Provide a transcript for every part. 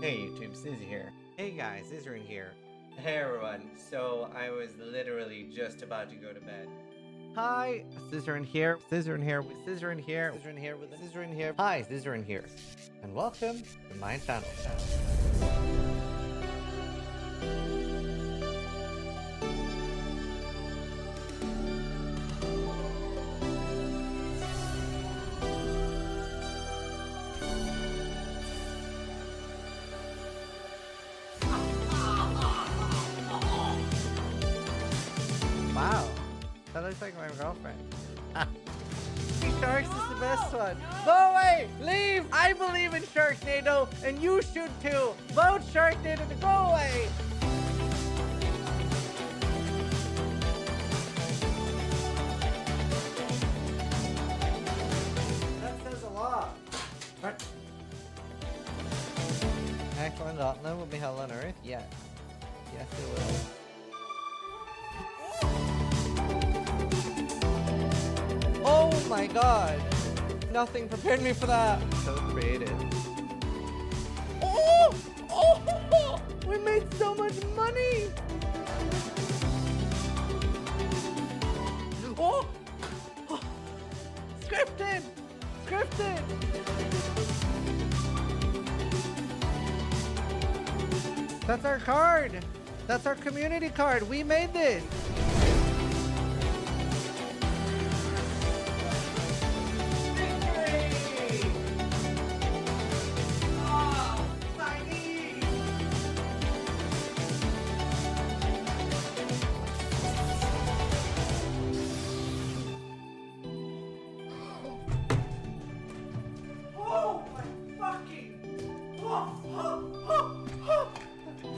Hey YouTube, Sizzy here. Hey guys, Zizaran here. Hey everyone, so I was literally just about to go to bed. Hi, Zizaran here. Zizaran here with Zizaran here. Zizaran here with Zizaran here. Hi, Zizaran here. And welcome to my channel. Wow, that looks like my girlfriend. Sharks is the best one. Go away! Leave! I believe in Sharknado, and you should too. Vote Sharknado to go away! That says a lot. What? Excellent Outland will be hell on Earth? Yes. Yes, it will. Oh my god! Nothing prepared me for that! So creative. Oh! Oh! We made so much money! Oh! Oh. Scripted! Scripted! That's our card! That's our community card! We made this!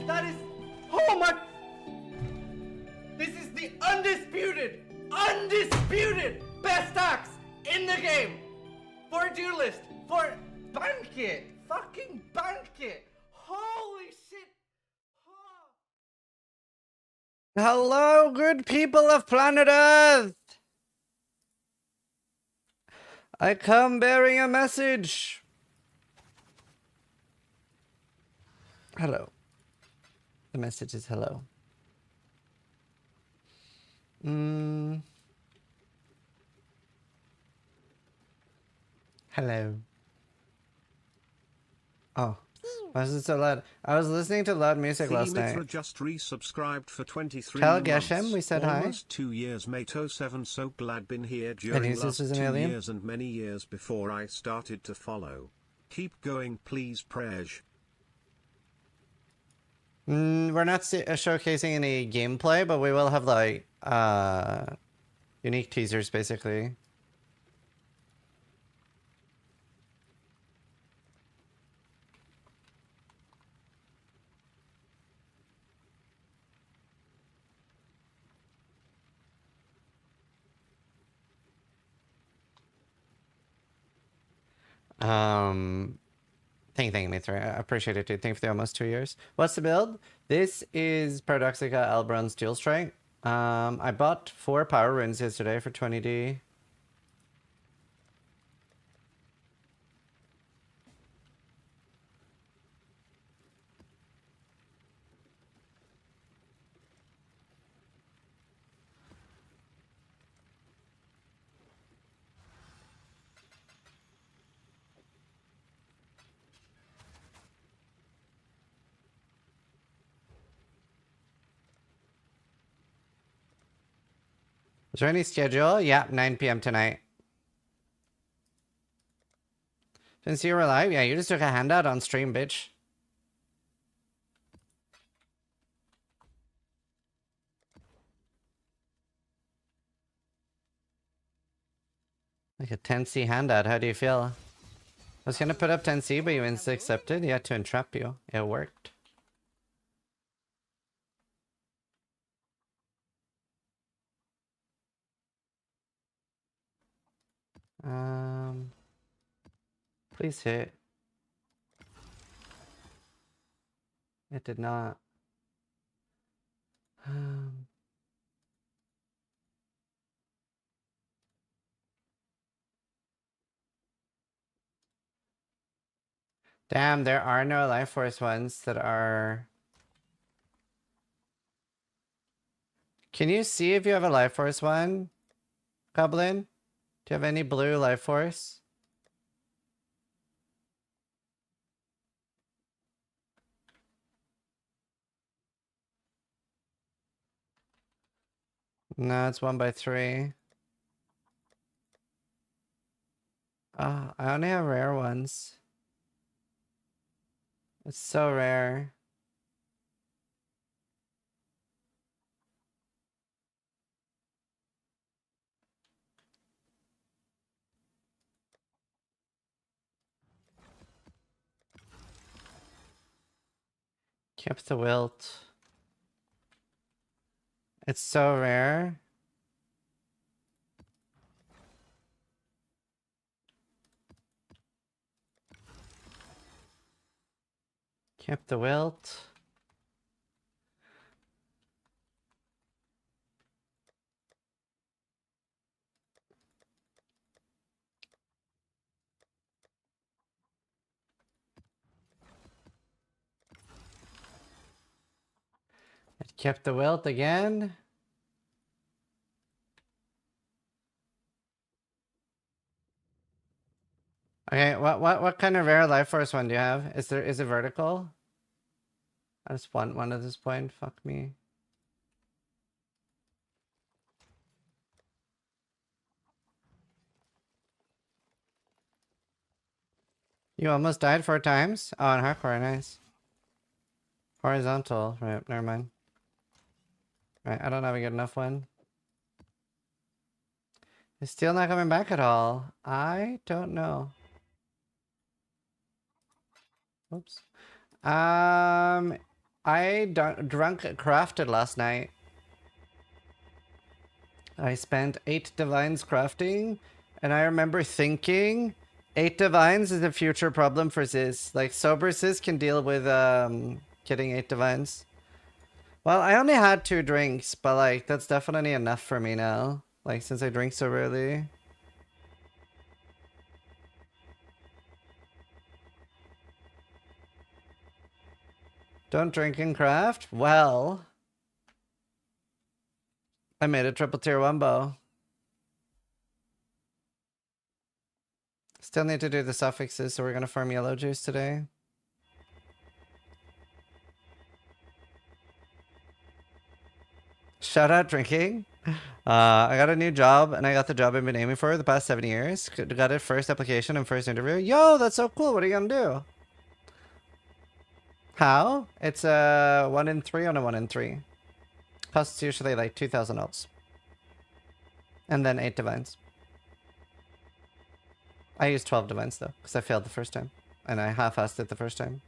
That is... Oh my... This is the undisputed best axe in the game! For duelist, for banquet! Fucking banquet! Holy shit! Oh. Hello, good people of planet Earth! I come bearing a message. Hello. The message is hello. Hello. Oh. Why is it so loud? I was listening to loud music last night. Just resubscribed for 23 Cal months. Geshem, we said hi. Almost 2 years, mate. 07. So glad been here during last 2 years and many years before I started to follow. Keep going, please, Prej. We're not showcasing any gameplay, but we will have like unique teasers, basically. Thank you, Mithra. I appreciate it, dude. Thank you for the almost 2 years. What's the build? This is Paradoxica Elbron Steel Strike. I bought 4 power runes yesterday for 20D. Is there any schedule? Yeah, 9 p.m. tonight. Didn't see you were live? Yeah, you just took a handout on stream, bitch. Like a 10C handout, how do you feel? I was gonna put up 10C, but you instantly accepted. You had to entrap you. It worked. Please hit. It did not. Damn, there are no life force ones that are... Can you see if you have a life force one, Goblin? Do you have any blue life force? No, it's 1x3. Oh, I only have rare ones. It's so rare. Kept the wilt. It's so rare. Kept the wilt. It kept the wilt again. Okay, what kind of rare life force one do you have? Is it vertical? I just want one at this point. Fuck me. You almost died 4 times? Oh, and hardcore, nice. Horizontal, right, never mind. Right, I don't have a good enough one. It's still not coming back at all. I don't know. Oops. I drunk crafted last night. I spent 8 divines crafting, and I remember thinking 8 divines is a future problem for Ziz. Like, sober Ziz can deal with getting 8 divines. Well, I only had 2 drinks, but like, that's definitely enough for me now. Like, since I drink so rarely. Don't drink and craft? Well, I made a triple tier 1 bow. Still need to do the suffixes, so we're gonna farm yellow juice today. Shout out drinking. I got a new job, and I got the job I've been aiming for the past 7 years. Got it first application and first interview. Yo, that's so cool. What are you gonna do? How? It's a 1 in 3 on a 1 in 3. Costs usually like 2,000 ops. And then 8 divines. I used 12 divines though, because I failed the first time. And I half-assed it the first time.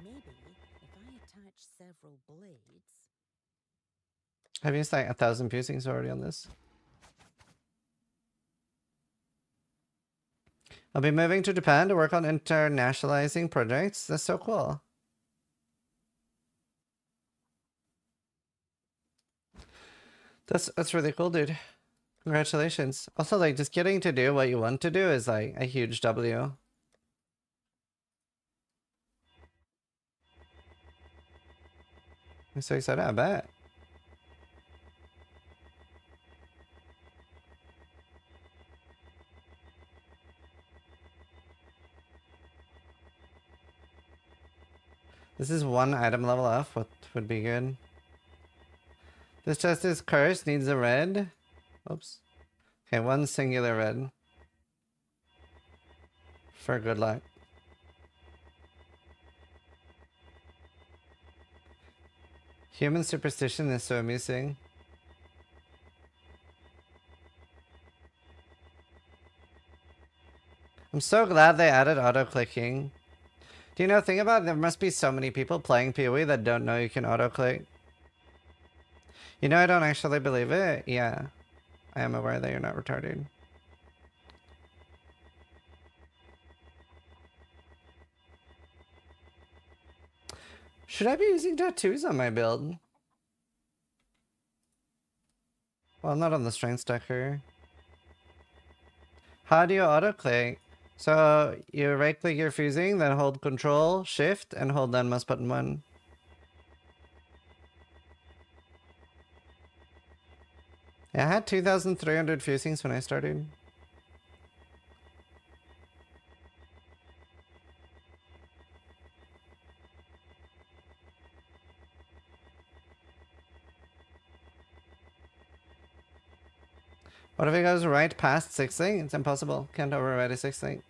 Maybe if I attach several blades. I've used like 1,000 piercings already on this. I'll be moving to Japan to work on internationalizing projects. That's so cool. That's really cool, dude. Congratulations. Also, like, just getting to do what you want to do is like a huge W. I'm so excited, I bet. This is 1 item level off. What would be good? This chest is cursed, needs a red. Oops. Okay, 1 singular red. For good luck. Human superstition is so amusing. I'm so glad they added auto-clicking. Do you know, think about it, there must be so many people playing PoE that don't know you can auto-click. You know, I don't actually believe it. Yeah, I am aware that you're not retarded. Should I be using tattoos on my build? Well, not on the strength stacker. How do you auto-click? So you right-click your fusing, then hold Control, Shift, and hold down mouse button 1. Yeah, I had 2,300 fusings when I started. What if it goes right past 6 link? It's impossible. Can't override a 6 link.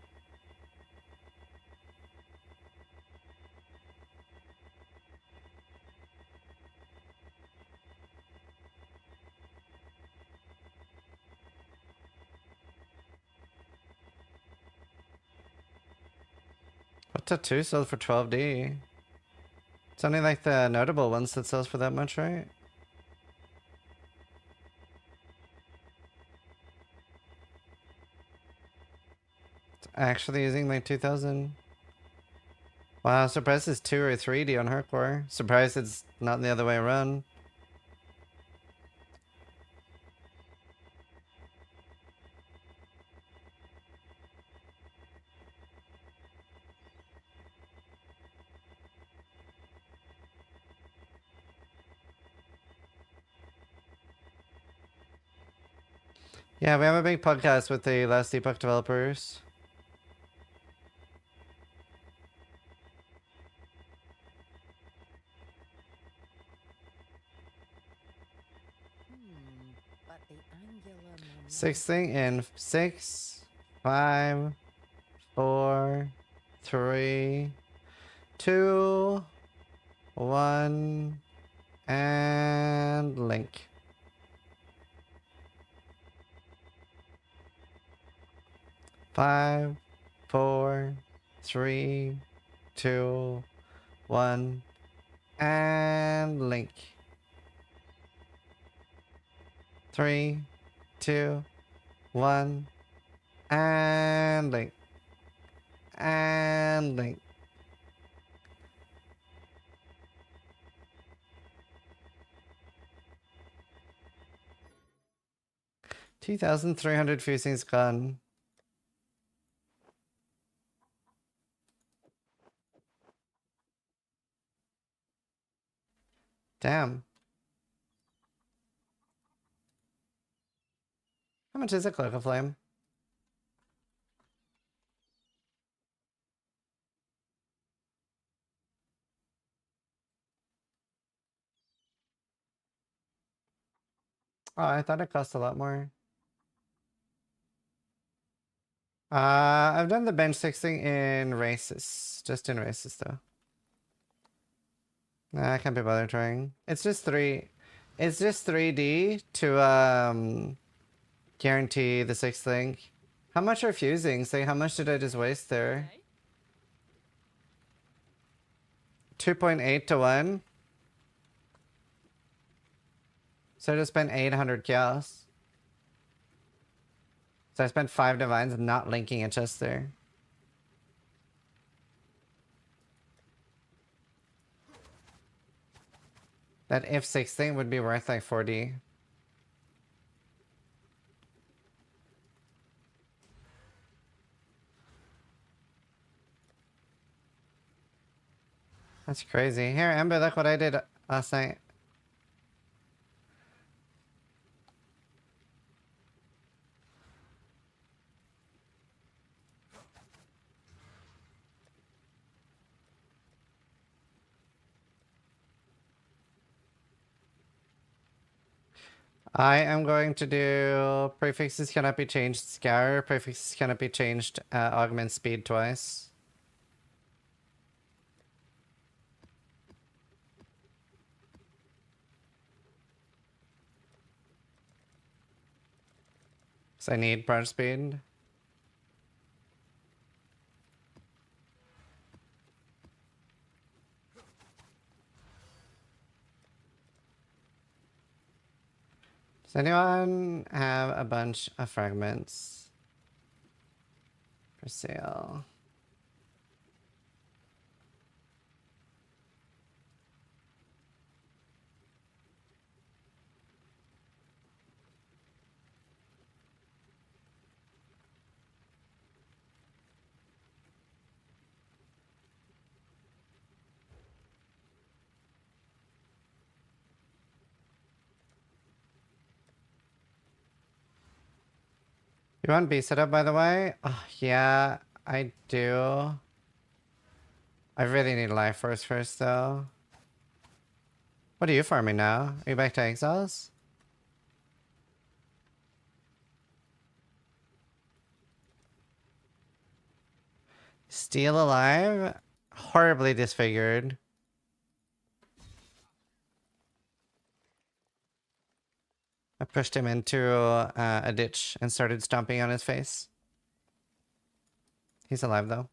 What's a 2 sold for 12D? It's only like the notable ones that sells for that much, right? It's actually using like 2,000. Wow, surprised it's 2 or 3D on hardcore. Surprised it's not the other way around. Yeah, we have a big podcast with the last Epoch developers. But the angular momentum... 6 thing in 6, 5, 4, 3, 2, 1, and link. Five, 4, 3, 2, 1, and link. 3, 2, 1, and link. And link. $2,300 fusings gone. Damn. How much is a Cloak of Flame? Oh, I thought it cost a lot more. I've done the bench 6ing in races. Just in races, though. Nah, I can't be bothered trying. It's just 3D to, guarantee the 6th link. How much are fusing? Say, how much did I just waste there? 2.8 to 1. So I just spent 800 chaos. So I spent 5 divines not linking a chest there. That if 6 thing would be worth like 40. That's crazy. Here, Ember, look what I did last night. I am going to do prefixes cannot be changed scour, prefixes cannot be changed augment speed twice. So I need branch speed. Does anyone have a bunch of fragments for sale? You want B setup, by the way? Oh, yeah, I do. I really need Life Force first, though. What are you farming now? Are you back to Exiles? Still alive? Horribly disfigured. I pushed him into a ditch and started stomping on his face. He's alive, though.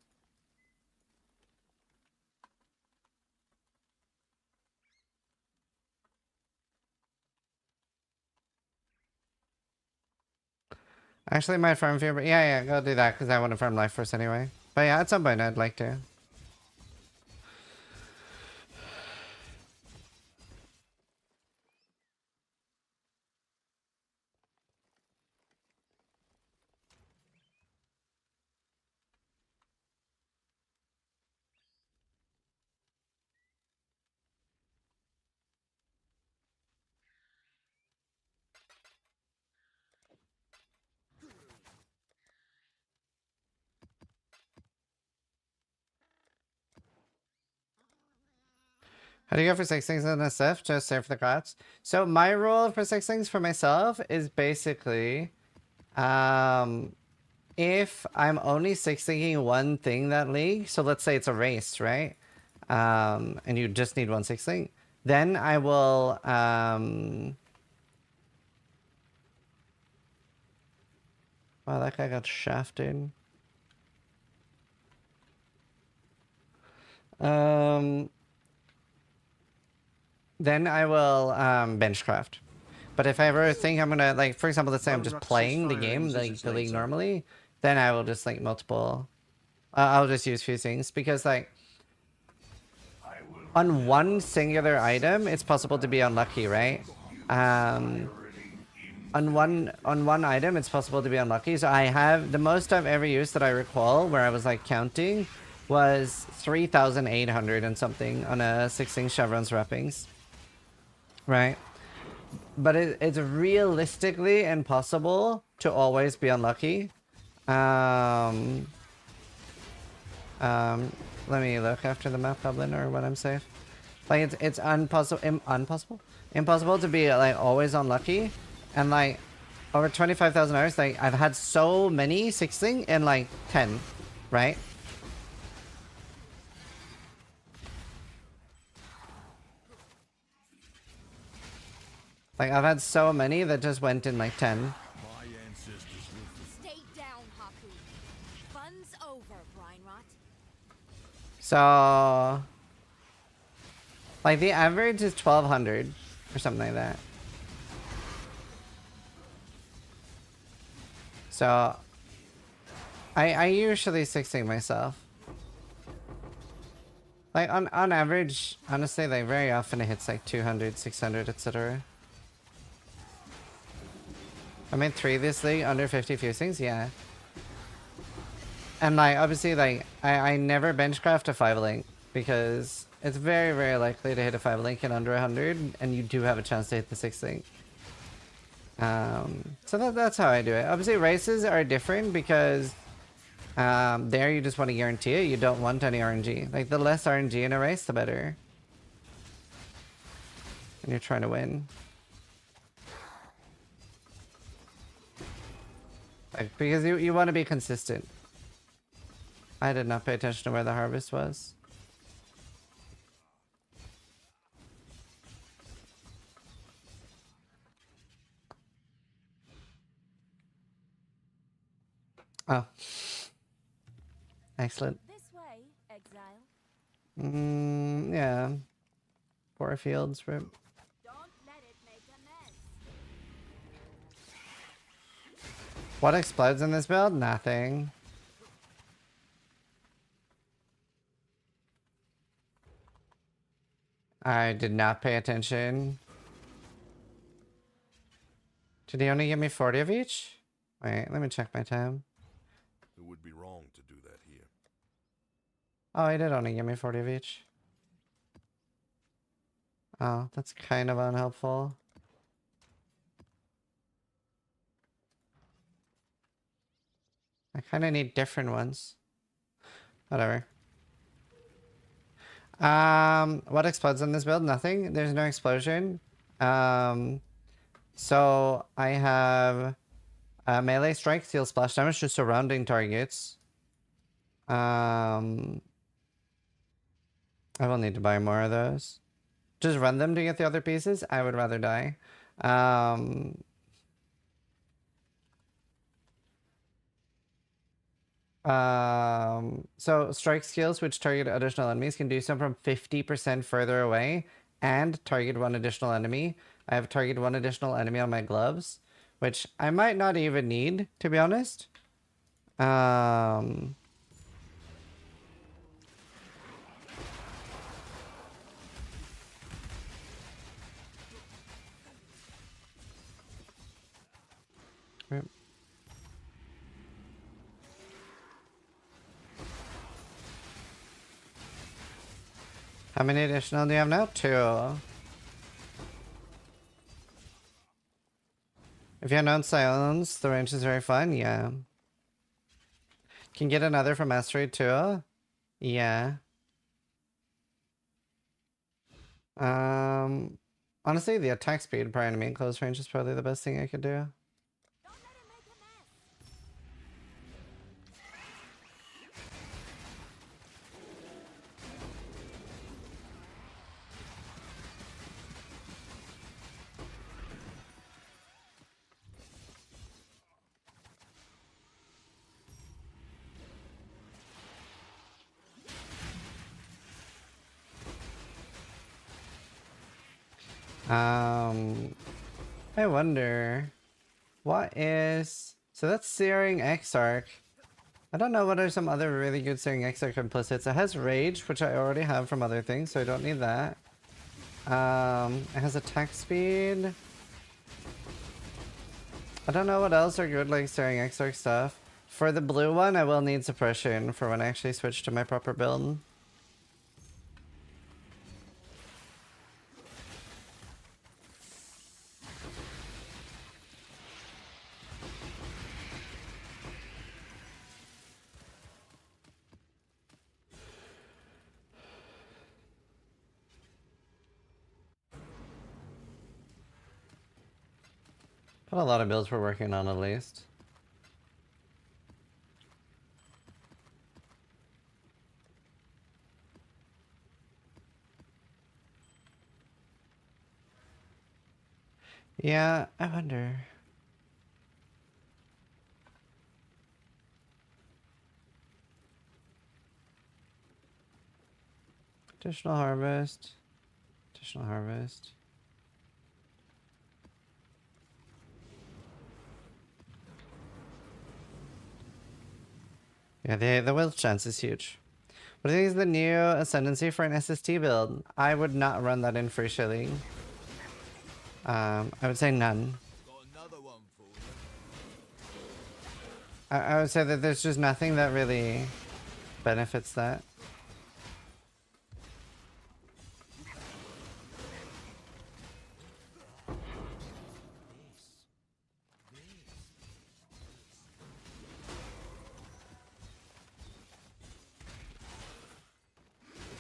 Actually, my farm fever. Yeah, go do that because I want to farm Life Force anyway. But yeah, at some point I'd like to. How do you go for 6 things in SF? Just save for the class. So my rule for 6 things for myself is basically, if I'm only 6 thinking one thing that league, so let's say it's a race, right? And you just need one 6 thing, then I will, wow, that guy got shafted. Then I will benchcraft. But if I ever think I'm gonna, like, for example, let's say I'm just playing the game, like the league normally, then I will just like multiple. I'll just use few things because like on one singular item, it's possible to be unlucky, right? On one item, it's possible to be unlucky. So I have the most I've ever used that I recall, where I was like counting, was 3,800 and something on a 16 chevrons wrappings, right? But it's realistically impossible to always be unlucky. Let me look after the map goblin or what I'm safe. Like it's impossible to be like always unlucky, and like over 25,000 hours, like I've had so many 16 and like 10, right? Like I've had so many that just went in like 10. Stay down, Haku. Fun's over, Breinrot. So like the average is 1,200 or something like that. So I usually 16 myself. Like on average, honestly, like very often it hits like 200, 600, etc. I made 3 this league, under 50 fusings, yeah. And like obviously like I never benchcraft a 5-link because it's very, very likely to hit a 5-link in under 100, and you do have a chance to hit the 6-link. So that's how I do it. Obviously races are different because there you just want to guarantee it. You don't want any RNG. Like the less RNG in a race, the better. And you're trying to win. Like, because you want to be consistent. I did not pay attention to where the harvest was. Oh. Excellent. This way, Exile. Yeah. 4 fields, rip. Don't let it make a mess. What explodes in this build? Nothing. I did not pay attention. Did he only give me 40 of each? Wait, let me check my tab. It would be wrong to do that here. Oh, he did only give me 40 of each. Oh, that's kind of unhelpful. I kind of need different ones. Whatever. What explodes on this build? Nothing. There's no explosion. So I have melee strike, deal splash damage to surrounding targets. I will need to buy more of those. Just run them to get the other pieces. I would rather die. So strike skills which target additional enemies can do so from 50% further away and target one additional enemy. I have target one additional enemy on my gloves, which I might not even need, to be honest. How many additional do you have now? 2. If you have known silence, the range is very fun. Yeah. Can get another from Asteroid too. Yeah. Honestly, the attack speed per enemy in close range is probably the best thing I could do. I wonder what is, so that's Searing Exarch. I don't know what are some other really good Searing Exarch implicits. It has Rage, which I already have from other things, so I don't need that. It has attack speed. I don't know what else are good like Searing Exarch stuff. For the blue one, I will need suppression for when I actually switch to my proper build. But a lot of builds we're working on at least. Yeah, I wonder. Additional harvest. Additional harvest. Yeah, the will chance is huge. What do you think is the new Ascendancy for an SST build? I would not run that in Phrecia League. I would say none. I would say that there's just nothing that really benefits that.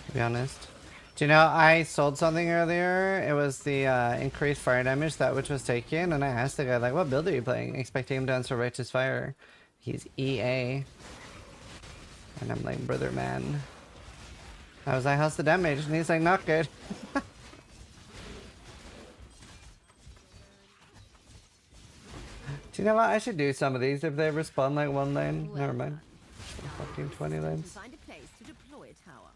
To be honest. Do you know, I sold something earlier. It was the increased fire damage, that which was taken, and I asked the guy, like, what build are you playing? Expecting him to answer Righteous Fire. He's EA. And I'm like, brother man. I was like, how's the damage? And he's like, not good. Do you know what? I should do some of these if they respawn like one lane. Never mind. Fucking 20 lanes. Find a place to deploy a tower.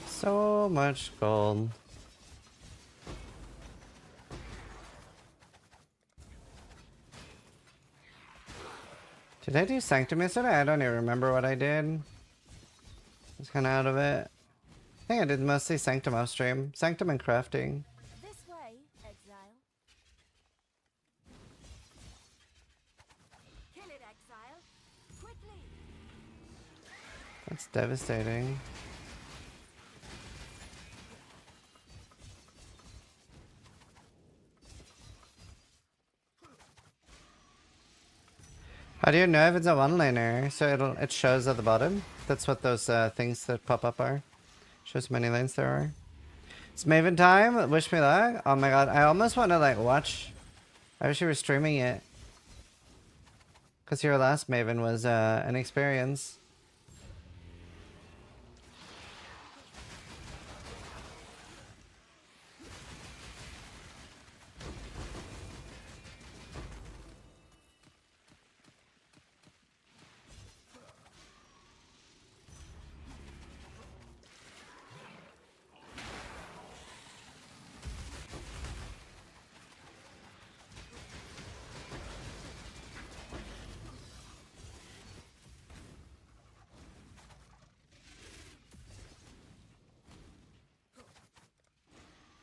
So much gold. Did I do Sanctum yesterday? I don't even remember what I did. I was kind of out of it. I think I did mostly Sanctum off stream. Sanctum and crafting. This way, Exile. Kick That's devastating. How do you know if it's a one-laner? So it shows at the bottom. That's what those things that pop up are. Shows how many lanes there are. It's Maven time. Wish me luck. Oh my god, I almost want to like watch. I wish you were streaming it. Because your last Maven was an experience.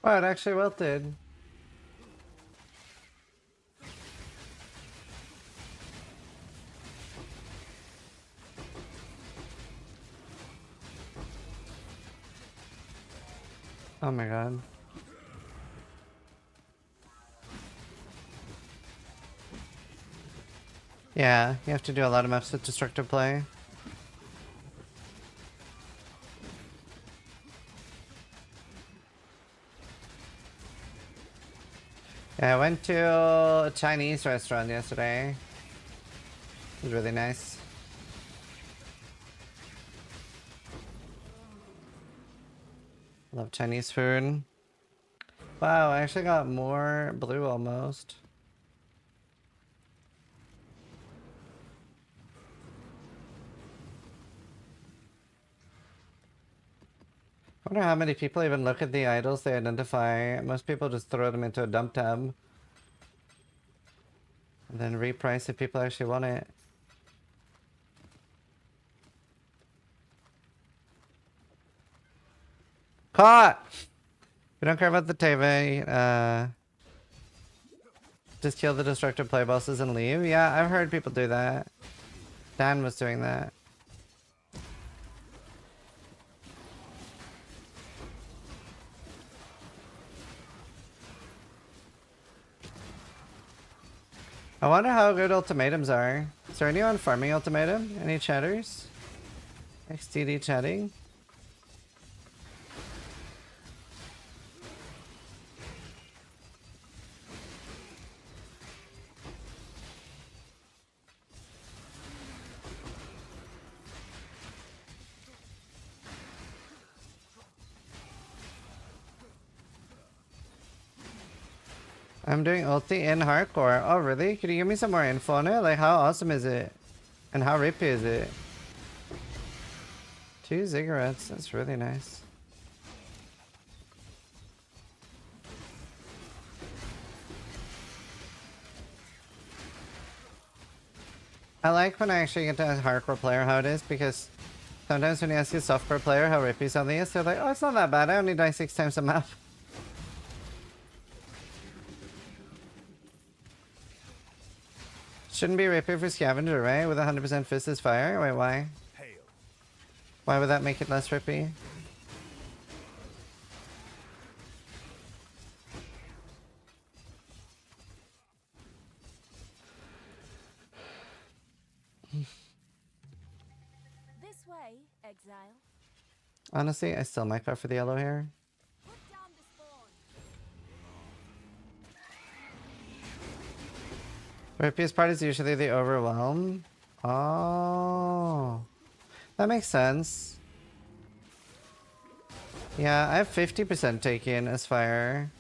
Oh, it actually wilted. Oh my god. Yeah, you have to do a lot of maps with destructive play. Yeah, I went to a Chinese restaurant yesterday. It was really nice. Love Chinese food. Wow, I actually got more blue almost. I wonder how many people even look at the idols they identify. Most people just throw them into a dump tab. And then reprice if people actually want it. Caught! We don't care about the TV. Just kill the destructive play bosses and leave. Yeah, I've heard people do that. Dan was doing that. I wonder how good ultimatums are. Is there anyone farming ultimatum? Any chatters? XTD chatting? I'm doing ulti in hardcore. Oh really? Could you give me some more info on it? Like how awesome is it? And how rippy is it? 2 ziggurats, that's really nice. I like when I actually get to a hardcore player how it is, because sometimes when you ask a softcore player how rippy something is, they're like, oh, it's not that bad, I only die 6 times a map. Shouldn't be rippy for scavenger, right? With 100% fist is fire? Wait, why? Why would that make it less rippy? This way, Exile. Honestly, I still might go for the yellow hair. Put down the spawn. The rippiest part is usually the overwhelm. Oh, that makes sense. Yeah, I have 50% taken as fire.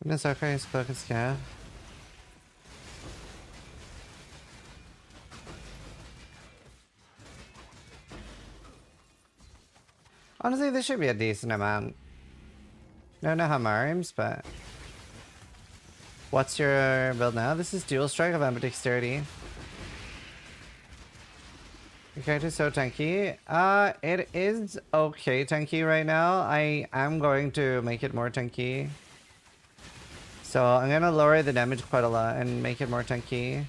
Goodness, okay, he's cloak and scav. Honestly, this should be a decent amount. I don't know how Mariam's, but What's your build now? This is dual strike of ambidexterity. Your character's so tanky. It is okay tanky right now. I am going to make it more tanky. So I'm gonna lower the damage quite a lot and make it more tanky.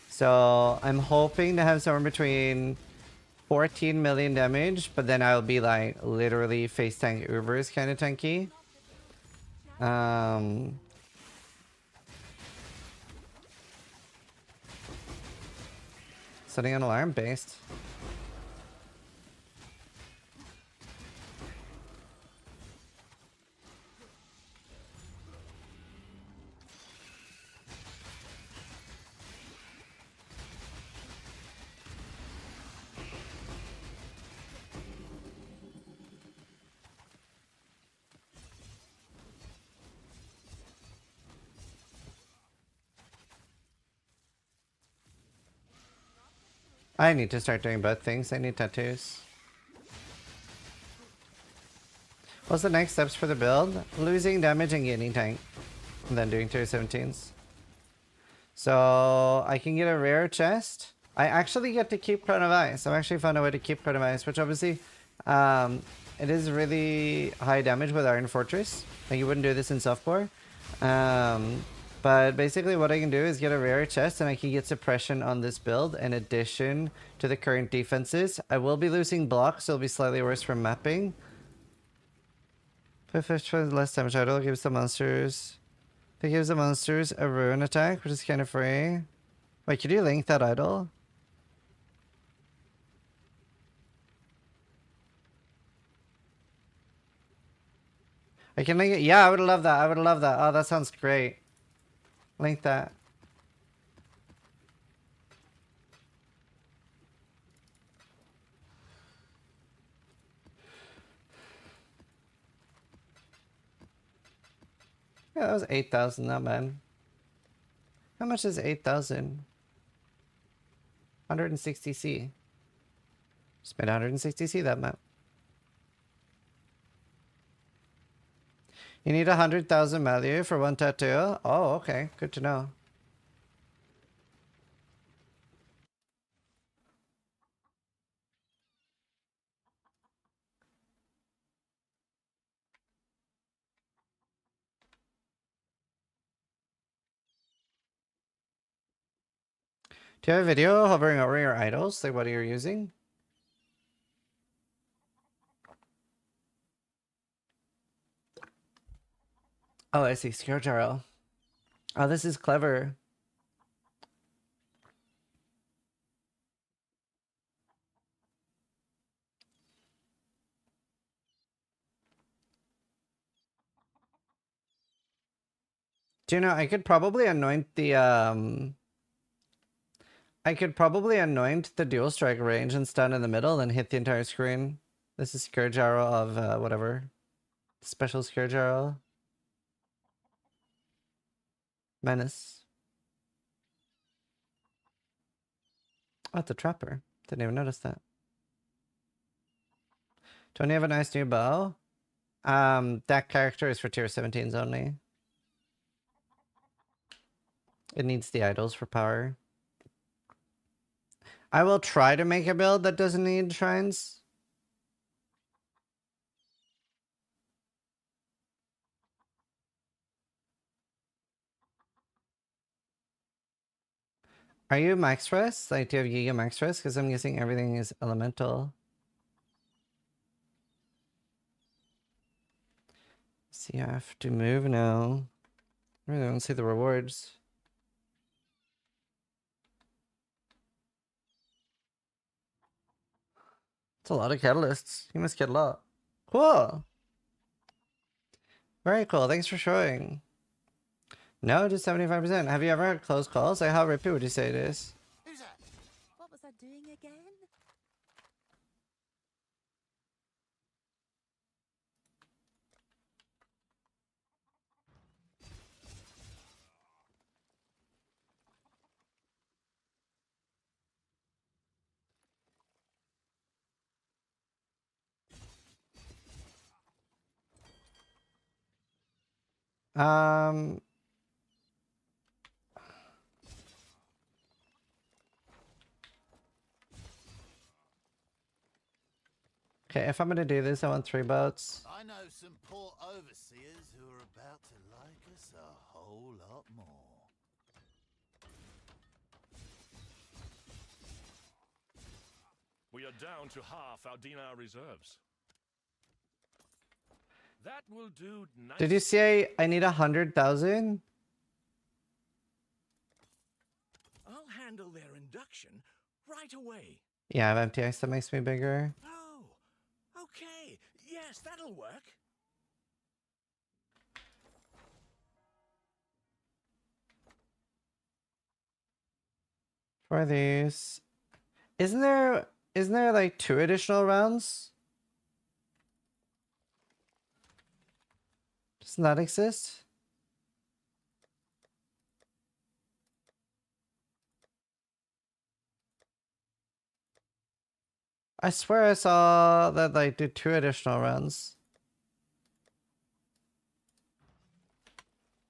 So I'm hoping to have somewhere between 14 million damage, but then I'll be like literally face tank Ubers kind of tanky. Setting an alarm based. I need to start doing both things. I need tattoos. What's the next steps for the build? Losing damage and gaining tank. And then doing tier 17s. So I can get a rare chest. I actually get to keep Crown of Ice. I've actually found a way to keep Crown of Ice, which obviously it is really high damage with Iron Fortress. Like you wouldn't do this in softcore. But basically what I can do is get a rare chest and I can get suppression on this build in addition to the current defenses. I will be losing blocks, so it'll be slightly worse for mapping. Put 50% less damage idle gives the monsters. It gives the monsters a ruin attack, which is kind of free. Wait, could you link that idol? I can link it. Yeah, I would love that. I would love that. Oh, that sounds great. Link that. Yeah, that was 8,000, not bad. How much is 8,000? 160C. Spent 160C that map. You need 100,000 value for one tattoo? Oh, okay. Good to know. Do you have a video hovering over your idols? Like what are you using? Oh, I see. Scourge. Oh, this is clever. Do you know, I could probably anoint the, I could probably anoint the dual strike range and stun in the middle and hit the entire screen. This is Scourge Arrow of, whatever. Special Scourge Arrow. Menace. Oh, it's a trapper. Didn't even notice that. Don't you have a nice new bow? That character is for tier 17s only. It needs the idols for power. I will try to make a build that doesn't need shrines. Are you max rest? Like, do you have Giga max rest? Because I'm guessing everything is elemental. See, I have to move now. I really don't see the rewards. It's a lot of catalysts. You must get a lot. Cool. Very cool. Thanks for showing. No, just 75%. Have you ever had close calls? Like, how rippy would you say it is? Who's that? What was I doing again? Um, Okay, if I'm gonna do this, I want 3 boats. I know some poor overseers who are about to like us a whole lot more. We are down to half our dinar reserves. That will do nice. Did you say I need 100,000? I'll handle their induction right away. Yeah, I have MTX that makes me bigger. Oh, okay. Yes, that'll work. For these. Isn't there like 2 additional rounds? Doesn't that exist? I swear I saw that like did 2 additional rounds.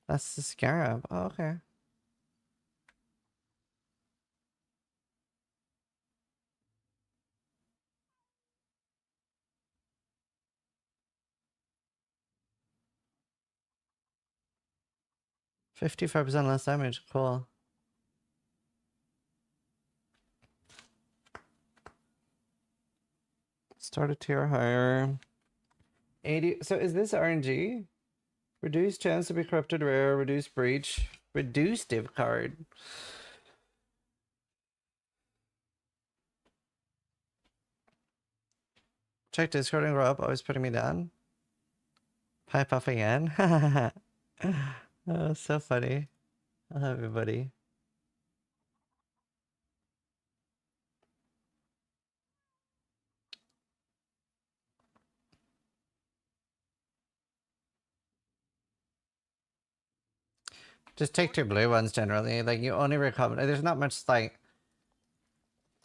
That's the scarab. Oh, okay. $55% less damage. Cool. Start a tier higher. 80. So is this RNG? Reduced chance to be corrupted rare. Reduced breach. Reduced div card. Check Discord and Rob. Always putting me down. Pipe off again. Oh, so funny. I love everybody. Just take 2 blue ones generally. Like you only recommend. There's not much like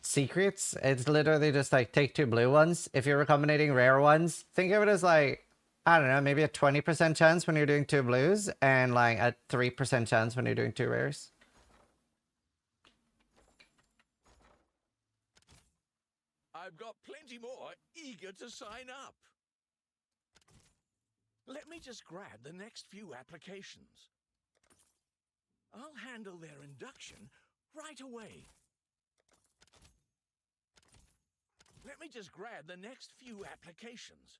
secrets. It's literally just like take 2 blue ones. If you're recombinating rare ones, think of it as like, I don't know, maybe a 20% chance when you're doing 2 blues and like a 3% chance when you're doing 2 rares. I've got plenty more eager to sign up. Let me just grab the next few applications. I'll handle their induction right away. Let me just grab the next few applications.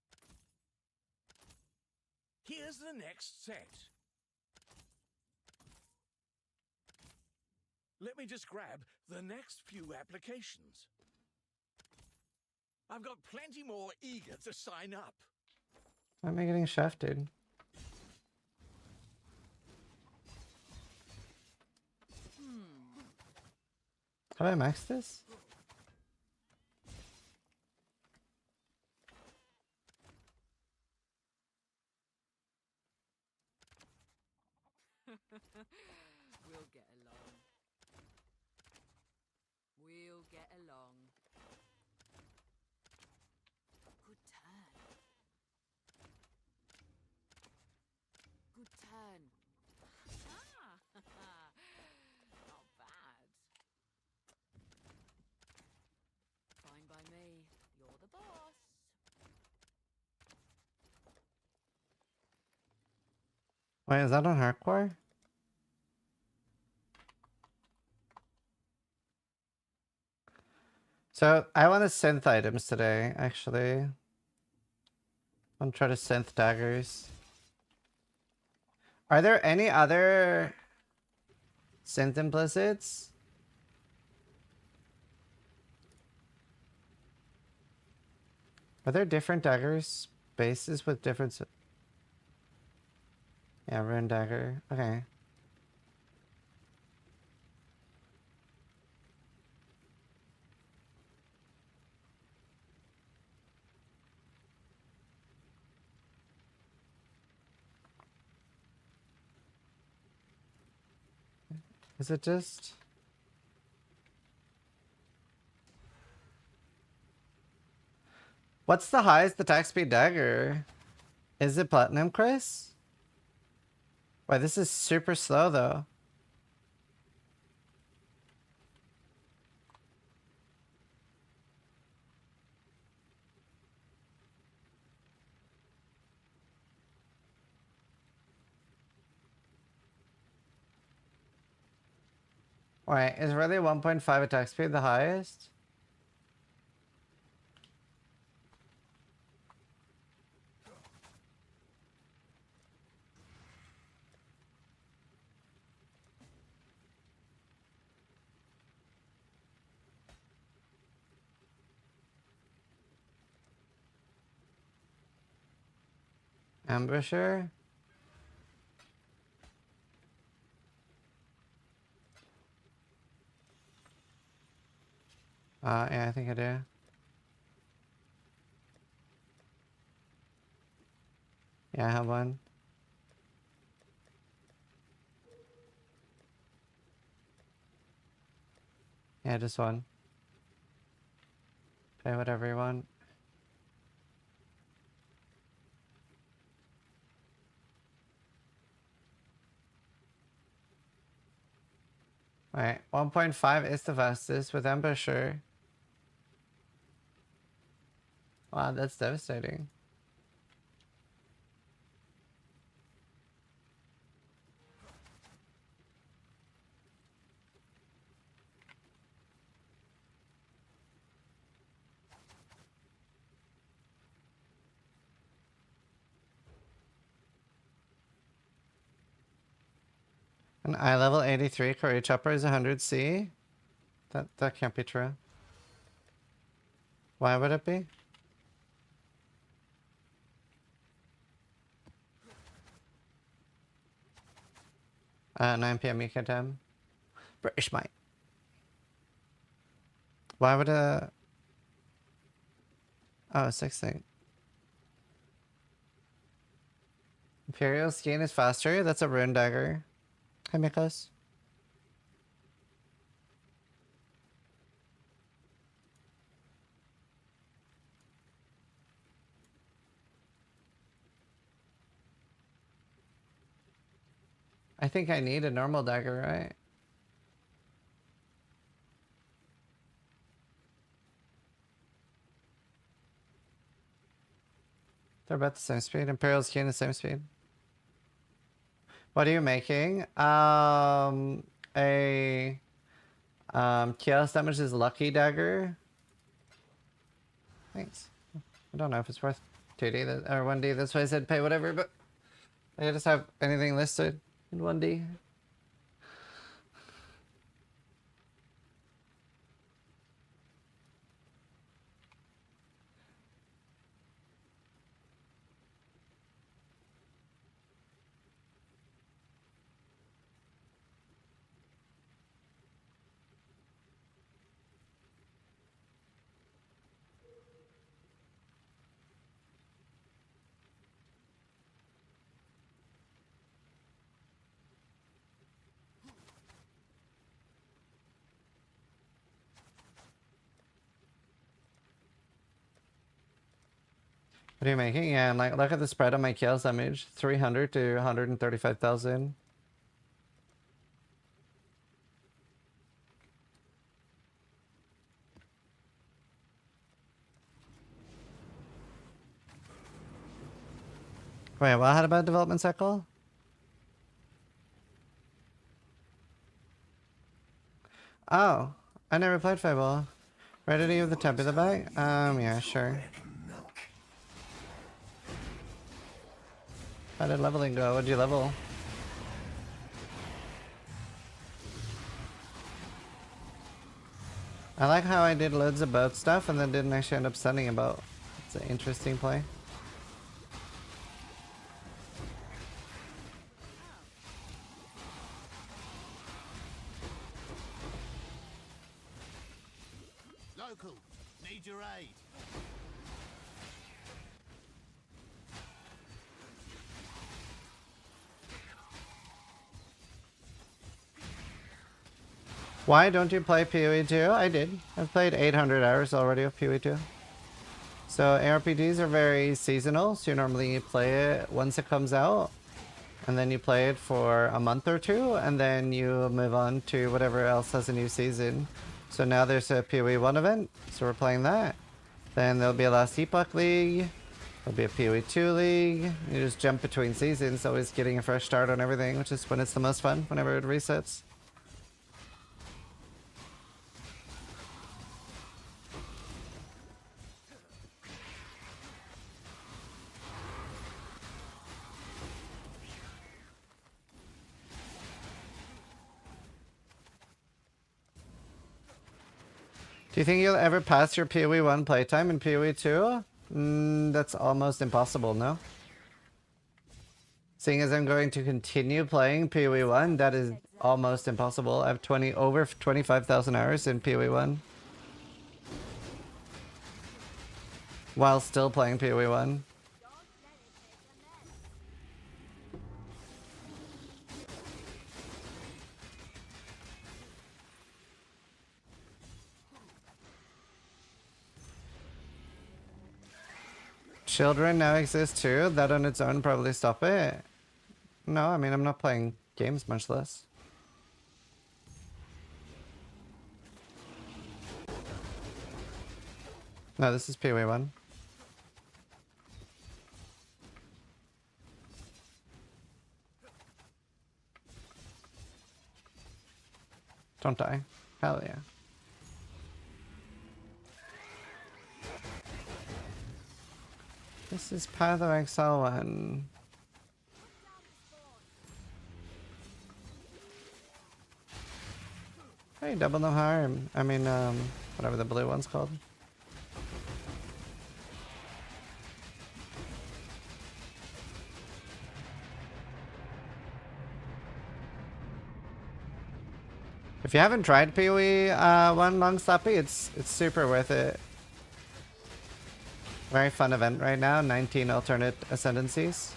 Here's the next set. Let me just grab the next few applications. I've got plenty more eager to sign up. Why am I getting shafted? How do I max this? We'll get along. We'll get along. Good turn. Good turn. Not bad. Fine by me. You're the boss. Wait, is that on hardcore? So I want to synth items today, actually. I'm trying to synth daggers. Are there any other synth implicits? Are there different daggers bases with different? Yeah, rune dagger. Okay. Is it just? What's the highest attack speed dagger? Is it platinum, Chris? Why, this is super slow though. Wait, is really 1.5 attack speed the highest? Ambusher? Yeah, I think I do. Yeah, I have one. Yeah, just one. Pay whatever you want. Alright, 1.5 is the fastest with Ambusher. Wow, that's devastating. An eye level 83 Curry Chopper is 100C? That can't be true. Why would it be? 9 PM UK time. British might. Why would a... Oh, 6 thing. Imperial Skein is faster? That's a rune dagger. Hi, Miklos. I think I need a normal dagger, right? They're about the same speed. Imperial Skein is the same speed. What are you making? Chaos damage is lucky dagger. Thanks. I don't know if it's worth 2D or 1D. That's why I said pay whatever, but I just have anything listed in 1D. What are you making? Yeah, like look at the spread on my chaos damage. 300 to 135,000. Wait, what had about development cycle? Oh, I never played Fable. Ready to give the temp in the bag? Yeah, sure. How did leveling go? What'd you level? I like how I did loads of boat stuff and then didn't actually end up sending a boat. It's an interesting play. Local, need your aid. Why don't you play PoE 2? I did. I've played 800 hours already of PoE 2. So ARPGs are very seasonal, so you normally play it once it comes out, and then you play it for a month or two, and then you move on to whatever else has a new season. So now there's a PoE 1 event, so we're playing that. Then there'll be a last Epoch League, there'll be a PoE 2 League. You just jump between seasons, always getting a fresh start on everything, which is when it's the most fun, whenever it resets. Do you think you'll ever pass your PoE 1 playtime in PoE 2? That's almost impossible, no? Seeing as I'm going to continue playing PoE 1, that is almost impossible. I have over 25,000 hours in PoE 1. While still playing PoE 1. Children now exist too. That on its own probably stop it. No, I mean I'm not playing games, much less. No, this is PoE 1. Don't die. Hell yeah. This is Path of Exile 1. Hey, double no harm. I mean, whatever the blue one's called. If you haven't tried PoE 1 Long Slappy, it's super worth it. Very fun event right now. 19 alternate ascendancies.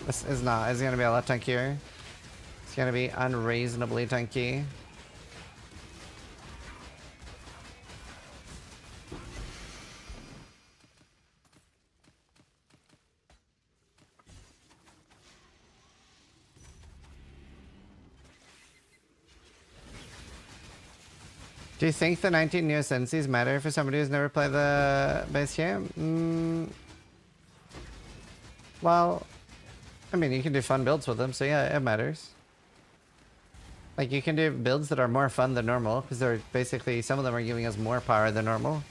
This is not. It's gonna be a lot tankier. It's gonna be unreasonably tanky. Do you think the 19 new ascendancies matter for somebody who's never played the base game? Well, I mean, you can do fun builds with them, so yeah, it matters. Like, you can do builds that are more fun than normal, because they're basically, some of them are giving us more power than normal.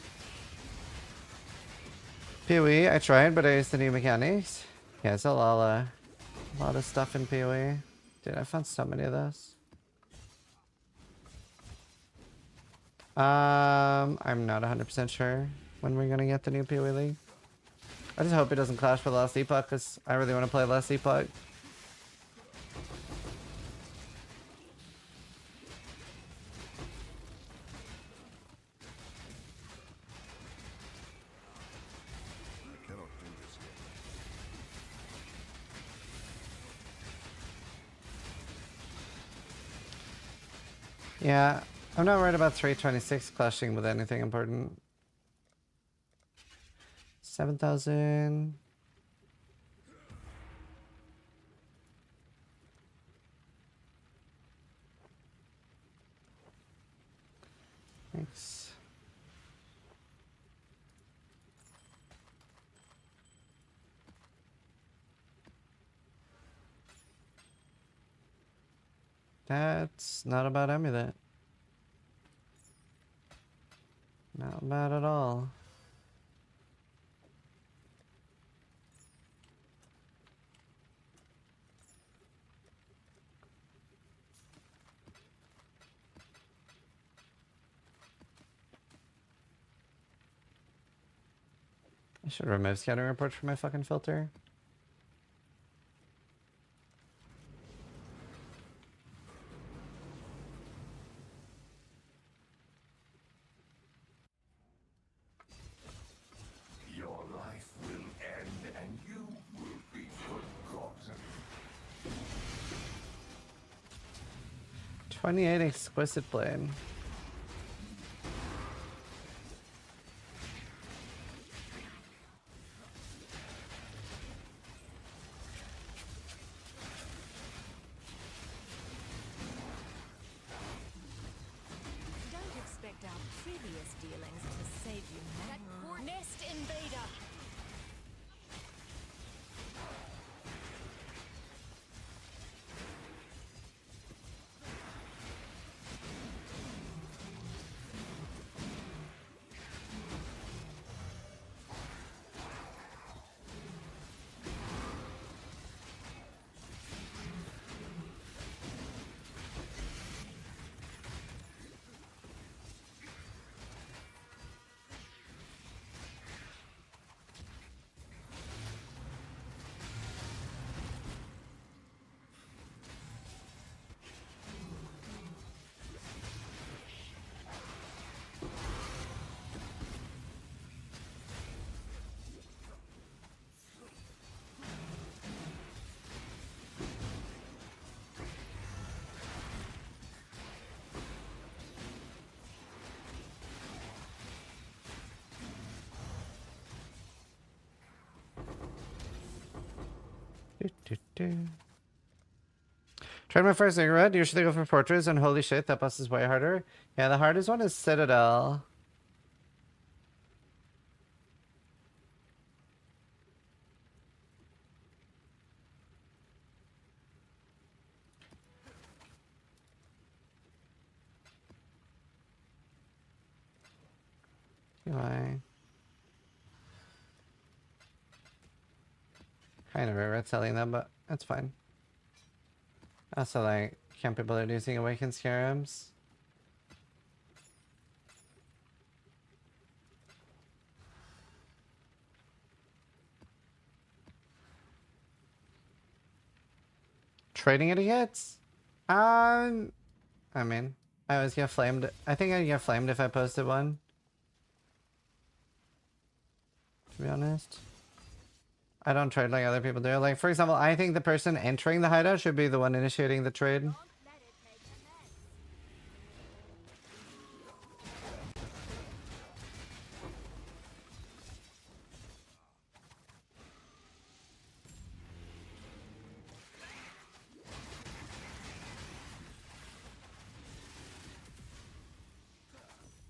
PoE, I tried, but I used the new mechanics. Yeah, it's a lot of stuff in PoE. Dude, I found so many of those. I'm not 100% sure when we're gonna get the new PoE League. I just hope it doesn't clash with last Epoch, because I really want to play last Epoch. Yeah, I'm not worried about 326 clashing with anything important. 7,000. Thanks. That's not about amulet. Not bad at all. I should remove scouting reports from my fucking filter. Your life will end and you will be forgotten. 28 exquisite blade. Tried my first cigarette. Usually go for Fortress, and holy shit, that boss is way harder. Yeah, the hardest one is Citadel. UI. Kind of regret selling them, but that's fine. Also, like, can't be bothered using Awakened Scarabs. Trading etiquettes? I mean, I always get flamed. I think I'd get flamed if I posted one. To be honest. I don't trade like other people do. Like, for example, I think the person entering the hideout should be the one initiating the trade.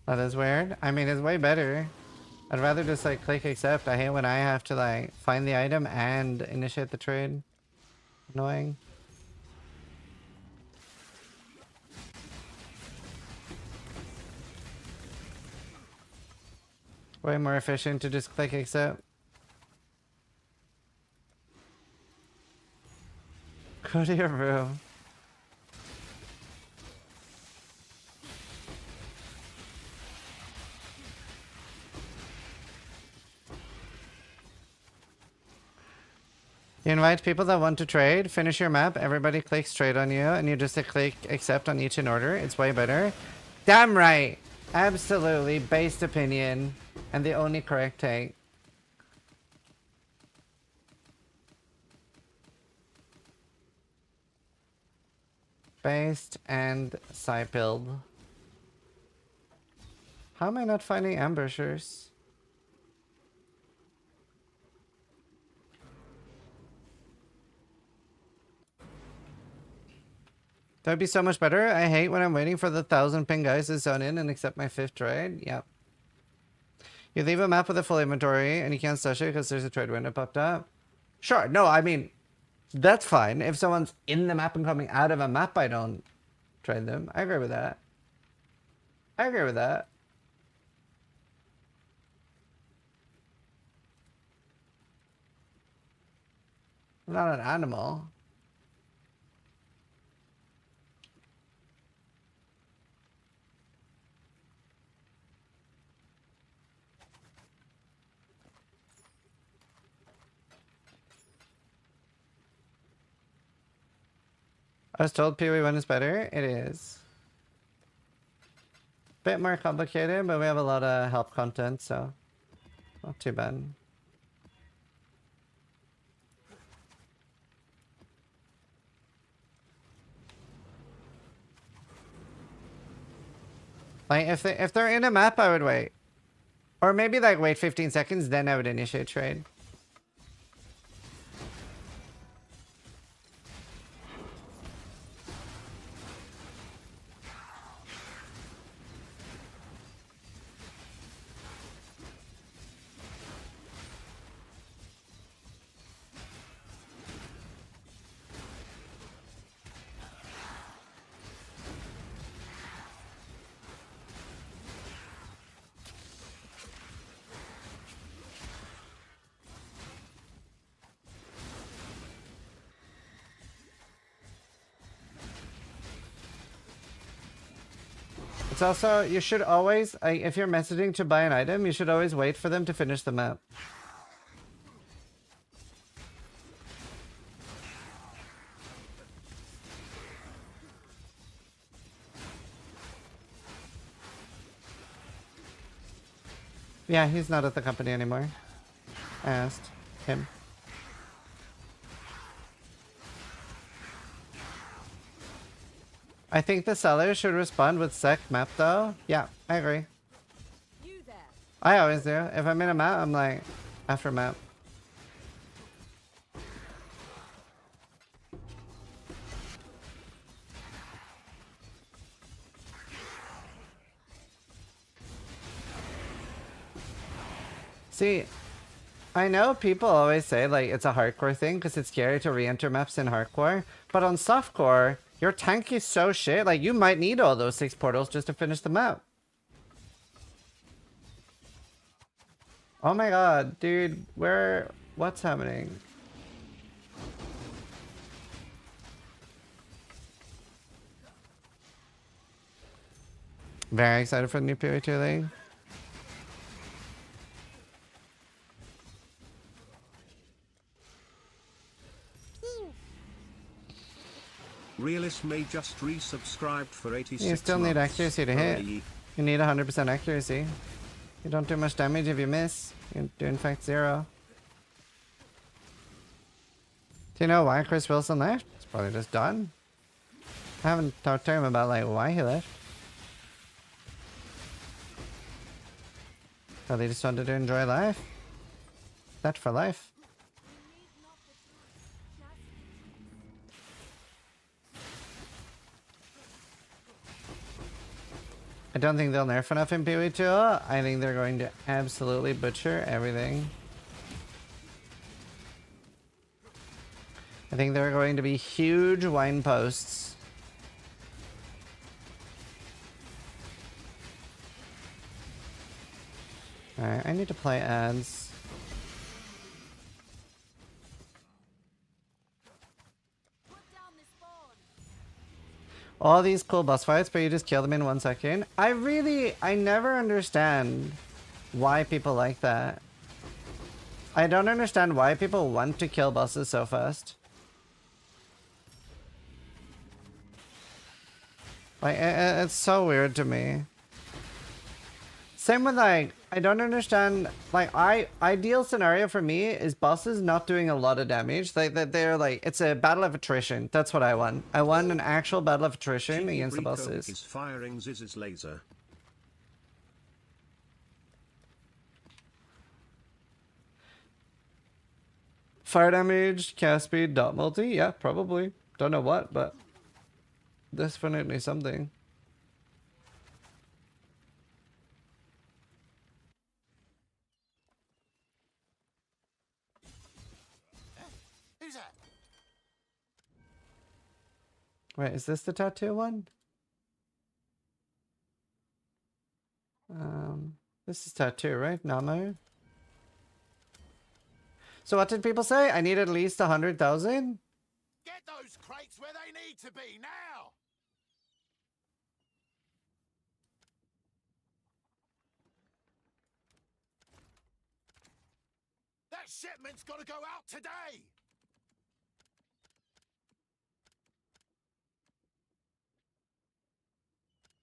That is weird. I mean, it's way better. I'd rather just like click accept. I hate when I have to like find the item and initiate the trade. Annoying. Way more efficient to just click accept. Go to your room. You invite people that want to trade, finish your map, everybody clicks trade on you, and you just click accept on each in order. It's way better. Damn right! Absolutely based opinion, and the only correct take. Based and side build. How am I not finding ambushers? That would be so much better. I hate when I'm waiting for the 1,000 ping guys to zone in and accept my 5th trade. Yep. You leave a map with a full inventory and you can't stash it because there's a trade window popped up. Sure. No, I mean, that's fine. If someone's in the map and coming out of a map, I don't trade them. I agree with that. I agree with that. I'm not an animal. I was told PoE1 is better. It is. Bit more complicated, but we have a lot of help content, so not too bad. Like if they're in a map, I would wait. Or maybe like wait 15 seconds, then I would initiate trade. It's also, you should always, if you're messaging to buy an item, you should always wait for them to finish the map. Yeah, he's not at the company anymore. I asked him. I think the seller should respond with sec map though. Yeah, I agree. You there. I always do. If I'm in a map, I'm like, after map. See, I know people always say like it's a hardcore thing because it's scary to re-enter maps in hardcore, but on softcore, your tank is so shit. Like you might need all those 6 portals just to finish the map. Oh my god, dude, what's happening? Very excited for the new PV2 league. Realist may just resubscribed for 86 You still need months. accuracy to hit. You need 100% accuracy. You don't do much damage if you miss. You do in fact 0. Do you know why Chris Wilson left? It's probably just done. I haven't talked to him about like why he left. Probably just wanted to enjoy life. That for life. I don't think they'll nerf enough in PV2. I think they're going to absolutely butcher everything. I think there are going to be huge wine posts. Alright, I need to play ads. All these cool boss fights, but you just kill them in 1 second. I never understand why people like that. I don't understand why people want to kill bosses so fast. Like, it's so weird to me. Same with like, I don't understand, like ideal scenario for me is bosses not doing a lot of damage. Like that they're like, it's a battle of attrition. That's what I want. I want an actual battle of attrition against the bosses. Is firing Ziz's laser. Fire damage, cast speed, dot multi, yeah, probably. Don't know what, but definitely something. Who's that? Wait, is this the tattoo one? This is tattoo, right? Namo. So what did people say? I need at least 100,000? Get those crates where they need to be now! That shipment's got to go out today!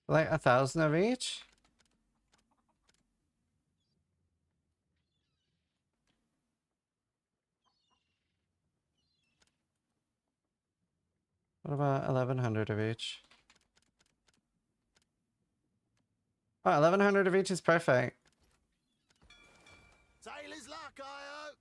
Like 1,000 of each? What about 1,100 of each? Oh, 1,100 of each is perfect. Sailor's luck, I hope.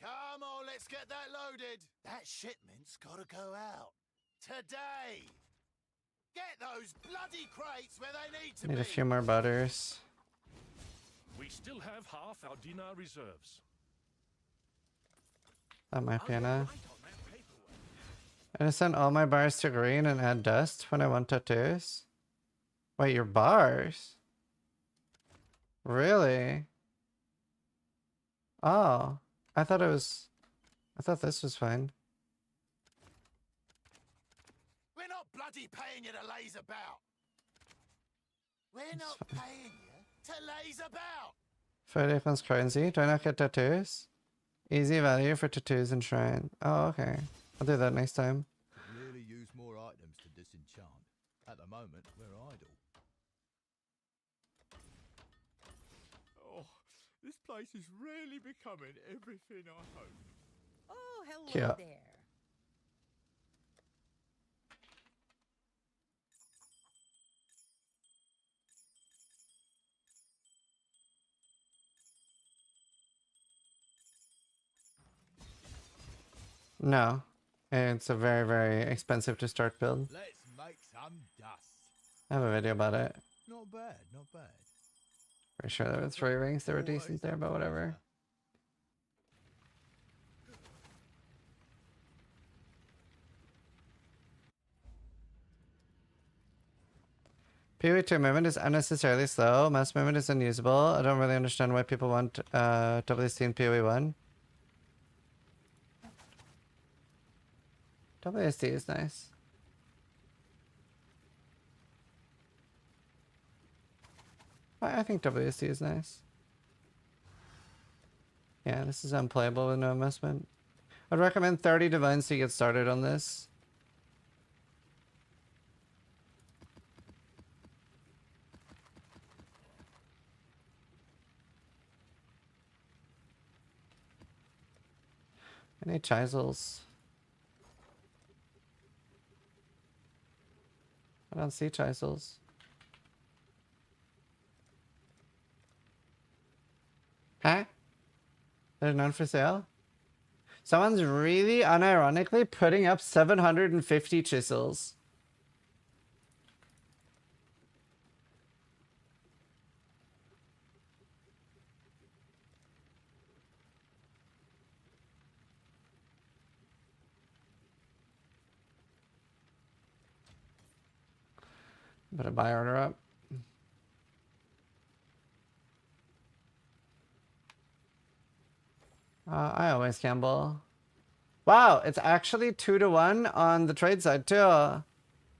Come on, let's get that loaded. That shipment's got to go out today. Get those bloody crates where they need to Need be. a few more butters. We still have half our dinar reserves. That might be I'll get enough. right on that paperwork. I just send all my bars to green and add dust when I want tattoos. Wait, your bars? Really? Oh, I thought this was fine. We're not bloody paying you to laze about. We're not paying you to laze about. Friday comes currency. Do I not get tattoos? Easy value for tattoos and shrine. Oh, okay. I'll do that next time. Could really use more items to disenchant. At the moment, we're idle. Oh, this place is really becoming everything I hoped. Oh, hello Yeah. there. No. It's a very, very expensive to start build. Let's make I have a video about it. Not bad, not bad. Pretty sure there were 3 rings that were decent there, but whatever. PoE2 movement is unnecessarily slow. Mouse movement is unusable. I don't really understand why people want WC in PoE1. WSD is nice. I think WSD is nice. Yeah, this is unplayable with no investment. I'd recommend 30 divines to get started on this. I need chisels. I don't see chisels. Huh? They're none for sale? Someone's really unironically putting up 750 chisels. Better buy order up. I always gamble. Wow, it's actually 2-to-1 on the trade side too.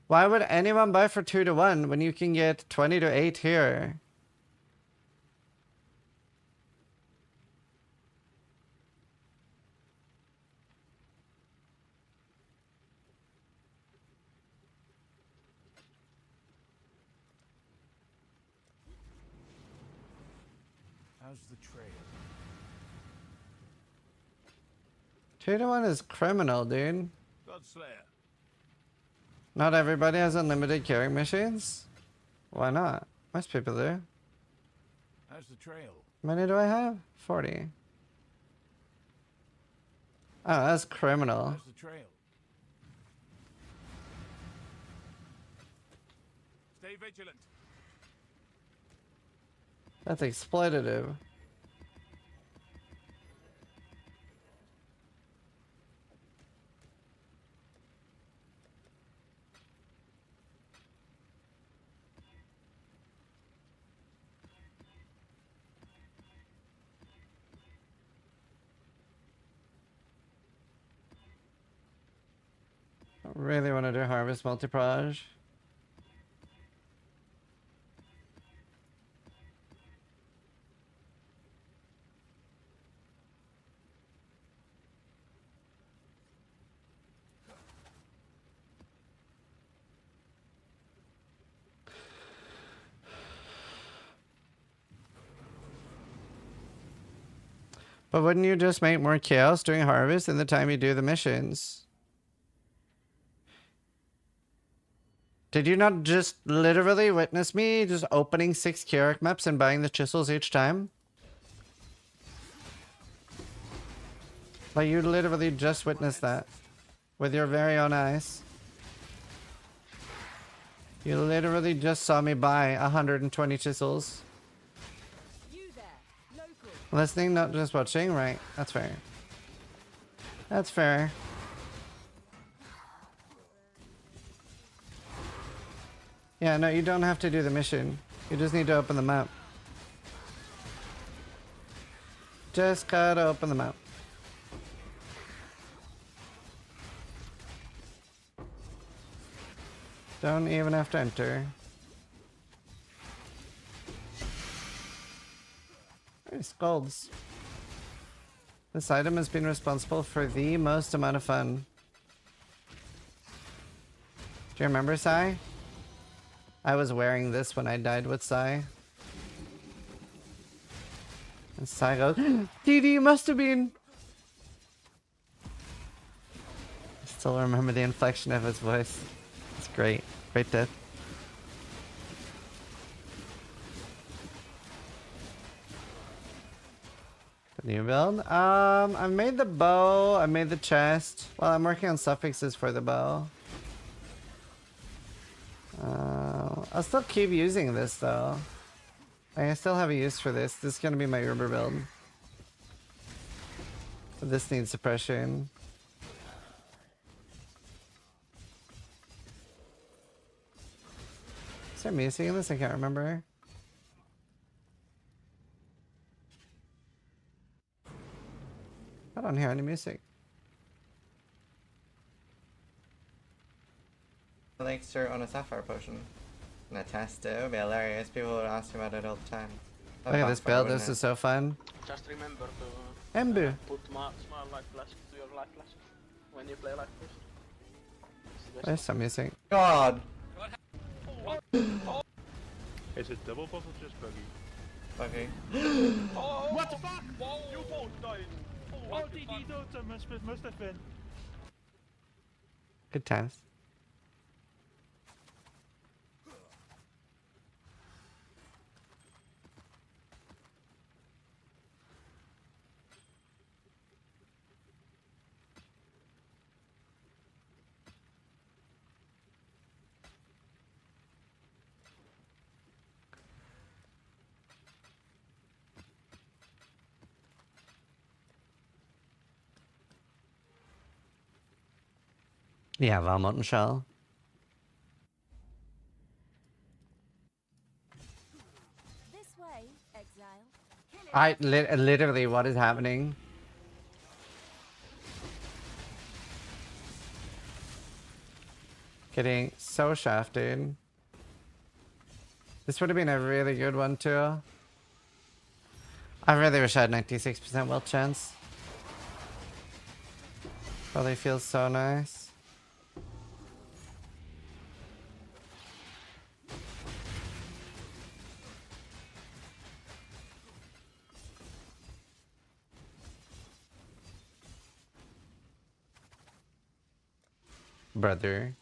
Why would anyone buy for 2-to-1 when you can get 20-to-8 here? How's the trail? 2-to-1 is criminal, dude. Godslayer. Not everybody has unlimited carrying machines. Why not? Most people do. How's the trail? How many do I have? 40. Oh, that's criminal. How's the trail? Stay vigilant. That's exploitative. I really want to do harvest multi-proj. But wouldn't you just make more chaos during harvest in the time you do the missions? Did you not just literally witness me just opening 6 Kirak maps and buying the chisels each time? Like you literally just witnessed that with your very own eyes. You literally just saw me buy 120 chisels. Listening, not just watching, right? That's fair. That's fair. Yeah, no, you don't have to do the mission. You just need to open the map. Just gotta open the map. Don't even have to enter. Skulls. This item has been responsible for the most amount of fun. Do you remember Sai? I was wearing this when I died with Sai. And Sai goes, DD, you must have been. I still remember the inflection of his voice. It's great. Great death. New build? I made the bow, I made the chest. Well, I'm working on suffixes for the bow. I'll still keep using this though. I still have a use for this. This is gonna be my Uber build. But this needs suppression. Is there music in this? I can't remember. I don't hear any music. Elixir on a sapphire potion. And a test, it would be hilarious. People would ask me about it all the time. Look at this build, this is so fun. Just remember to Embu. put small life flash to your life flash when you play life flash. There's some music. God! Is it double buff or just buggy? Okay. Oh, what the fuck? Whoa. You both died. What did you do to must have been? Good times. Yeah, Valmont and Shell. This way, Exile. Literally, what is happening? Getting so shafted. This would have been a really good one too. I really wish I had 96% wilt chance. Probably feels so nice. Brother.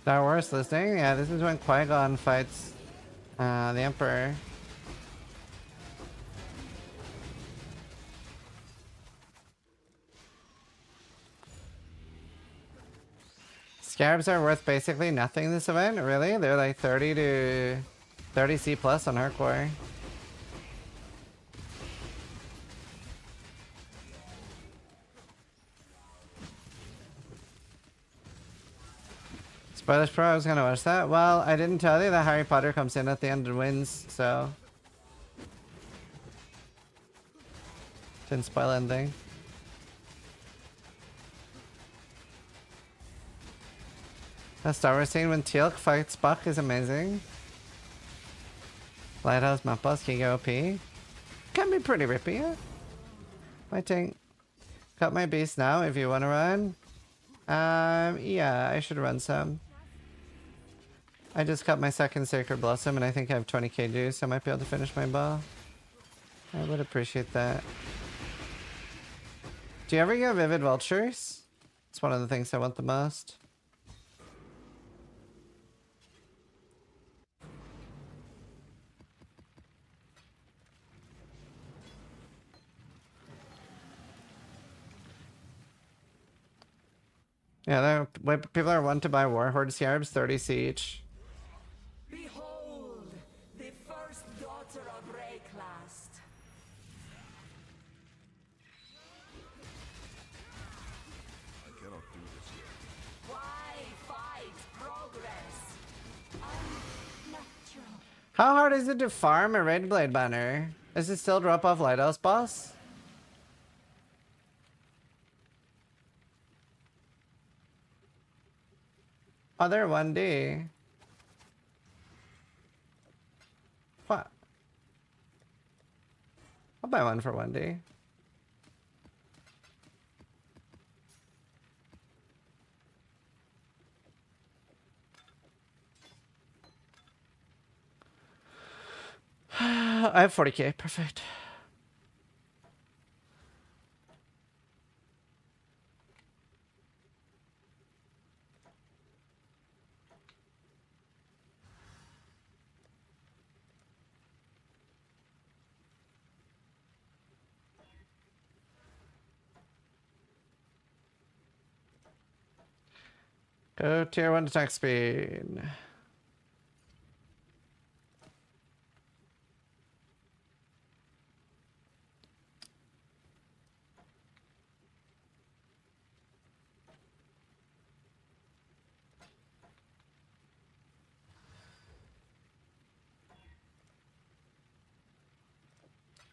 Star Wars listening? Yeah, this is when Qui-Gon fights the Emperor. Scarabs are worth basically nothing this event, really? They're like 30 to 30 C plus on hardcore. Spoilers Pro, I was gonna watch that. Well, I didn't tell you that Harry Potter comes in at the end and wins, so didn't spoil anything. The Star Wars scene when Teal'c fights Buck is amazing. Lighthouse map boss can go OP. Can be pretty rippy, yeah. My tank. Cut my beast now if you wanna run. Yeah, I should run some. I just cut my second Sacred Blossom and I think I have 20k juice, so I might be able to finish my ball. I would appreciate that. Do you ever get Vivid Vultures? It's one of the things I want the most. Yeah, people are want to buy Warhorde Scarabs, 30 each. Behold, the first daughter of Rayclast. I cannot do this yet. Why fight progress? Unnatural. How hard is it to farm a Red Blade banner? Does it still drop off Lighthouse boss? Oh, they're 1D. What? I'll buy one for 1D. I have 40k. Perfect. Go tier 1 attack speed.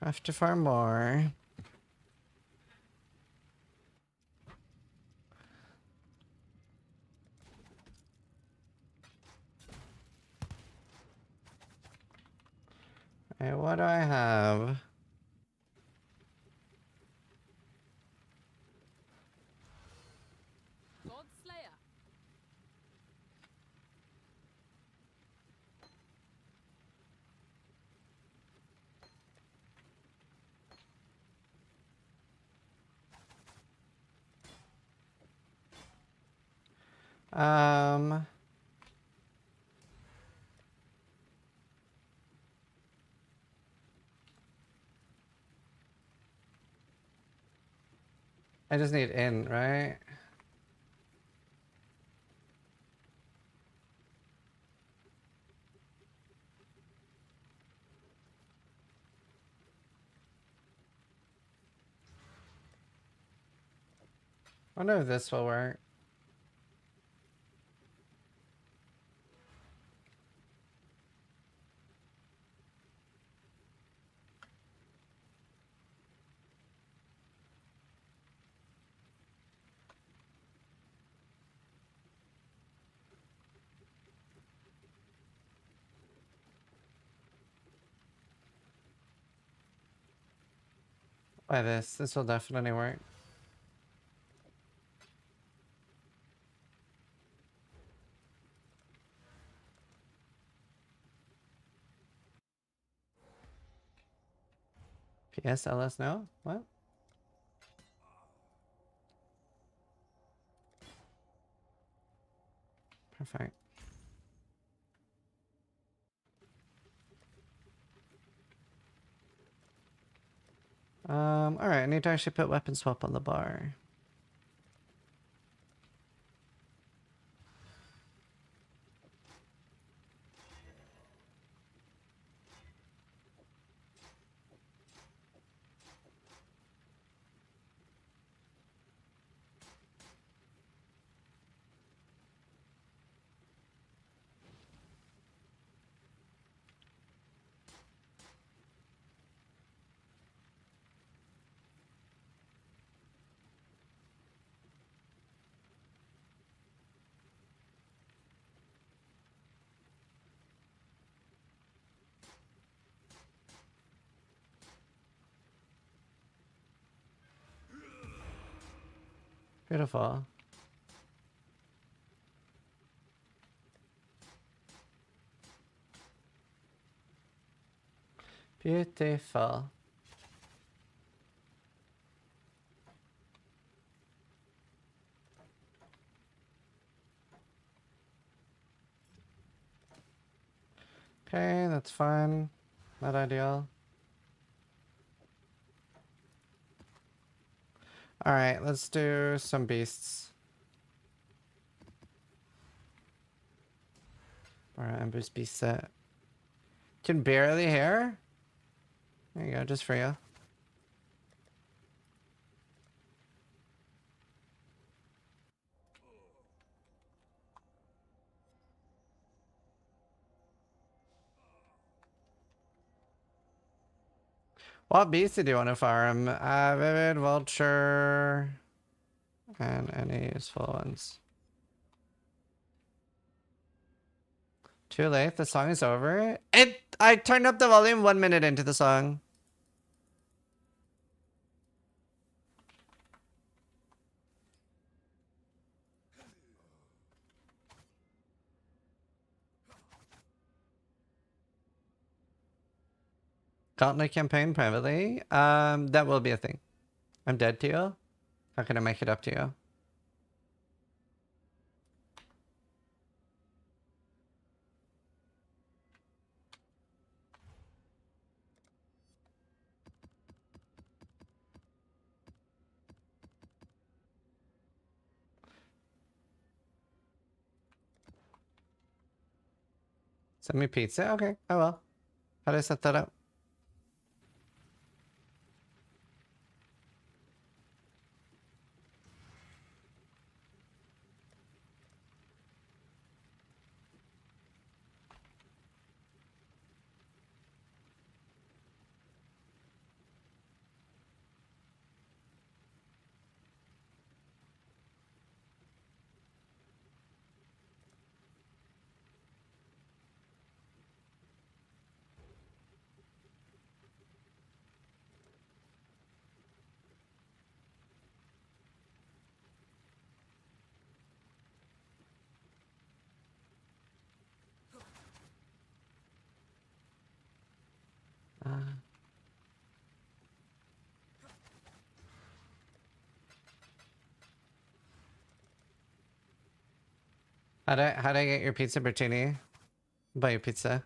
I have to farm more. Hey, what do I have? God Slayer. I just need in, right? I wonder if this will work. Why this? This will definitely work. PS, LS, no? What? Perfect. Alright, I need to actually put weapon swap on the bar. Beautiful. Beautiful. Okay, that's fine. Not ideal. Alright, let's do some beasts. Alright, Ember's beast set. Can barely hear? There you go, just for you. What beast do you want to farm? Vivid, Vulture, and any useful ones. Too late, the song is over. I turned up the volume 1 minute into the song. Gauntlet campaign privately. That will be a thing. I'm dead to you. How can I make it up to you? Send me pizza? Okay, I will. How do I set that up? How'd I get your pizza, Bertini? Buy your pizza.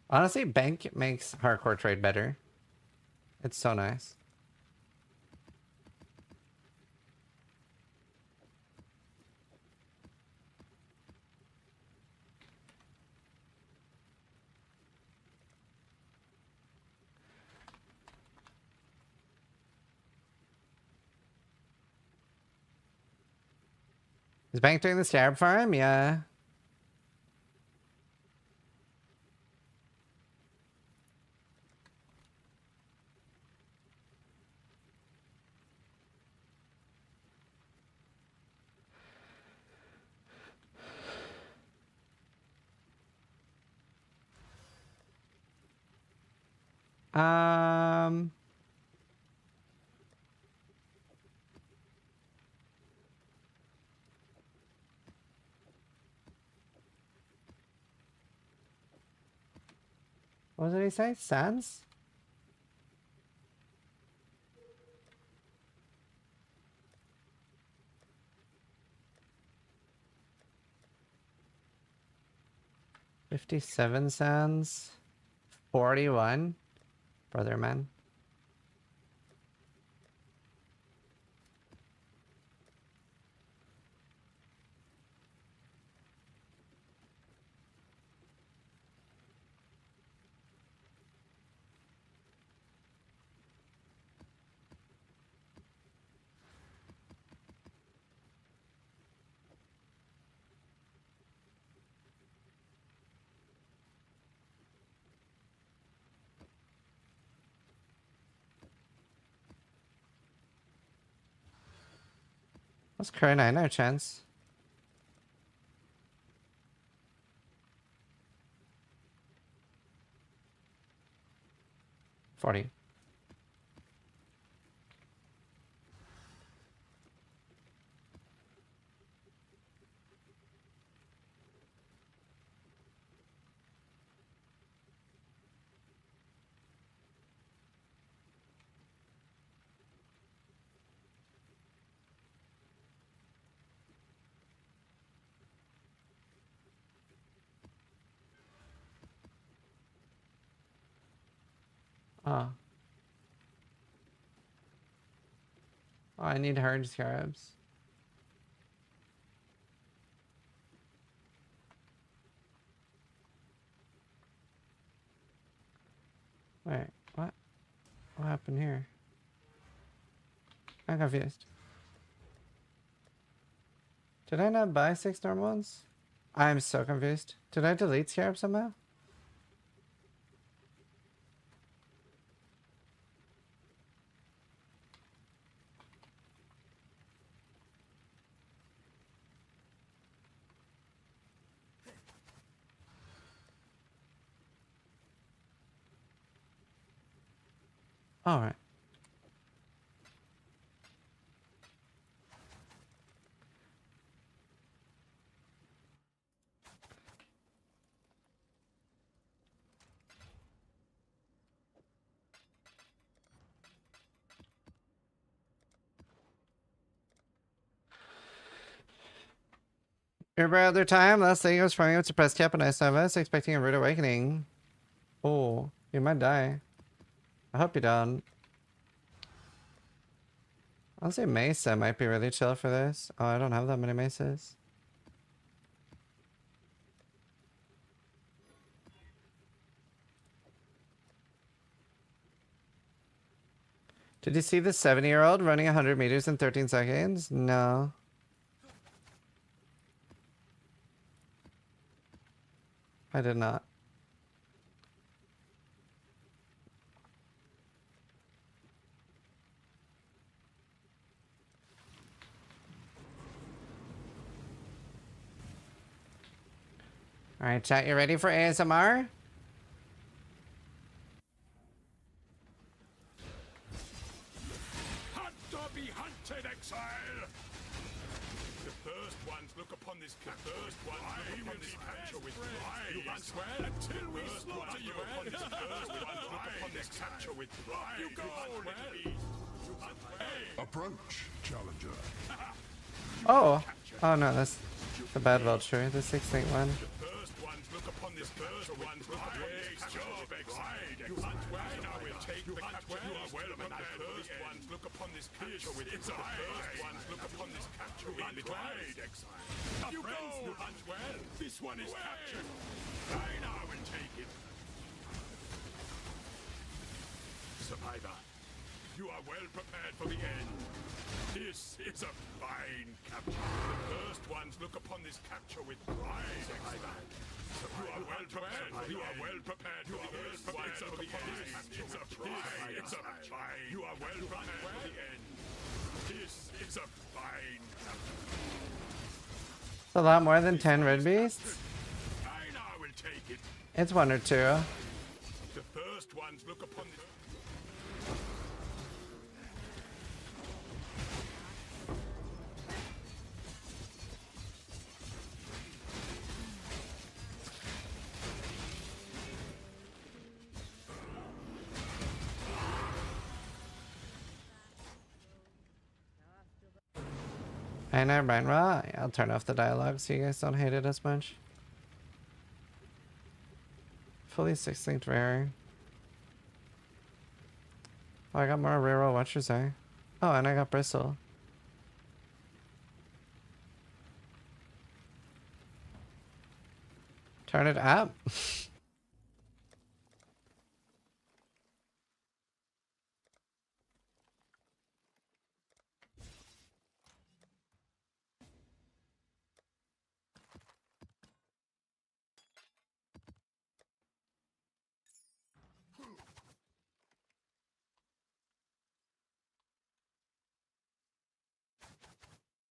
Honestly, bank makes hardcore trade better. It's so nice. Is Bank doing the scarab farm? Yeah. Um... What did he say? Sans? $57 sans. 41. Brother man. What's current? I know chance. $40. Oh. Oh, I need hard scarabs. Wait, what? What happened here? I'm confused. Did I not buy 6 normal ones? I'm so confused. Did I delete scarab somehow? Alright. Every other time, last thing I was trying out to press cap and Ice Nova, expecting a rude awakening. Oh, you might die. I hope you don't. I'll say Mesa might be really chill for this. Oh, I don't have that many Mesas. Did you see the 70-year-old running 100 meters in 13 seconds? No. I did not. Alright, chat, you ready for ASMR? Hunt or be hunted, Exile! The first ones look upon this first ones look upon this capture with pride. You run well until we slaughter you, the first ones look upon this capture with pride. You go well. Approach, challenger. Oh! Oh no, that's the bad vulture, the 6th one. The first ones look upon this first ones look upon this job, Exile. You hunt well, now we'll take the capture. You are well prepared. The first ones look upon this capture with pride. The first ones look upon this capture with pride, Exile. You go! You hunt well. This one is captured. I now will take it. Survivor, you are well prepared for the end. This is a fine capture. The first ones look upon this capture with pride, Exile. You are well prepared. You are well prepared. You are well prepared for the end. It's a pride. It's a fine. You are well prepared for the end. This is a fine capture. It's a lot more than 10 red beasts. I now will take it. It's 1 or 2. The first ones look upon this. I know, Brian. Well, I'll turn off the dialogue so you guys don't hate it as much. Fully 6th linked rare. Oh, I got more rare watchers there. Oh, and I got Bristle. Turn it up.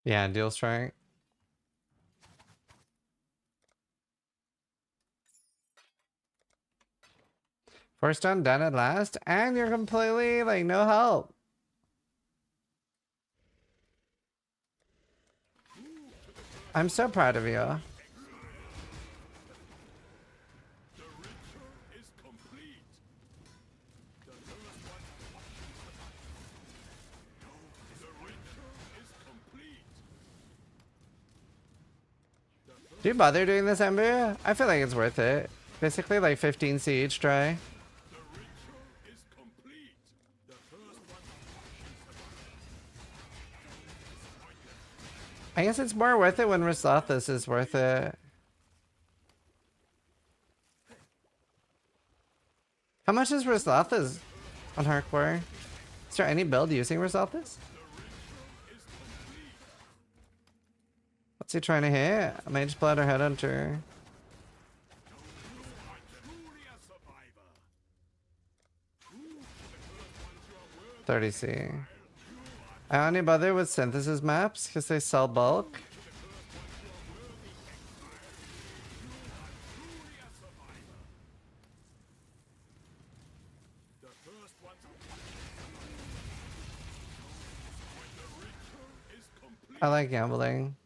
Yeah, deal strike. First done at last, and you're completely like no help. I'm so proud of you. Do you bother doing this, Ember? I feel like it's worth it. Basically like 15 each try. I guess it's more worth it when Rislathus is worth it. How much is Rislathus on hardcore? Is there any build using Rislathus? What's he trying to hit? A Mage Blood or Headhunter? 30C. I only bother with synthesis maps because they sell bulk. I like gambling.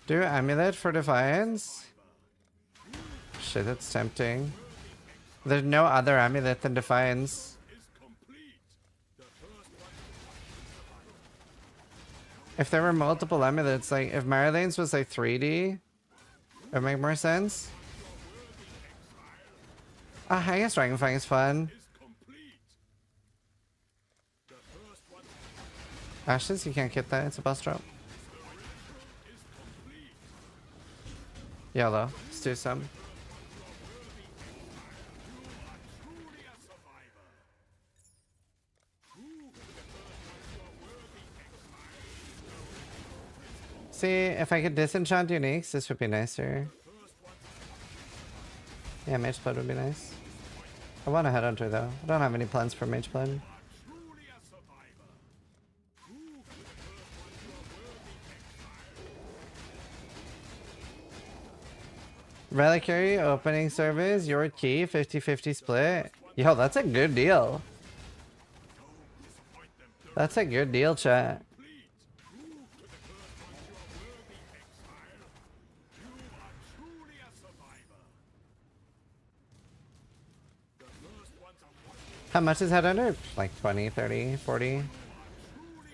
Do Amulet for Defiance? Shit, that's tempting. There's no other amulet than Defiance. If there were multiple amulets, like if Marlene's was like 3D, it would make more sense. I guess Dragonfang is fun. Ashes, you can't get that. It's a boss drop. Yellow. Let's do some. See, if I could disenchant uniques, this would be nicer. Yeah, Mage Blood would be nice. I want a Headhunter though. I don't have any plans for Mage Blood. Reliquary opening service, your key, 50-50 split. Yo, that's a good deal. That's a good deal, chat. How much is Headhunter? Like 20, 30, 40?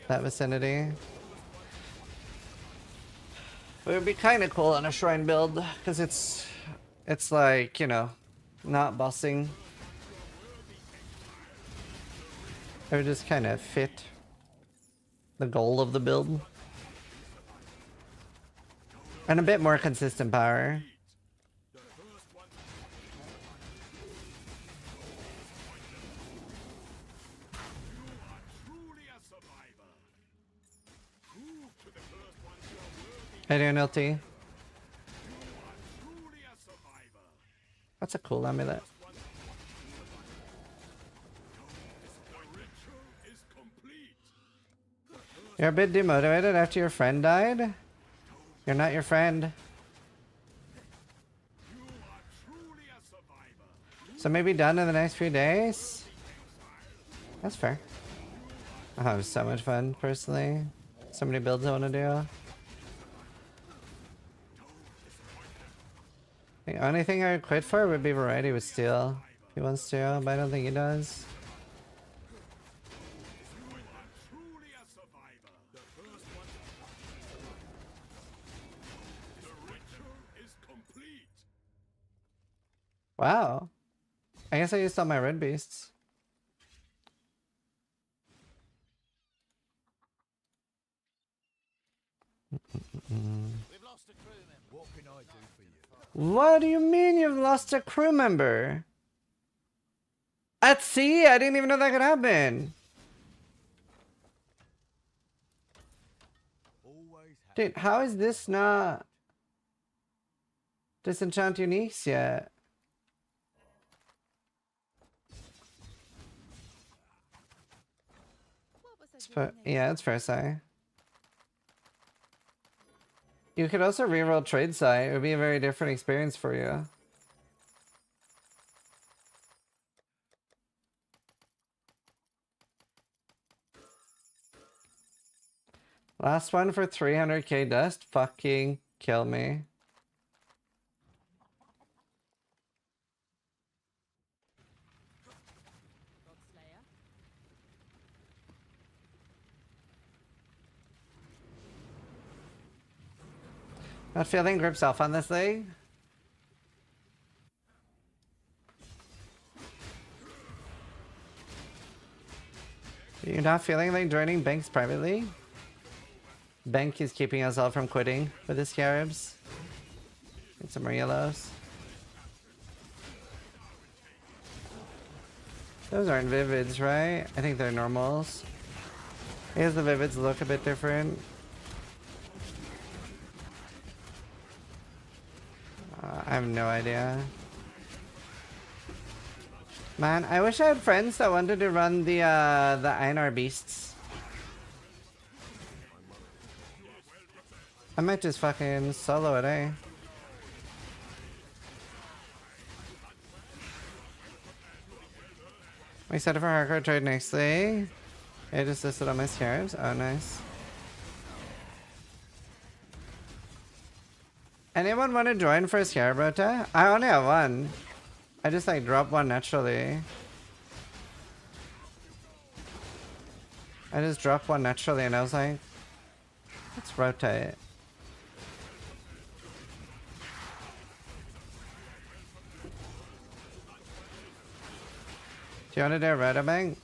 That vicinity. It would be kind of cool on a shrine build, because it's like, you know, not bossing. It would just kind of fit the goal of the build. And a bit more consistent power. I do an LT. That's a cool amulet. You're a bit demotivated after your friend died? You're not your friend. So maybe done in the next few days? That's fair. I have so much fun, personally. So many builds I want to do. The only thing I would quit for would be Variety with Steel. He wants to, but I don't think he does. Wow. I guess I used all my red beasts. What can I do for you? What do you mean you've lost a crew member? At sea? I didn't even know that could happen. Dude, how is this not disenchant uniques yet? Yeah, it's Phrecia. You could also reroll trade site. It would be a very different experience for you. Last one for 300k dust. Fucking kill me. Not feeling grip self on this league. You're not feeling like joining Banks privately? Bank is keeping us all from quitting with the Scarabs. Get some more yellows. Those aren't Vivids, right? I think they're normals. I guess the Vivids look a bit different. I have no idea. Man, I wish I had friends that wanted to run the Einar beasts. I might just fucking solo it, eh? We set it for hardcore trade nicely. I just listed on my scarabs. Oh, nice. Anyone want to join for a Scarab Rota? I only have one. I just like drop one naturally. I just dropped one naturally and I was like, Let's rotate. Do you want to do a rotobank?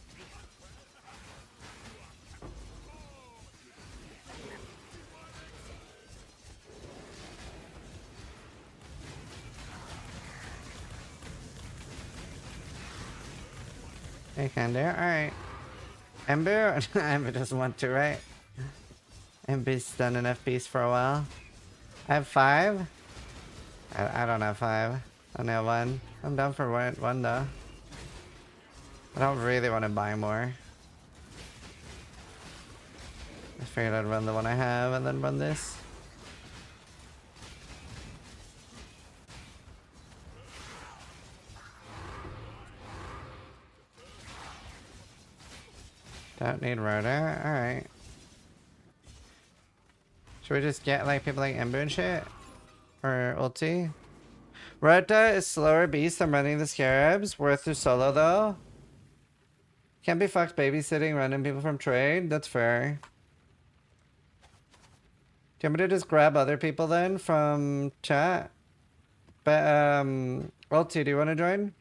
You can do it? Alright. Ember? Ember doesn't want to, right? Ember's done enough piece for a while. I have 5? I don't have 5. I only have 1. I'm down for one though. I don't really want to buy more. I figured I'd run the one I have and then run this. Don't need rotor. Alright. Should we just get like people like Ember and shit? Or ulti? Rota is slower beast than running the scarabs. Worth to solo though. Can't be fucked babysitting random people from trade. That's fair. Do you want me to just grab other people then from chat? But ulti, do you want to join?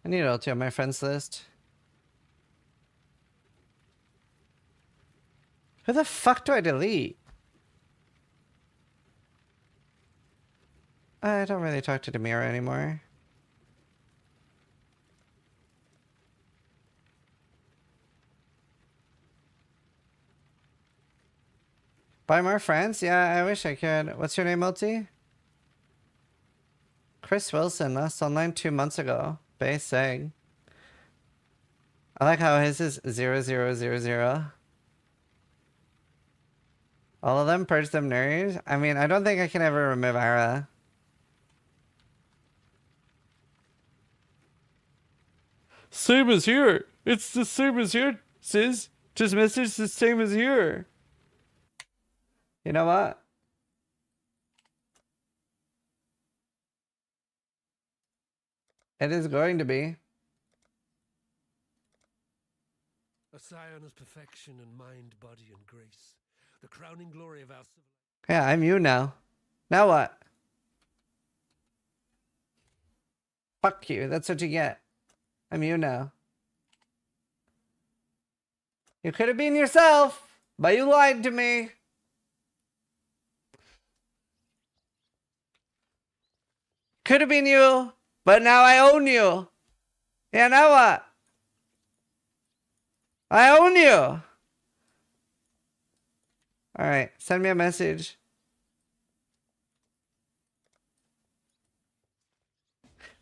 I need ulti on my friends list. Who the fuck do I delete? I don't really talk to Demira anymore. Buy more friends? Yeah, I wish I could. What's your name, Multi? Chris Wilson, last online 2 months ago. Base saying. I like how his is 0000. All of them? Purge them nerds? I mean, I don't think I can ever remove Ara. Same as here. It's the same as here, sis. Just message the same as here. You know what? It is going to be. A scion of perfection in mind, body, and grace. The crowning glory of our civilization. Yeah, I'm you now. Now what? Fuck you. That's what you get. I'm you now. You could have been yourself, but you lied to me. Could have been you, but now I own you. Yeah, now what? I own you. Alright, send me a message.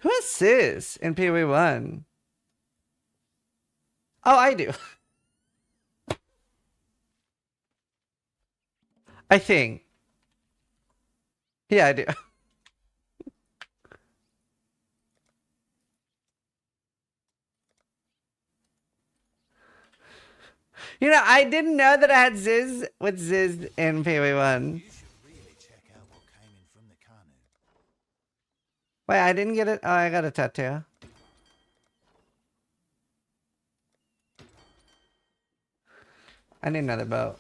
Who is Sis in PoE1? Oh, I do. I think. Yeah, I do. You know, I didn't know that I had Ziz with Ziz in PoE1. Wait, I didn't get it. Oh, I got a tattoo. I need another boat.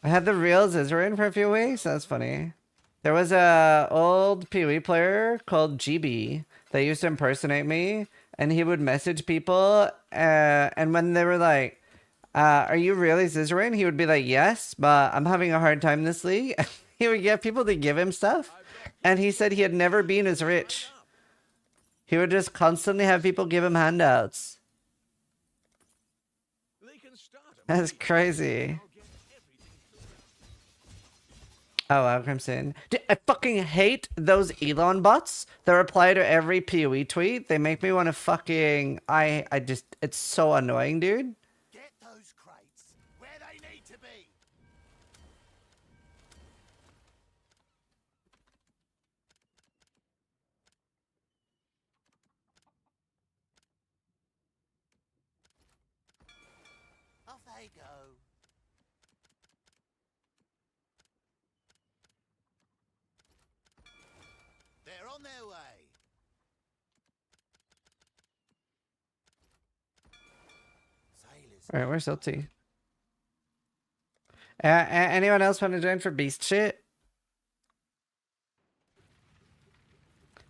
I had the real Zizaran for a few weeks. That's funny. There was a old PoE player called GB that used to impersonate me, and he would message people, and when they were like, are you really Zizaran? He would be like, yes, but I'm having a hard time this league. He would get people to give him stuff, and he said he had never been as rich. He would just constantly have people give him handouts. That's crazy. Oh, wow, Crimson. Dude, I fucking hate those Elon bots that reply to every PoE tweet. They make me want to fucking... I just... It's so annoying, dude. Get those crates where they need to be. they go. They're on their way. Sailors. Alright, where's Silty? Anyone else want to join for beast shit?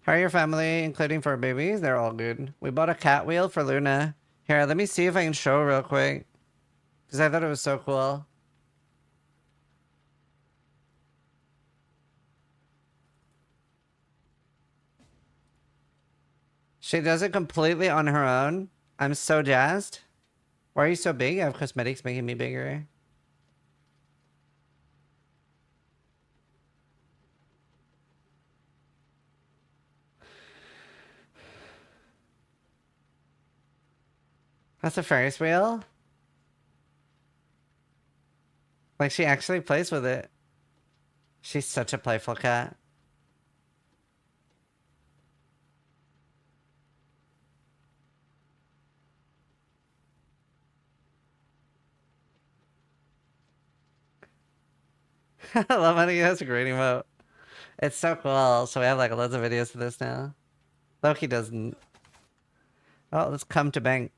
How are your family, including for babies? They're all good. We bought a cat wheel for Luna. Here, let me see if I can show real quick. Because I thought it was so cool. She does it completely on her own. I'm so jazzed. Why are you so big? I have cosmetics making me bigger. That's a Ferris wheel? Like, she actually plays with it. She's such a playful cat. I love honey. That's a great emote. It's so cool. So we have like loads of videos of this now. Loki doesn't. Oh, let's come to bank.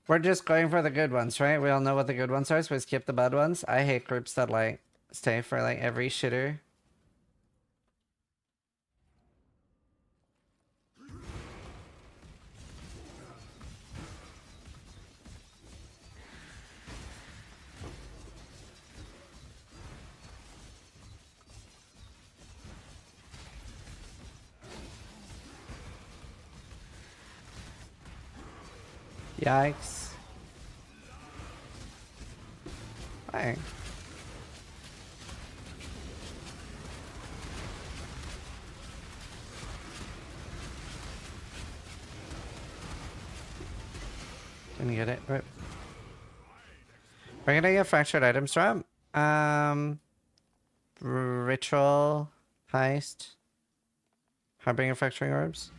We're just going for the good ones, right? We all know what the good ones are, so we skip the bad ones. I hate groups that like stay for like every shitter. Yikes. Hi. Didn't get it. Rip. We're gonna get fractured items drop. Ritual heist. Harbinger fracturing orbs.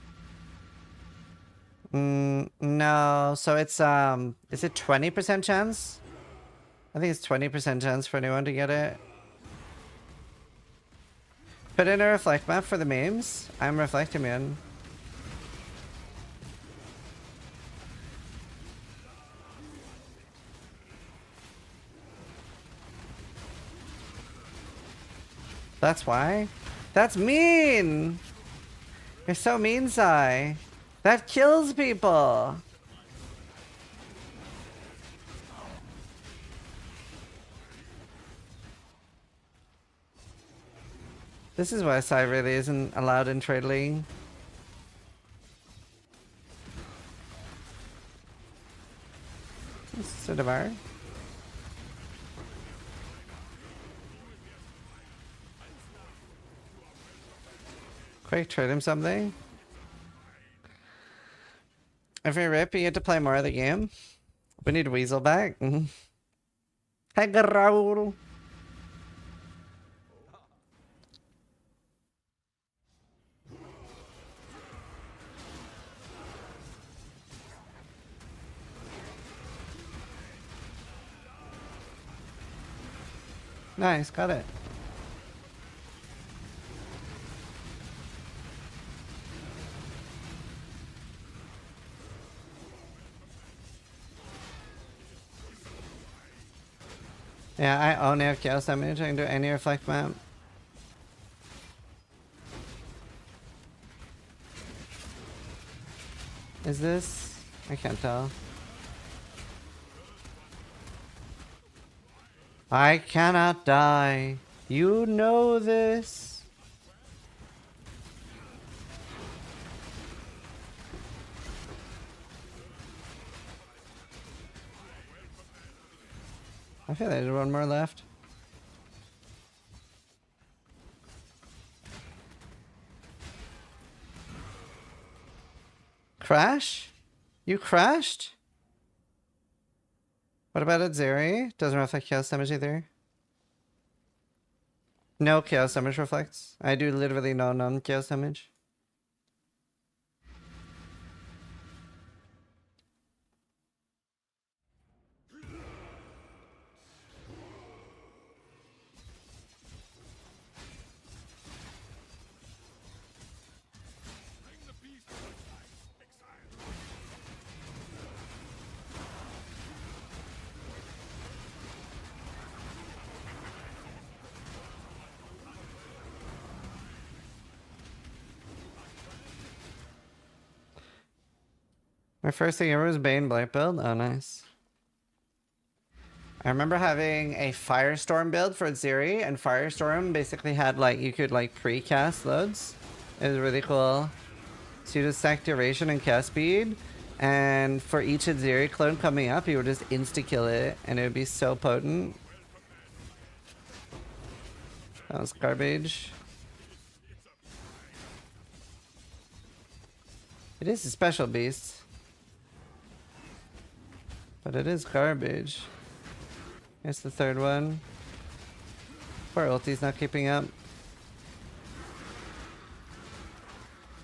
No. So it's is it 20% chance? I think it's 20% chance for anyone to get it. Put in a reflect map for the memes. I'm reflecting in. That's why? That's mean! You're so mean, Sai. That kills people! This is why Sai really isn't allowed in Trade League. This is a Devour. Quick, trade him something. Every rip, you get to play more of the game. We need Weasel back. Hey, Raul. Nice, got it. Yeah, I only have chaos damage. I can do any reflect map. Is this? I can't tell. I cannot die. You know this. I feel there's one more left. Crash? You crashed? What about it, Zeri? Doesn't reflect chaos damage either. No chaos damage reflects. I do literally no non-chaos damage. My first thing ever was Bane Blight build. Oh, nice. I remember having a Firestorm build for Zeri, and Firestorm basically had like, you could like pre-cast loads. It was really cool. So you just stack duration and cast speed, and for each Zeri clone coming up, you would just insta-kill it, and it would be so potent. That was garbage. It is a special beast. But it is garbage. Here's the third one. Poor ulti's not keeping up.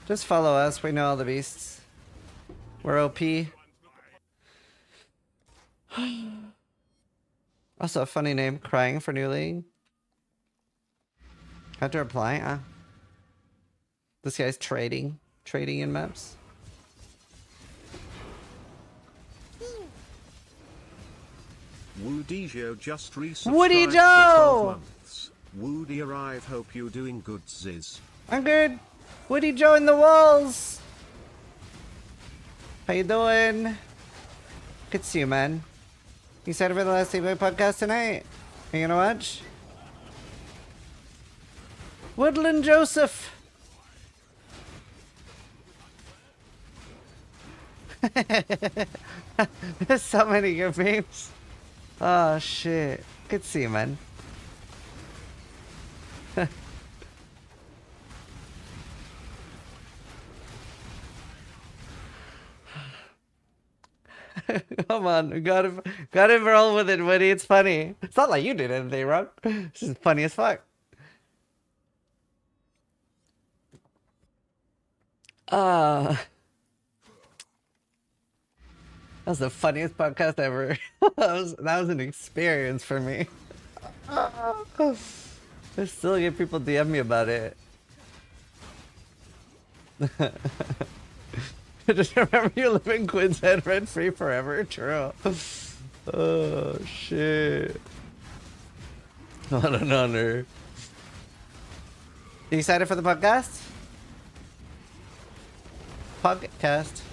Just follow us, we know all the beasts. We're OP. Also a funny name, Crying for New League. Had to reply, This guy's trading in maps. Woody Joe just resubscribed Woody for Joe! 12 months. Woody arrive, hope you're doing good, Ziz. I'm good. Woody Joe in the walls. How you doing? Good to see you, man. You excited for the last Leeway podcast tonight? Are you gonna watch? Woodland Joseph. There's so many good memes. Oh shit. Good to see you, man. Come on, gotta roll with it, Woody. It's funny. It's not like you did anything wrong. This is funny as fuck. That was the funniest podcast ever. that was an experience for me. I still get people DM me about it. Just remember you live in Quinn's head rent free forever. True. Oh shit. What an honor. You excited for the podcast? Podcast.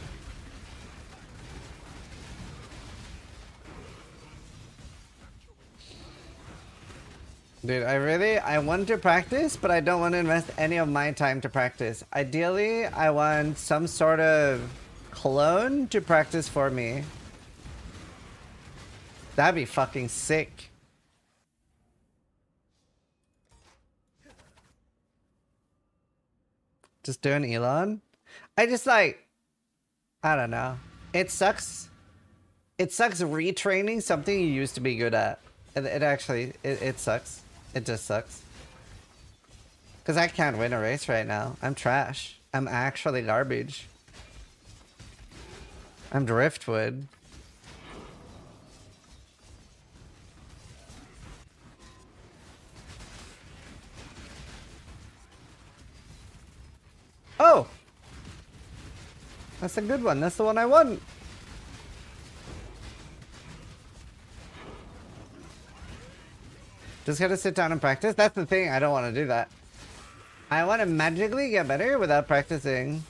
Dude, I want to practice, but I don't want to invest any of my time to practice. Ideally, I want some sort of clone to practice for me. That'd be fucking sick. Just doing Elon? I just like, I don't know. It sucks. It sucks retraining something you used to be good at. It actually sucks. It just sucks. Because I can't win a race right now. I'm trash. I'm actually garbage. I'm driftwood. Oh! That's a good one. That's the one I want. Just gotta sit down and practice. That's the thing. I don't want to do that. I want to magically get better without practicing.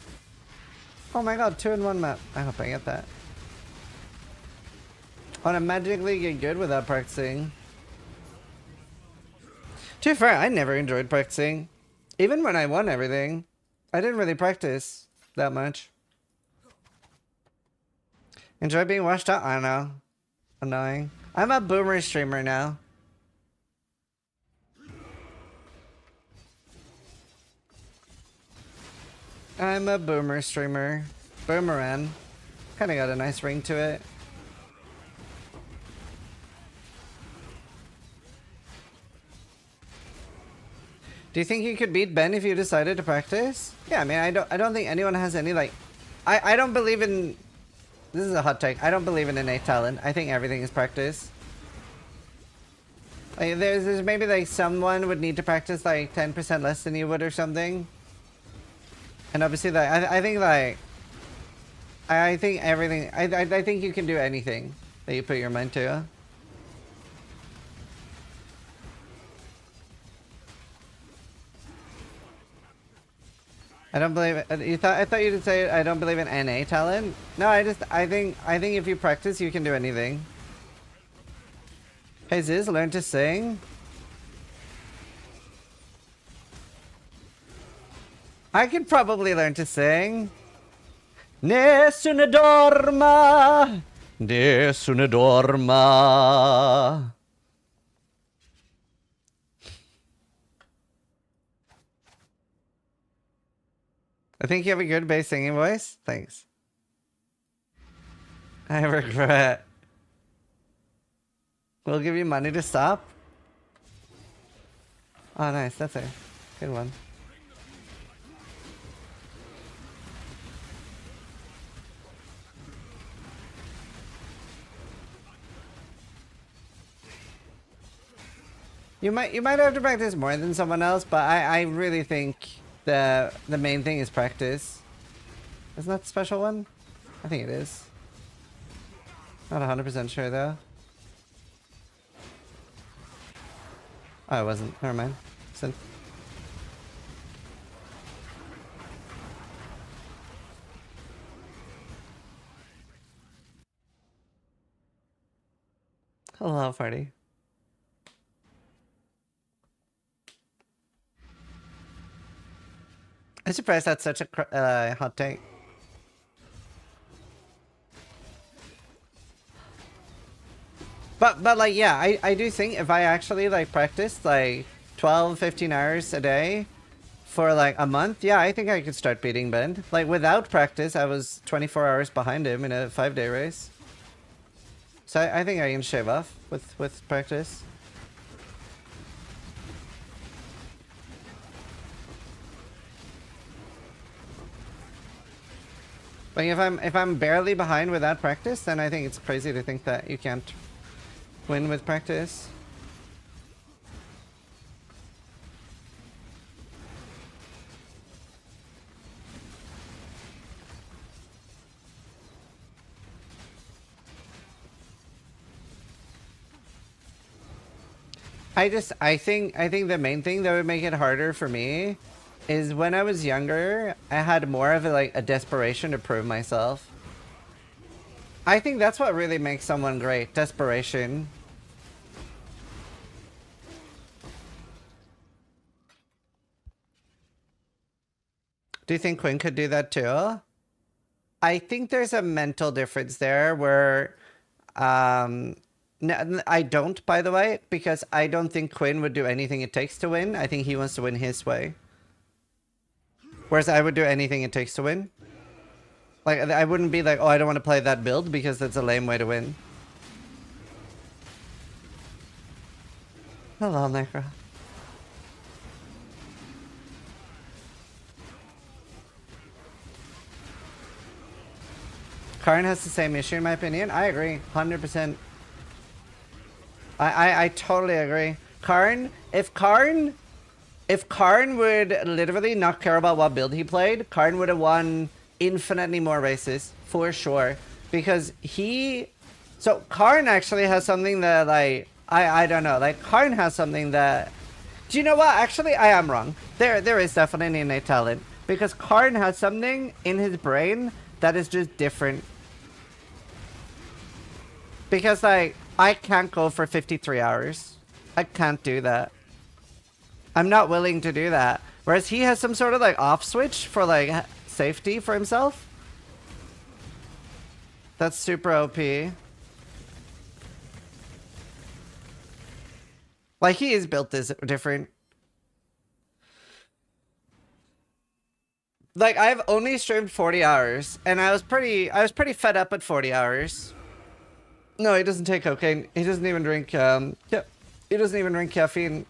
Oh my god, 2-in-1 map. I hope I get that. I want to magically get good without practicing. To be fair, I never enjoyed practicing. Even when I won everything, I didn't really practice that much. Enjoy being washed out? I know. Annoying. I'm a boomer streamer now. I'm a boomer streamer. Boomerang. Kinda got a nice ring to it. Do you think you could beat Ben if you decided to practice? Yeah, I mean, I don't think anyone has any, like... I don't believe in... This is a hot take. I don't believe in innate talent. I think everything is practice. Like, there's maybe, like, someone would need to practice, like, 10% less than you would or something. And obviously, like, I think, like... I think everything... I think you can do anything that you put your mind to. I don't believe it. I thought you'd say I don't believe in NA talent. No, I think if you practice, you can do anything. Hey Ziz, learn to sing. I could probably learn to sing. Nessuno dorma, nessuno dorma. I think you have a good bass singing voice. Thanks. I regret. We'll give you money to stop. Oh, nice. That's a good one. You might have to practice more than someone else, but I really think the main thing is practice. Isn't that the special one? I think it is. Not 100% sure though. Oh, it wasn't. Never mind. Synth. Hello, party. I'm surprised that's such a hot take. But like, yeah, I do think if I actually like practiced like 12, 15 hours a day for like a month, yeah, I think I could start beating Ben. Like without practice, I was 24 hours behind him in a 5-day race. So I think I can shave off with practice. Like if I'm barely behind without practice, then I think it's crazy to think that you can't win with practice. I think the main thing that would make it harder for me is when I was younger, I had more of a desperation to prove myself. I think that's what really makes someone great, desperation. Do you think Quinn could do that too? I think there's a mental difference there where, no, I don't, by the way, because I don't think Quinn would do anything it takes to win. I think he wants to win his way. Whereas I would do anything it takes to win. Like, I wouldn't be like, oh, I don't want to play that build because that's a lame way to win. Hello, Necro. Karn has the same issue in my opinion. I agree, 100%. I totally agree. If Karn would literally not care about what build he played, Karn would have won infinitely more races, for sure. Because so Karn actually has something that, like, I don't know, like, Karn has something that, do you know what? Actually, I am wrong. There is definitely an innate talent. Because Karn has something in his brain that is just different. Because, like, I can't go for 53 hours. I can't do that. I'm not willing to do that. Whereas he has some sort of, like, off switch for, like, safety for himself. That's super OP. Like, he is built this different. Like, I've only streamed 40 hours, and I was pretty fed up at 40 hours. No, he doesn't take cocaine. He doesn't even drink, he doesn't even drink caffeine.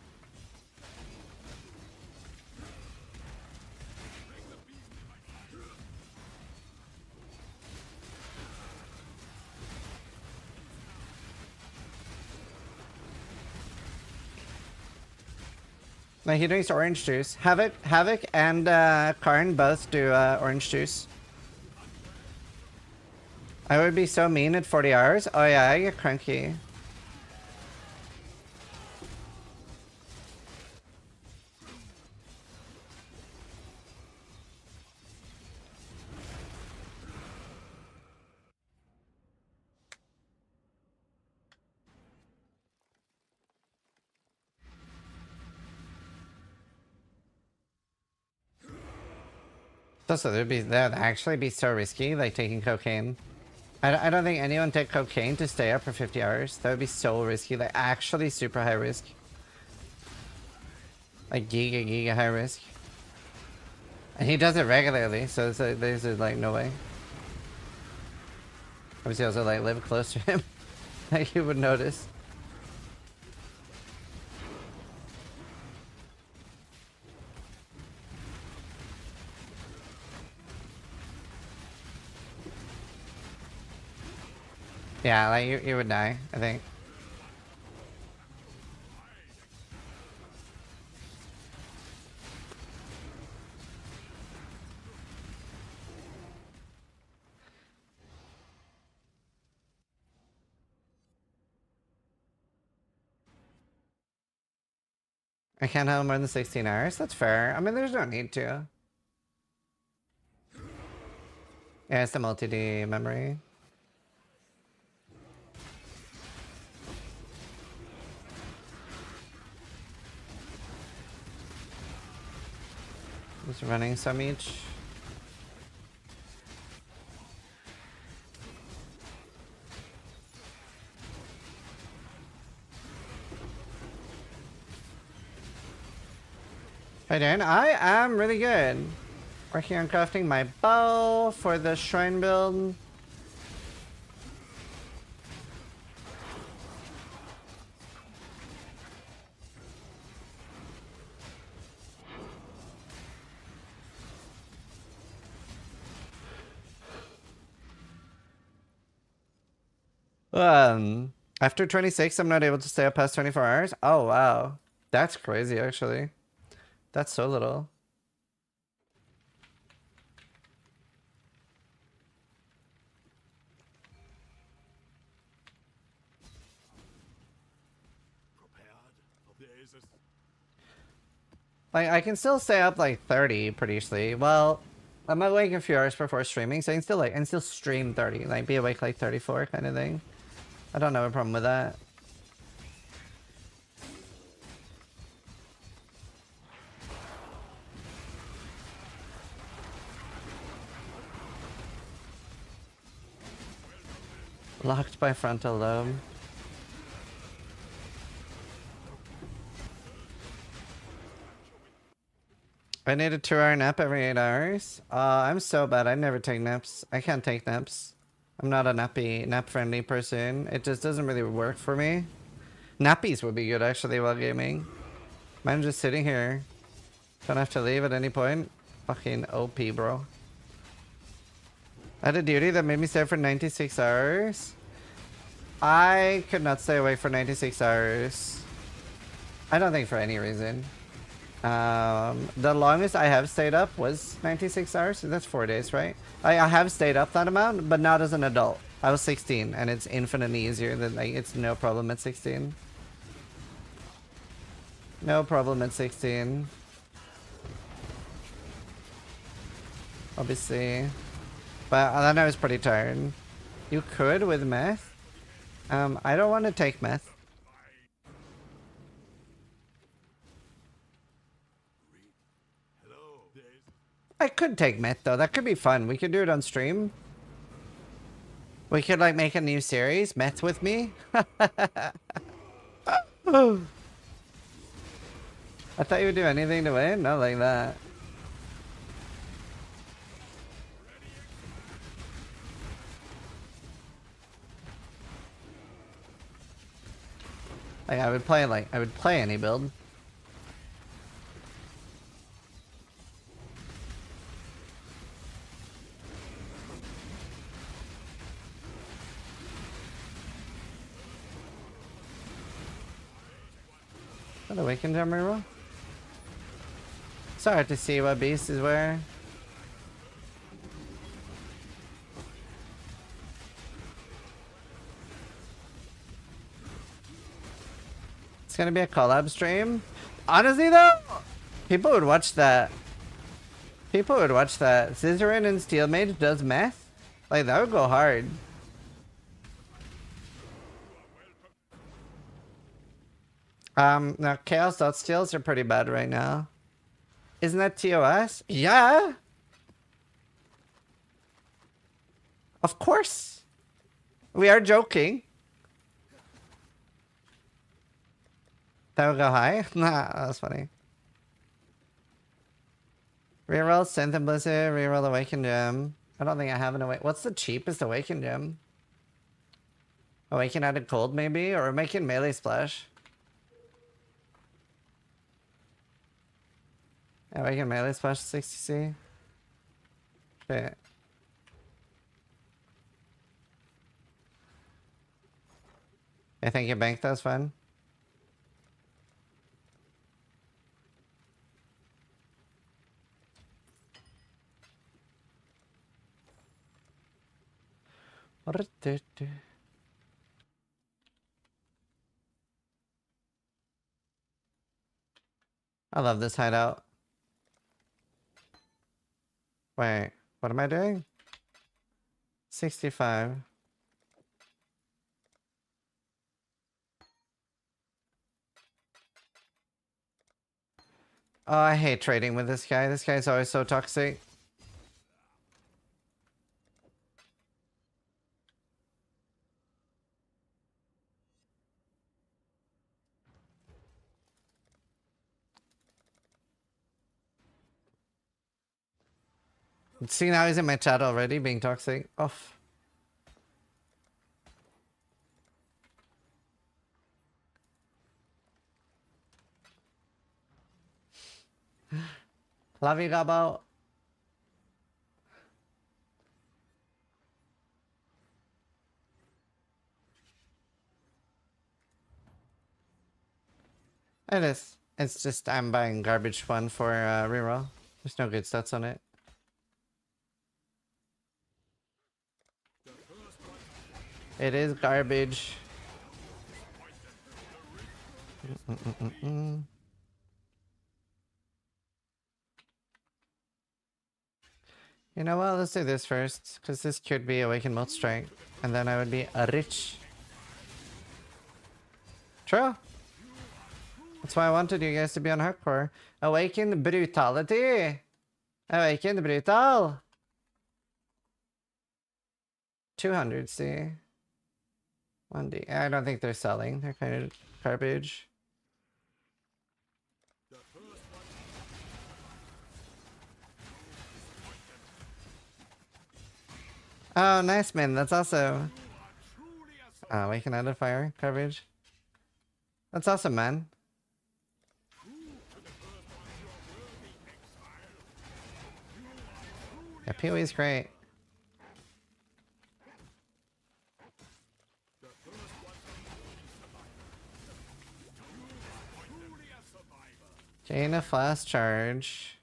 No, he drinks orange juice. Havoc and Karn both do orange juice. I would be so mean at 40 hours. Oh yeah, I get cranky. So that'd actually be so risky, like taking cocaine. I don't think anyone take cocaine to stay up for 50 hours. That would be so risky, like actually super high risk. Like giga high risk. And he does it regularly, so it's like, there's like no way. Obviously also like live close to him. Like you would notice. Yeah, like you would die, I think. I can't have more than 16 hours? That's fair. I mean, there's no need to. Yeah, it's the multi-D memory. Just running some each. Hi Dan, I am really good. Working on crafting my bow for the shrine build. After 26, I'm not able to stay up past 24 hours. Oh, wow. That's crazy, actually. That's so little. Like, I can still stay up like 30 pretty easily. Well, I'm awake a few hours before streaming, so I can still stream 30. Like, be awake like 34 kind of thing. I don't have a problem with that. Locked by frontal lobe. I need a 2-hour nap every 8 hours. I'm so bad. I never take naps. I can't take naps. I'm not a nap-friendly person. It just doesn't really work for me. Nappies would be good actually while gaming. Mine just sitting here. Don't have to leave at any point. Fucking OP, bro. I had a duty that made me stay for 96 hours. I could not stay awake for 96 hours. I don't think for any reason. The longest I have stayed up was 96 hours. So that's 4 days, right? I have stayed up that amount, but not as an adult. I was 16, and it's infinitely easier than, like, it's no problem at 16. No problem at 16. Obviously. But then I was pretty tired. You could with meth. I don't want to take meth. I could take meth though. That could be fun. We could do it on stream. We could like make a new series, meth with me. I thought you would do anything to win. Not like that. Like I would play any build. Is that a weekend jump reroll? It's hard to see what beast is where. It's gonna be a collab stream. Honestly though, people would watch that. People would watch that. Zizaran and Steel Mage does meth? Like that would go hard. Now Chaos.steals are pretty bad right now. Isn't that TOS? Yeah! Of course. We are joking. That would go high? Nah, that was funny. Reroll Synth and Blizzard, reroll Awakened Gem. I don't think I have an Awakened. What's the cheapest Awakened Gem? Awaken added cold maybe? Or making melee splash? Awaken melee splash 60C. Shit. I think you banked that's fine. I love this hideout. Wait, what am I doing? 65. Oh, I hate trading with this guy. This guy's always so toxic. See, now he's in my chat already, being toxic. Off. Love you, Gabo. It is. It's just I'm buying garbage fun for reroll. There's no good stats on it. It is garbage. You know what? Let's do this first, because this could be Awaken Mode Strike, and then I would be a rich. True. That's why I wanted you guys to be on hardcore. Awaken Brutality. Awaken Brutal. 200C. 1D. I don't think they're selling. They're kind of garbage. Oh, nice, man. That's also... Awaken Out of Fire coverage. That's awesome, man. Yeah, PoE is great. Gain a fast charge.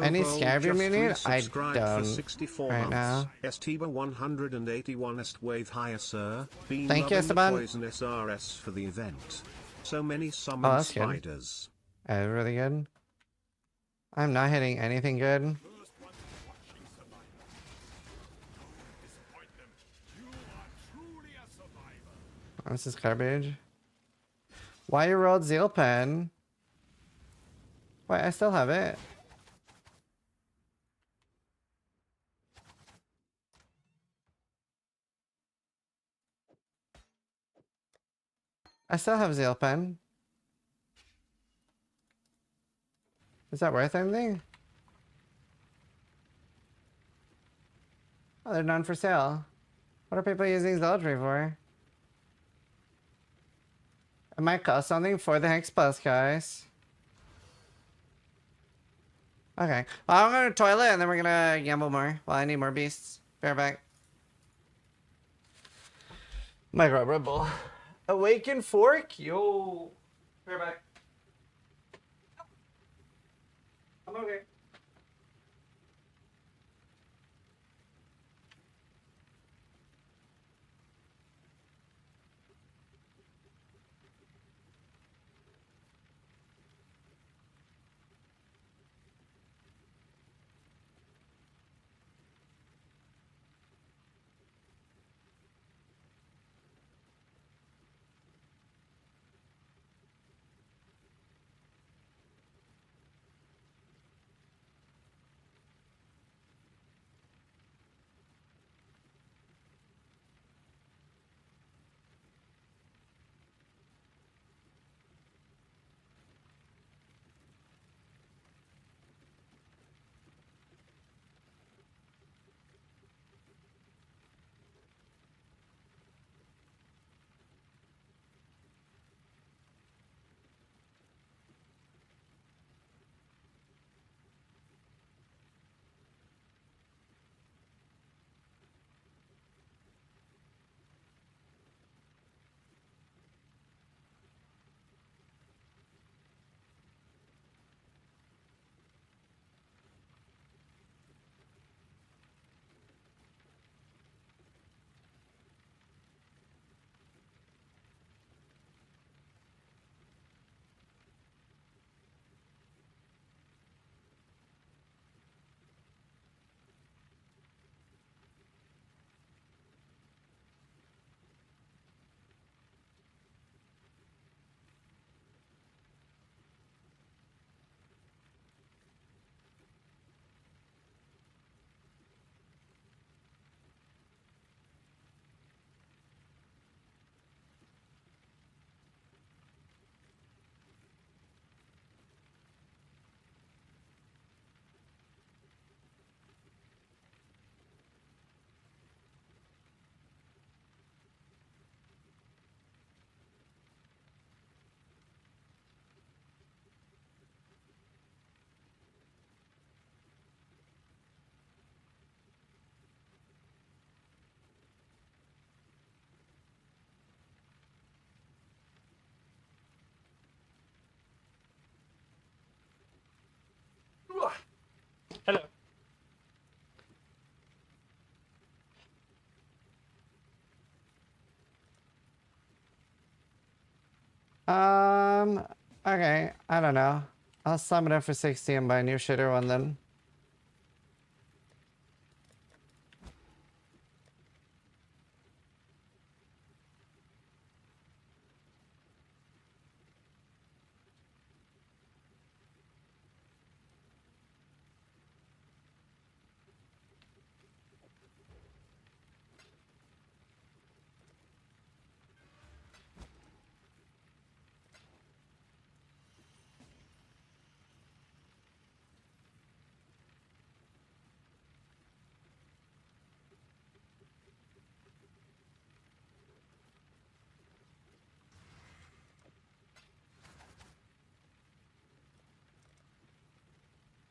Any scab immunity? I don't right now. Estiba 181 Est wave higher, sir. Been Thank you, Esteban. Poison SRS for the event. So many summon spiders. Really good. I'm not hitting anything good. This is garbage. Why you rolled Zeal Pen? Wait, I still have it. I still have Zeal Pen. Is that worth anything? Oh, they're none for sale. What are people using Zealotry for? It might cost something for the Hex Plus, guys. Okay. Well, I'm gonna toilet and then we're gonna gamble more. Well, I need more beasts. Bear back. Micro Red Bull. Awaken Fork? Yo. Bear back. I'm okay. Okay, I don't know. I'll sum it up for 60 and buy a new shitter one then.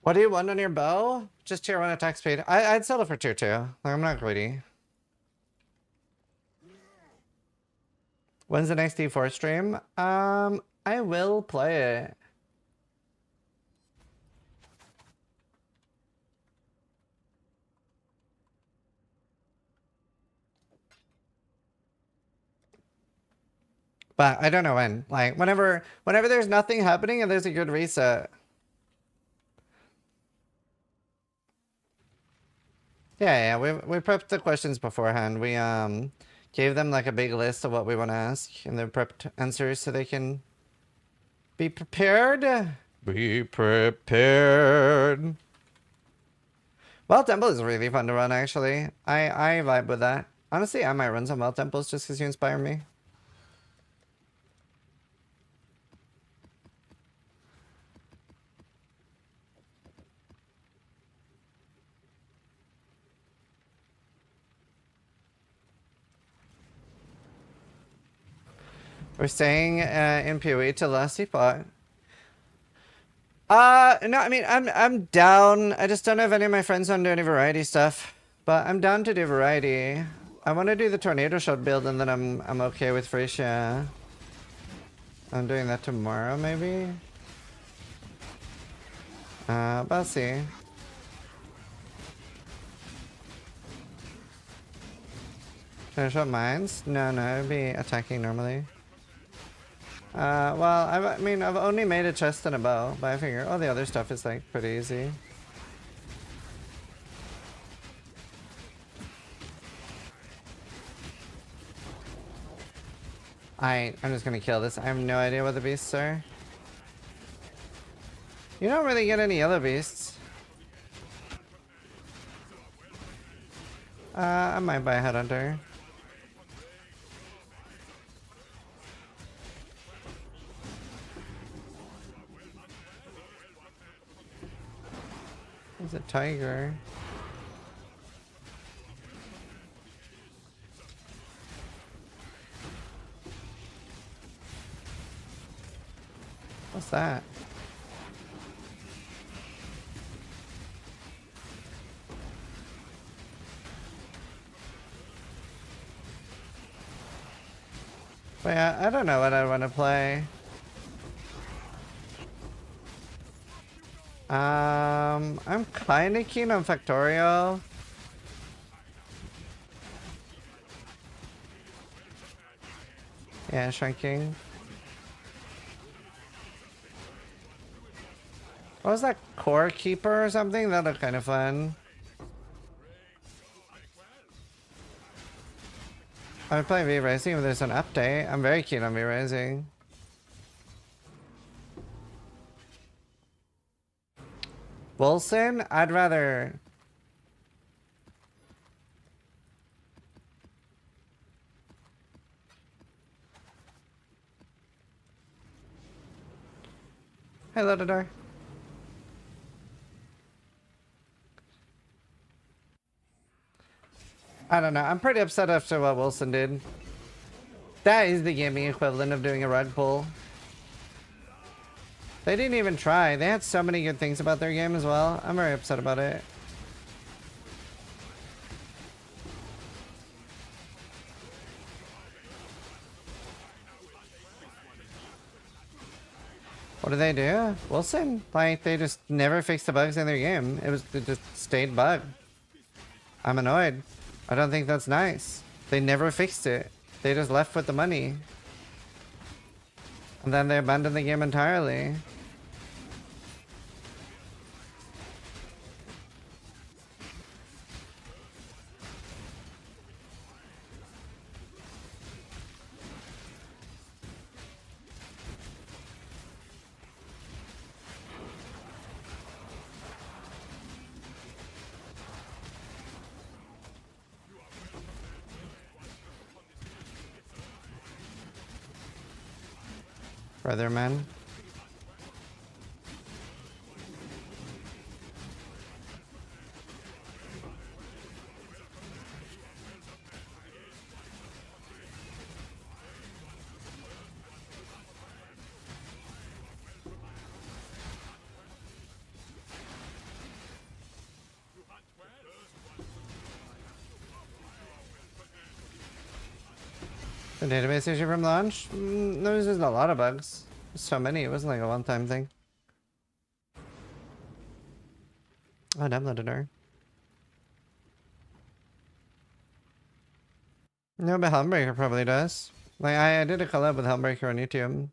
What do you want on your bow? Just tier 1 attack speed. I'd settle for tier 2. Like, I'm not greedy. When's the next D4 stream? I will play it. But I don't know when. Like, whenever there's nothing happening and there's a good reset. Yeah, we prepped the questions beforehand. We gave them like a big list of what we want to ask, and they prepped answers so they can be prepared. Be prepared. Well, Temple is really fun to run, actually. I vibe with that. Honestly, I might run some Wild Temples just because you inspire me. We're staying in PoE till last spot. No, I mean, I'm down. I just don't have any of my friends on doing any variety stuff. But I'm down to do variety. I want to do the tornado shot build and then I'm okay with Phrecia. I'm doing that tomorrow, maybe? But I'll see. Can I shot mines? No, it'd be attacking normally. Well, I mean, I've only made a chest and a bow, but I figure all the other stuff is like pretty easy. I'm just gonna kill this. I have no idea what the beasts are. You don't really get any yellow beasts. I might buy a headhunter. There's a tiger. What's that? But yeah, I don't know what I want to play. I'm kind of keen on Factorio. Yeah, shrinking. What was that, Core Keeper or something? That looked kind of fun. I would play V-Racing if there's an update. I'm very keen on V-Racing. Wilson? I'd rather... Hello, Dadar. I don't know. I'm pretty upset after what Wilson did. That is the gaming equivalent of doing a rug pull. They didn't even try. They had so many good things about their game as well. I'm very upset about it. What did they do? Wilson? Like, they just never fixed the bugs in their game. It just stayed bugged. I'm annoyed. I don't think that's nice. They never fixed it. They just left with the money. And then they abandon the game entirely. Brother man. The database issue from launch? There's just a lot of bugs. So many, it wasn't like a one-time thing. Oh, downloaded her. No, but Helmbreaker probably does. Like, I did a collab with Helmbreaker on YouTube.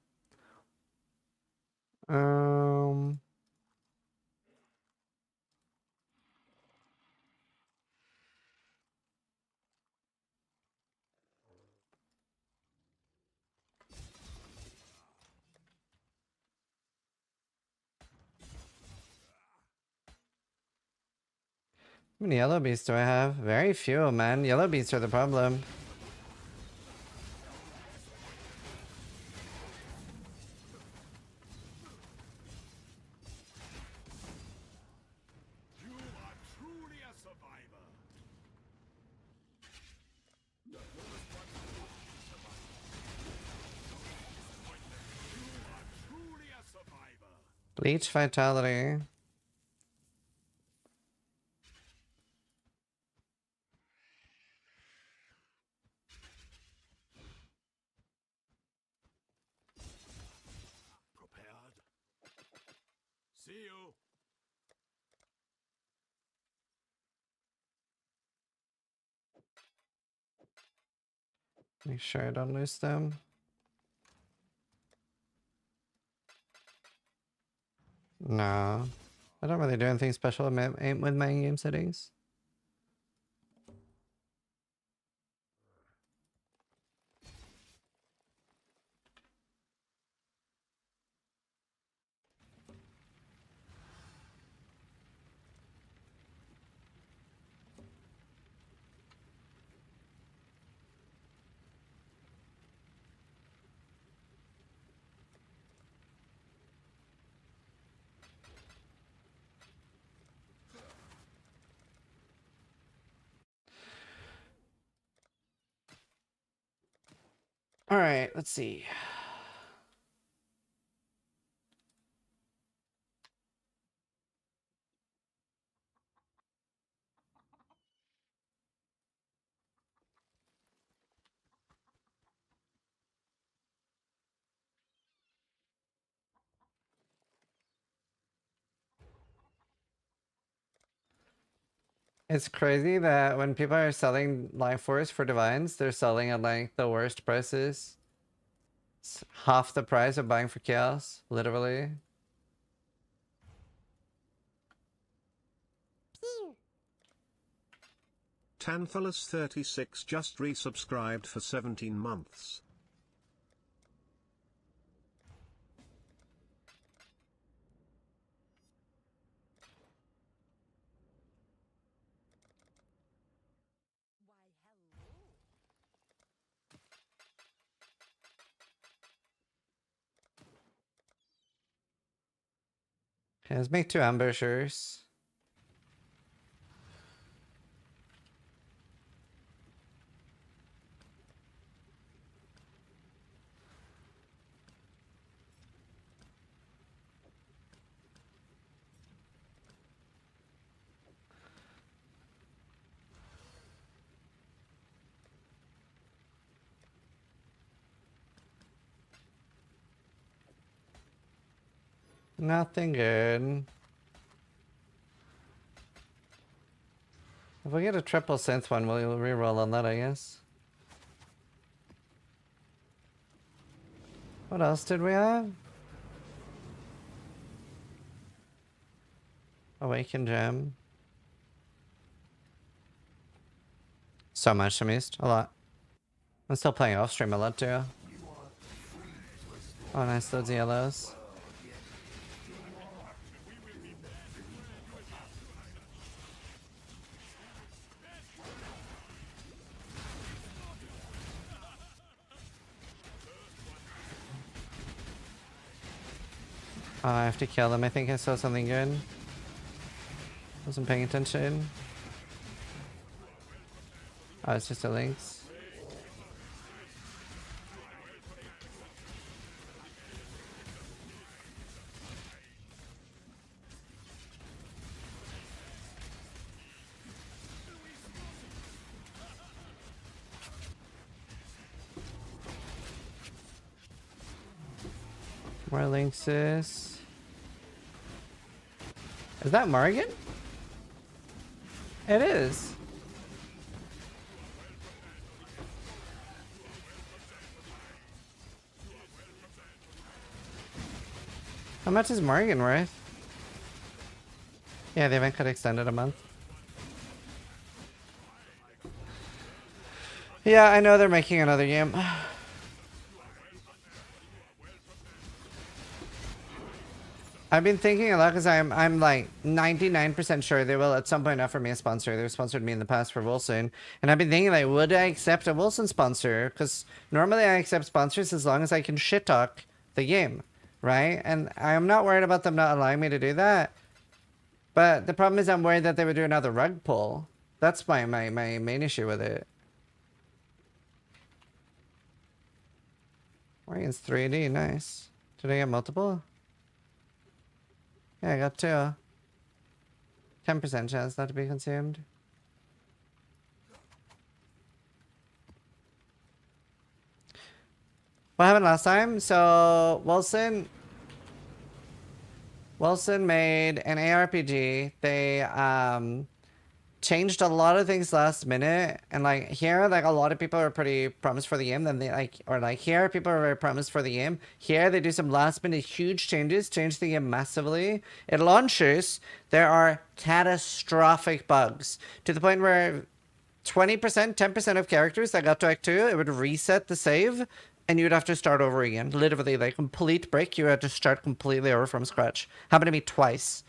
How many yellow beasts do I have? Very few, man. Yellow beasts are the problem. You are truly a survivor. The lowest one survivor. You are truly a survivor. Bleach Vitality. Prepared. See you. Make sure I don't lose them. No. I don't really do anything special with my in-game settings. All right, let's see. It's crazy that when people are selling Life Force for Divines, they're selling at like the worst prices. It's half the price of buying for Chaos, literally. Tanphalus36 just resubscribed for 17 months. Okay, let's make 2 ambushers. Nothing good. If we get a triple synth one, we'll reroll on that, I guess. What else did we have? Awaken Gem. So much I missed. A lot. I'm still playing off stream a lot too. Oh, nice, those yellows. Oh, I have to kill them. I think I saw something good. Wasn't paying attention. Oh, it's just a lynx. More lynxes. Is that Morgan? It is. How much is Morgan worth? Yeah, the event got extended a month. Yeah, I know they're making another game. I've been thinking a lot because I'm like 99% sure they will at some point offer me a sponsor. They've sponsored me in the past for Wilson. And I've been thinking like, would I accept a Wilson sponsor? Because normally I accept sponsors as long as I can shit talk the game, right? And I'm not worried about them not allowing me to do that. But the problem is I'm worried that they would do another rug pull. That's my main issue with it. Morgan's 3D, nice. Did I get multiple? Yeah, I got 2. 10% chance not to be consumed. What happened last time? So Wilson made an ARPG. They changed a lot of things last minute, and like here, like a lot of people are pretty promised for the game. Then they here people are very promised for the game. Here they do some last minute huge changes, change the game massively. It launches, there are catastrophic bugs to the point where 20%, 10% of characters that got to Act 2, it would reset the save, and you'd have to start over again. Literally, like complete break. You had to start completely over from scratch. Happened to me twice.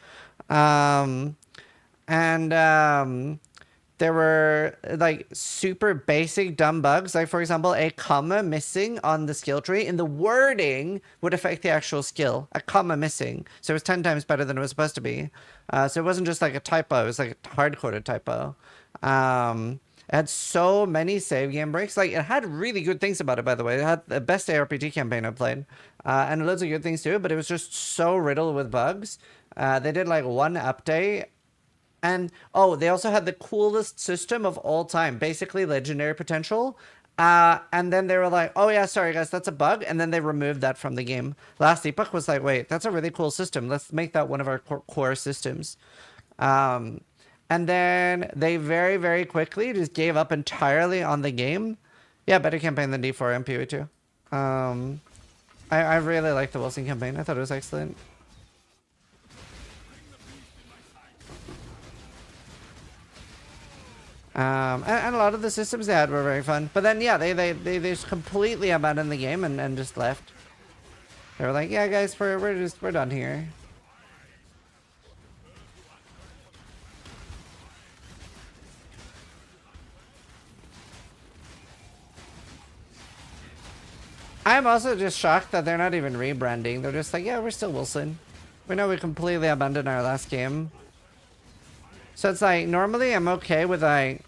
There were like super basic dumb bugs, like for example a comma missing on the skill tree in the wording would affect the actual skill. A comma missing, so it was 10 times better than it was supposed to be. So it wasn't just like a typo, it was like a hard-coded typo. It had so many save game breaks. Like it had really good things about it, by the way. It had the best ARPG campaign I played, and loads of good things too, but it was just so riddled with bugs. They did like one update. And, oh, they also had the coolest system of all time, basically legendary potential. And then they were like, oh yeah, sorry guys, that's a bug. And then they removed that from the game. Last Epoch was like, wait, that's a really cool system. Let's make that one of our core systems. And then they very, very quickly just gave up entirely on the game. Yeah, better campaign than D4 and PoE2. I really liked the Wilson campaign. I thought it was excellent. And a lot of the systems they had were very fun. But then, yeah, they just completely abandoned the game and just left. They were like, yeah, guys, we're done here. I'm also just shocked that they're not even rebranding. They're just like, yeah, we're still Wilson. We know we completely abandoned our last game. So it's like, normally I'm okay with like,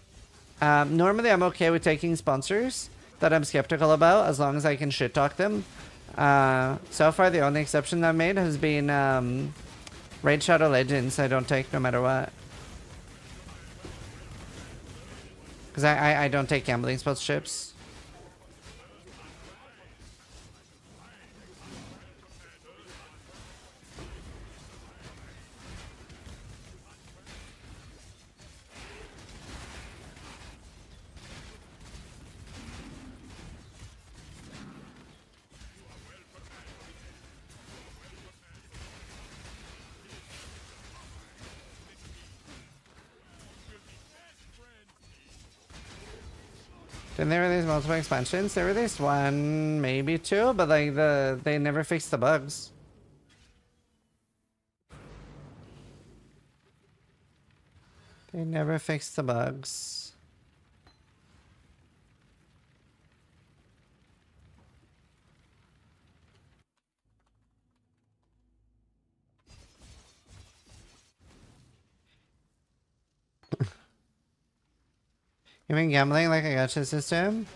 taking sponsors that I'm skeptical about as long as I can shit talk them. So far the only exception I've made has been Raid Shadow Legends. I don't take no matter what. Because I don't take gambling sponsorships. Didn't they release multiple expansions? They released one, maybe two, but like they never fixed the bugs. They never fixed the bugs. You mean gambling like a gacha system?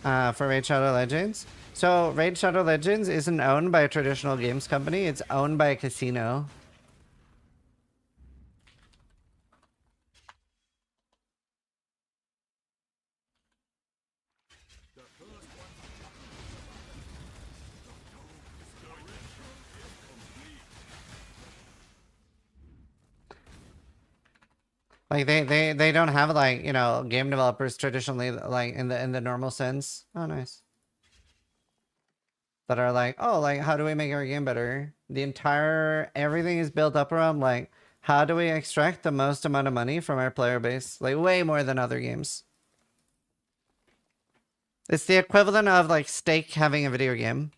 For Raid Shadow Legends? So, Raid Shadow Legends isn't owned by a traditional games company, it's owned by a casino. Like they don't have like, you know, game developers traditionally like in the normal sense. Oh nice. That are like, oh, like how do we make our game better? Everything is built up around like how do we extract the most amount of money from our player base? Like way more than other games. It's the equivalent of like Steak having a video game.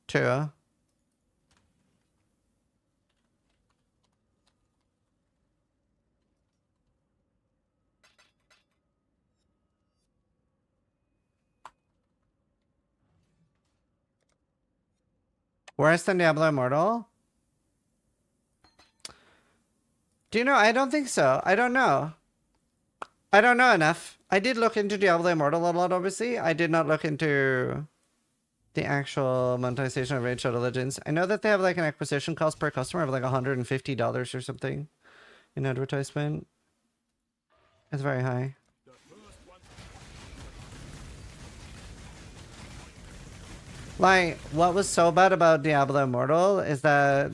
True. Worse than Diablo Immortal? Do you know? I don't think so. I don't know. I don't know enough. I did look into Diablo Immortal a lot, obviously. I did not look into the actual monetization of Raid Shadow Legends. I know that they have like an acquisition cost per customer of like $150 or something in advertisement. It's very high. Like, what was so bad about Diablo Immortal is that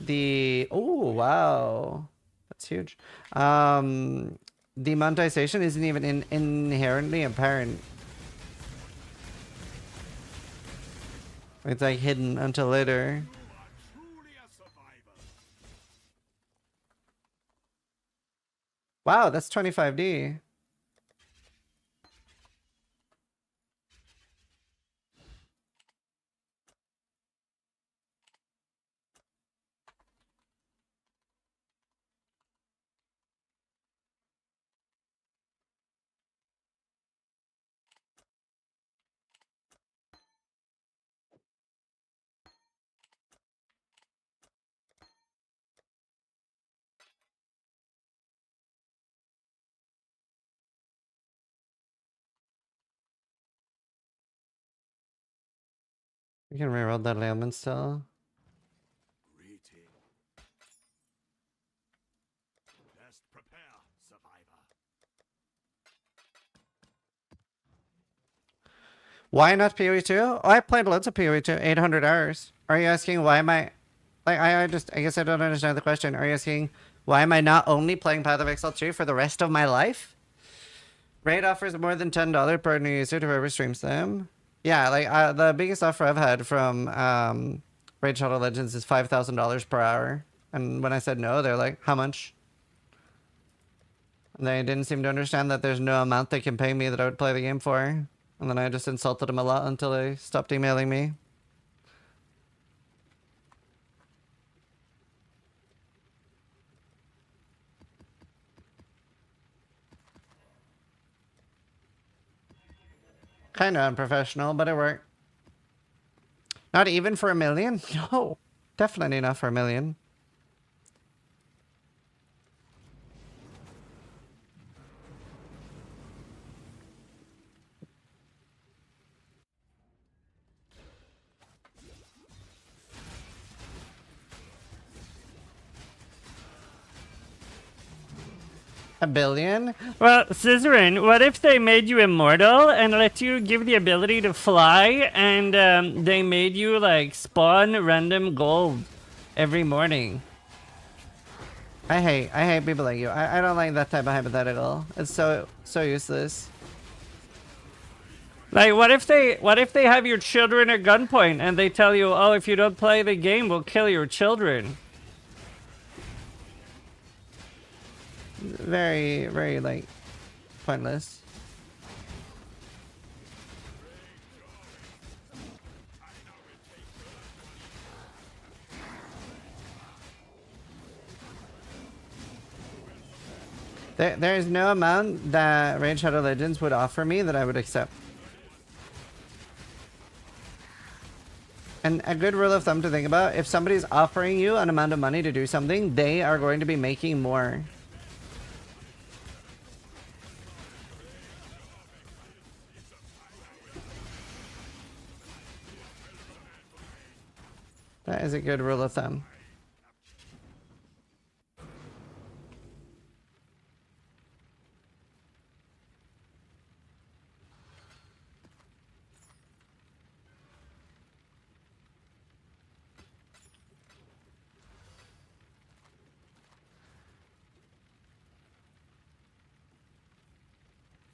oh, wow. That's huge. The monetization isn't even inherently apparent. It's like hidden until later. Wow, that's 25D. We can reroll that ailment still. Best prepare, survivor. Why not PoE 2? Oh, I played loads of PoE 2, 800 hours. Are you asking why am I... Like, I guess I don't understand the question. Are you asking why am I not only playing Path of Exile 2 for the rest of my life? Raid offers more than $10 per new user to whoever streams them. Yeah, like the biggest offer I've had from Raid Shadow Legends is $5,000 per hour. And when I said no, they're like, how much? And they didn't seem to understand that there's no amount they can pay me that I would play the game for. And then I just insulted them a lot until they stopped emailing me. Kind of unprofessional, but it worked. Not even for $1 million? No, definitely not for $1 million. $1 billion? Well, Zizaran, what if they made you immortal and let you give the ability to fly and they made you like spawn random gold every morning? I hate people like you. I don't like that type of hypothetical. It's so useless. Like, what if they have your children at gunpoint and they tell you, oh, if you don't play the game, we'll kill your children? Very, very, like, pointless. There is no amount that Raid Shadow Legends would offer me that I would accept. And a good rule of thumb to think about, if somebody's offering you an amount of money to do something, they are going to be making more. That is a good rule of thumb.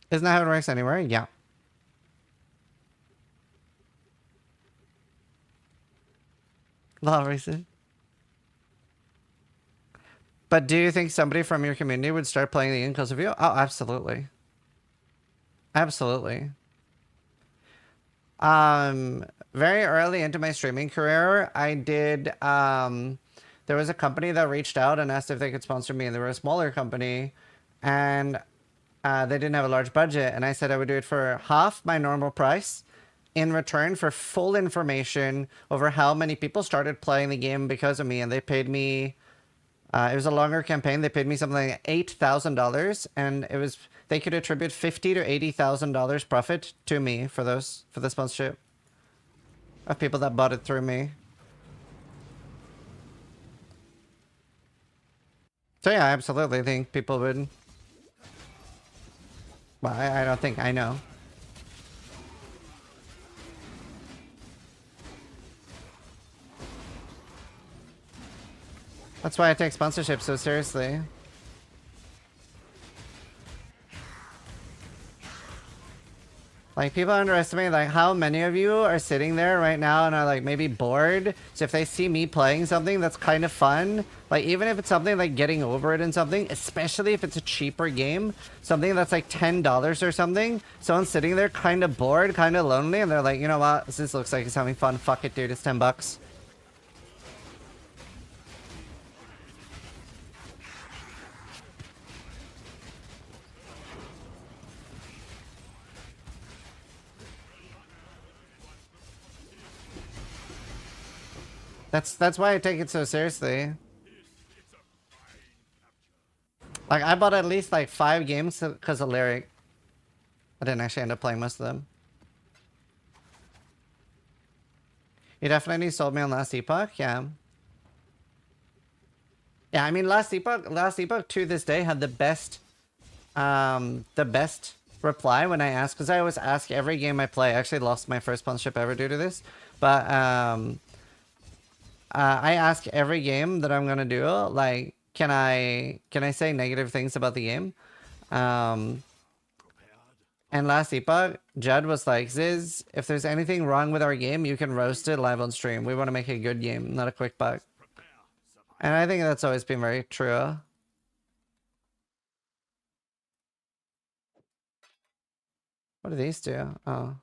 Isn't that how it works anywhere? Yeah. Law reason. But do you think somebody from your community would start playing the game because of you? Oh, absolutely. Absolutely. Very early into my streaming career, I did, there was a company that reached out and asked if they could sponsor me, and they were a smaller company, and they didn't have a large budget, and I said I would do it for half my normal price in return for full information over how many people started playing the game because of me, and they paid me, it was a longer campaign, they paid me something like $8,000, and it was, they could attribute $50,000 to $80,000 profit to me for the sponsorship of people that bought it through me. So yeah, I absolutely think people would. Well, I don't think, I know. That's why I take sponsorship so seriously. Like, people underestimate, like, how many of you are sitting there right now and are, like, maybe bored. So if they see me playing something that's kind of fun, like, even if it's something like getting over it in something, especially if it's a cheaper game, something that's like $10 or something, someone's sitting there kind of bored, kind of lonely, and they're like, you know what, this looks like it's having fun. Fuck it, dude, it's $10. That's why I take it so seriously. Like, I bought at least like 5 games because of Lyric. I didn't actually end up playing most of them. You definitely sold me on Last Epoch, yeah. Yeah, I mean, Last Epoch to this day had the best reply when I asked, because I always ask every game I play. I actually lost my first sponsorship ever due to this, but I ask every game that I'm gonna do, like, can I say negative things about the game? And Last Epoch, Judd was like, Ziz, if there's anything wrong with our game, you can roast it live on stream. We want to make a good game, not a quick buck. And I think that's always been very true. What do these do? Oh.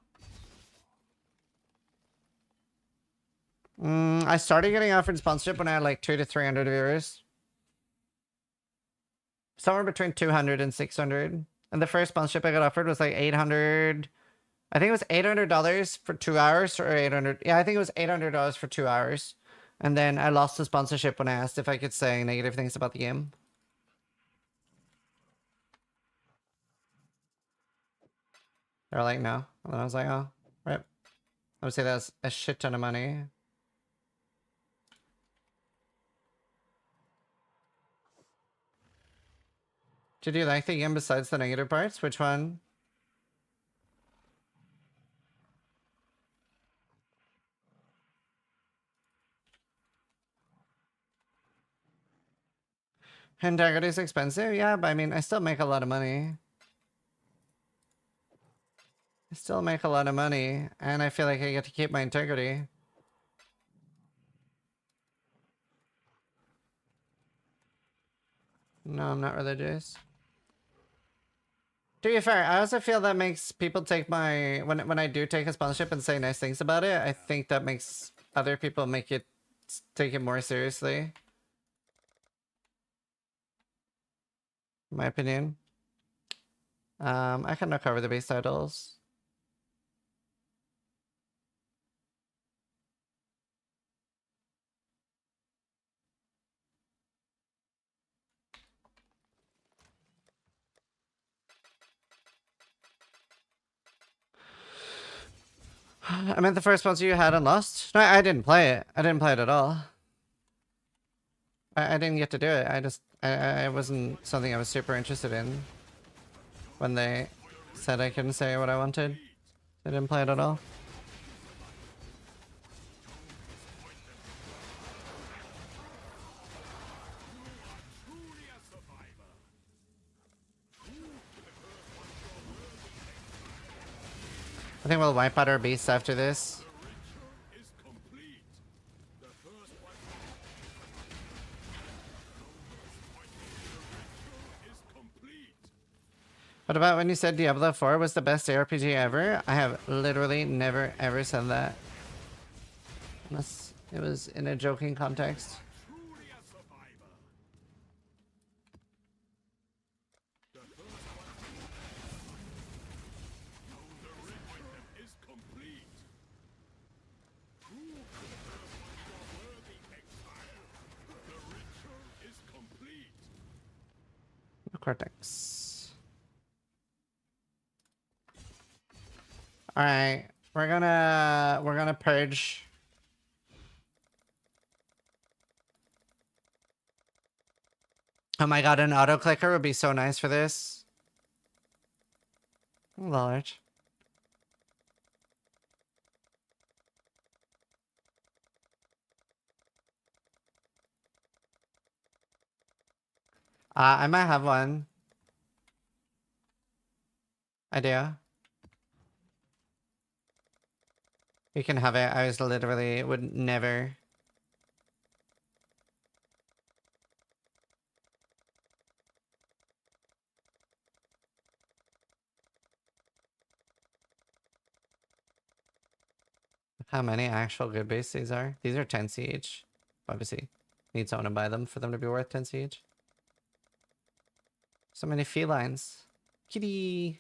I started getting offered sponsorship when I had like 200 to 300 viewers. Somewhere between 200 and 600. And the first sponsorship I got offered was like 800. I think it was $800 for 2 hours, or 800. Yeah, I think it was $800 for 2 hours. And then I lost the sponsorship when I asked if I could say negative things about the game. They were like, no. And then I was like, oh, right. I would say that's a shit ton of money. Did you like the game besides the negative parts? Which one? Integrity is expensive? Yeah, but I mean, I still make a lot of money. I still make a lot of money, and I feel like I get to keep my integrity. No, I'm not religious. To be fair, I also feel that makes people take my... When I do take a sponsorship and say nice things about it, I think that makes other people take it more seriously. in my opinion. I can recover the base titles. I meant the first sponsor you had and lost? No, I didn't play it. I didn't play it at all. I didn't get to do it. I wasn't something I was super interested in when they said I couldn't say what I wanted. I didn't play it at all. I think we'll wipe out our beasts after this. What about when you said Diablo 4 was the best ARPG ever? I have literally never ever said that. Unless it was in a joking context. Cortex. All right, we're gonna purge. Oh my god, an auto clicker would be so nice for this. Large. I might have one. I do. You can have it. I was literally would never. How many actual good base these are? These are 10 each. Obviously, need someone to buy them for them to be worth 10 each. So many felines. Kitty.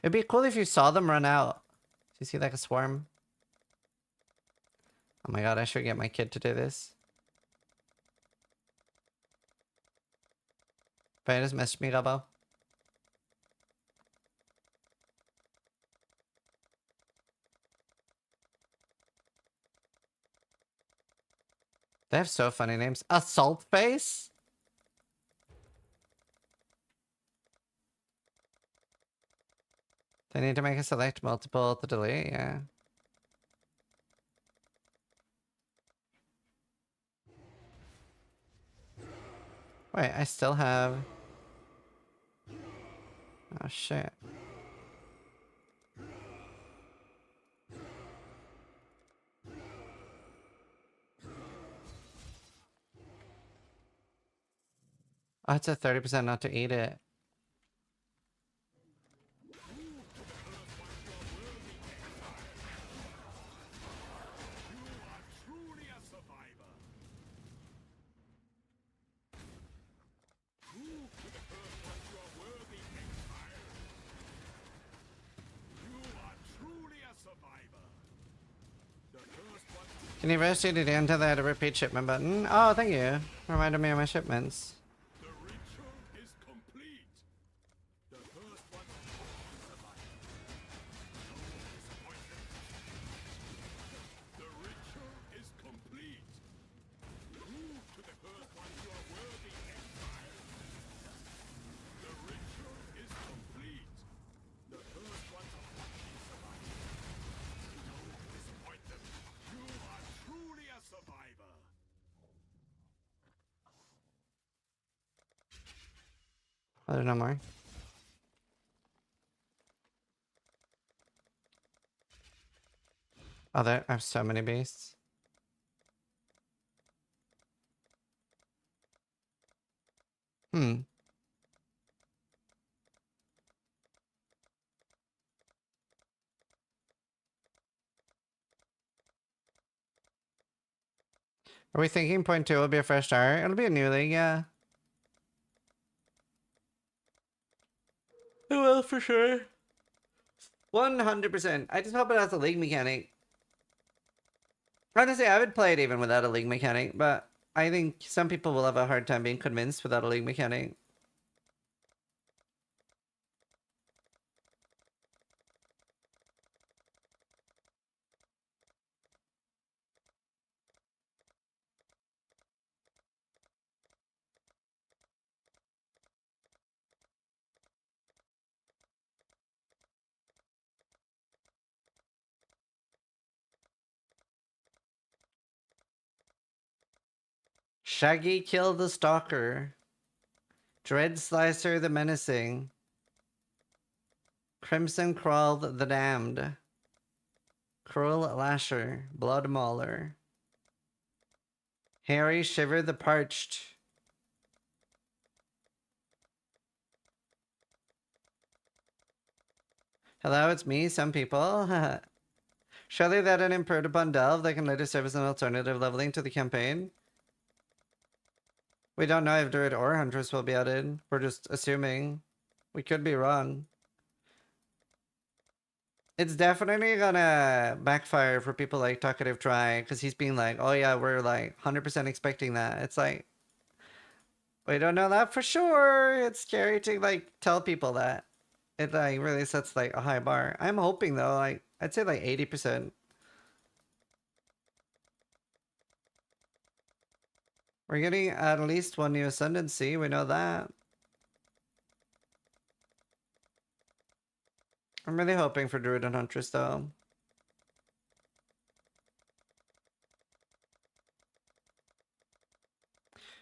It'd be cool if you saw them run out. You see like a swarm. Oh my god, I should get my kid to do this. But I just messaged me, Gabo. They have so funny names. Assault Face? They need to make a select multiple to delete, yeah. Wait, I still have... Oh shit. Oh, it's a 30% not to eat it. Can you rotate it until they had a repeat shipment button? Oh, thank you. Reminded me of my shipments. Oh, there's no more. Oh, there are so many beasts. Hmm. Are we thinking point 2 will be a fresh start? It'll be a new league, yeah. Oh, for sure. 100%. I just hope it has a league mechanic. Honestly, I would play it even without a league mechanic, but I think some people will have a hard time being convinced without a league mechanic. Shaggy killed the Stalker. Dread Slicer the Menacing. Crimson Crawled the Damned. Cruel Lasher. Blood Mauler. Harry Shiver the Parched. Hello, it's me, some people. Surely that an improved upon Delve that can later serve as an alternative leveling to the campaign. We don't know if Druid or Huntress will be added. We're just assuming. We could be wrong. It's definitely gonna backfire for people like Talkative Try, because he's being like, oh yeah, we're like 100% expecting that. It's like, we don't know that for sure. It's scary to like tell people that. It like really sets like a high bar. I'm hoping though, like I'd say like 80%. We're getting at least one new Ascendancy, we know that. I'm really hoping for Druid and Huntress though.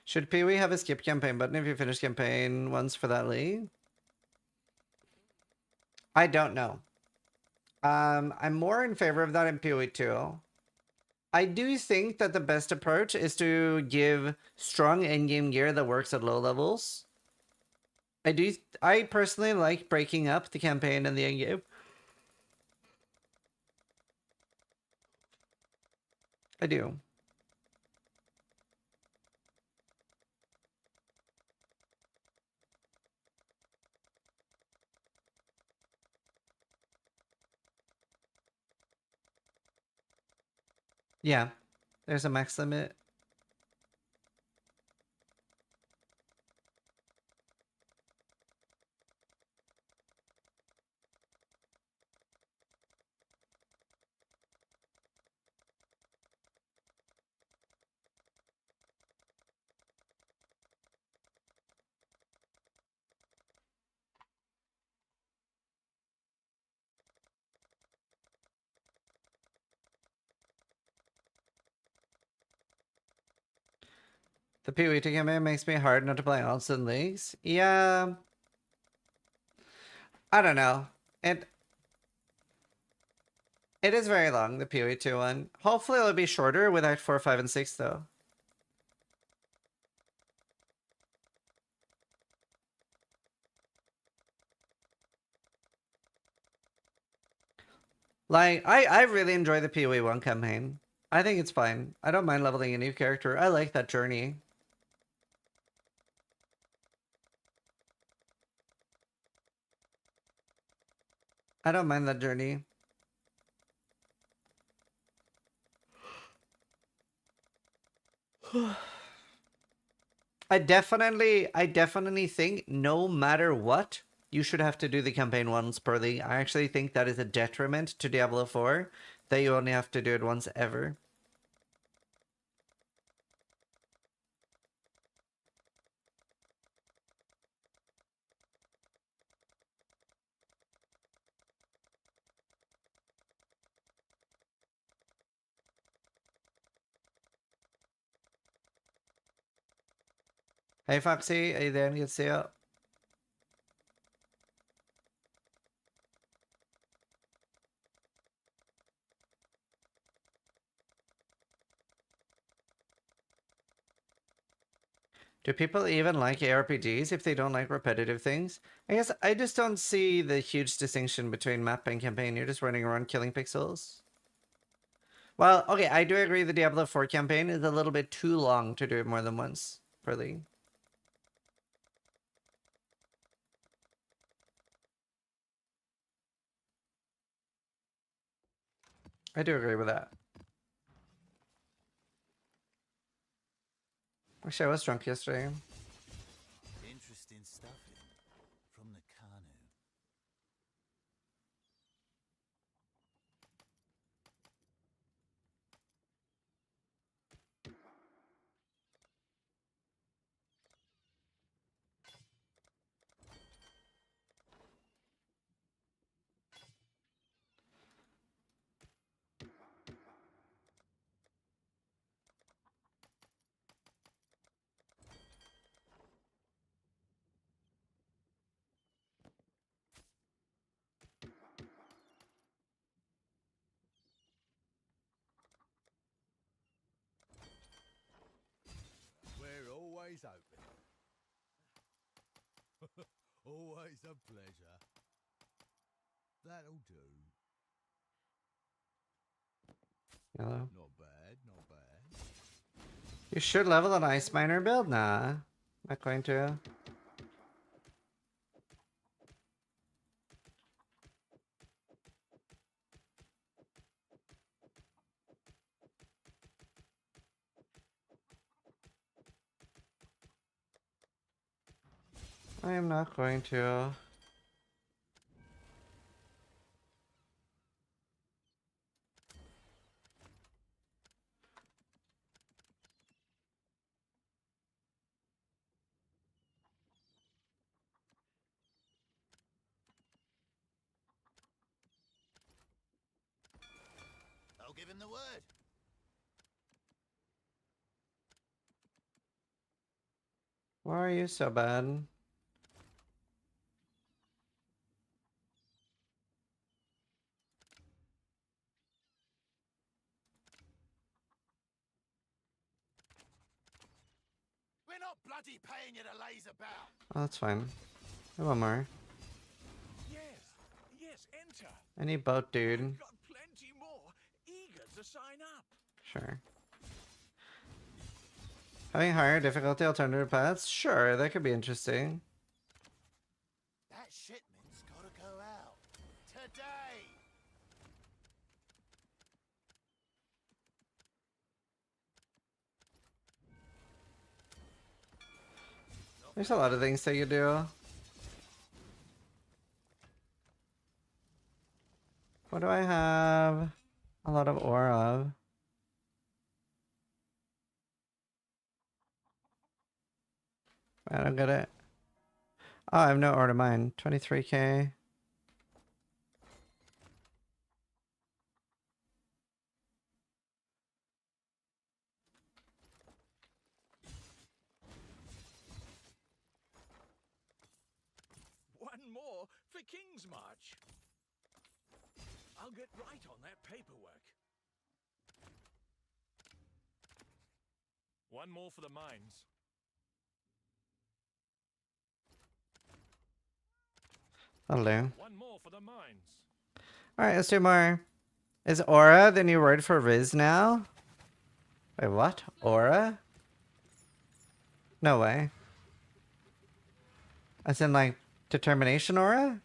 Should Pee-wee have a skip campaign button if you finish campaign once for that league? I don't know. I'm more in favor of that in Pee-wee 2. I do think that the best approach is to give strong endgame gear that works at low levels. I personally like breaking up the campaign and the endgame. I do. Yeah, there's a max limit. The PoE campaign makes me hard not to play Alston leagues. Yeah. I don't know. It is very long, the PoE 2 one. Hopefully it'll be shorter with Act 4, 5, and 6 though. Like, I really enjoy the PoE 1 campaign. I think it's fine. I don't mind leveling a new character. I like that journey. I don't mind that journey. I definitely think no matter what, you should have to do the campaign once per league. I actually think that is a detriment to Diablo 4, that you only have to do it once ever. Hey Foxy, are you there? Good to see you. Do people even like ARPGs if they don't like repetitive things? I guess I just don't see the huge distinction between map and campaign. You're just running around killing pixels. Well, okay, I do agree the Diablo 4 campaign is a little bit too long to do it more than once per league. I do agree with that. Actually, I was drunk yesterday. Interesting stuff from the Kanu. We're always open. Always a pleasure. That'll do. Yellow. Not bad, not bad. You should level an ice miner build? Nah. Not going to. I am not going to. I'll give him the word. Why are you so bad? We're not bloody paying you to laze about. Oh, that's fine. One more. Yes, yes, enter. I need boat, dude. I've got plenty more, eager to sign up. Sure. Having higher difficulty alternative paths? Sure, that could be interesting. That shipment's gotta go out. Today! There's a lot of things that you do. What do I have a lot of ore of? I don't get it. Oh, I have no ore to mine. 23k. One more for King's March. I'll get right on that paperwork. One more for the mines. That'll do. One more for the mines. Alright, let's do more. Is aura the new word for Riz now? Wait, what? Aura? No way. As in, like, determination aura?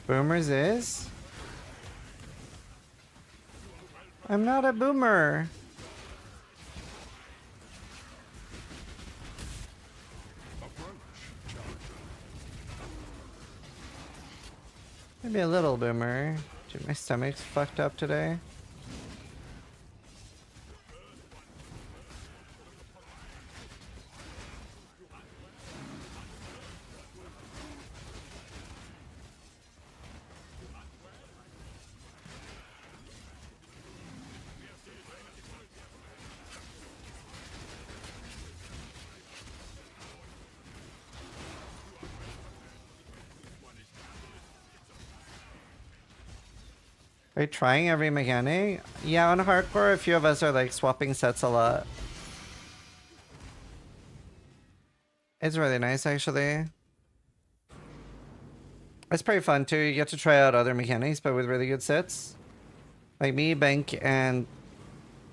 Boomers is? I'm not a boomer. Maybe a little boomer. Dude, my stomach's fucked up today. Are you trying every mechanic? Yeah, on hardcore, a few of us are like swapping sets a lot. It's really nice, actually. It's pretty fun too. You get to try out other mechanics, but with really good sets. Like me, Bank, and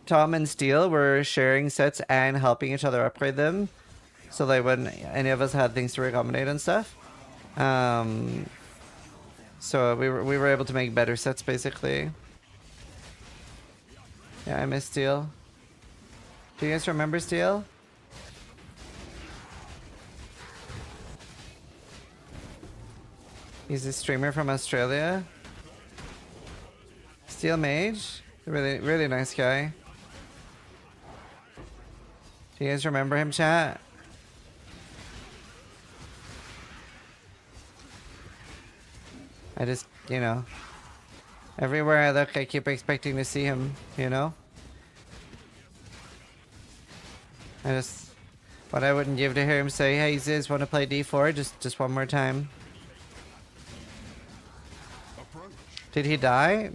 Tom and Steel were sharing sets and helping each other upgrade them. So like when any of us had things to accommodate and stuff. So we were able to make better sets basically. Yeah, I miss Steel. Do you guys remember Steel? He's a streamer from Australia. Steel Mage. Really nice guy. Do you guys remember him, chat? I just, you know, everywhere I look, I keep expecting to see him, you know? What I wouldn't give to hear him say, hey Ziz, wanna play D4? Just one more time. Did he die?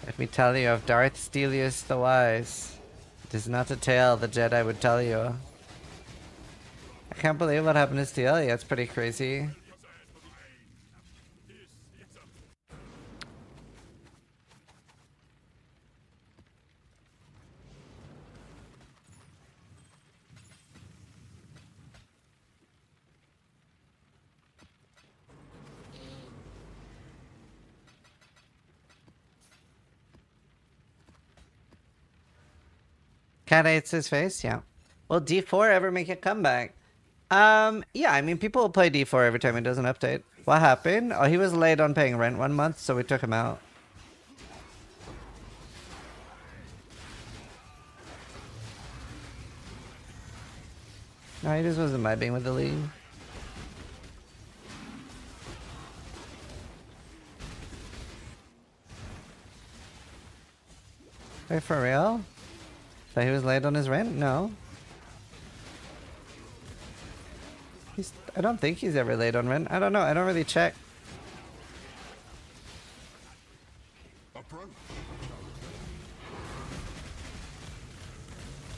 Let me tell you of Darth Stelius the Wise. It is not a tale the Jedi would tell you. I can't believe what happened to Steel. Yeah, it's pretty crazy. Cat hates his face, yeah. Will D4 ever make a comeback? Yeah, I mean, people will play D4 every time it does an update. What happened? Oh, he was late on paying rent 1 month, so we took him out. No, he just wasn't vibing with the league. Wait, for real? So he was late on his rent? No. I don't think he's ever late on rent. I don't know. I don't really check.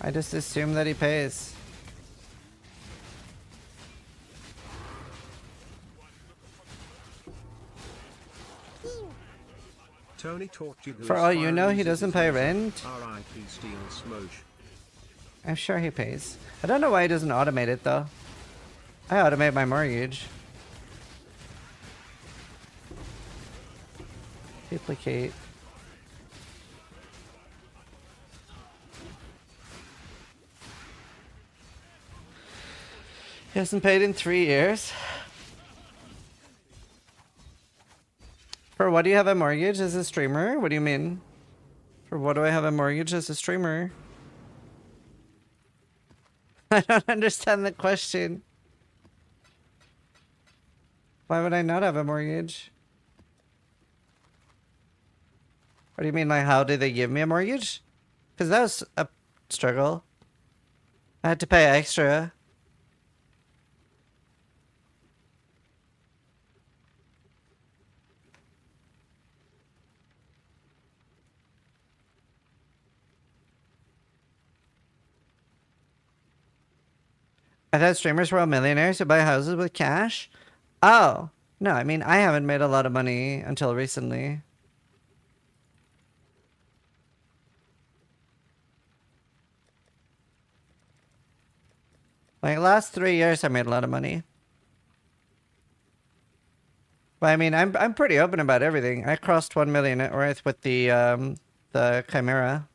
I just assume that he pays. Tony taught you For all you know, he doesn't pay rent. R.I.P. Steel Smosh. I'm sure he pays. I don't know why he doesn't automate it though. I automate my mortgage. Duplicate. He hasn't paid in 3 years. For what do you have a mortgage as a streamer? What do you mean? For what do I have a mortgage as a streamer? I don't understand the question. Why would I not have a mortgage? What do you mean, like, how did they give me a mortgage? Because that was a struggle. I had to pay extra. I thought streamers were all millionaires who buy houses with cash. Oh, no, I mean, I haven't made a lot of money until recently. Like, last 3 years I made a lot of money. But I mean, I'm pretty open about everything. I crossed 1 million net worth with the Chimera.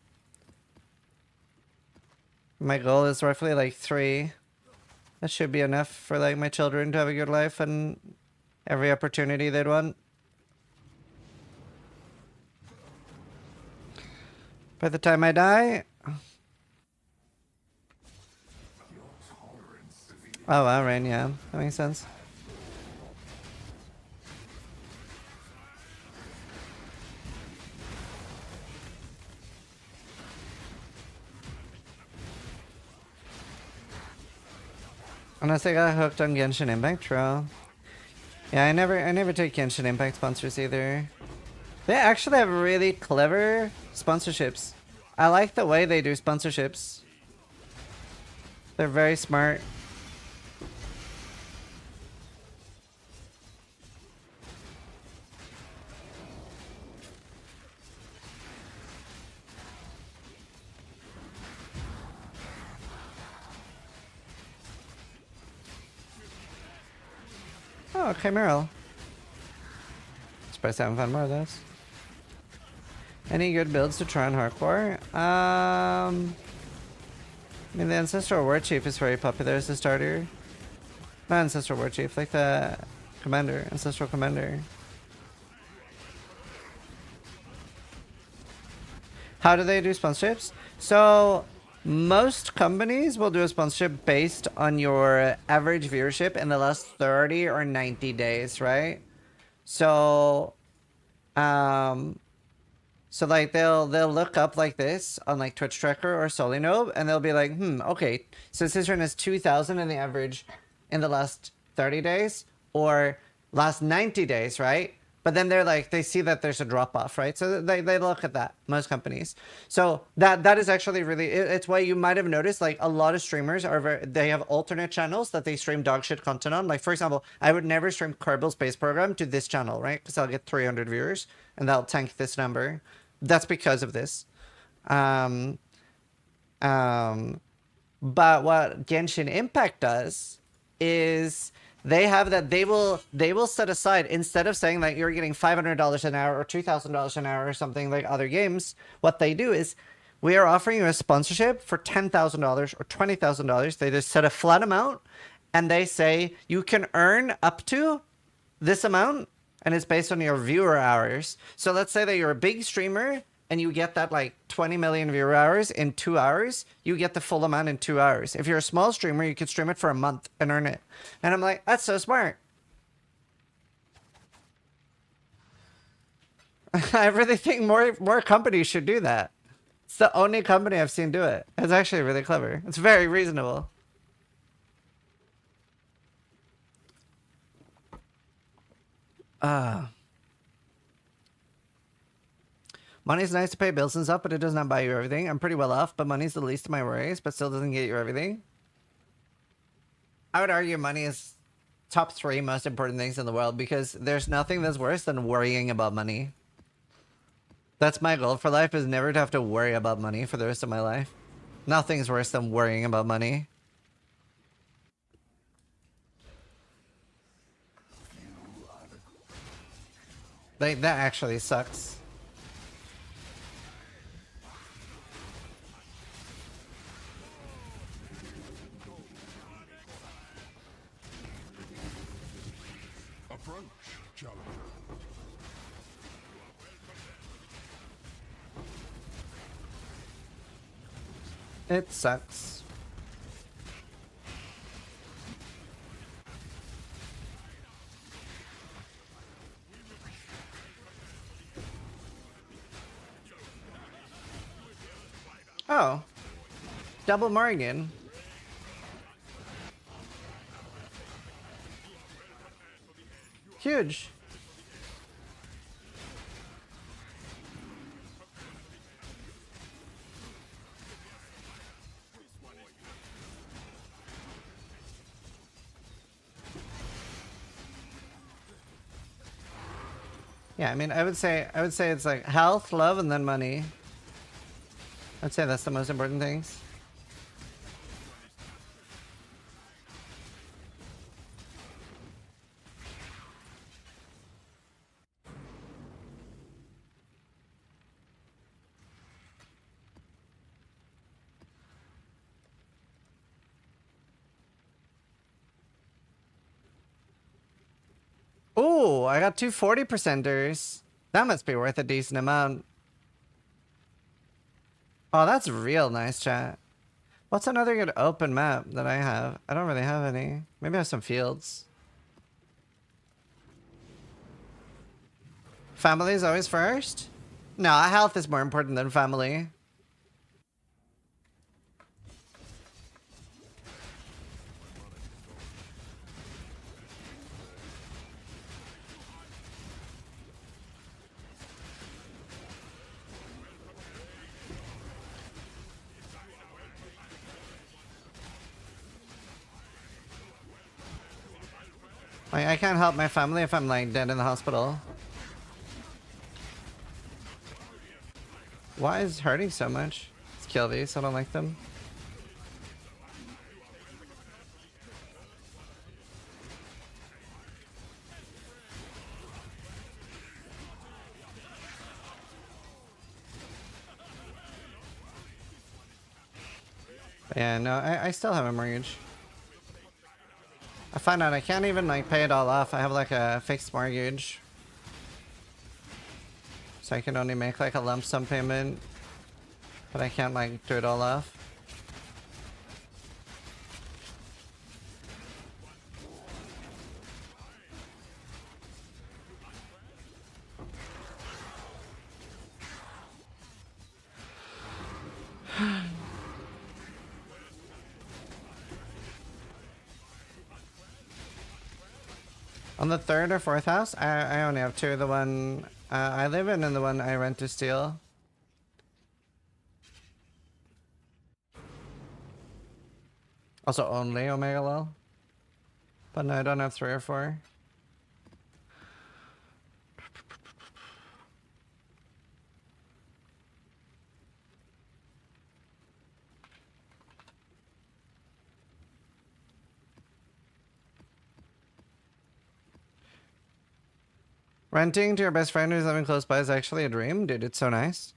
My goal is roughly like 3. That should be enough for like my children to have a good life and every opportunity they'd want. By the time I die... Oh wow, Rain, yeah. That makes sense. Unless I got hooked on Genshin Impact, true. Yeah, I never take Genshin Impact sponsors either. They actually have really clever sponsorships. I like the way they do sponsorships. They're very smart. Oh, Chimeral. Surprised I haven't found more of those. Any good builds to try on hardcore? I mean, the Ancestral War Chief is very popular as a starter. Not Ancestral War Chief, like the Commander, Ancestral Commander. How do they do sponsorships? So, most companies will do a sponsorship based on your average viewership in the last 30 or 90 days, right? So, so like they'll look up like this on like Twitch Tracker or Solinobe, and they'll be like, okay, so Zizaran has 2,000 in the average in the last 30 days or last 90 days, right? But then they're like, they see that there's a drop off, right? So they look at that, most companies. So that is actually really, it's why you might have noticed like a lot of streamers they have alternate channels that they stream dog shit content on. Like for example, I would never stream Kerbal Space Program to this channel, right? Because I'll get 300 viewers and that'll tank this number. That's because of this. But what Genshin Impact does is they have that they will set aside, instead of saying that you're getting $500 an hour or $2,000 an hour or something like other games, what they do is we are offering you a sponsorship for $10,000 or $20,000. They just set a flat amount and they say you can earn up to this amount, and it's based on your viewer hours. So let's say that you're a big streamer and you get that like 20 million viewer hours in 2 hours, you get the full amount in 2 hours. If you're a small streamer, you could stream it for a month and earn it. And I'm like, that's so smart. I really think more companies should do that. It's the only company I've seen do it. It's actually really clever. It's very reasonable. Money's nice to pay bills and stuff, but it does not buy you everything. I'm pretty well off, but money's the least of my worries, but still doesn't get you everything. I would argue money is top 3 most important things in the world, because there's nothing that's worse than worrying about money. That's my goal for life, is never to have to worry about money for the rest of my life. Nothing's worse than worrying about money. Like, that actually sucks. Approach, challenger. It sucks. Oh. Double Morrigan. Huge. Yeah, I mean, I would say it's like health, love, and then money. I'd say that's the most important things. Oh, I got 2 40%ers. That must be worth a decent amount. Oh, that's real nice, chat. What's another good open map that I have? I don't really have any. Maybe I have some fields. Family is always first? No, health is more important than family. Like, I can't help my family if I'm like dead in the hospital. Why is hurting so much? Let's kill these. I don't like them. Yeah, no, I still have a mortgage. I find out I can't even like pay it all off. I have like a fixed mortgage. So I can only make like a lump sum payment. But I can't like do it all off. On the 3rd or 4th house, I only have 2. The one I live in and the one I rent to steal. Also only Omega Lol. But no, I don't have 3 or 4. Renting to your best friend who's living close by is actually a dream. Dude, it's so nice.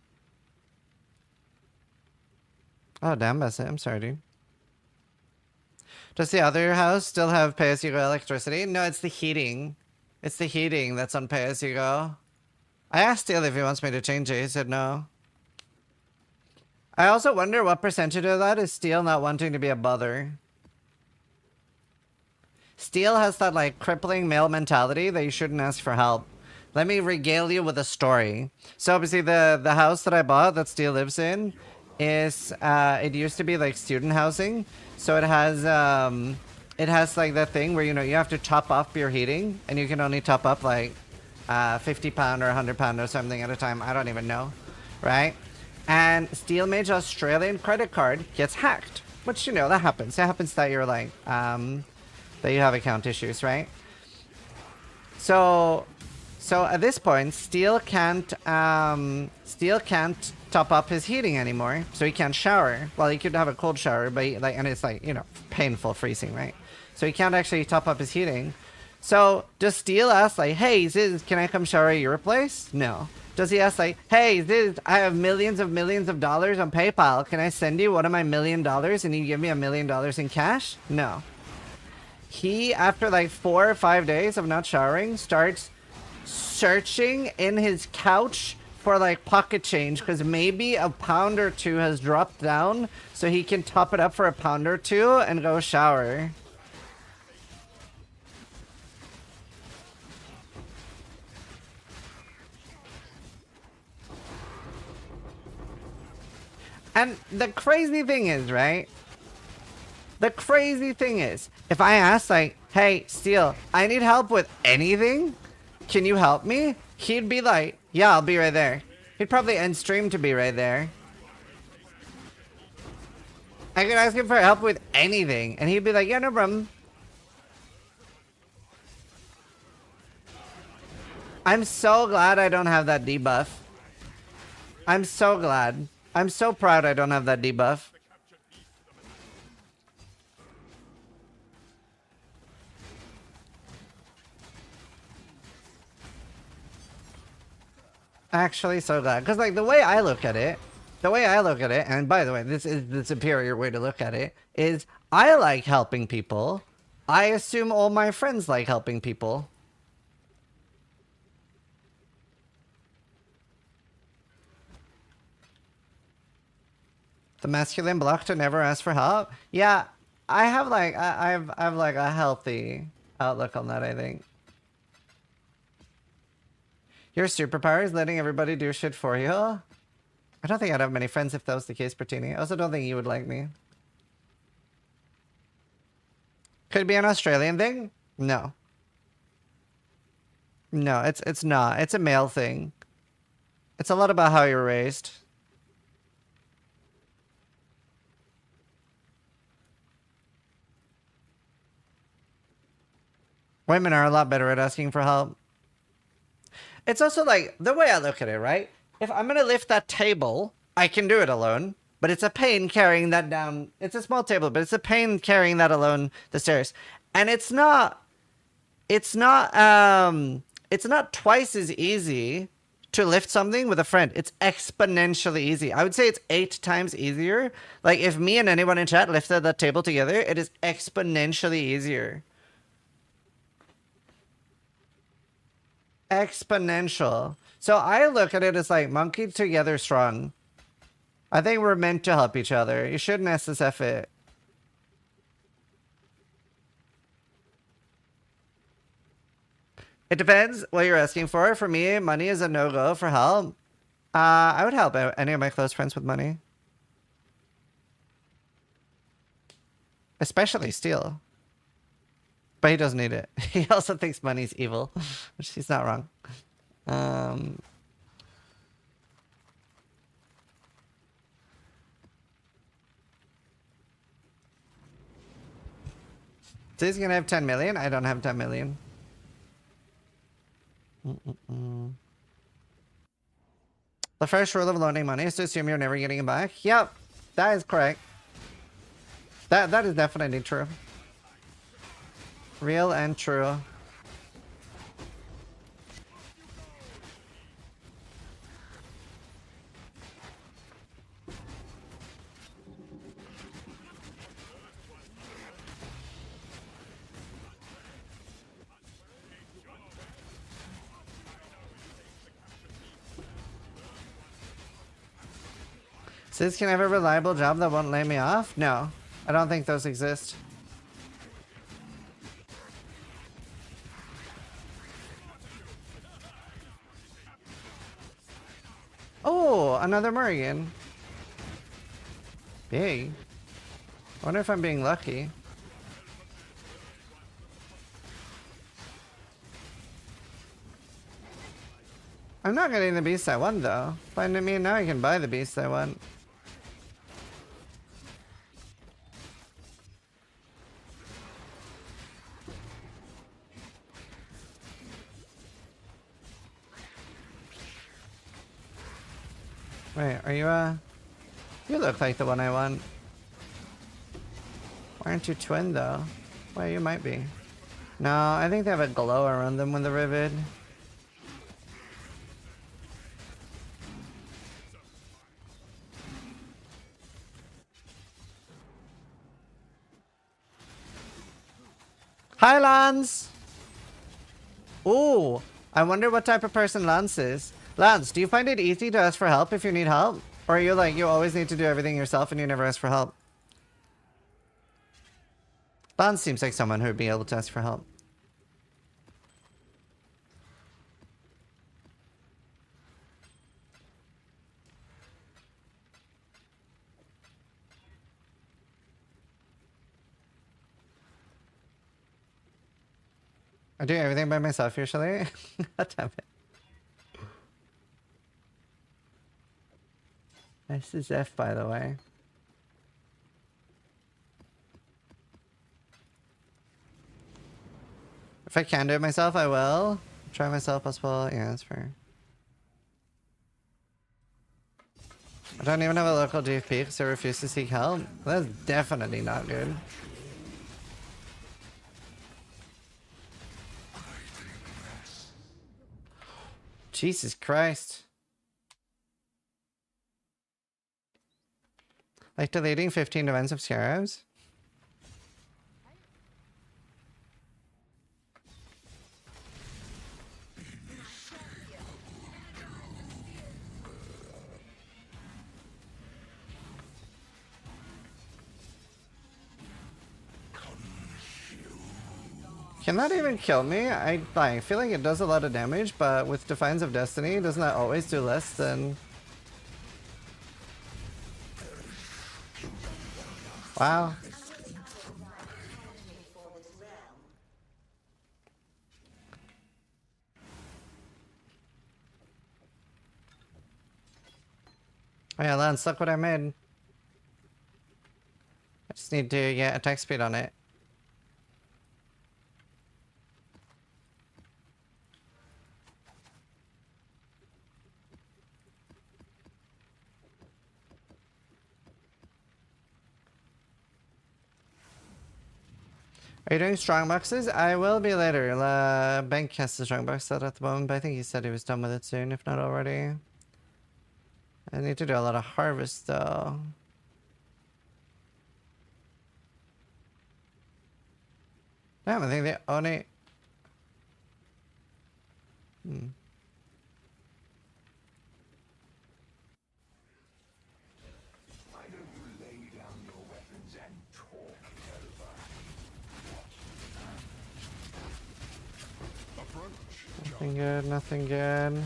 Oh, damn, Bassett. I'm sorry, dude. Does the other house still have pay-as-you-go electricity? No, it's the heating. It's the heating that's on pay-as-you-go. I asked Steele if he wants me to change it. He said no. I also wonder what percentage of that is Steele not wanting to be a bother. Steele has that, like, crippling male mentality that you shouldn't ask for help. Let me regale you with a story. So obviously the house that I bought that Steele lives in is it used to be like student housing. So it has like that thing where, you know, you have to top up your heating and you can only top up like £50 or £100 or something at a time. I don't even know, right? And Steele Mage's Australian credit card gets hacked, which, you know, that happens. It happens that you're like that you have account issues, right? So at this point, Steele can't top up his heating anymore, so he can't shower. Well, he could have a cold shower, but and it's like, you know, painful freezing, right? So he can't actually top up his heating. So does Steele ask like, hey, Ziz, can I come shower at your place? No. Does he ask like, hey, Ziz, I have millions of dollars on PayPal. Can I send you one of my $1 million and you give me $1 million in cash? No. He, after like 4 or 5 days of not showering, starts searching in his couch for like pocket change because maybe a pound or two has dropped down so he can top it up for a pound or two and go shower. And the crazy thing is, right? The crazy thing is, if I ask like, hey, Steele, I need help with anything, can you help me? He'd be like, yeah, I'll be right there. He'd probably end stream to be right there. I could ask him for help with anything, and he'd be like, yeah, no problem. I'm so glad I don't have that debuff. I'm so glad. I'm so proud I don't have that debuff. Actually, so glad. Because, like, the way I look at it, and by the way, this is the superior way to look at it, is I like helping people. I assume all my friends like helping people. The masculine block to never ask for help? Yeah, I have, like, I've like, a healthy outlook on that, I think. Your superpower is letting everybody do shit for you? I don't think I'd have many friends if that was the case, Bertini. I also don't think you would like me. Could it be an Australian thing? No. No, it's not. It's a male thing. It's a lot about how you're raised. Women are a lot better at asking for help. It's also like, the way I look at it, right? If I'm gonna lift that table, I can do it alone. But it's a pain carrying that down. It's a small table, but it's a pain carrying that alone the stairs. And it's not twice as easy to lift something with a friend. It's exponentially easy. I would say it's 8 times easier. Like, if me and anyone in chat lifted that table together, it is exponentially easier. Exponential. So I look at it as like monkey together strong. I think we're meant to help each other. You shouldn't SSF it. It depends what you're asking for. For me, money is a no-go for help. I would help any of my close friends with money. Especially steel. But he doesn't need it. He also thinks money's evil. Which he's not wrong. So he's gonna have 10 million? I don't have 10 million. The first rule of loaning money is to assume you're never getting it back. Yep, that is correct. That is definitely true. Real and true. Sis, can I have a reliable job that won't lay me off? No, I don't think those exist. Oh, another Morrigan. Big. I wonder if I'm being lucky. I'm not getting the beast I want though. But I mean, now I can buy the beast I want. Wait, are you you look like the one I want. Why aren't you twin though? Well, you might be. No, I think they have a glow around them when they're vivid. Hi, Lance! Ooh, I wonder what type of person Lance is. Lance, do you find it easy to ask for help if you need help? Or are you like, you always need to do everything yourself and you never ask for help? Lance seems like someone who would be able to ask for help. I do everything by myself usually. God damn it. This is F, by the way. If I can do it myself, I will. Try myself as well. Yeah, that's fair. I don't even have a local GFP because I refuse to seek help. That's definitely not good. Jesus Christ. Like deleting 15 events of scarabs? Can that even kill me? I feel like it does a lot of damage, but with Defiance of Destiny, doesn't that always do less than... Wow. Oh yeah, Lance, look what I made. I just need to get attack speed on it. Are you doing strongboxes? I will be later. Bank has the strongbox set at the moment, but I think he said he was done with it soon, if not already. I need to do a lot of harvest though. Damn, I think they only... Why don't you lay down your weapons and talk it over? Approach. Nothing good, nothing good.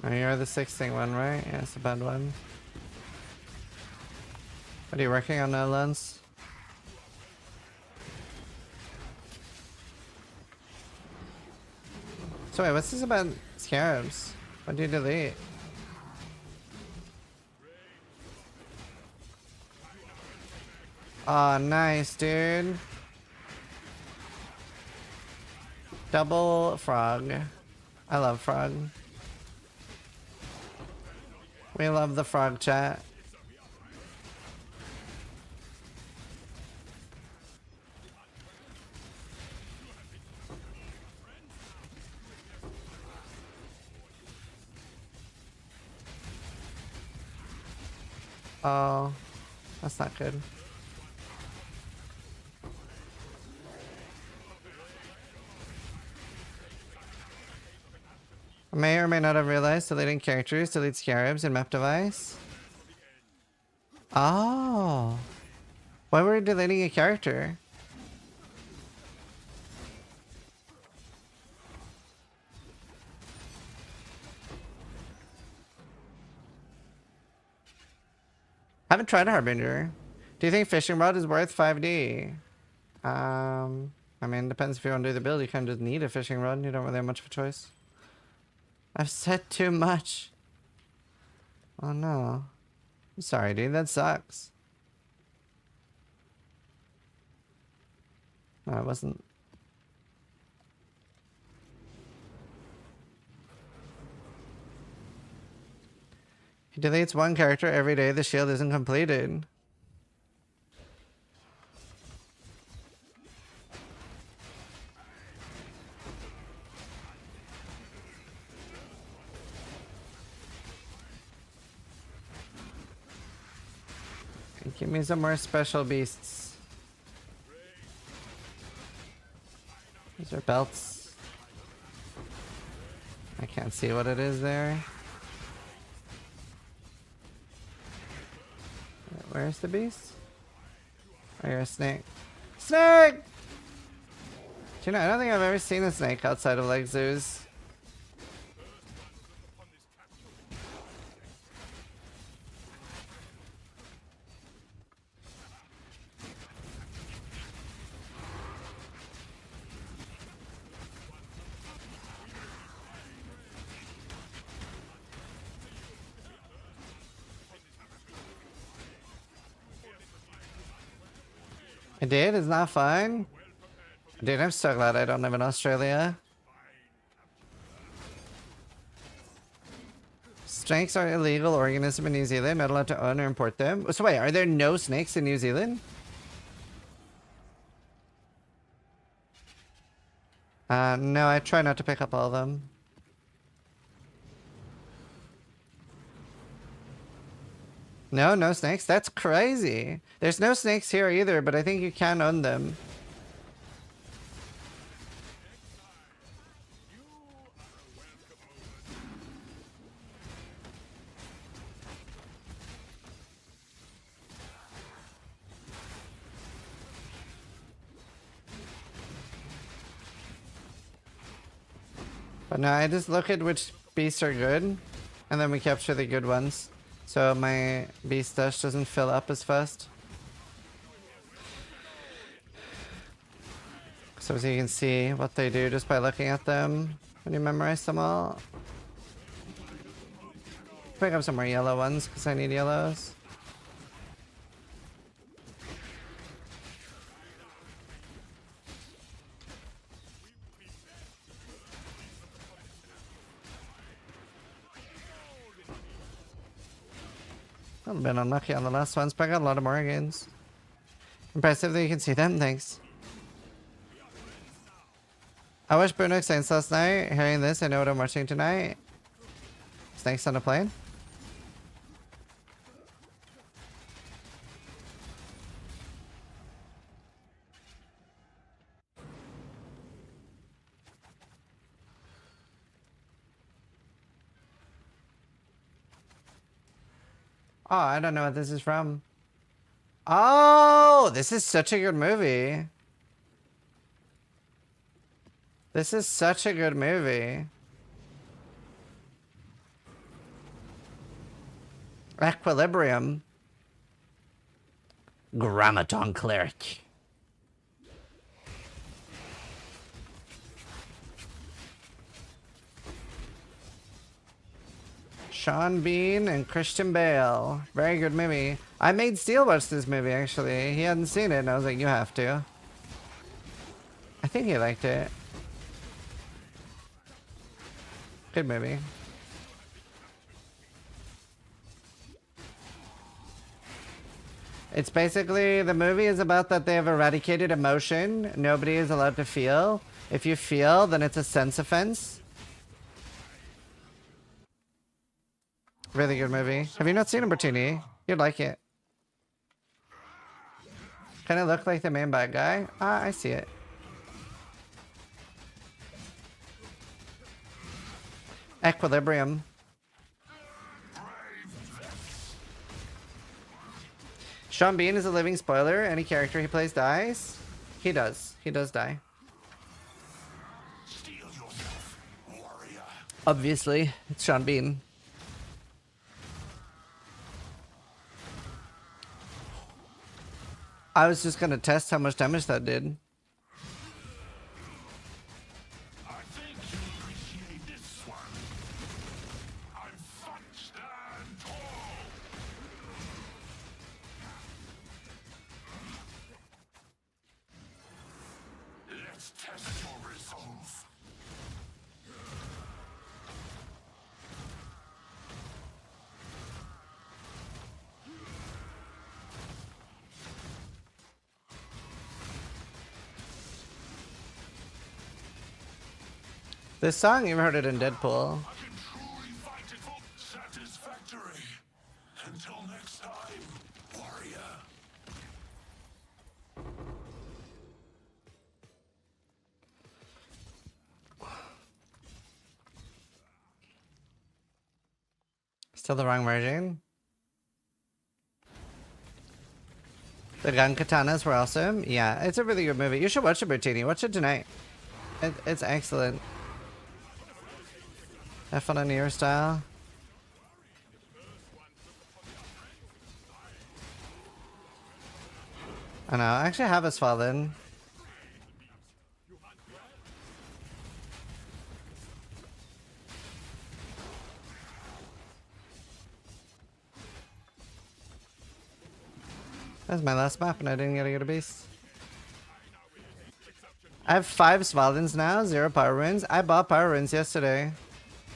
Oh, you're the 16 one, right? Yeah, it's a bad one. What are you working on now, Lens? So wait, what's this about scarabs? What do you delete? Oh, nice, dude. Double frog. I love frog. We love the frog chat. Oh, that's not good. I may or may not have realized deleting characters deletes scarabs in map device. Oh. Why were we deleting a character? I haven't tried a Harbinger. Do you think fishing rod is worth 5D? I mean, depends if you want to do the build. You kind of just need a fishing rod. You don't really have much of a choice. I've said too much. Oh no. I'm sorry, dude. That sucks. No, it wasn't. He deletes one character every day the shield isn't completed. Give me some more special beasts. These are belts. I can't see what it is there. Where's the beast? Oh, you're a snake. Snake! Do you know, I don't think I've ever seen a snake outside of like zoos. I did? It's not fun? Dude, I'm so glad I don't live in Australia. Snakes are illegal organism in New Zealand, not allowed to own or import them. So wait, are there no snakes in New Zealand? No, I try not to pick up all of them. No, no snakes? That's crazy. There's no snakes here either, but I think you can own them. But no, I just look at which beasts are good, and then we capture the good ones. So my beast stash doesn't fill up as fast. So as you can see what they do just by looking at them when you memorize them all. Pick up some more yellow ones because I need yellows. I've been unlucky on the last ones, but I got a lot of Morgans. Impressive that you can see them, thanks. I watched Bruno Saints last night. Hearing this, I know what I'm watching tonight. Snakes on a plane. Oh, I don't know what this is from. Oh, this is such a good movie. This is such a good movie. Equilibrium. Grammaton Cleric. Sean Bean and Christian Bale. Very good movie. I made Steel watch this movie, actually. He hadn't seen it, and I was like, you have to. I think he liked it. Good movie. It's basically, the movie is about that they have eradicated emotion. Nobody is allowed to feel. If you feel, then it's a sense offense. Really good movie. Have you not seen it, Bertini? You'd like it. Kind of look like the main bad guy. Ah, I see it. Equilibrium. Sean Bean is a living spoiler. Any character he plays dies. He does. He does die. Obviously, it's Sean Bean. I was just gonna test how much damage that did. I think you appreciate this one. I'm fucked and tall. Let's test your resolve. This song, you've heard it in Deadpool. Satisfactory. Until next time, warrior. Still the wrong version. The gun katanas were awesome. Yeah, it's a really good movie. You should watch it, Bertini. Watch it tonight. It's excellent. Have fun on your style. I know. I actually have Asfalden. That's my last map and I didn't get to go to base. I have 5 Svaldens now, 0 power runes. I bought power runes yesterday.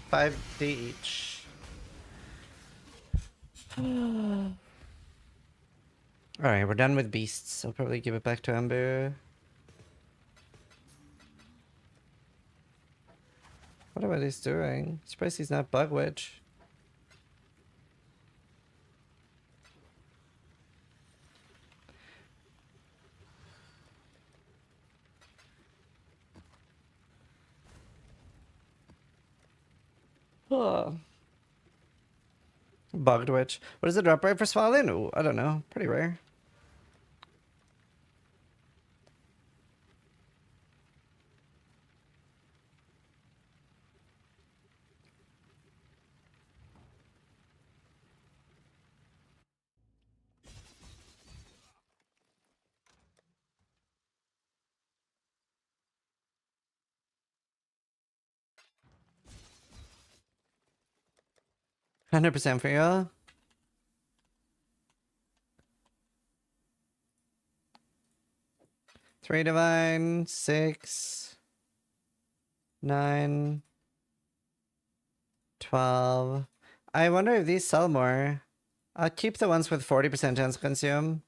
5D each. Alright, we're done with beasts. I'll probably give it back to Amber. What about he's doing? Surprised he's not Bug Witch. Oh. Bugged Witch. What is the drop rate for Svalin? Ooh, I don't know. Pretty rare. %100% for you. Three divine, 6, 9, 12. I wonder if these sell more. I'll keep the ones with 40% chance to consume.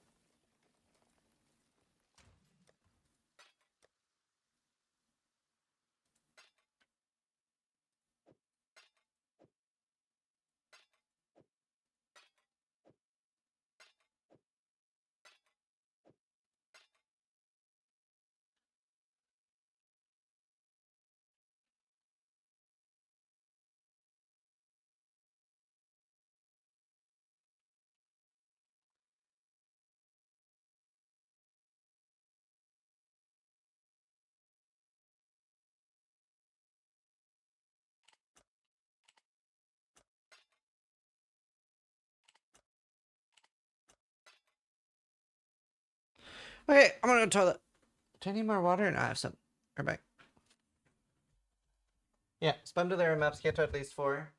Okay, I'm gonna go to the toilet. Do I need more water? No, I have some. Right back. Yeah, spam to their maps, get to at least 4.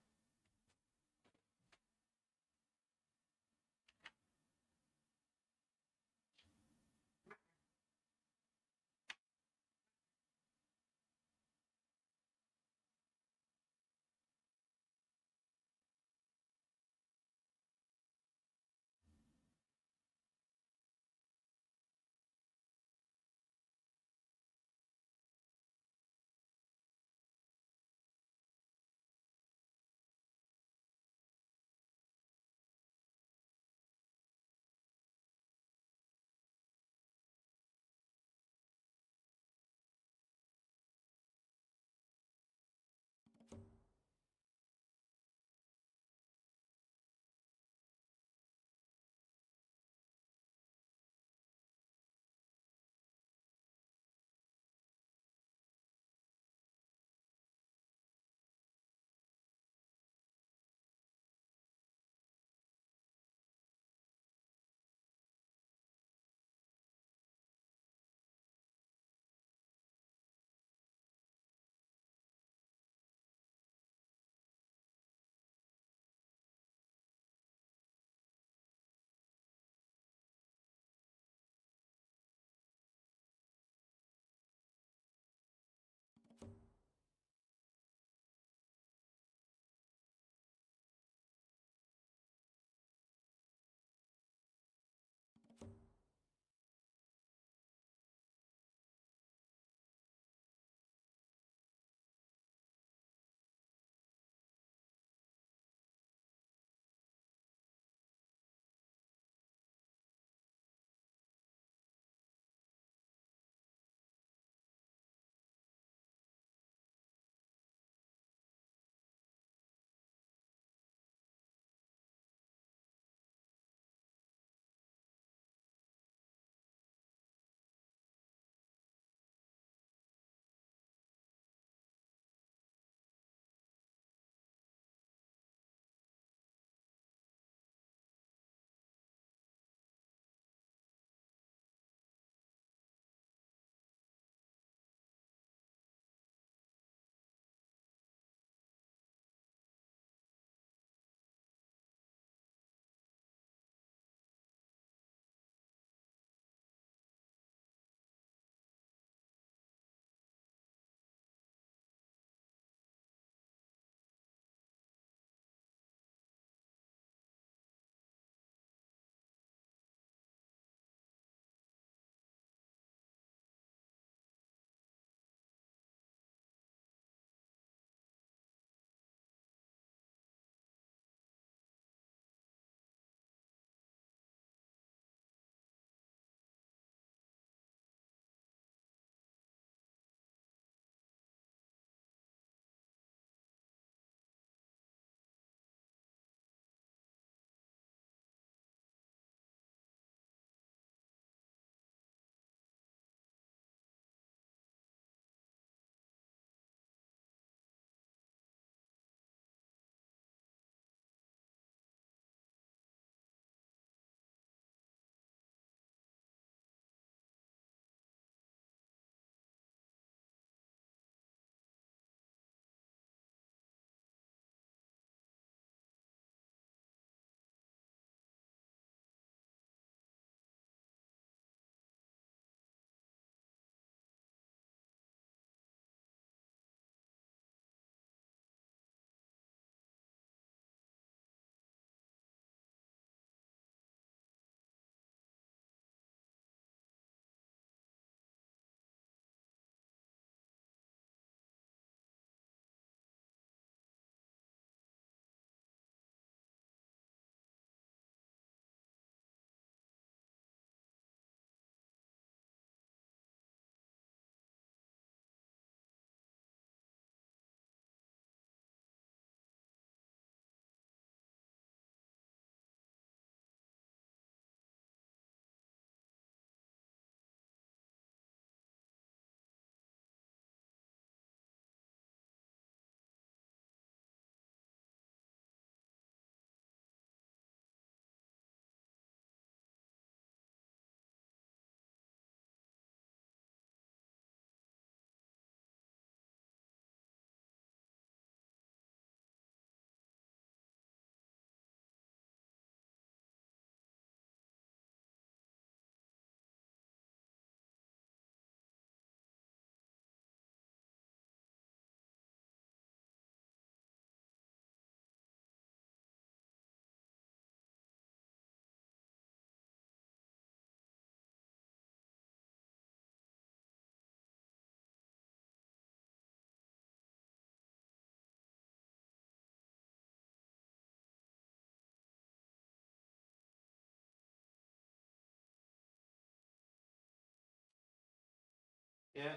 Yeah.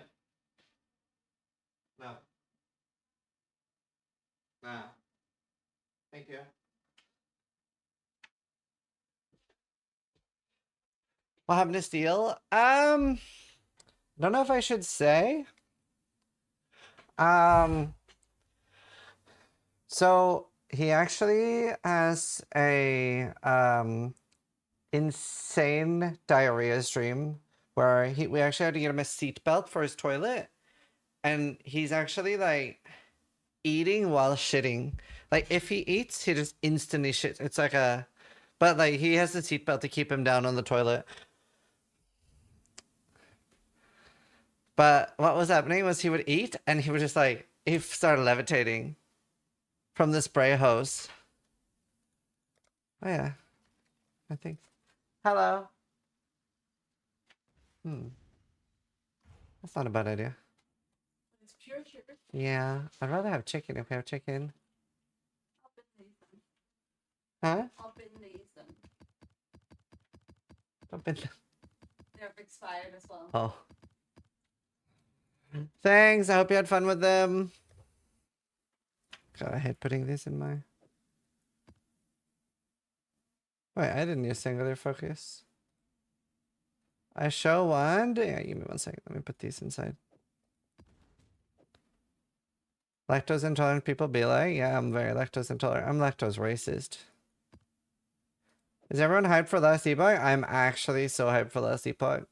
No. Nah. Thank you. What happened to Steel? Don't know if I should say. So he actually has a insane diarrhea stream where we actually had to get him a seatbelt for his toilet, and he's actually like eating while shitting. Like if he eats, he just instantly shits. It's like a, but like he has the seatbelt to keep him down on the toilet. But what was happening was he would eat and he would just like, he started levitating from the spray hose. Oh yeah, I think. Hello. That's not a bad idea. It's pure sugar. Yeah, I'd rather have chicken if we have chicken. I'll bin these them. Huh? I'll bin these them. I've been... They're expired as well. Oh. Thanks, I hope you had fun with them. God, I hate putting this in my... Wait, I didn't use singular focus. I show one. Yeah, give me 1 second. Let me put these inside. Lactose intolerant people be like, yeah, I'm very lactose intolerant. I'm lactose racist. Is everyone hyped for last Epoch? I'm actually so hyped for last Epoch.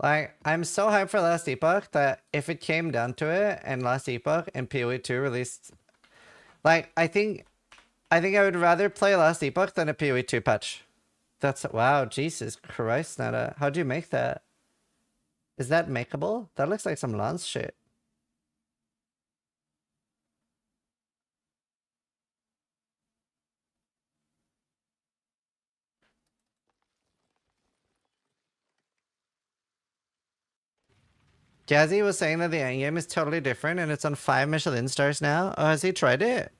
Like, I'm so hyped for Last Epoch that if it came down to it and Last Epoch and PoE 2 released... Like, I think I would rather play Last Epoch than a PoE 2 patch. That's... Wow, Jesus Christ, Nada. How'd you make that? Is that makeable? That looks like some Lance shit. Jazzy was saying that the endgame is totally different and it's on 5 Michelin stars now. Oh, has he tried it?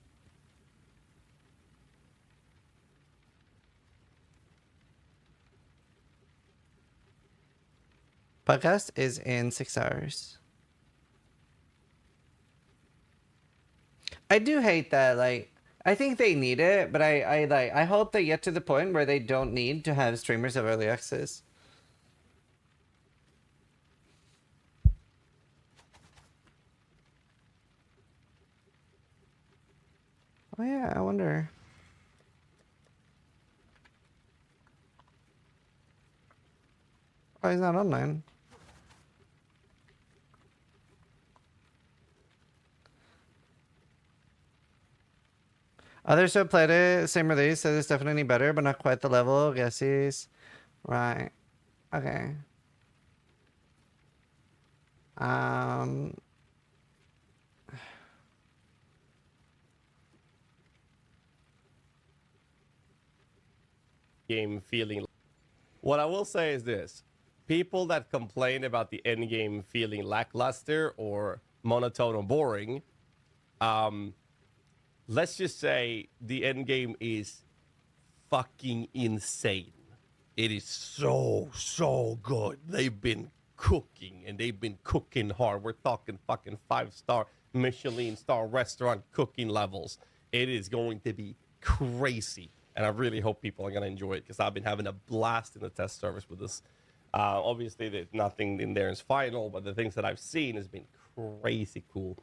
Podcast is in 6 hours. I do hate that, like, I think they need it, but I hope they get to the point where they don't need to have streamers of early access. Oh yeah, I wonder. Oh, he's not online. Others who have played it, same release, said it's definitely better, but not quite the level. Guesses. Right. Okay. Game feeling. What I will say is this: people that complain about the end game feeling lackluster or monotone or boring, let's just say the end game is fucking insane. It is so good. They've been cooking and they've been cooking hard. We're talking fucking 5-star Michelin star restaurant cooking levels. It is going to be crazy. And I really hope people are going to enjoy it because I've been having a blast in the test service with this. Obviously, there's nothing in there is final, but the things that I've seen has been crazy cool.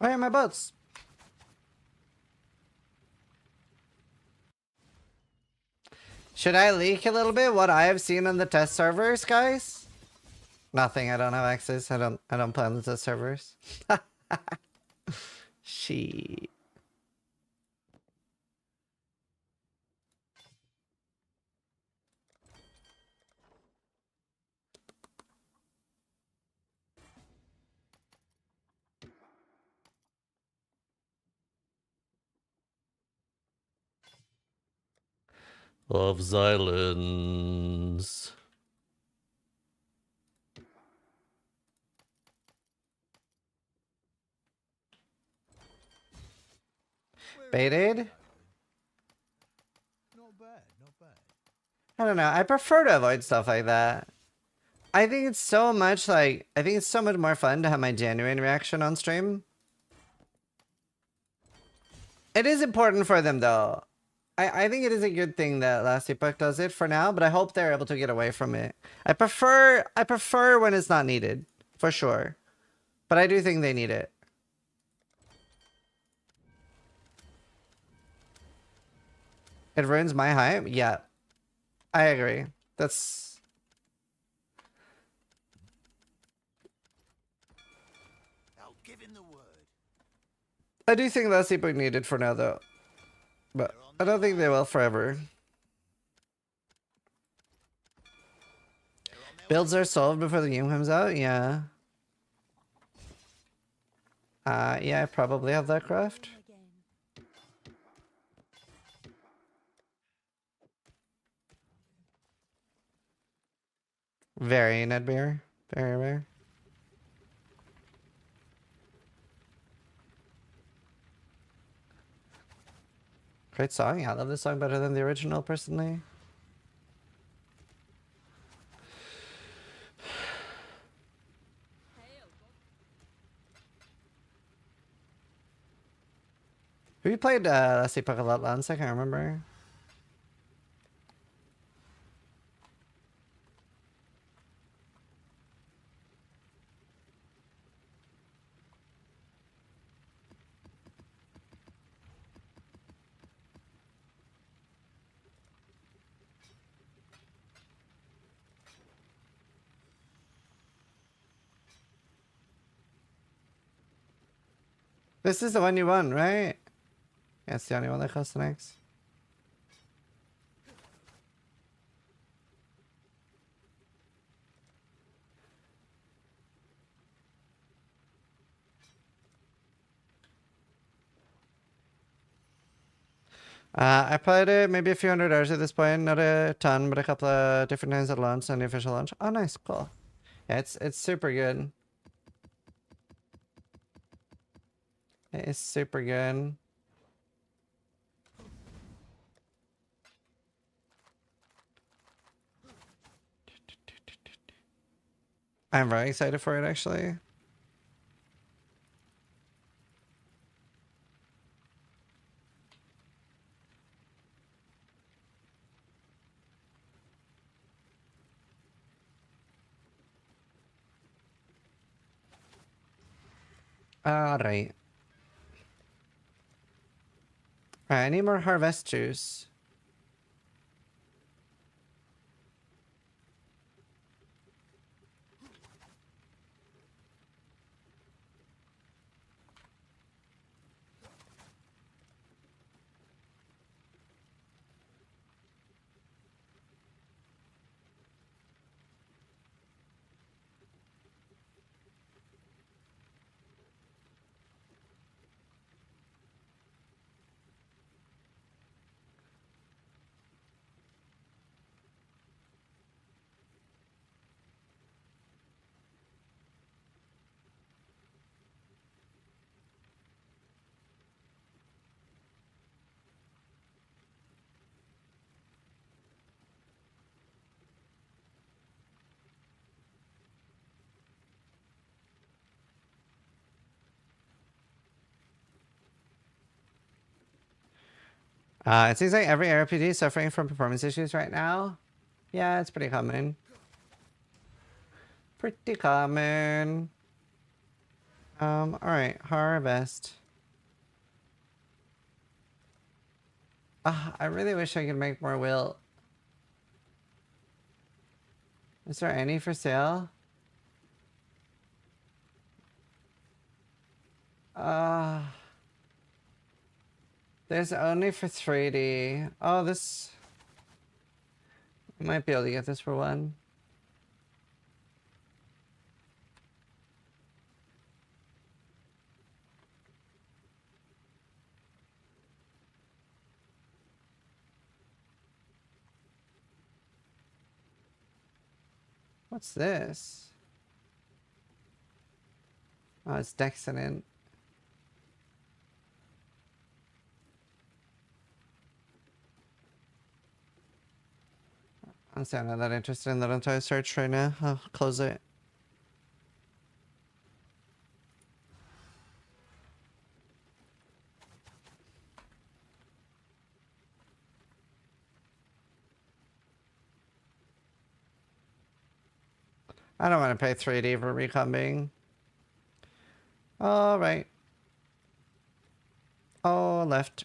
Oh yeah, my boats. Should I leak a little bit what I have seen on the test servers, guys? Nothing. I don't have access. I don't play on the test servers. Shit. of Xylens. Baited? Not bad, not bad. I don't know. I prefer to avoid stuff like that. I think it's so much like, I think it's so much more fun to have my genuine reaction on stream. It is important for them though. I think it is a good thing that Last Epoch does it for now, but I hope they're able to get away from it. I prefer when it's not needed, for sure. But I do think they need it. It ruins my hype? Yeah. I agree. That's... I'll give him the word. I do think Last Epoch needed for now though. But I don't think they will forever. Builds are solved before the game comes out? Yeah. Yeah, I probably have that craft. Very Nedbeer. Very rare. Great song. Yeah, I love this song better than the original, personally. We played Last Epoch a lot, Lance. I can't remember. This is the one you won, right? Yeah, it's the only one that costs an X. I played it maybe a few hundred hours at this point, not a ton, but a couple of different times at launch and the official launch. Oh, nice, cool. Yeah, it's super good. It's super good. I'm very excited for it, actually. Alright. Alright, I need more harvest juice. It seems like every RPG is suffering from performance issues right now. Yeah, it's pretty common. Pretty common. Alright, harvest. I really wish I could make more wilt. Is there any for sale? There's only for 3D. Oh, this... I might be able to get this for one. What's this? Oh, it's Dexonant. Honestly, I'm not that interested in that entire search right now. I'll close it. I don't want to pay 3D for recon. All right. Oh, left.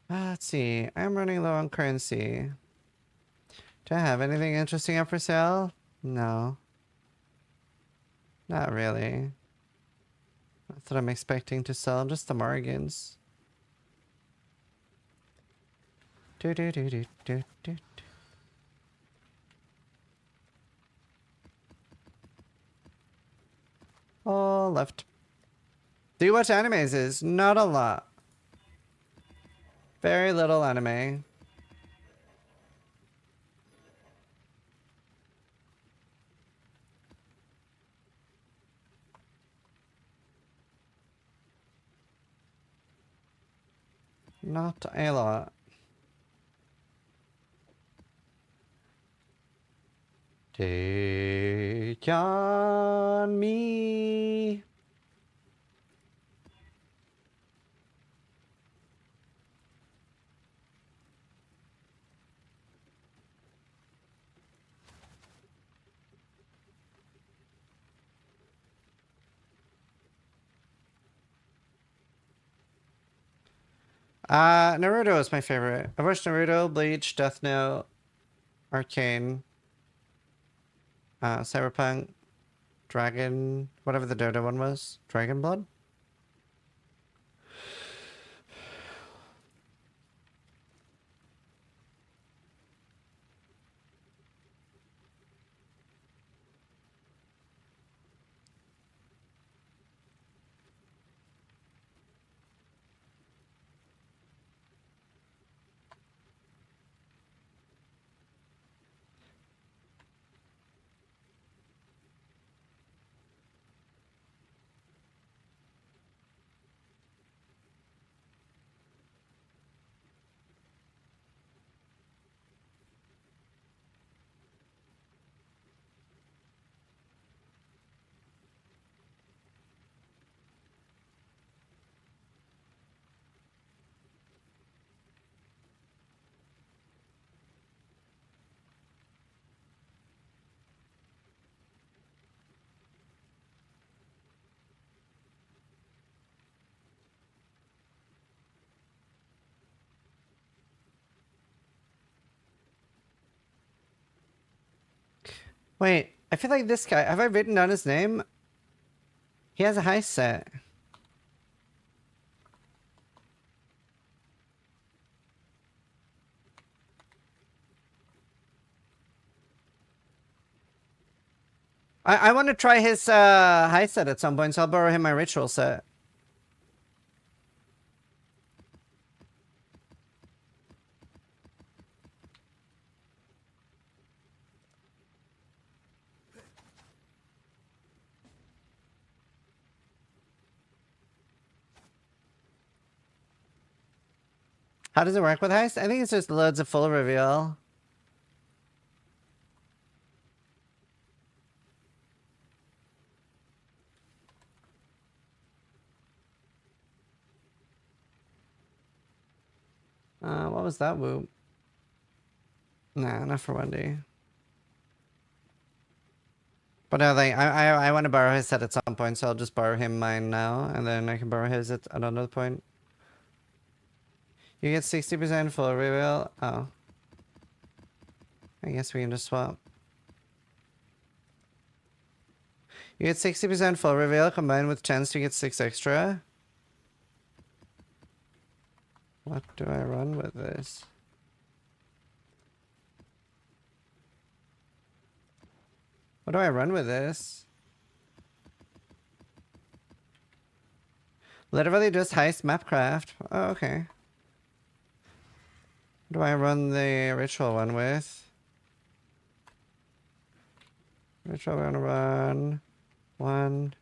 Let's see. I'm running low on currency. Do I have anything interesting up for sale? No. Not really. That's what I'm expecting to sell. Just the Morgans. Do do do do do do. Oh, left. Do you watch animes? Is not a lot. Very little anime. Not a lot. Take on me. Naruto is my favorite. I've watched Naruto, Bleach, Death Note, Arcane, Cyberpunk, Dragon, whatever the Dodo one was. Dragon Blood? Wait, I feel like this guy, have I written down his name? He has a heist set. I want to try his heist set at some point, so I'll borrow him my ritual set. How does it work with heist? I think it's just loads of full reveal. What was that whoop? Nah, not for Wendy. But no, like, I want to borrow his set at some point, so I'll just borrow him mine now, and then I can borrow his at another point. You get 60% full reveal. Oh. I guess we can just swap. You get 60% full reveal combined with chance to get 6 extra. What do I run with this? What do I run with this? Literally just heist mapcraft. Oh, okay. What do I run the ritual one with? Ritual we're gonna run one.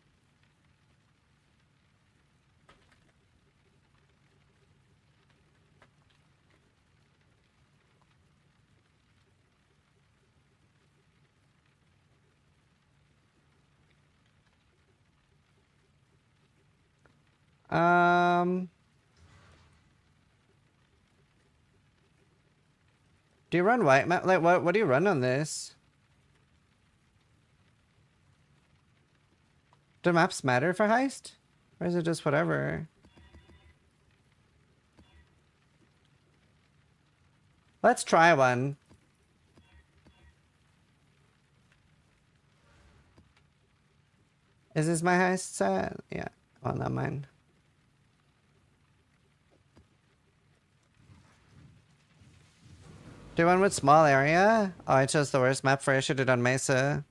Do you run white map? Like, what do you run on this? Do maps matter for heist? Or is it just whatever? Let's try one. Is this my heist set? Yeah. Oh, not mine. Do one with small area? Oh, I chose the worst map for I should have done Mesa.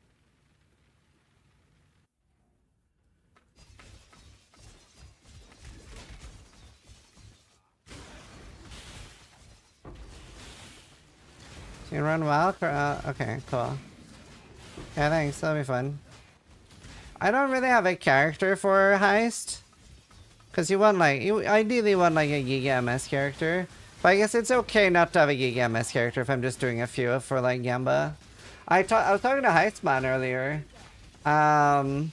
You run wild? Okay, cool. Yeah, thanks. That'll be fun. I don't really have a character for heist. Because you want like, you ideally want like a Giga MS character. But I guess it's okay not to have a Giga MS character if I'm just doing a few for like Gamba. I was talking to Heistman earlier. I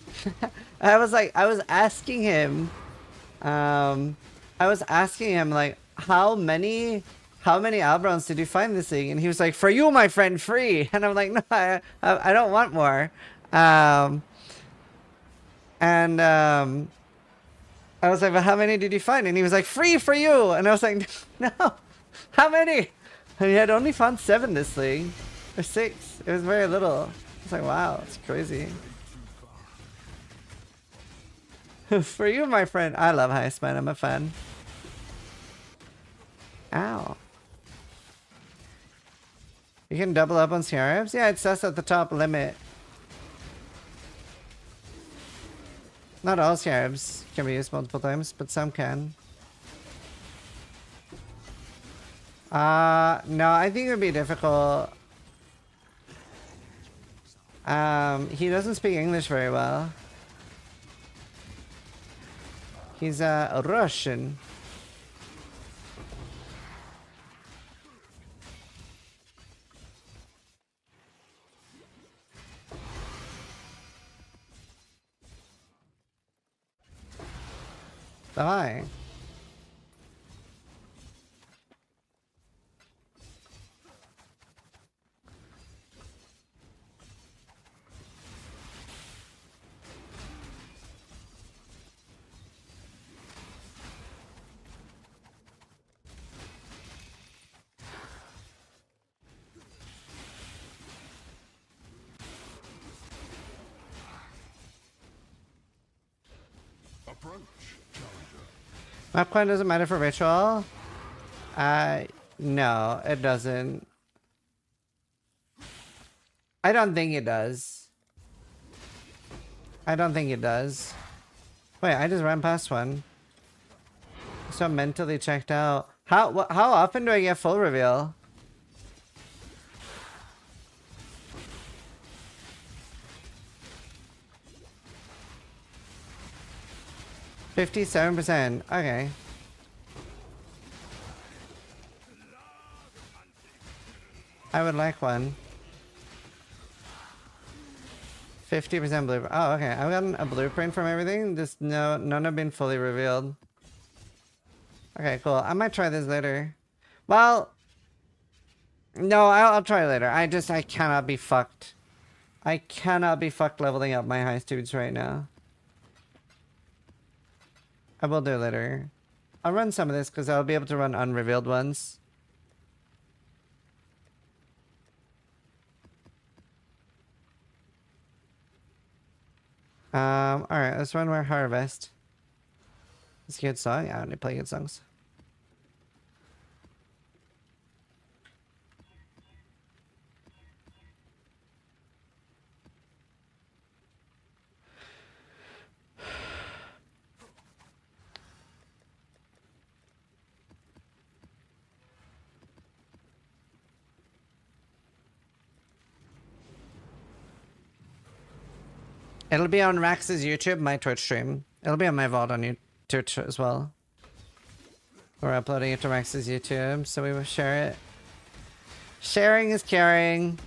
was asking him like how many Albrons did you find this thing? And he was like, for you, my friend, free. And I'm like, no, I don't want more. I was like, but how many did you find? And he was like, free for you. And I was like, no, how many? And he had only found 7 this thing. Or 6. It was very little. I was like, wow, it's crazy. For you, my friend. I love Heistman. I'm a fan. Ow. You can double up on CRFs? Yeah, it says at the top limit. Not all CRFs can be used multiple times, but some can. No, I think it would be difficult. He doesn't speak English very well. He's a Russian. Давай. Map coin doesn't matter for ritual? No, it doesn't. I don't think it does. I don't think it does. Wait, I just ran past one. So mentally checked out. How often do I get full reveal? $57%. Okay. I would like one. 50% blueprint. Oh, okay. I've gotten a blueprint from everything. Just none have been fully revealed. Okay, cool. I might try this later. Well, no, I'll try later. I cannot be fucked. I cannot be fucked leveling up my high students right now. I will do it later. I'll run some of this because I'll be able to run unrevealed ones. Alright, let's run more Harvest. It's a good song. I only play good songs. It'll be on Rax's YouTube, my Twitch stream. It'll be on my VOD on Twitch as well. We're uploading it to Rax's YouTube, so we will share it. Sharing is caring.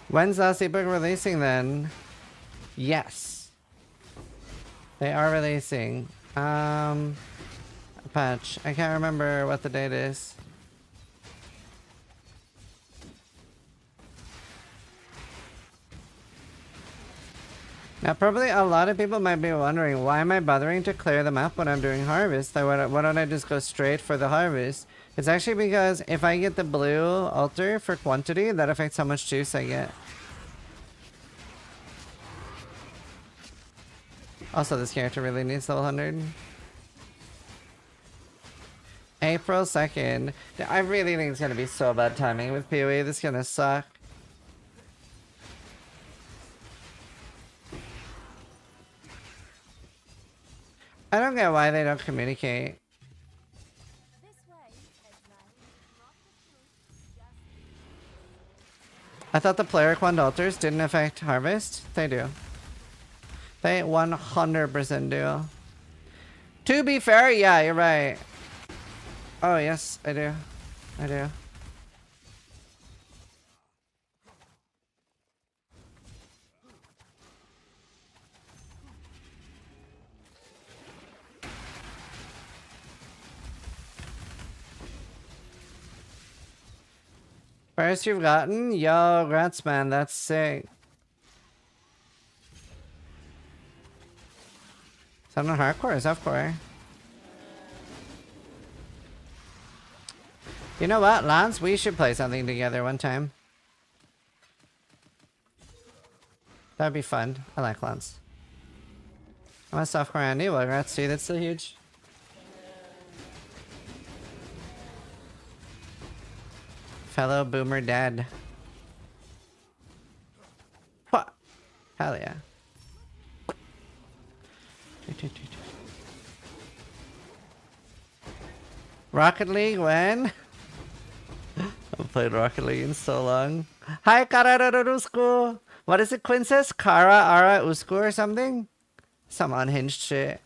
When's last Epoch releasing then? Yes. They are releasing. Patch. I can't remember what the date is. Now probably a lot of people might be wondering, why am I bothering to clear the map when I'm doing harvest? Like, why don't I just go straight for the harvest? It's actually because if I get the blue altar for quantity, that affects how much juice I get. Also, this character really needs level 100. April 2nd. I really think it's going to be so bad timing with PoE. This is going to suck. I don't get why they don't communicate. I thought the player quant altars didn't affect harvest. They do. They 100% do. To be fair, yeah, you're right. Oh, yes, I do. I do. First you've gotten? Yo, grats, man. That's sick. Is that on hardcore or is that softcore? You know what, Lance? We should play something together one time. That'd be fun. I like Lance. I'm a softcore Andy. Well, congrats to you. That's still huge. Fellow boomer dad. What? Hell yeah. Rocket League when? I've played Rocket League in so long. Hi, Karararusku. What is it, Quinn says? Kara Ara Usku or something? Some unhinged shit.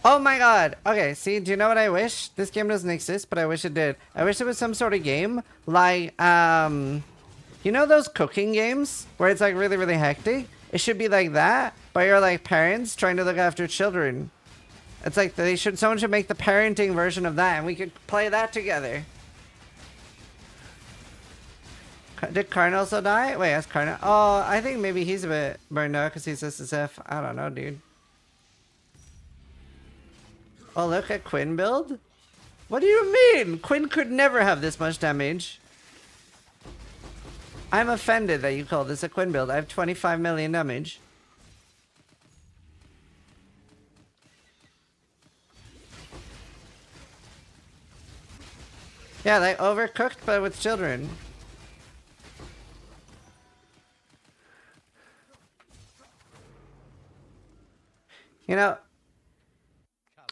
Oh my god. Okay, see, do you know what I wish? This game doesn't exist, but I wish it did. I wish it was some sort of game like, you know those cooking games where it's like really, really hectic? It should be like that, but you're like parents trying to look after children. It's like someone should make the parenting version of that and we could play that together. Did Karn also die? Wait, that's Karn. Oh, I think maybe he's a bit burned out because he's SSF. I don't know, dude. Oh, look at Quinn build? What do you mean? Quinn could never have this much damage. I'm offended that you call this a Quinn build. I have 25 million damage. Yeah, like overcooked but with children. You know,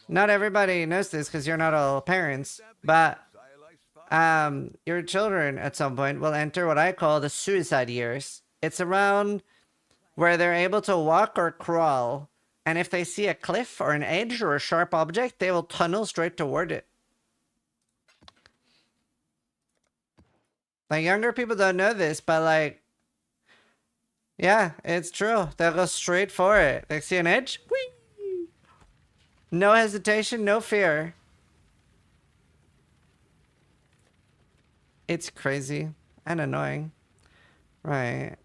not everybody knows this because you're not all parents, but your children at some point will enter what I call the suicide years. It's around where they're able to walk or crawl, and if they see a cliff or an edge or a sharp object, they will tunnel straight toward it. Like, younger people don't know this, but like, yeah, it's true. They'll go straight for it. They see an edge? Whee! No hesitation, no fear. It's crazy and annoying. Right.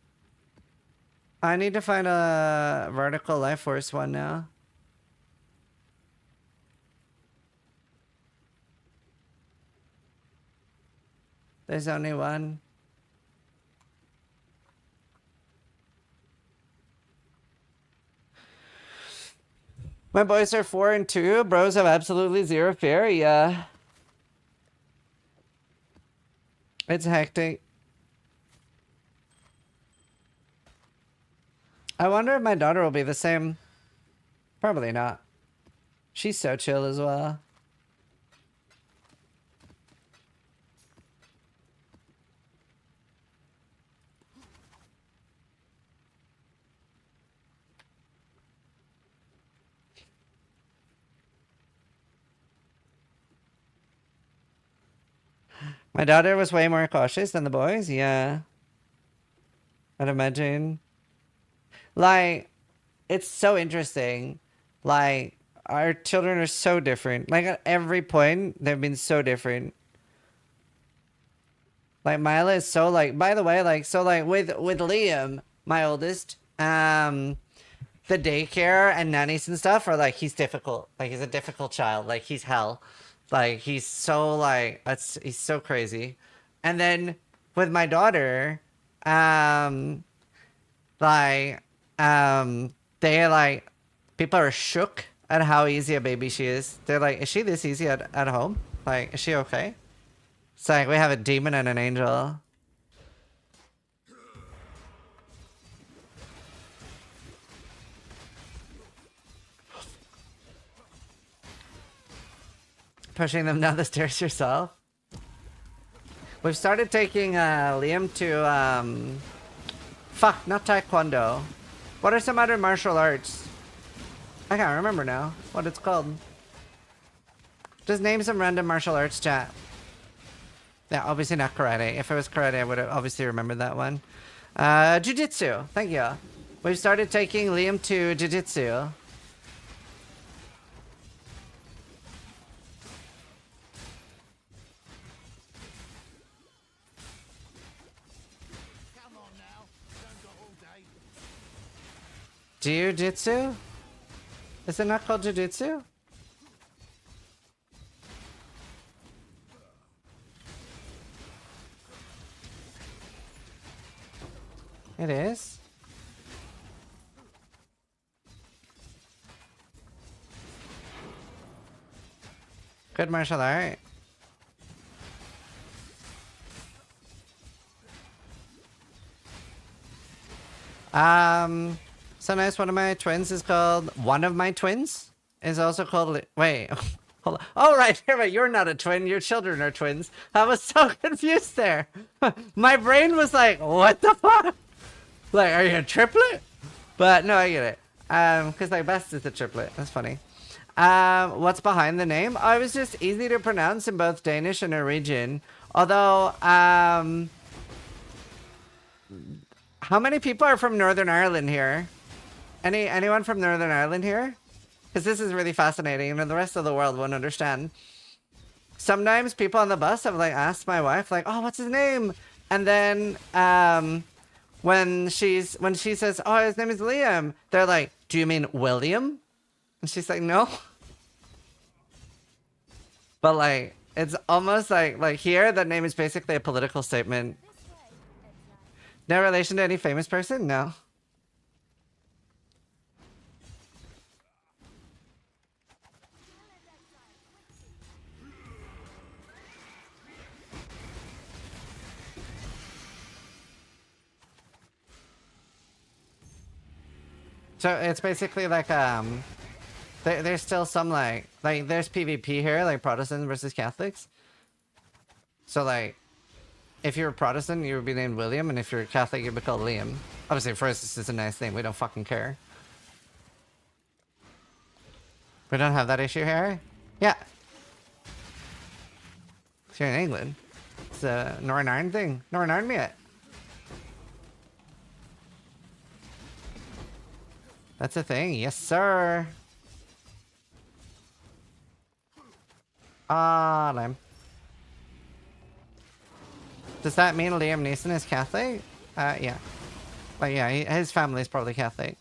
I need to find a vertical life force one now. There's only one. My boys are 4 and 2. Bros have absolutely zero fear. Yeah. It's hectic. I wonder if my daughter will be the same. Probably not. She's so chill as well. My daughter was way more cautious than the boys. Yeah. I'd imagine. Like, it's so interesting. Like, our children are so different. Like, at every point, they've been so different. Like, Mila is so, like, by the way, like, so, like, with Liam, my oldest, the daycare and nannies and stuff are, like, he's difficult. Like, he's a difficult child. Like, he's hell. Like, he's so, like, he's so crazy. And then, with my daughter, they like, people are shook at how easy a baby she is. They're like, is she this easy at home? Like, is she okay? It's like, we have a demon and an angel. Pushing them down the stairs yourself. We've started taking Liam to fuck, not taekwondo. What are some other martial arts? I can't remember now what it's called. Just name some random martial arts, chat. Yeah, obviously not karate. If it was karate, I would have obviously remembered that one. Jiu-jitsu. Thank you. We've started taking Liam to jiu-jitsu. Jiu-jitsu? Is it not called jiu-jitsu? It is. Good martial art. So nice. One of my twins is called. One of my twins is also called. Wait. Hold on. Oh, right. You're not a twin. Your children are twins. I was so confused there. My brain was like, what the fuck? Like, are you a triplet? But no, I get it. Because like best is a triplet. That's funny. What's behind the name? Oh, it was just easy to pronounce in both Danish and Norwegian. Although, how many people are from Northern Ireland here? Anyone from Northern Ireland here? Because this is really fascinating, and the rest of the world won't understand. Sometimes people on the bus have like asked my wife, like, "Oh, what's his name?" And then, when she says, "Oh, his name is Liam," they're like, "Do you mean William?" And she's like, "No." But like, it's almost like here, that name is basically a political statement. No relation to any famous person? No. So it's basically like there's still some like there's PvP here, like Protestants versus Catholics. So like, if you're a Protestant, you would be named William, and if you're a Catholic, you'd be called Liam. Obviously, for us, this is a nice thing. We don't fucking care. We don't have that issue here. Yeah. If you're in England, it's a Northern Ireland thing. Northern Ireland, me it. That's a thing. Yes, sir. Ah, lame. Does that mean Liam Neeson is Catholic? Yeah. Like, yeah, his family is probably Catholic.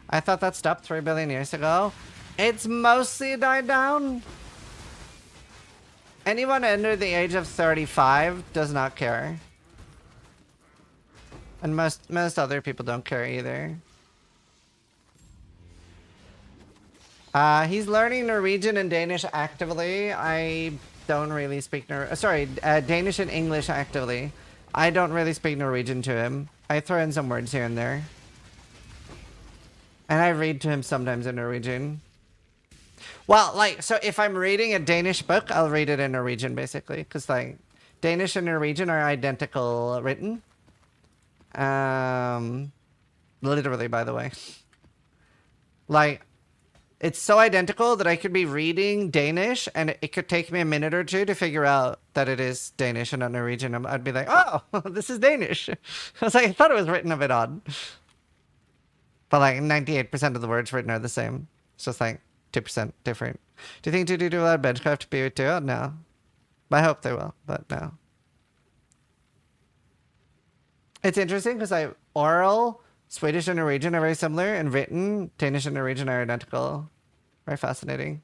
I thought that stopped 3 billion years ago. It's mostly died down. Anyone under the age of 35 does not care. And most other people don't care either. He's learning Norwegian and Danish actively. I don't really speak Danish and English actively. I don't really speak Norwegian to him. I throw in some words here and there. And I read to him sometimes in Norwegian. Well, like, so if I'm reading a Danish book, I'll read it in Norwegian, basically. Because, like, Danish and Norwegian are identical written. Literally, by the way. Like, it's so identical that I could be reading Danish, and it could take me a minute or two to figure out that it is Danish and not Norwegian. I'd be like, oh, this is Danish. I was like, I thought it was written a bit odd. But, like, 98% of the words written are the same. It's just, like, 2% different. Do you think to do a lot of benchcraft to PV2? No. I hope they will, but no. It's interesting because oral, Swedish and Norwegian are very similar, and written, Danish and Norwegian are identical. Very fascinating.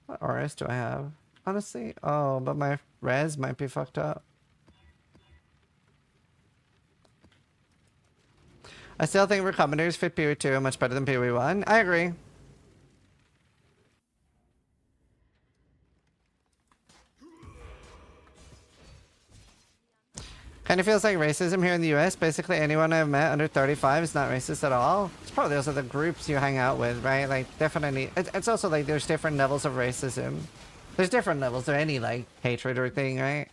What RS do I have? Honestly? Oh, but my res might be fucked up. I still think recombinators fit PoE2 much better than PoE1. I agree. Kind of feels like racism here in the US. Basically, anyone I've met under 35 is not racist at all. It's probably also the groups you hang out with, right? Like, definitely. It's also like there's different levels of racism. There's different levels of any, like, hatred or thing, right?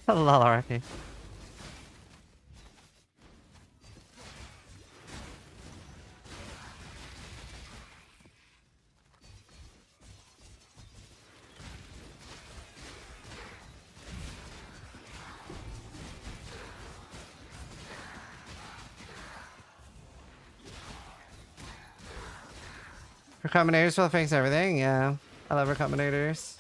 Lol, already. Recombinators will fix everything, yeah. I love recombinators.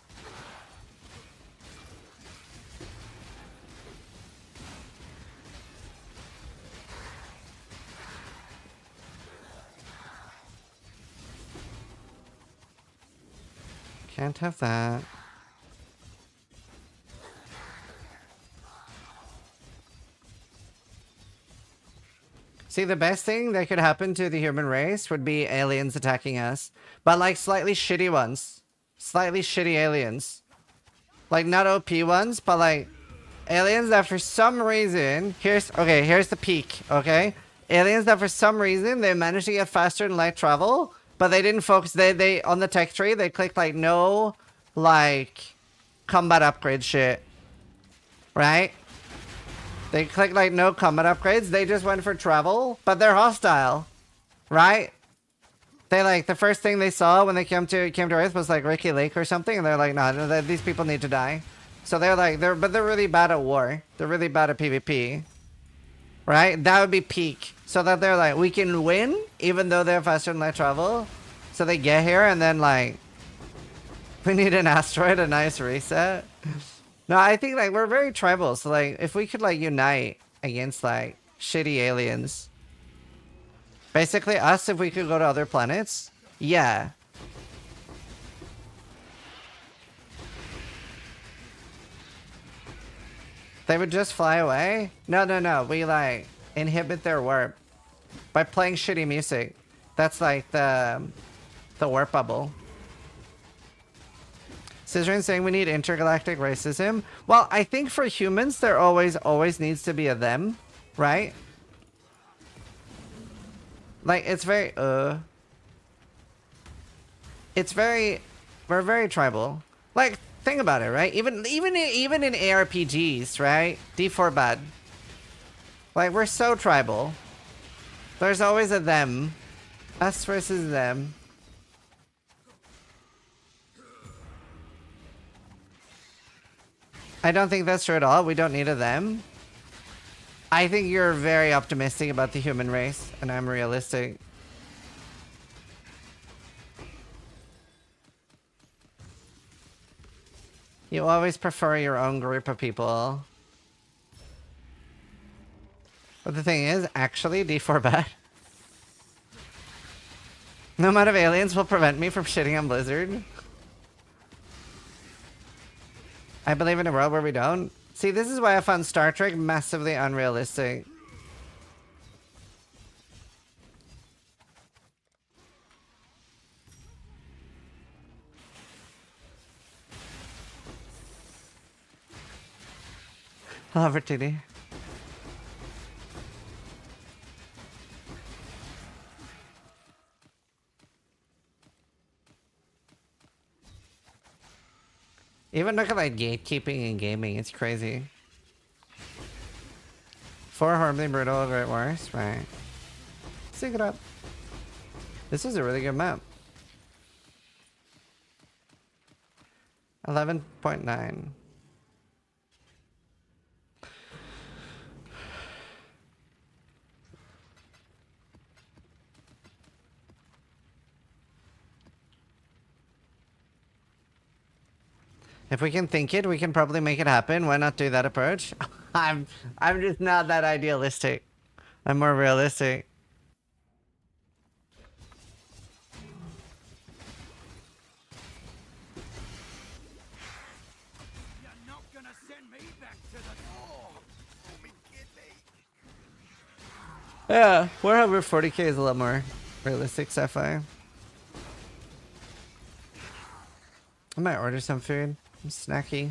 Can't have that. See, the best thing that could happen to the human race would be aliens attacking us. But, like, slightly shitty ones. Slightly shitty aliens. Like, not OP ones, but, like, aliens that for some reason... Here's the peak, okay? Aliens that for some reason, they managed to get faster in light travel... But they didn't focus, they on the tech tree, they clicked like no, like, combat upgrade shit. Right? They clicked like no combat upgrades, they just went for travel, but they're hostile. Right? They like, the first thing they saw when they came to Earth was like Ricky Lake or something, and they're like, no, these people need to die. So they're like, they're really bad at war. They're really bad at PvP. Right? That would be peak. So that they're like, we can win, even though they're faster than light travel. So they get here, and then, like, we need an asteroid, a nice reset. No, I think, like, we're very tribal. So, like, if we could, like, unite against, like, shitty aliens. Basically, us, if we could go to other planets. Yeah. They would just fly away? No. We, like, inhibit their warp by playing shitty music. That's, like, the warp bubble. Zizaran saying we need intergalactic racism. Well, I think for humans, there always needs to be a them, right? Like, it's very, we're very tribal. Like, think about it, right? Even in ARPGs, right? D4 bad. Like, we're so tribal. There's always a them. Us versus them. I don't think that's true at all. We don't need a them. I think you're very optimistic about the human race, and I'm realistic. You always prefer your own group of people. But the thing is, actually, D4 bad. No amount of aliens will prevent me from shitting on Blizzard. I believe in a world where we don't. See, this is why I found Star Trek massively unrealistic. I love her titty. Even look at like gatekeeping and gaming, it's crazy. 4 horribly brutal, great worse, right? Sync it up. This is a really good map. 11.9. If we can think it, we can probably make it happen. Why not do that approach? I'm just not that idealistic. I'm more realistic. You're not gonna send me back to the door. Oh, me kidney. Yeah, Warhammer 40k is a lot more realistic sci-fi. I might order some food. I'm snacky.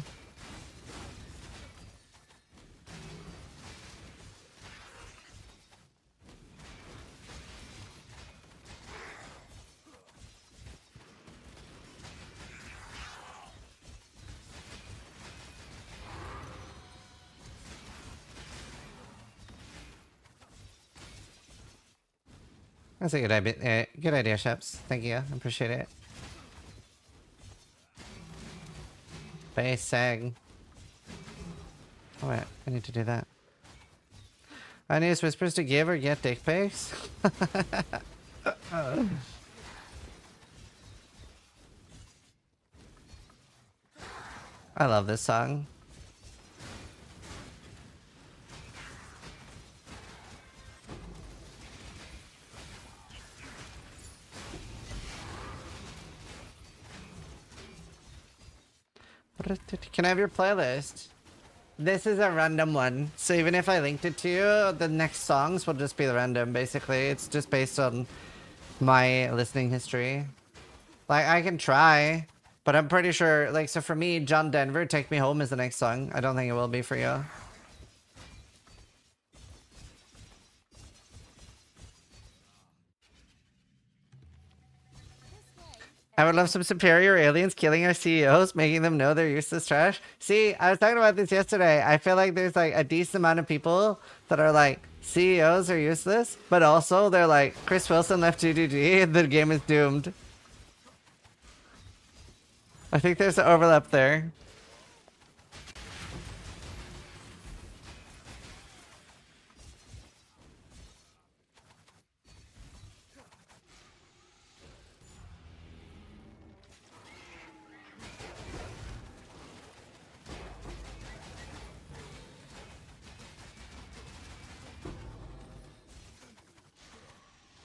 That's a good idea. Good idea, Sheps. Thank you. I appreciate it. Base sag. Oh wait, I need to do that. I need whispers to give or get dick pics. I love this song. Can I have your playlist? This is a random one, so even if I linked it to you, the next songs will just be random, basically. It's just based on my listening history. Like, I can try, but I'm pretty sure, like, so for me, John Denver, Take Me Home is the next song. I don't think it will be for you. I would love some superior aliens killing our CEOs, making them know they're useless trash. See, I was talking about this yesterday. I feel like there's like a decent amount of people that are like, CEOs are useless, but also they're like, Chris Wilson left GGG, the game is doomed. I think there's an overlap there.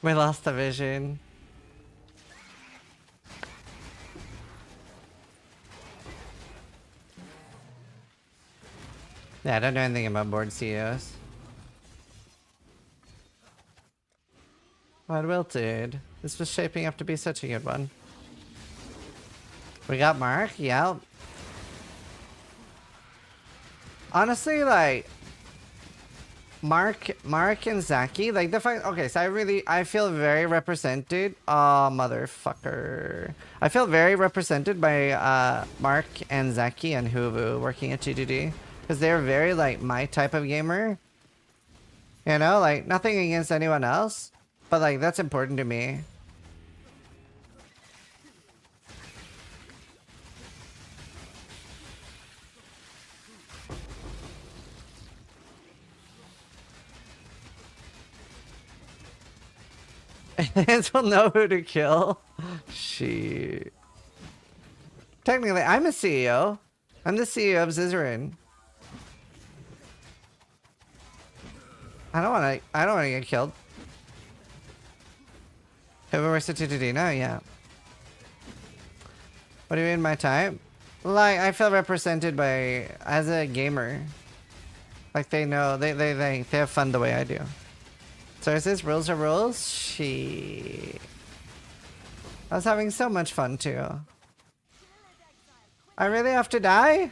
We lost the vision. Yeah, I don't know anything about board CEOs. What wilted? This was shaping up to be such a good one. We got Mark, yeah. Honestly, like Mark and Zaki, like the fact, okay, so I feel very represented. Oh, motherfucker. I feel very represented by Mark and Zaki and Huvu working at GGD. Because they're very, like, my type of gamer. You know, like, nothing against anyone else. But like, that's important to me. Hands will know who to kill. Shit. Technically, I'm a CEO. I'm the CEO of Zizaran. I don't want to get killed. Have we to 2D now? Yeah. What do you mean my time? Like, I feel represented by, as a gamer. Like, they know, they have fun the way I do. So is this rules are rules? Shit. I was having so much fun too. I really have to die?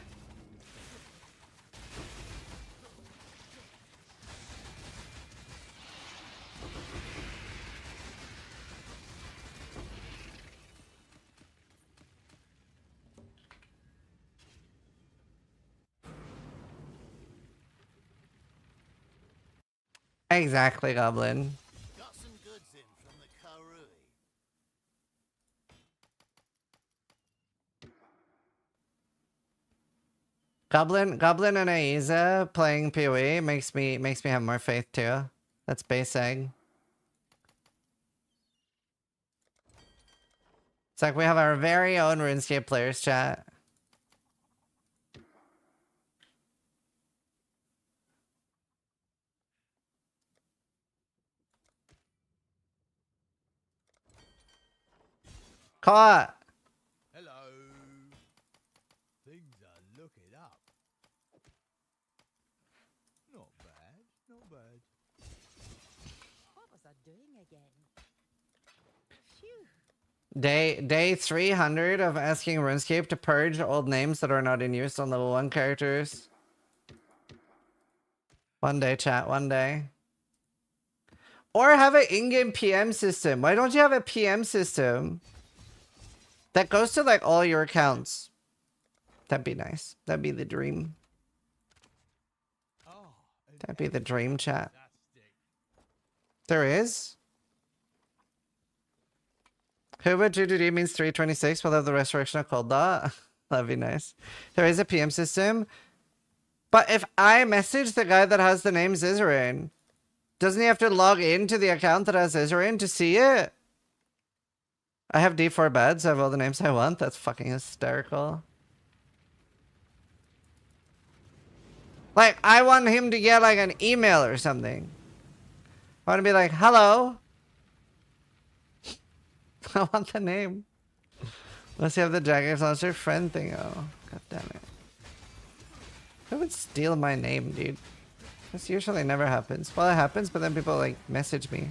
Exactly, Goblin. Got some goods in from the Karui. Goblin and Aiza playing PoE makes me have more faith too. That's base egg. It's like we have our very own RuneScape players chat. Caught. Hello. Things are looking up. Not bad, not bad. What was I doing again? Phew. Day 300 of asking RuneScape to purge old names that are not in use on level 1 characters. One day, chat, one day. Or have an in-game PM system. Why don't you have a PM system that goes to like all your accounts? That'd be nice. That'd be the dream. That'd be the dream, chat. There is? Who would 2D means 326 will have the resurrection of Cold Dot? That'd be nice. There is a PM system. But if I message the guy that has the name Zizaran, doesn't he have to log into the account that has Zizaran to see it? I have D4 beds. I have all the names I want. That's fucking hysterical. Like, I want him to get like an email or something. I want to be like, hello. I want the name. Unless you have the Jaggers Launcher friend thing. Oh, god damn it. Who would steal my name, dude? This usually never happens. Well, it happens, but then people like message me.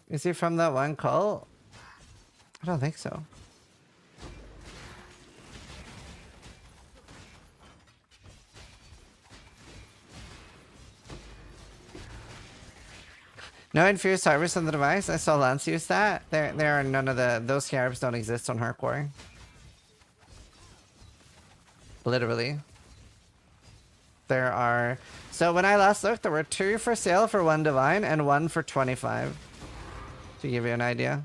Is he from that one call? I don't think so. No infused harvest on the device. I saw Lance use that. There are none of those scarabs don't exist on hardcore. Literally. There are. So when I last looked, there were 2 for sale for 1 divine and 1 for 25. To give you an idea.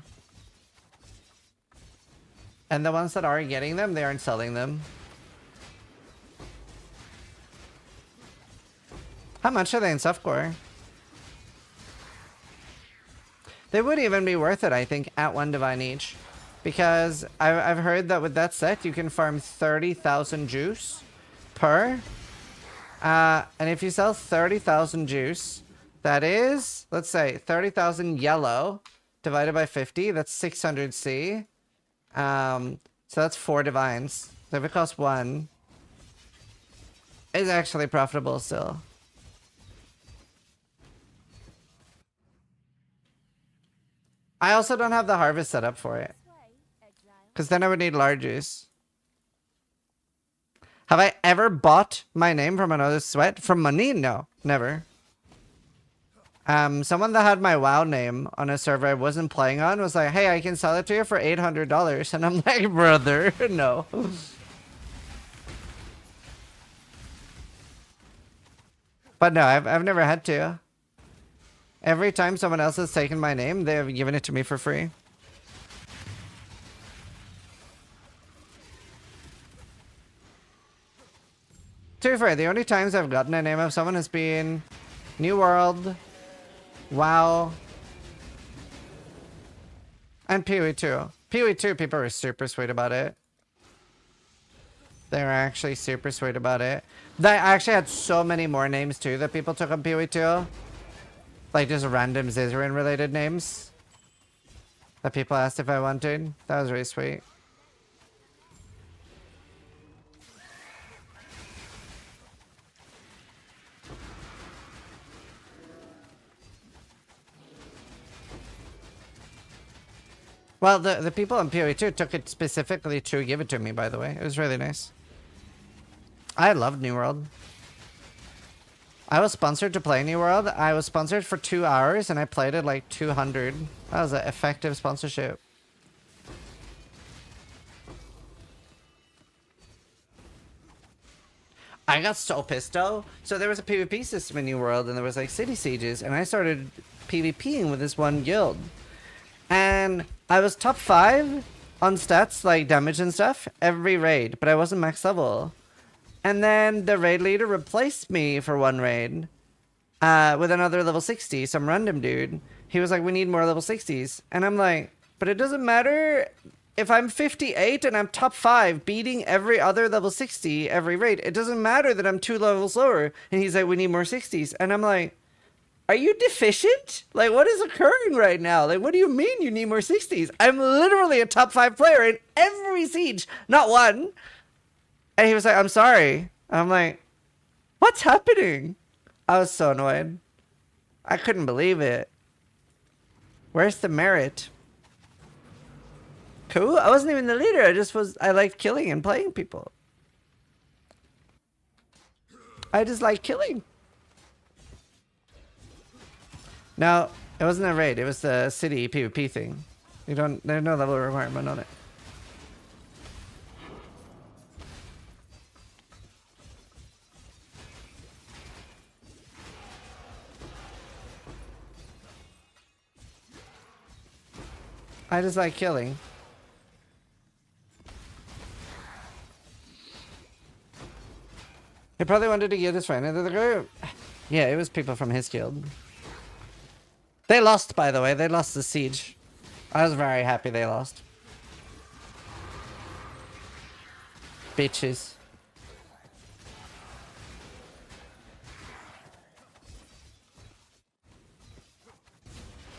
And the ones that are getting them, they aren't selling them. How much are they in softcore? They would even be worth it, I think, at 1 divine each. Because I've heard that with that set, you can farm 30,000 juice per. And if you sell 30,000 juice, that is, let's say, 30,000 yellow divided by 50. That's 600 C. So that's 4 divines. So if it costs 1, it's actually profitable still. I also don't have the harvest set up for it. Because then I would need larges. Have I ever bought my name from another sweat? From money? No, never. Someone that had my WoW name on a server I wasn't playing on was like, hey, I can sell it to you for $800. And I'm like, brother, no. But no, I've never had to. Every time someone else has taken my name, they have given it to me for free. To be fair, the only times I've gotten a name of someone has been New World, WoW, and PoE 2. PoE 2, people were super sweet about it. They were actually super sweet about it. They actually had so many more names too that people took on PoE 2. Like just random Zizaran related names that people asked if I wanted. That was really sweet. Well, the people on PoE 2 took it specifically to give it to me, by the way. It was really nice. I loved New World. I was sponsored to play New World. I was sponsored for 2 hours and I played it like 200. That was an effective sponsorship. I got so pissed though. So there was a PvP system in New World and there was like city sieges and I started PvPing with this one guild. And I was top 5 on stats like damage and stuff every raid, but I wasn't max level. And then the raid leader replaced me for one raid with another level 60, some random dude. He was like, we need more level 60s. And I'm like, but it doesn't matter if I'm 58 and I'm top 5 beating every other level 60 every raid. It doesn't matter that I'm 2 levels lower. And he's like, we need more 60s. And I'm like, are you deficient? Like, what is occurring right now? Like, what do you mean you need more 60s? I'm literally a top 5 player in every siege, not one. And he was like, I'm sorry. I'm like, what's happening? I was so annoyed. I couldn't believe it. Where's the merit? Cool. I wasn't even the leader. I liked killing and playing people. I just like killing. No, it wasn't a raid. It was the city PvP thing. There's no level requirement on it. I just like killing. He probably wanted to get his friend into the group. Yeah, it was people from his guild. They lost, by the way. They lost the siege. I was very happy they lost. Bitches.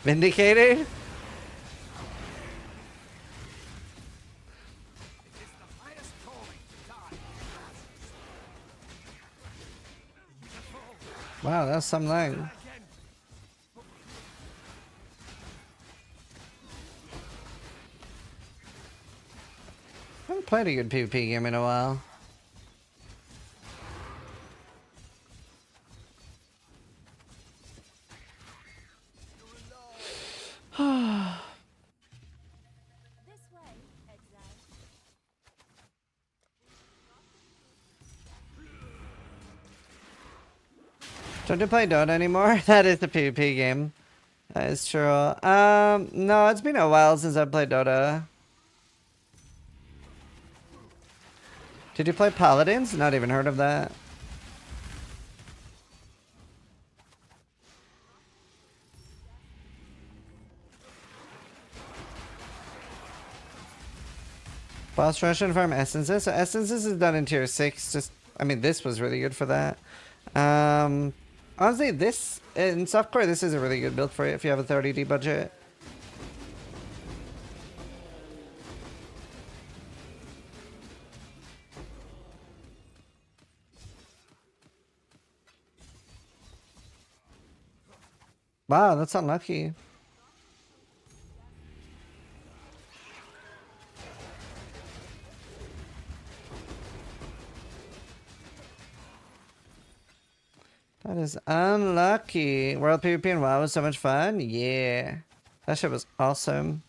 Vindicated? Wow, that's some lag. I haven't played a good PvP game in a while. Don't you play Dota anymore? That is the PvP game. That is true. No, it's been a while since I played Dota. Did you play Paladins? Not even heard of that. Boss rush and farm essences. So essences is done in tier 6. Just, I mean, this was really good for that. Honestly, this in softcore, this is a really good build for it if you have a 30D budget. Wow, that's unlucky. That is unlucky. World PvP and WoW was so much fun. Yeah. That shit was awesome.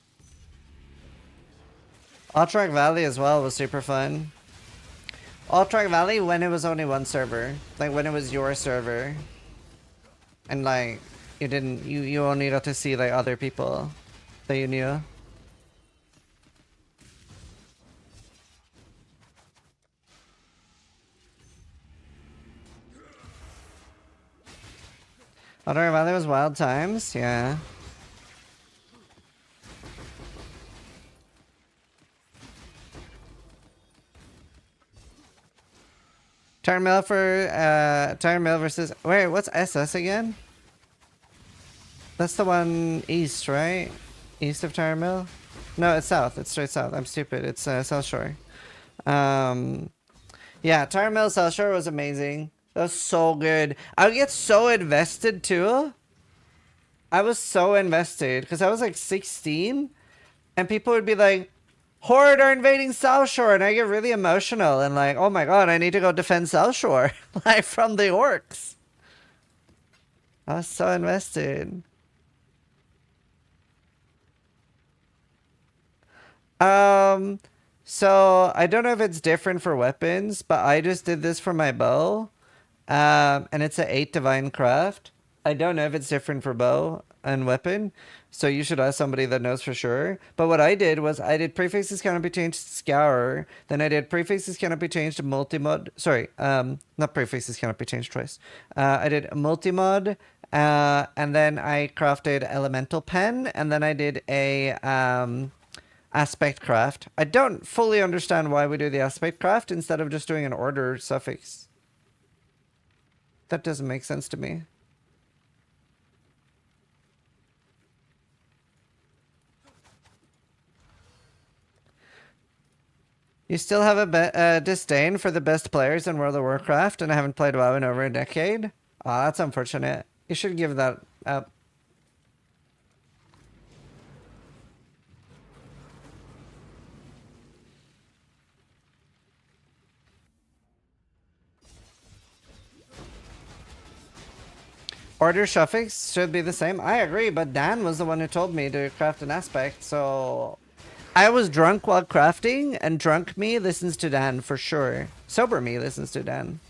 Alterac Valley as well was super fun. Alterac Valley when it was only one server. Like when it was your server. And like you only got to see like other people that you knew. Alterac Valley was wild times, yeah. Tyrant Mill for Tyrant Mill versus wait, what's SS again? That's the one east, right? East of Tyrant Mill? No, it's south. It's straight south. I'm stupid. It's South Shore. Yeah, Tyrant Mill South Shore was amazing. That was so good. I would get so invested too. I was so invested because I was like 16 and people would be like, Horde are invading South Shore, and I get really emotional and like, oh my god, I need to go defend South Shore, like from the orcs. I was so invested. So I don't know if it's different for weapons, but I just did this for my bow, and it's an 8 divine craft. I don't know if it's different for bow and weapon, so you should ask somebody that knows for sure. But what I did was I did prefixes cannot be changed to Scour, then I did prefixes cannot be changed to multimod. Sorry, not prefixes cannot be changed twice. I did multimod, and then I crafted elemental pen, and then I did a aspect craft. I don't fully understand why we do the aspect craft instead of just doing an order suffix. That doesn't make sense to me. You still have a disdain for the best players in World of Warcraft and I haven't played WoW in over a decade? Aw, that's unfortunate. You should give that up. Order suffix should be the same. I agree, but Dan was the one who told me to craft an aspect, so... I was drunk while crafting, and drunk me listens to Dan for sure. Sober me listens to Dan.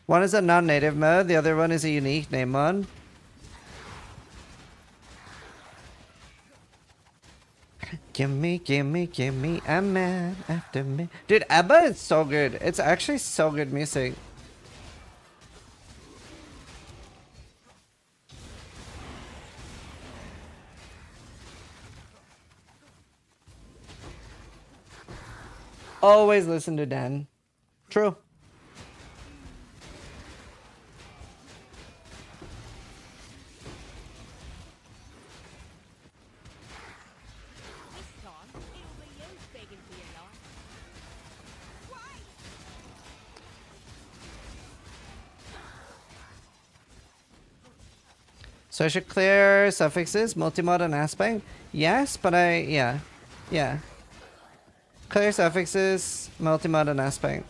One is a non-native mode, the other one is a unique name mod. Gimme a man after me. Dude, Ebba is so good. It's actually so good music. Always listen to Dan. True. So I should clear suffixes, multimod and aspect? Yes, but yeah. Clear suffixes, multimod and aspect.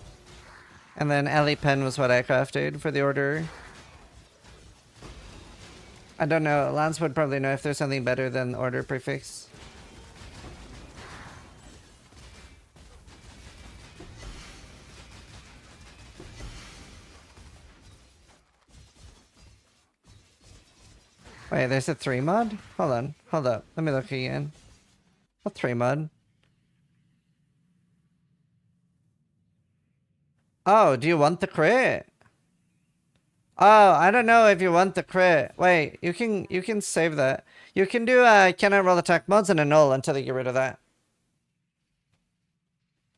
And then Ellie pen was what I crafted for the order. I don't know, Lance would probably know if there's something better than order prefix. Wait, there's a 3 mod? Hold on, hold up. Let me look again. What 3 mod? Oh, do you want the crit? Oh, I don't know if you want the crit. Wait, you can save that. You can do cannot roll attack mods and a null until they get rid of that.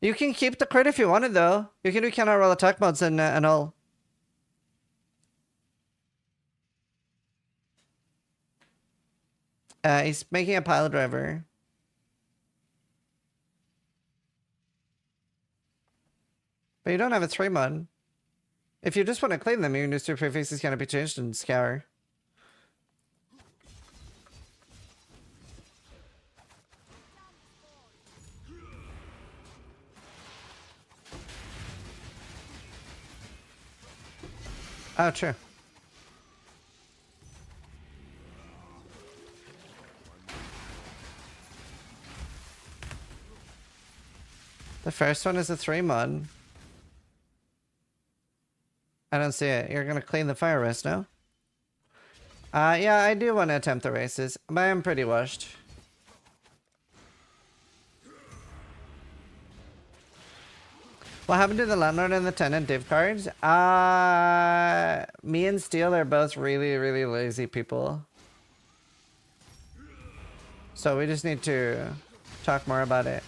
You can keep the crit if you wanted though. You can do cannot roll attack mods and a null. He's making a pile driver. But you don't have a 3 mod. If you just want to claim them, you can just do prefixes cannot be changed and scour. Oh, true. The first one is a 3 mod. I don't see it. You're gonna clean the fire rest now? Yeah, I do want to attempt the races, but I'm pretty washed. What happened to the landlord and the tenant div cards? Me and Steel are both really, really lazy people. So we just need to talk more about it.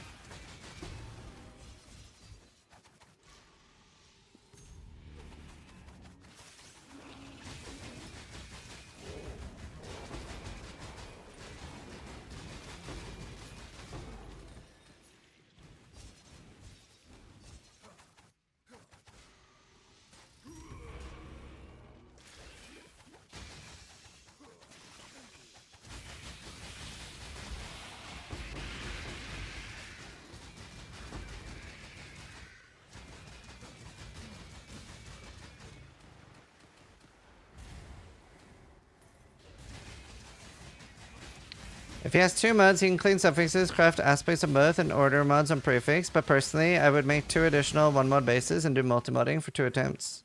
If he has 2 mods, he can clean suffixes, craft aspects of both, and order mods on prefix, but personally, I would make 2 additional 1-mod bases and do multi-modding for 2 attempts.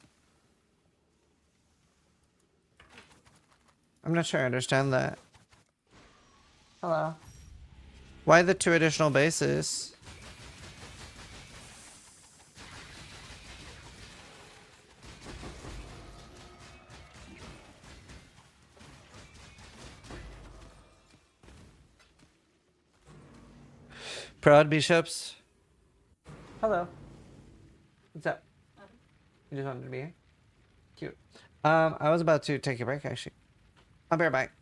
I'm not sure I understand that. Hello. Why the 2 additional bases? Proud bishops. Hello. What's up? You just wanted to be here? Cute. I was about to take a break actually. I'll be right back.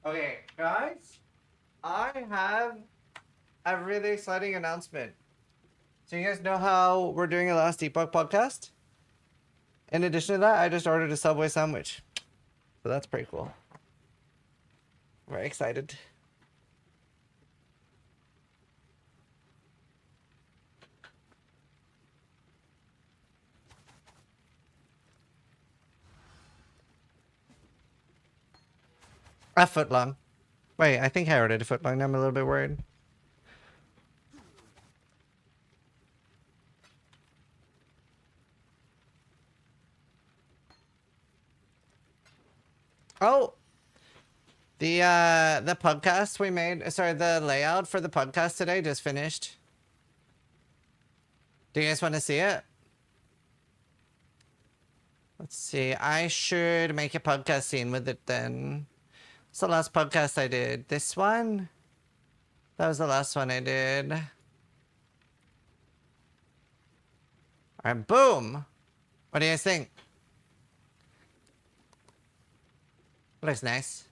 Okay, guys, I have a really exciting announcement. So you guys know how we're doing a last Epoch podcast? In addition to that, I just ordered a Subway sandwich. So that's pretty cool. Very excited. A foot long. Wait, I think I ordered a foot long. I'm a little bit worried. Oh, the podcast we made, sorry, the layout for the podcast today just finished. Do you guys want to see it? Let's see. I should make a podcast scene with it then. What's the last podcast I did? This one? That was the last one I did. Alright, boom! What do you guys think? Looks nice.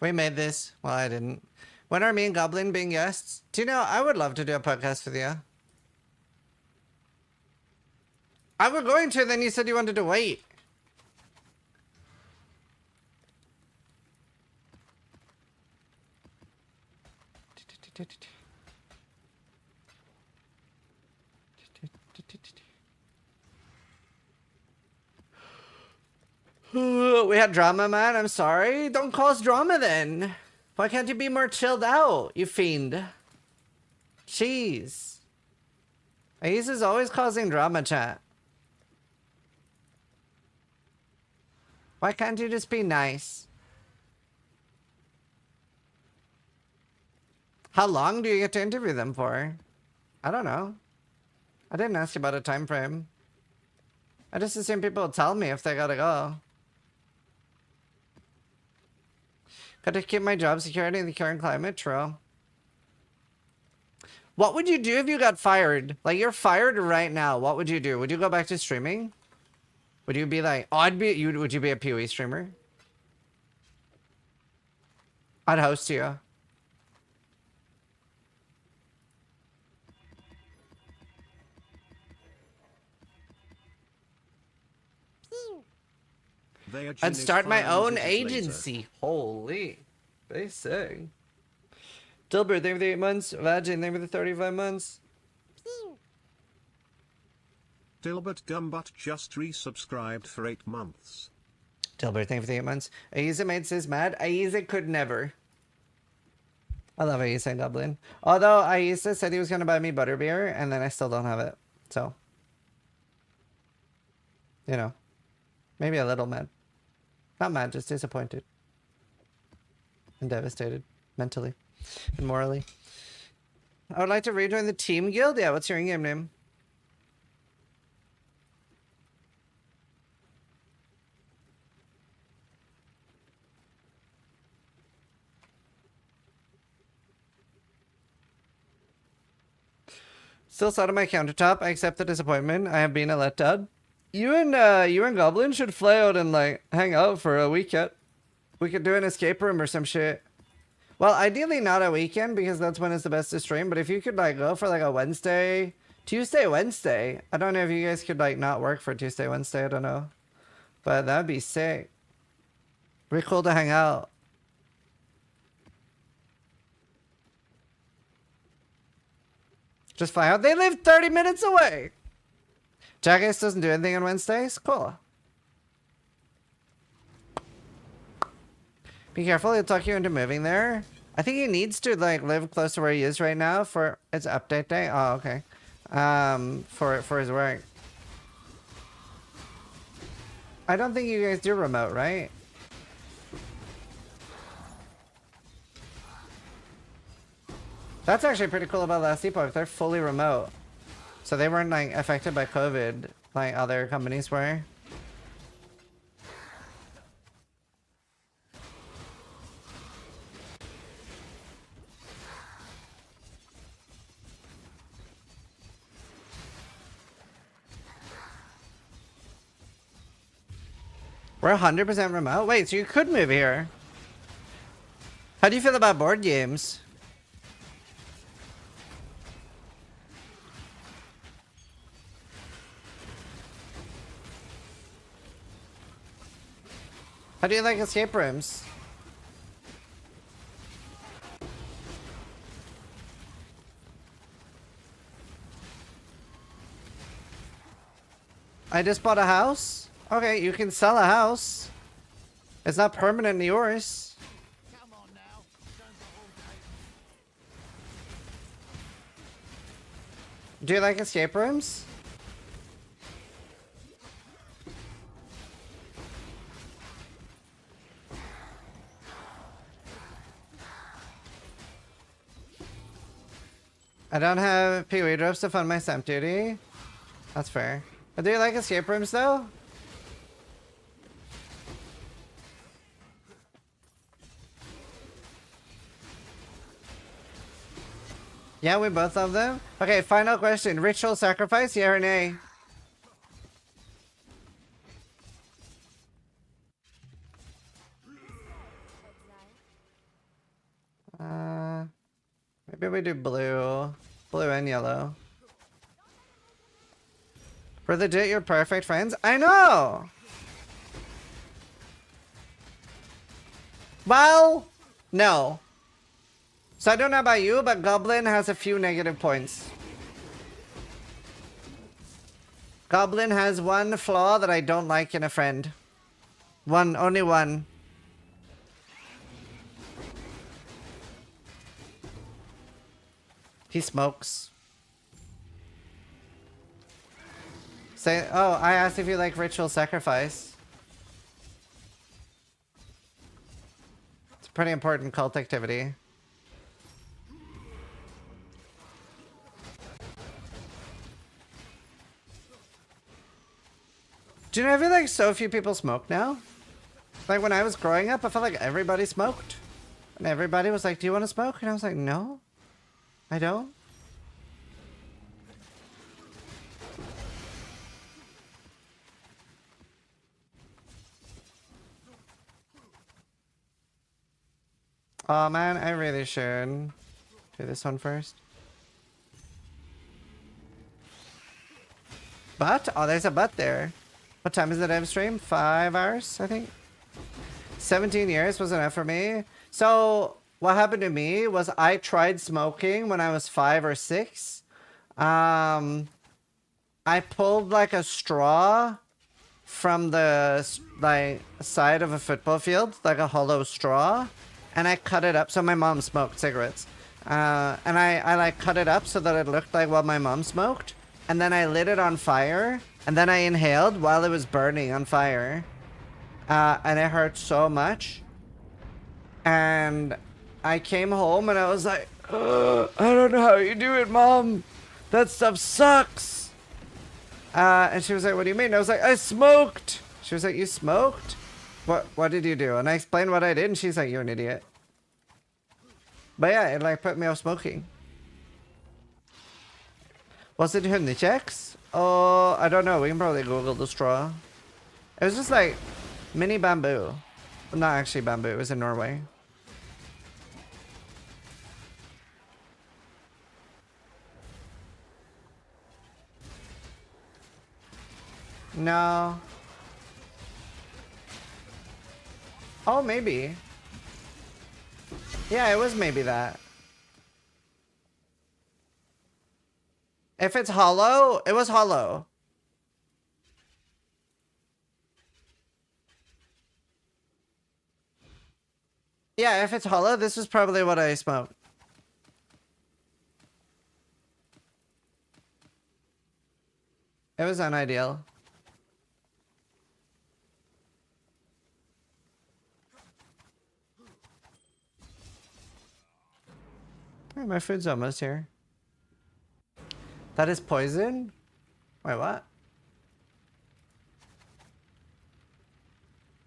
We made this. Well, I didn't. When are me and Goblin being guests? Do you know, I would love to do a podcast with you. I was going to, then you said you wanted to wait. We had drama, man. I'm sorry. Don't cause drama then. Why can't you be more chilled out, you fiend? Jeez. Ace is always causing drama, chat. Why can't you just be nice? How long do you get to interview them for? I don't know. I didn't ask about a time frame. I just assume people will tell me if they gotta go. Gotta keep my job security in the current climate, true. What would you do if you got fired? Like, you're fired right now. What would you do? Would you go back to streaming? Would you be like, oh, would you be a PoE streamer? I'd host you. I'd start my own agency. Holy. They say. Dilbert, thank you for the 8 months. Vagin, thank you for the 35 months. Dilbert Gumbutt just resubscribed for 8 months. Dilbert, thank you for the 8 months. Aiza made sis mad. Aiza could never. I love Aiza and Goblin. Although Aiza said he was going to buy me butterbeer, and then I still don't have it. So. You know. Maybe a little mad. Not mad, just disappointed. And devastated. Mentally. And morally. I would like to rejoin the team guild. Yeah, what's your in-game name? Still sat on my countertop. I accept the disappointment. I have been a letdown. You and Goblin should fly out and like hang out for a weekend. We could do an escape room or some shit. Well, ideally not a weekend because that's when it's the best to stream. But if you could like go for like a Wednesday, Tuesday, Wednesday. I don't know if you guys could like not work for Tuesday, Wednesday. I don't know, but that'd be sick. Pretty cool to hang out. Just fly out. They live 30 minutes away. Jackass doesn't do anything on Wednesdays? Cool. Be careful, he'll talk you into moving there. I think he needs to like live close to where he is right now for it's update day. Oh, okay. For his work. I don't think you guys do remote, right? That's actually pretty cool about last Epoch. They're fully remote. So they weren't like affected by COVID like other companies were. We're 100% remote? Wait, so you could move here. How do you feel about board games? How do you like escape rooms? I just bought a house? Okay, you can sell a house. It's not permanently yours. Do you like escape rooms? I don't have PoE drops to fund my stamp duty. That's fair. But do you like escape rooms though? Yeah, we both love them. Okay, final question. Ritual sacrifice, yeah or nay? Maybe we do blue. Blue and yellow. For legit, you're perfect friends? I know! Well, no. So I don't know about you, but Goblin has a few negative points. Goblin has one flaw that I don't like in a friend. One, only one. He smokes. Say, oh, I asked if you like ritual sacrifice. It's a pretty important cult activity. Do you know, I feel like so few people smoke now? Like when I was growing up, I felt like everybody smoked. And everybody was like, do you want to smoke? And I was like, no, I don't. Oh man, I really should do this one first. But? Oh, there's a but there. What time is the dev stream? 5 hours, I think. 17 years was enough for me. So what happened to me was I tried smoking when I was 5 or 6. I pulled like a straw from the like side of a football field, like a hollow straw, and I cut it up. So my mom smoked cigarettes, and I like cut it up so that it looked like what my mom smoked, and then I lit it on fire, and then I inhaled while it was burning on fire, and it hurt so much. And I came home and I was like, I don't know how you do it, Mom. That stuff sucks. And she was like, what do you mean? And I was like, I smoked. She was like, you smoked? What did you do? And I explained what I did, and she's like, you're an idiot. But yeah, it like put me off smoking. Was it hundekjeks? Oh, I don't know. We can probably Google the straw. It was just like mini bamboo. Not actually bamboo. It was in Norway. No. Oh, maybe. Yeah, it was maybe that. If it's hollow, it was hollow. Yeah, if it's hollow, this is probably what I smoked. It was unideal. Alright, my food's almost here. That is poison? Wait, what?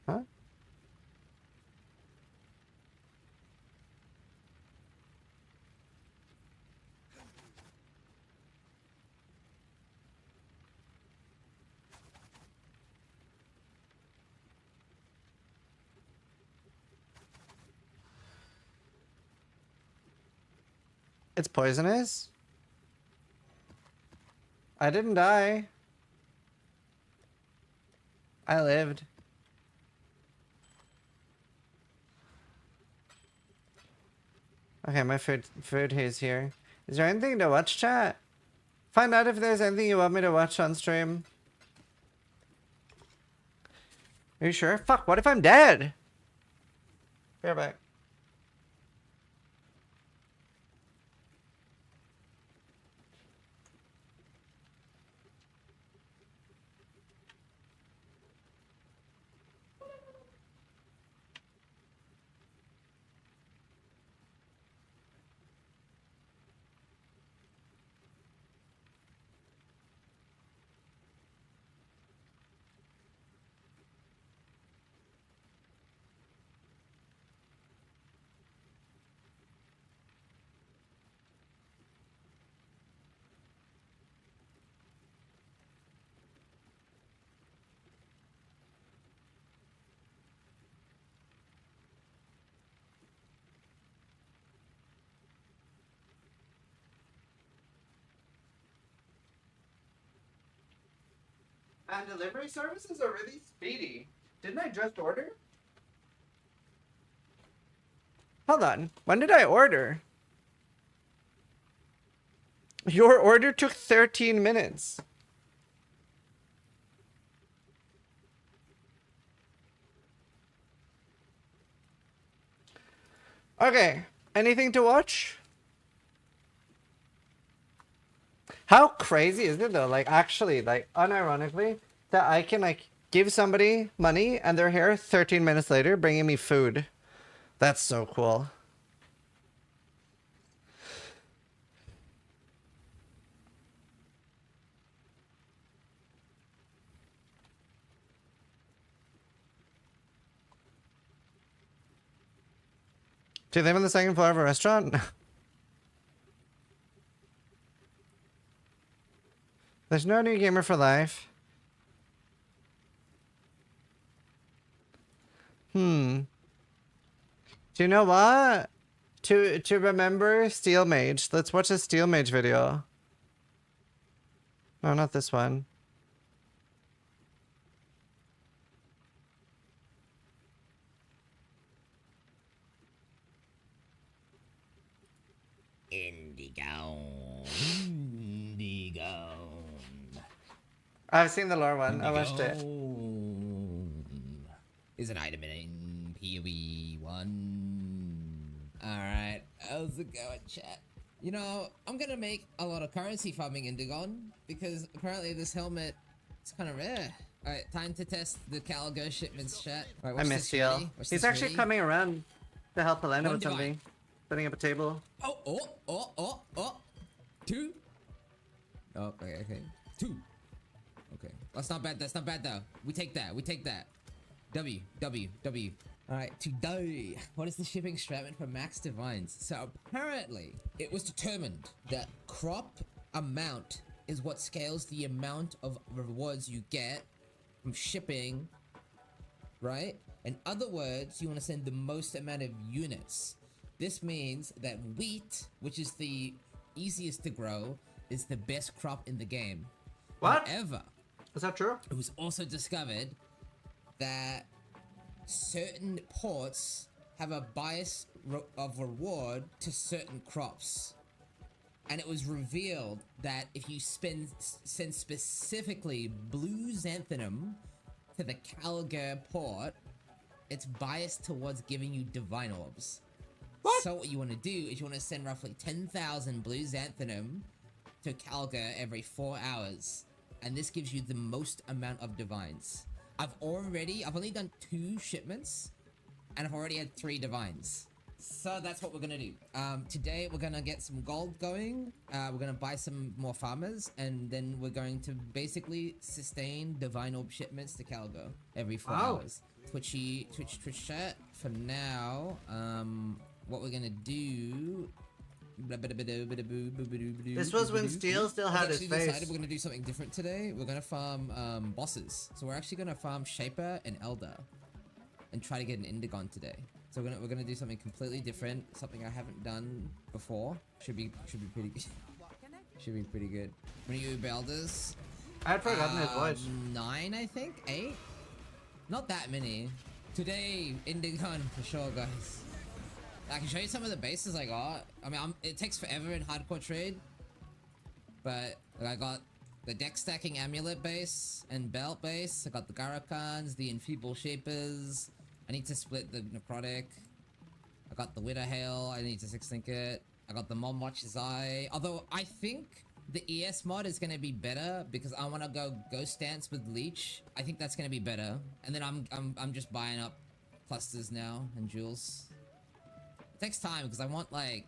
Huh? It's poisonous? I didn't die. I lived. Okay, my food is here. Is there anything to watch, chat? Find out if there's anything you want me to watch on stream. Are you sure? Fuck, what if I'm dead? Be right back. And delivery services are really speedy. Didn't I just order? Hold on. When did I order? Your order took 13 minutes. Okay. Anything to watch? How crazy is it though? Like actually, like unironically, that I can like give somebody money and they're here 13 minutes later bringing me food. That's so cool. Do you live on the second floor of a restaurant? There's no new gamer for life. Do you know what? To remember Steel Mage, let's watch a Steel Mage video. No, not this one. Indigo. I've seen the lore one. I watched it. Is an item in PoE 1. Alright, how's it going, chat? You know, I'm gonna make a lot of currency farming Indigon because apparently this helmet is kind of rare. Alright, time to test the Caligo shipments, chat. Right, I miss Steel. He's actually coming around to help Elena with something. Setting up a table. Oh. 2. Oh, okay. 2. Okay. That's not bad. That's not bad though. We take that. W. Alright, today, what is the shipping stratment for max divines? So apparently, it was determined that crop amount is what scales the amount of rewards you get from shipping, right? In other words, you want to send the most amount of units. This means that wheat, which is the easiest to grow, is the best crop in the game. What? However, is that true? It was also discovered that certain ports have a bias of reward to certain crops. And it was revealed that if you send specifically blue xanthanum to the Caliger port, it's biased towards giving you divine orbs. What? So what you want to do is you want to send roughly 10,000 blue xanthanum to Caliger every 4 hours. And this gives you the most amount of divines. I've only done 2 shipments, and I've already had 3 divines. So that's what we're gonna do. Today we're gonna get some gold going. We're gonna buy some more farmers, and then we're going to basically sustain divine orb shipments to Calgo every 4 hours. Twitch chat. For now, what we're gonna do. This was when Steel still had his face. Decided we're gonna do something different today. We're gonna farm bosses. So we're actually gonna farm Shaper and Elder, and try to get an Indigon today. So we're gonna do something completely different, something I haven't done before. Should be pretty should be pretty good. When you Belders? I had forgotten his voice. 9, I think? 8? Not that many. Today, Indigon for sure, guys. I can show you some of the bases I got. I mean, it takes forever in hardcore trade. But I got the deck stacking amulet base and belt base. I got the Garakans, the enfeeble shapers. I need to split the necrotic. I got the Widowhail. I need to 6-link it. I got the Mom Watcher's Eye. Although I think the ES mod is gonna be better because I want to go Ghost Dance with Leech. I think that's gonna be better. And then I'm just buying up clusters now and jewels. It takes time because I want like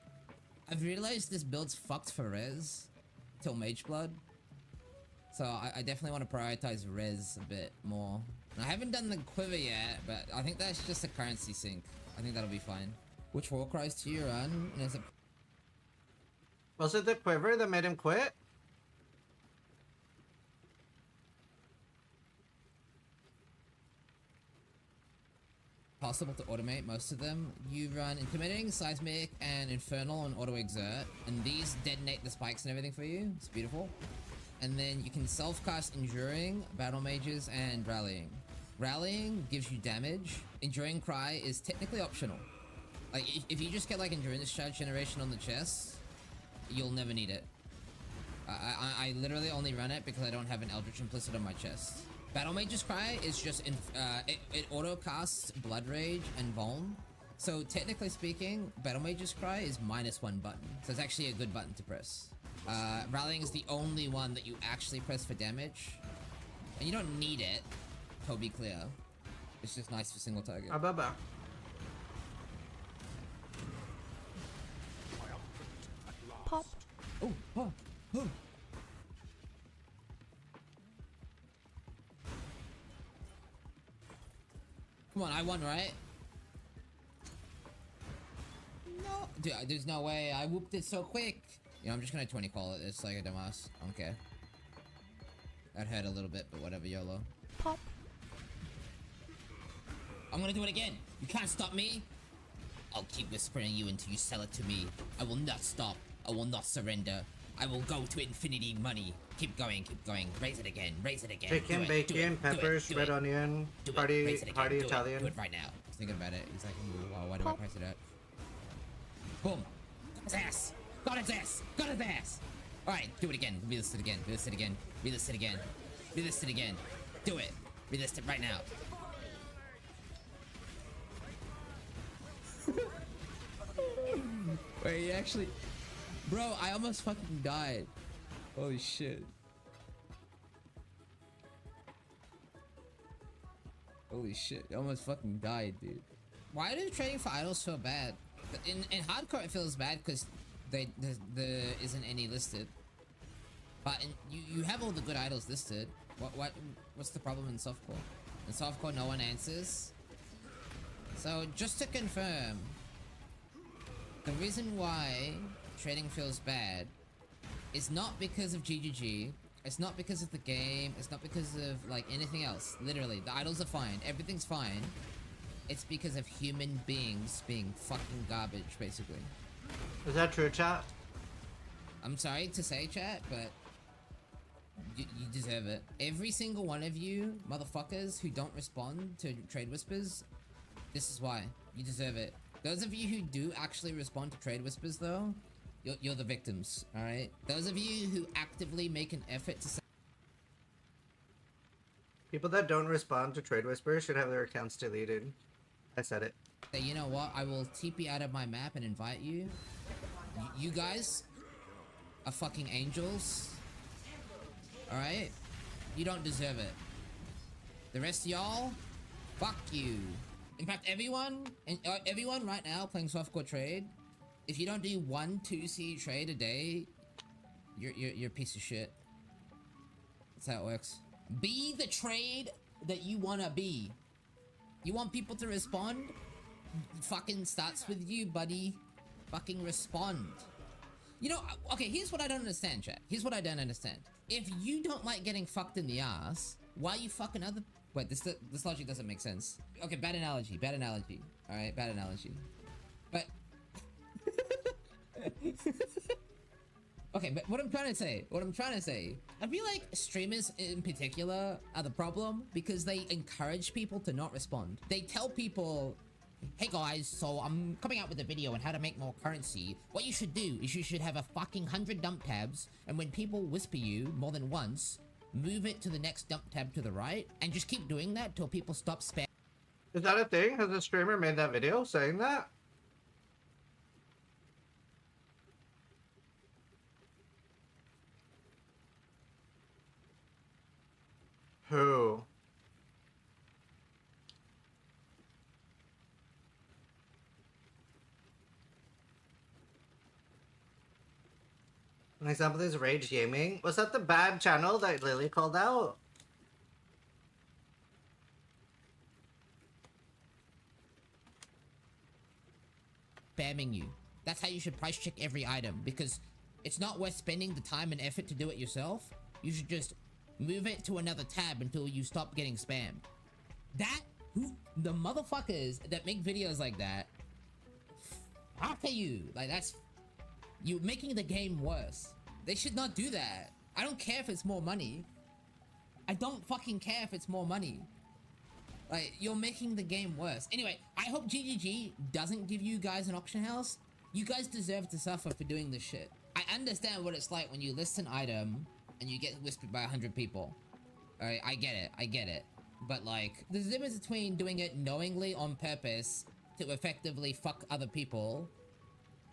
I've realized this build's fucked for res till Mage Blood. So I definitely want to prioritize res a bit more. And I haven't done the quiver yet, but I think that's just a currency sync. I think that'll be fine. Which war cries do you run? And is it Was it the quiver that made him quit? possible to automate most of them? You run Intimidating, Seismic, and Infernal on Auto Exert, and these detonate the spikes and everything for you. It's beautiful. And then you can self-cast Enduring, Battle Mages, and Rallying. Rallying gives you damage. Enduring Cry is technically optional. Like, if you just get like Enduring Discharge Generation on the chest, you'll never need it. I literally only run it because I don't have an Eldritch Implicit on my chest. Battle Mage's Cry is just, it auto-casts Blood Rage and Vuln. So technically speaking, Battle Mage's Cry is -1 button. So it's actually a good button to press. Rallying is the only one that you actually press for damage. And you don't need it, to be clear. It's just nice for single target. Ababa. Pop. Oh, oh, oh. Come on, I won, right? No, dude, there's no way. I whooped it so quick. You know, I'm just gonna 20 call it. It's like a dumbass. I don't care. That hurt a little bit, but whatever, YOLO. Pop. I'm gonna do it again. You can't stop me. I'll keep whispering you until you sell it to me. I will not stop. I will not surrender. I will go to infinity money. Keep going, keep going. Raise it again, raise it again. Chicken, bacon, peppers, red onion, party Italian. Do it right now. He's thinking about it. He's like, wow, why do I price it out? Boom. Got his ass. Got his ass. Got his ass. Alright, do it again. Relist it again. Relist it again. Relist it again. Relist it again. Do it. Relist it right now. Wait, he actually... Bro, I almost fucking died. Holy shit. Holy shit, I almost fucking died, dude. Why do trading for idols feel bad? In hardcore it feels bad because there isn't any listed. But you have all the good idols listed. What's the problem in softcore? In softcore no one answers. So just to confirm, the reason why trading feels bad is not because of GGG, it's not because of the game, it's not because of like anything else. Literally, the idols are fine, everything's fine. It's because of human beings being fucking garbage, basically. Is that true, chat? I'm sorry to say, chat, but you deserve it. Every single one of you motherfuckers who don't respond to trade whispers, this is why. You deserve it. Those of you who do actually respond to trade whispers though, you're the victims, alright? Those of you who actively make an effort to... People that don't respond to trade whispers should have their accounts deleted. I said it. Say, you know what? I will TP out of my map and invite you. You guys are fucking angels. Alright? You don't deserve it. The rest of y'all, fuck you. In fact, everyone right now playing softcore trade, if you don't do 1 2C trade a day, you're a piece of shit. That's how it works. Be the trade that you wanna be. You want people to respond? Fucking starts with you, buddy. Fucking respond. You know, okay, here's what I don't understand, chat. Here's what I don't understand. If you don't like getting fucked in the ass, why are you fucking other Wait, this logic doesn't make sense. Okay, bad analogy. All right, bad analogy. But okay, but what I'm trying to say, I feel like streamers in particular are the problem because they encourage people to not respond. They tell people, hey guys, so I'm coming out with a video on how to make more currency. What you should do is you should have a fucking 100 dump tabs, and when people whisper you more than once, move it to the next dump tab to the right, and just keep doing that till people stop spamming. Is that a thing? Has a streamer made that video saying that? Who? An example is Rage Gaming. Was that the bad channel that Lily called out? Spamming you. That's how you should price check every item, because it's not worth spending the time and effort to do it yourself. You should just move it to another tab until you stop getting spammed. The motherfuckers that make videos like that, after you, like that's you making the game worse. They should not do that. I don't care if it's more money. I don't fucking care if it's more money. Like, you're making the game worse. Anyway, I hope GGG doesn't give you guys an auction house. You guys deserve to suffer for doing this shit. I understand what it's like when you list an item and you get whispered by 100 people. Alright, I get it. But like, there's a difference between doing it knowingly on purpose to effectively fuck other people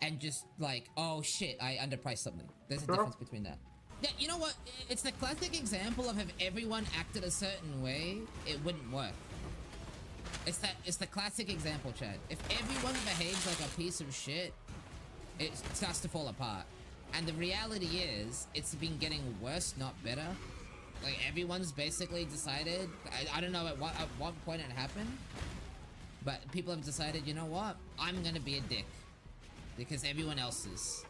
and just like, oh shit, I underpriced something. There's a difference between that. Yeah, you know what? It's the classic example of if everyone acted a certain way, it wouldn't work. It's the classic example, Chad. If everyone behaves like a piece of shit, it starts to fall apart. And the reality is, it's been getting worse, not better. Like, everyone's basically decided, I don't know at what point it happened, but people have decided, you know what? I'm gonna be a dick. Because everyone else is.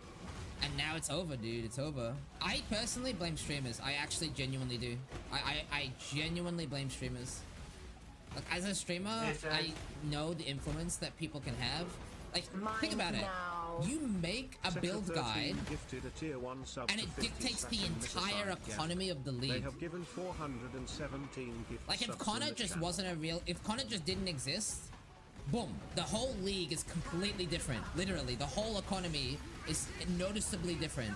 And now it's over, dude. It's over. I personally blame streamers. I actually genuinely do. I genuinely blame streamers. Like, as a streamer, I know the influence that people can have. Like, think about it. You make a build guide, and it dictates the entire economy of the league. They have given 417 gift like, if Connor just wasn't a real... If Connor just didn't exist, boom. The whole league is completely different. Literally, the whole economy is noticeably different.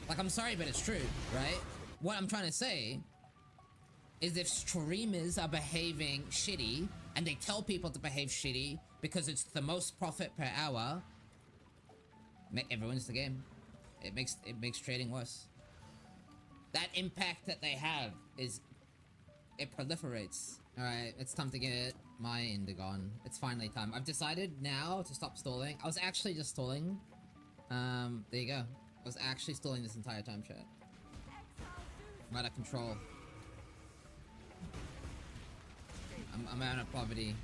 Like, I'm sorry, but it's true, right? What I'm trying to say is if streamers are behaving shitty and they tell people to behave shitty because it's the most profit per hour, everyone's the game. It makes trading worse. That impact that they have is, it proliferates. Alright, it's time to get my Indigon. It's finally time. I've decided now to stop stalling. I was actually just stalling. There you go. I was actually stalling this entire time, chat. I'm out of control. I'm out of poverty.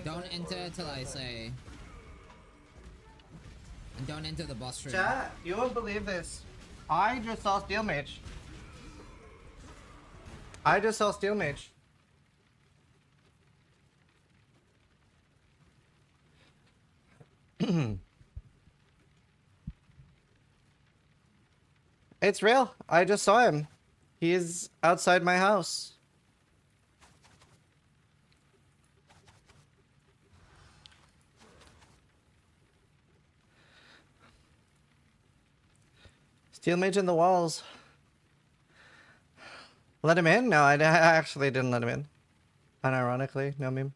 Don't enter till I say. And don't enter the boss room. Chat, you won't believe this. I just saw Steel Mage. It's real. I just saw him. He is outside my house. Steel Mage in the walls. Let him in? No, I actually didn't let him in. Unironically, no meme.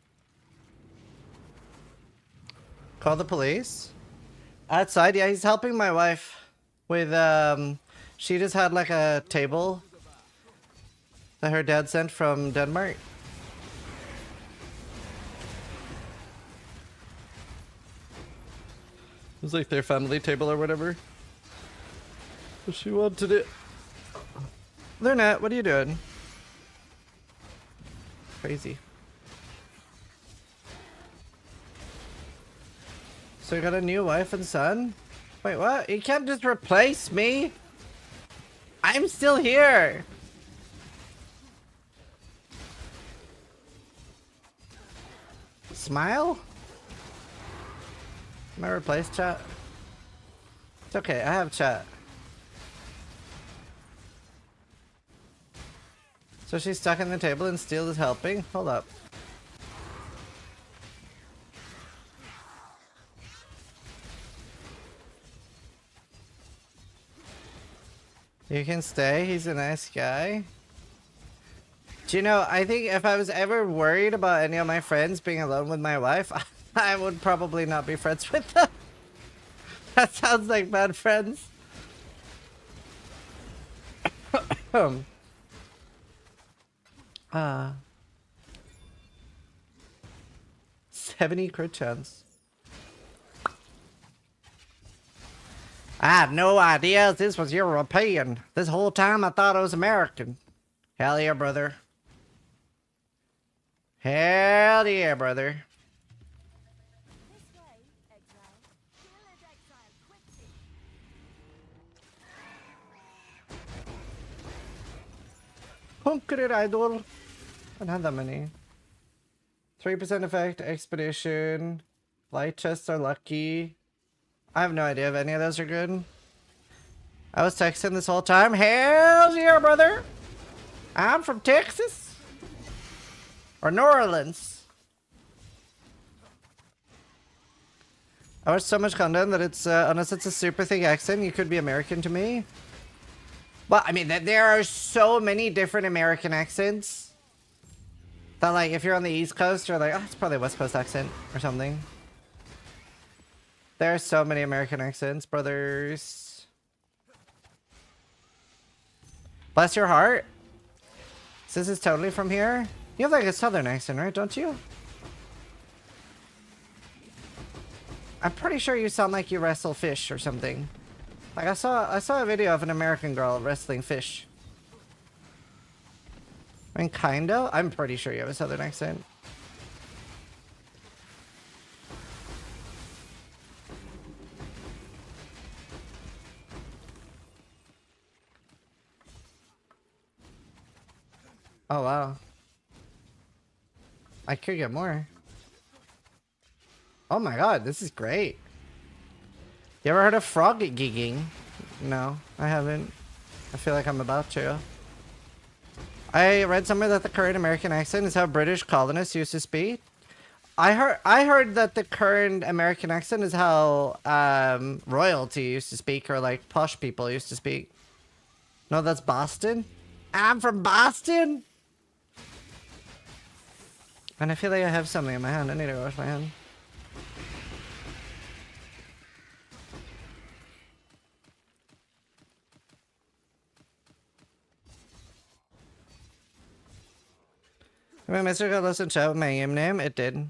Call the police? Outside? Yeah, he's helping my wife with, she just had like a table that her dad sent from Denmark. It was like their family table or whatever. She wanted it. They're not. What are you doing? Crazy. So you got a new wife and son? Wait, what? You can't just replace me? I'm still here! Smile? Am I replaced, chat? It's okay, I have chat. So she's stuck in the table and Steel is helping? Hold up. You can stay, he's a nice guy. Do you know, I think if I was ever worried about any of my friends being alone with my wife, I would probably not be friends with them. That sounds like bad friends. 70 crit chance. I had no idea this was European. This whole time I thought it was American. Hell yeah, brother. Hell yeah, brother. Punkered idol. I don't have that many. 3% effect, expedition. Light chests are lucky. I have no idea if any of those are good. I was texting this whole time. Hell yeah, brother. I'm from Texas. Or New Orleans. I watch so much content that it's, unless it's a super thick accent, you could be American to me. Well, I mean, there are so many different American accents. That, like, if you're on the East Coast, you're like, oh, it's probably a West Coast accent or something. There are so many American accents, brothers. Bless your heart. This is totally from here. You have like a southern accent, right? Don't you? I'm pretty sure you sound like you wrestle fish or something. Like I saw a video of an American girl wrestling fish. I mean, kinda. I'm pretty sure you have a southern accent. Oh, wow. I could get more. Oh my god, this is great. You ever heard of frog gigging? No, I haven't. I feel like I'm about to. I read somewhere that the current American accent is how British colonists used to speak. I heard that the current American accent is how royalty used to speak, or like posh people used to speak. No, that's Boston. I'm from Boston. And I feel like I have something in my hand. I need to wash my hand. My Mr. got listen chat with my game name. It did.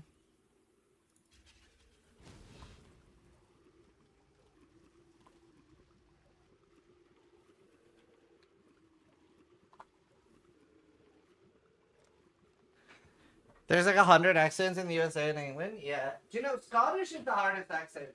There's like 100 accents in the USA and England. Yeah. Do you know Scottish is the hardest accent?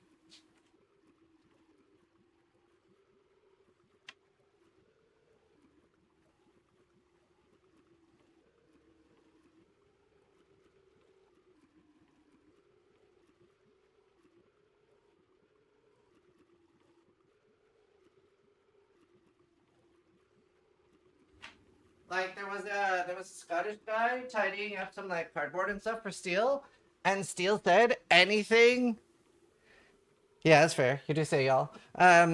Like there was a Scottish guy tidying up some like cardboard and stuff for Steel, and Steel said anything. Yeah, that's fair. You do say y'all.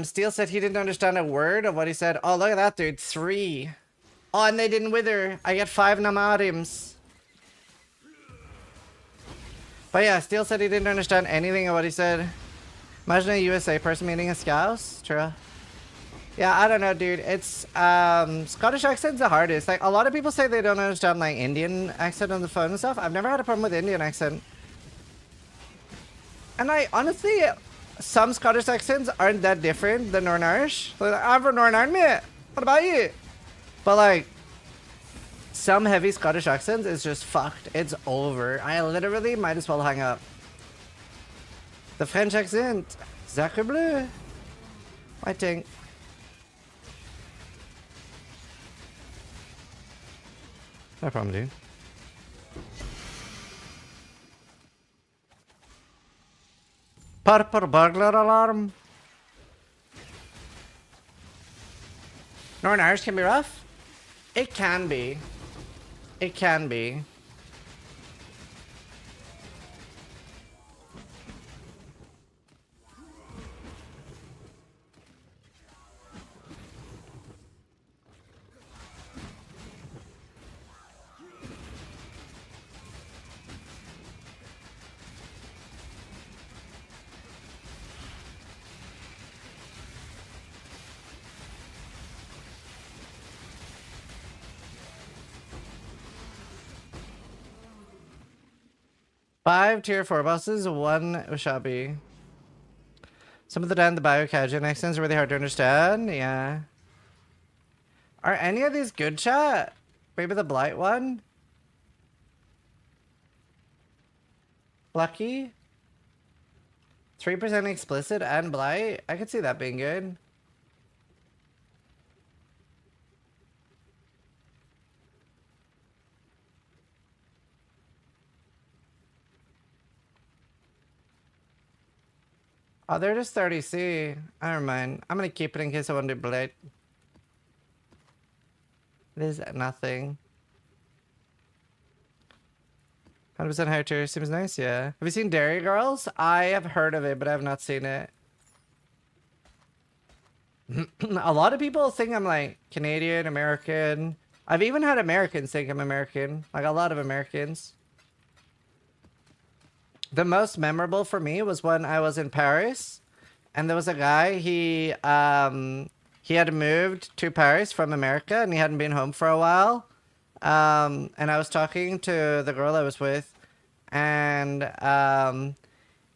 Steel said he didn't understand a word of what he said. Oh, look at that, dude. 3. Oh, and they didn't wither. I get 5 nomadiums. But yeah, Steel said he didn't understand anything of what he said. Imagine a USA person meeting a Scouse. True. Yeah, I don't know, dude. It's, Scottish accent's the hardest. Like, a lot of people say they don't understand, like, Indian accent on the phone and stuff. I've never had a problem with Indian accent. And I, honestly, some Scottish accents aren't that different than Northern Irish. Like, I'm from Northern Ireland, mate. What about you? But, like, some heavy Scottish accents is just fucked. It's over. I literally might as well hang up. The French accent. Sacre bleu. I think. No problem, dude. Purple burglar alarm. Northern Irish can be rough? It can be. It can be. Five tier 4 bosses, 1 Ushabi. Some of the down the Bio-Kaijin accents are really hard to understand. Yeah. Are any of these good, chat? Maybe the Blight one? Lucky? 3% explicit and Blight? I could see that being good. Oh, they're just 30C. Never mind. I'm gonna keep it in case I want to do Blade. It is nothing. 100% higher tier seems nice, yeah. Have you seen Dairy Girls? I have heard of it, but I have not seen it. A lot of people think I'm like Canadian, American. I've even had Americans think I'm American. Like a lot of Americans. The most memorable for me was when I was in Paris and there was a guy, he had moved to Paris from America and he hadn't been home for a while. And I was talking to the girl I was with and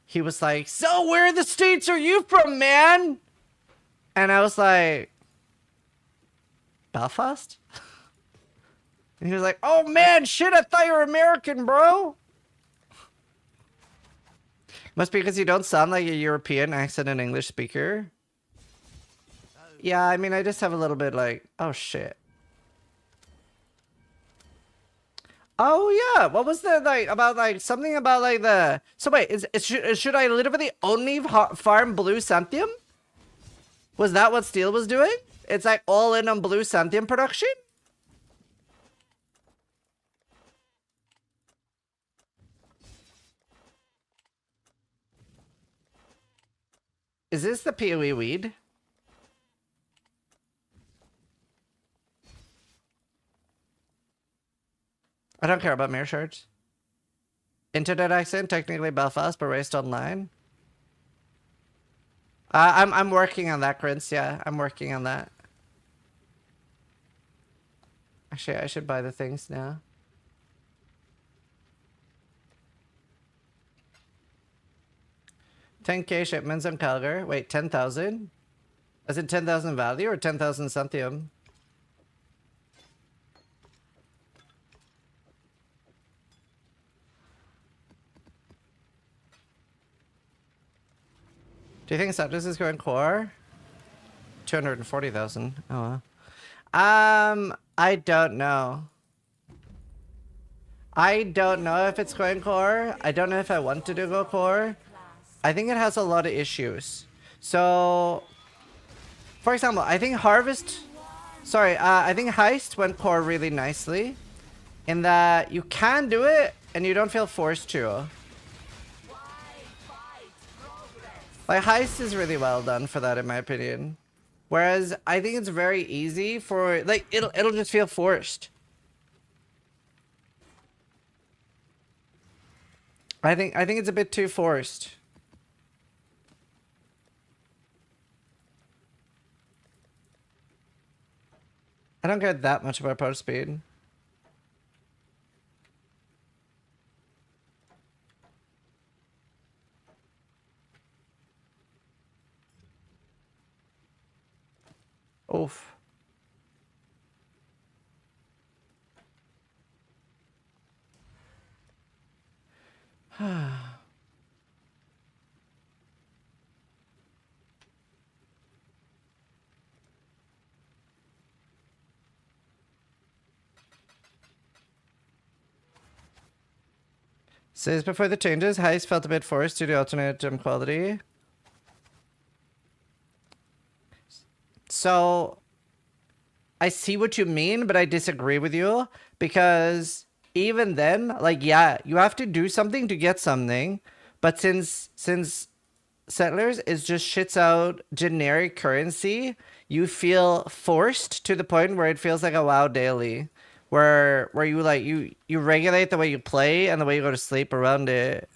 he was like, "So where in the States are you from, man?" And I was like, "Belfast?" And he was like, "Oh man, shit, I thought you were American, bro." Must be because you don't sound like a European accent and English speaker. Yeah, I mean, I just have a little bit like, oh shit. Oh yeah, what was the like about like something about like the? So wait, should I literally only farm blue Santhium? Was that what Steel was doing? It's like all in on blue Santhium production? Is this the PoE weed? I don't care about mirror shards. Internet accent, technically Belfast, but raised online. I'm working on that, Prince. Yeah, I'm working on that. Actually, I should buy the things now. $10K shipments on Calgary. Wait, 10,000? Is it 10,000 value or 10,000 Santhium? Do you think Septus is going core? 240,000. Oh well. I don't know. I don't know if it's going core. I don't know if I want to do go core. I think it has a lot of issues. So, for example, I think Harvest... Sorry, I think Heist went core really nicely. In that you can do it, and you don't feel forced to. Like, Heist is really well done for that, in my opinion. Whereas, I think it's very easy for... Like, it'll just feel forced. I think it's a bit too forced. I don't care that much about post speed. Oof. Says before the changes, Heist felt a bit forced due to alternate gem quality. So, I see what you mean, but I disagree with you. Because even then, like, yeah, you have to do something to get something. But since Settlers is just shits out generic currency, you feel forced to the point where it feels like a WoW daily. Where you like you regulate the way you play and the way you go to sleep around it.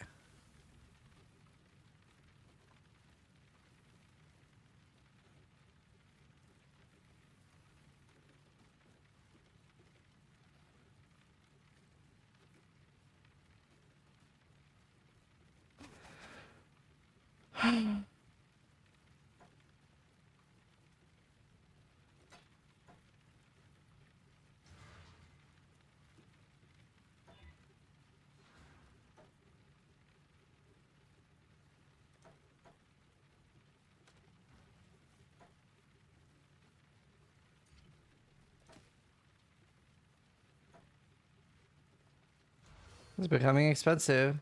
It's becoming expensive.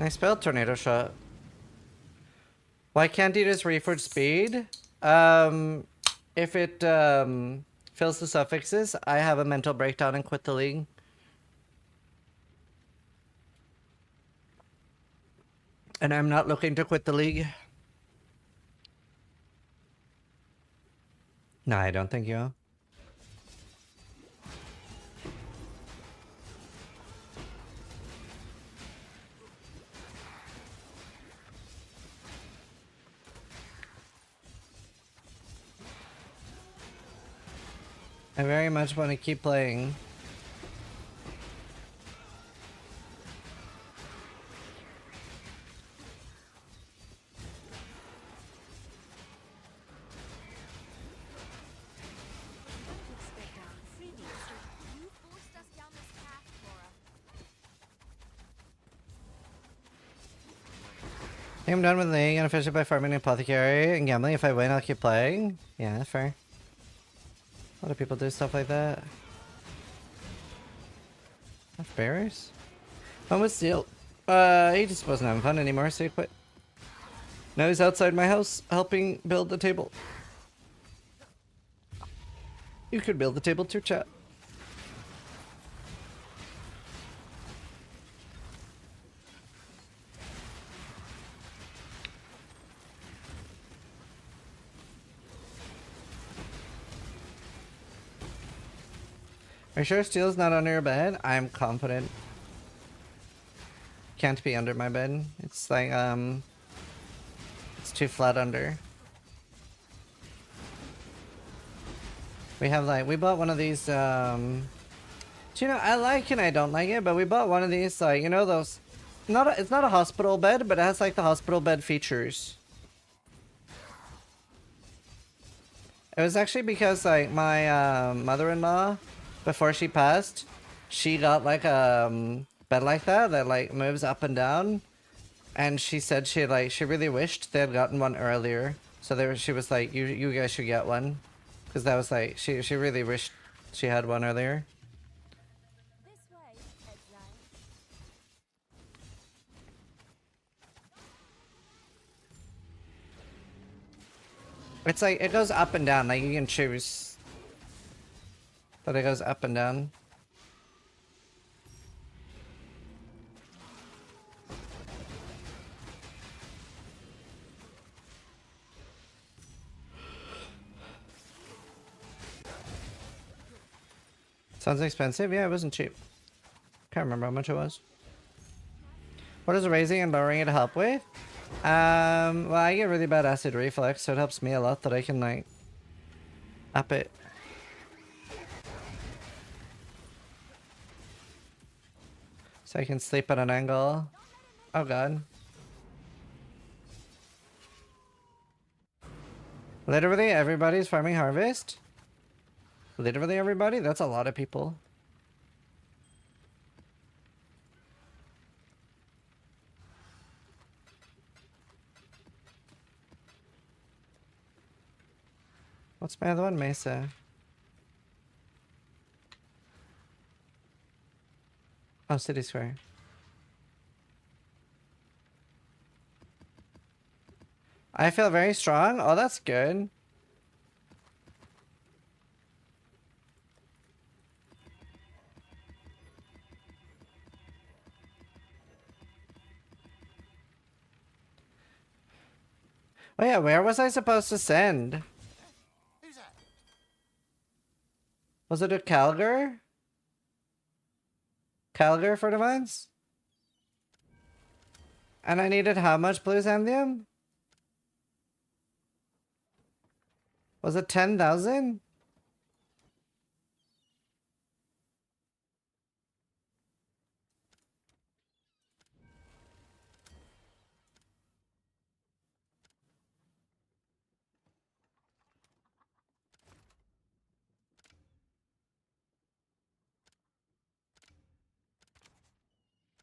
Nice spell, Tornado Shot. Why can't he just reforge speed? If it fills the suffixes, I have a mental breakdown and quit the league. And I'm not looking to quit the league. No, I don't think you. I very much want to keep playing. I think I'm done with the league and I finish it by farming Apothecary and gambling. If I win, I'll keep playing. Yeah, fair. A lot of people do stuff like that. Enough bears? Fun with Steel. He just wasn't having fun anymore, so he quit. Now he's outside my house helping build the table. You could build the table too, chat. Are you sure Steel's not under your bed? I'm confident. Can't be under my bed. It's like, it's too flat under. We have like, we bought one of these, do you know, I like and I don't like it, but we bought one of these, like, you know those, it's not a hospital bed, but it has like the hospital bed features. It was actually because like my mother-in-law, before she passed, she got like a bed like that like moves up and down, and she said she really wished they had gotten one earlier. So she was like, you guys should get one, because that was like she really wished she had one earlier. It's like it goes up and down, like you can choose, but it goes up and down. Sounds expensive? Yeah, it wasn't cheap. Can't remember how much it was. What does raising and lowering it help with? Well, I get really bad acid reflux, so it helps me a lot that I can like up it. So I can sleep at an angle. Oh god. Literally everybody's farming harvest? Literally everybody? That's a lot of people. What's my other one? Mesa. Oh, City Square. I feel very strong. Oh, that's good. Oh yeah, where was I supposed to send? Who's that? Was it a Calgar? Calgar for divines? And I needed how much blue Xanthium? Was it 10,000?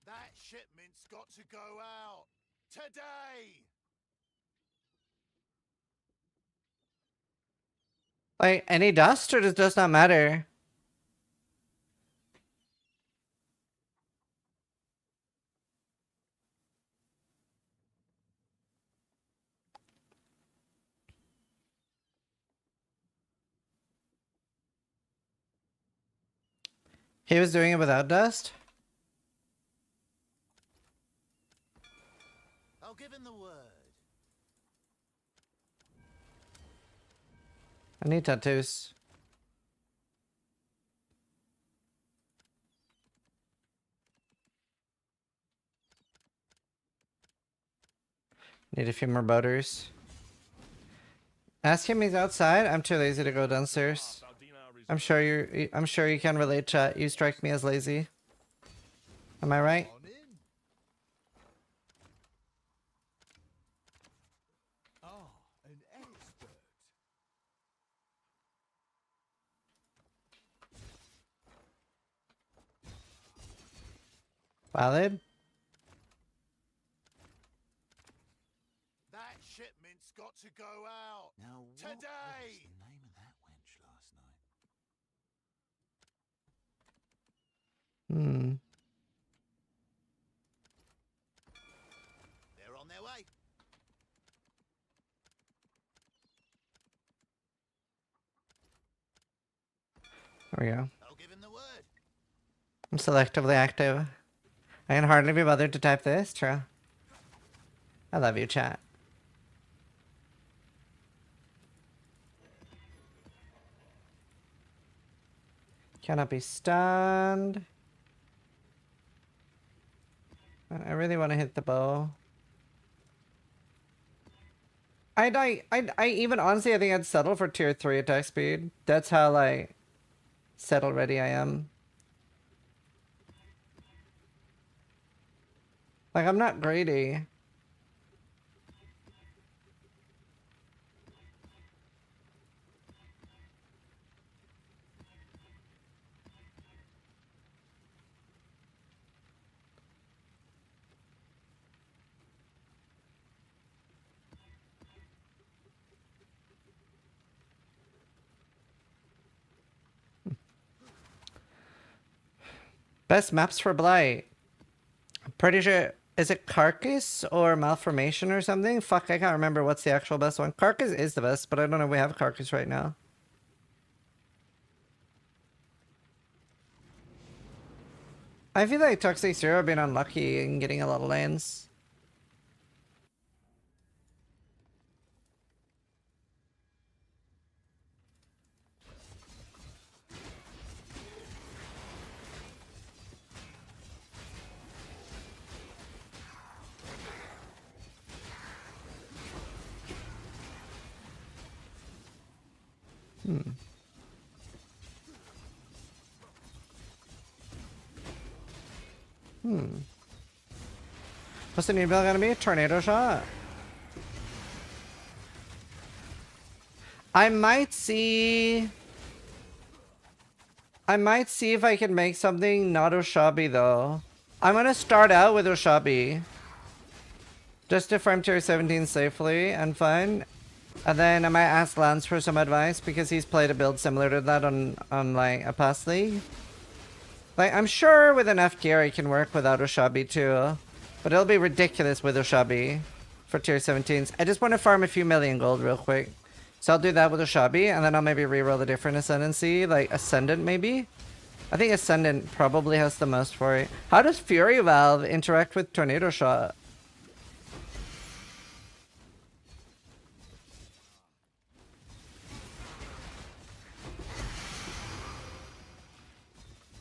That shipment's got to go out today. Like, any dust or does it does not matter? He was doing it without dust? I'll give him the word. I need tattoos. Need a few more boaters. Ask him he's outside. I'm too lazy to go downstairs. I'm sure you can relate, chat. You strike me as lazy. Am I right? Oh, an expert. Valid? That shipment's got to go out now today. What was the name of that wench last night? Hmm. They're on their way. There we go. I'll give him the word. I'm selectively active. I can hardly be bothered to type this. True. I love you, chat. Cannot be stunned. I really want to hit the bow. I even honestly I think I'd settle for tier 3 attack speed. That's how like settle ready I am. Like I'm not greedy. Best maps for Blight. I'm pretty sure, is it Carcass or Malformation or something? Fuck, I can't remember what's the actual best one. Carcass is the best, but I don't know if we have Carcass right now. I feel like Toxic Zero have been unlucky in getting a lot of lanes. What's the new build gonna be? Tornado shot? I might see if I can make something not Oshabi though. I'm gonna start out with Oshabi. Just to farm tier 17 safely and fine. And then I might ask Lance for some advice because he's played a build similar to that on like a past league. Like I'm sure with enough gear I can work without Oshabi too. But it'll be ridiculous with Oshabi for tier 17s. I just want to farm a few million gold real quick. So I'll do that with Oshabi, and then I'll maybe reroll a different Ascendancy, like Ascendant maybe? I think Ascendant probably has the most for it. How does Fury Valve interact with Tornado Shot?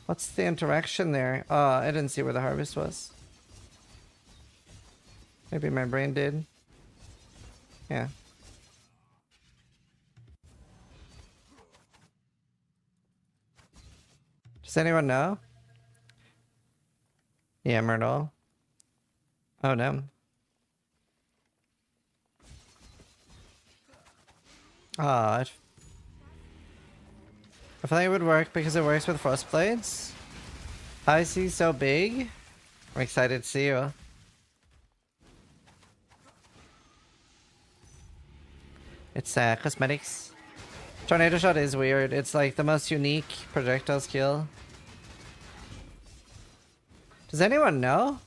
What's the interaction there? Oh, I didn't see where the harvest was. Maybe my brain did. Yeah. Does anyone know? Yeah, Myrtle. Oh no. Ah, I feel like it would work because it works with Frostblades. How is he so big? I'm excited to see you. It's cosmetics. Tornado Shot is weird. It's like the most unique projectile skill. Does anyone know?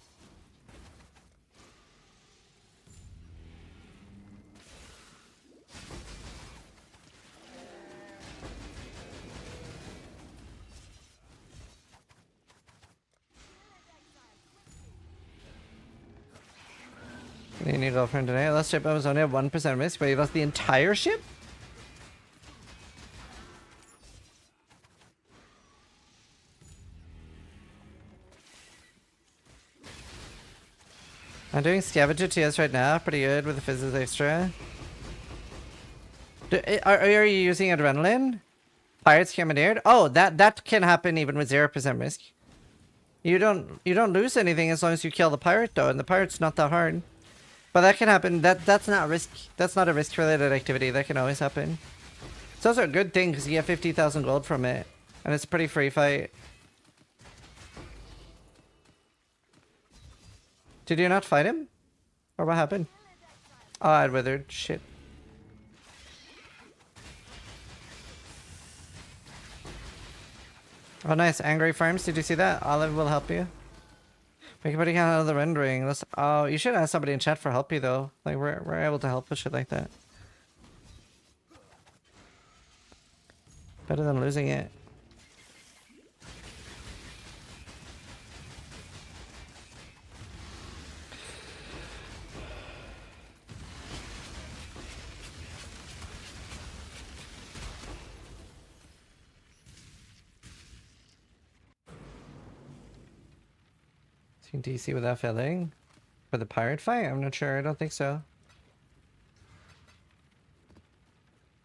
You need a girlfriend today. Last ship I was only at 1% risk, but you lost the entire ship? I'm doing Scavenger TS right now, pretty good with the Physics Extra. Are you using Adrenaline? Pirates Commandeered? Oh, that can happen even with 0% risk. You don't lose anything as long as you kill the pirate though, and the pirate's not that hard. But that can happen. That's not risk. That's not a risk-related activity. That can always happen. It's also a good thing because you get 50,000 gold from it, and it's a pretty free fight. Did you not fight him? Or what happened? Oh, I withered. Shit. Oh, nice. Angry Farms. Did you see that? Olive will help you. Make a buddy count out of the rendering. Let's, oh, you should ask somebody in chat for help you, though. Like, we're able to help with shit like that. Better than losing it. You can DC without failing? For the pirate fight? I'm not sure. I don't think so.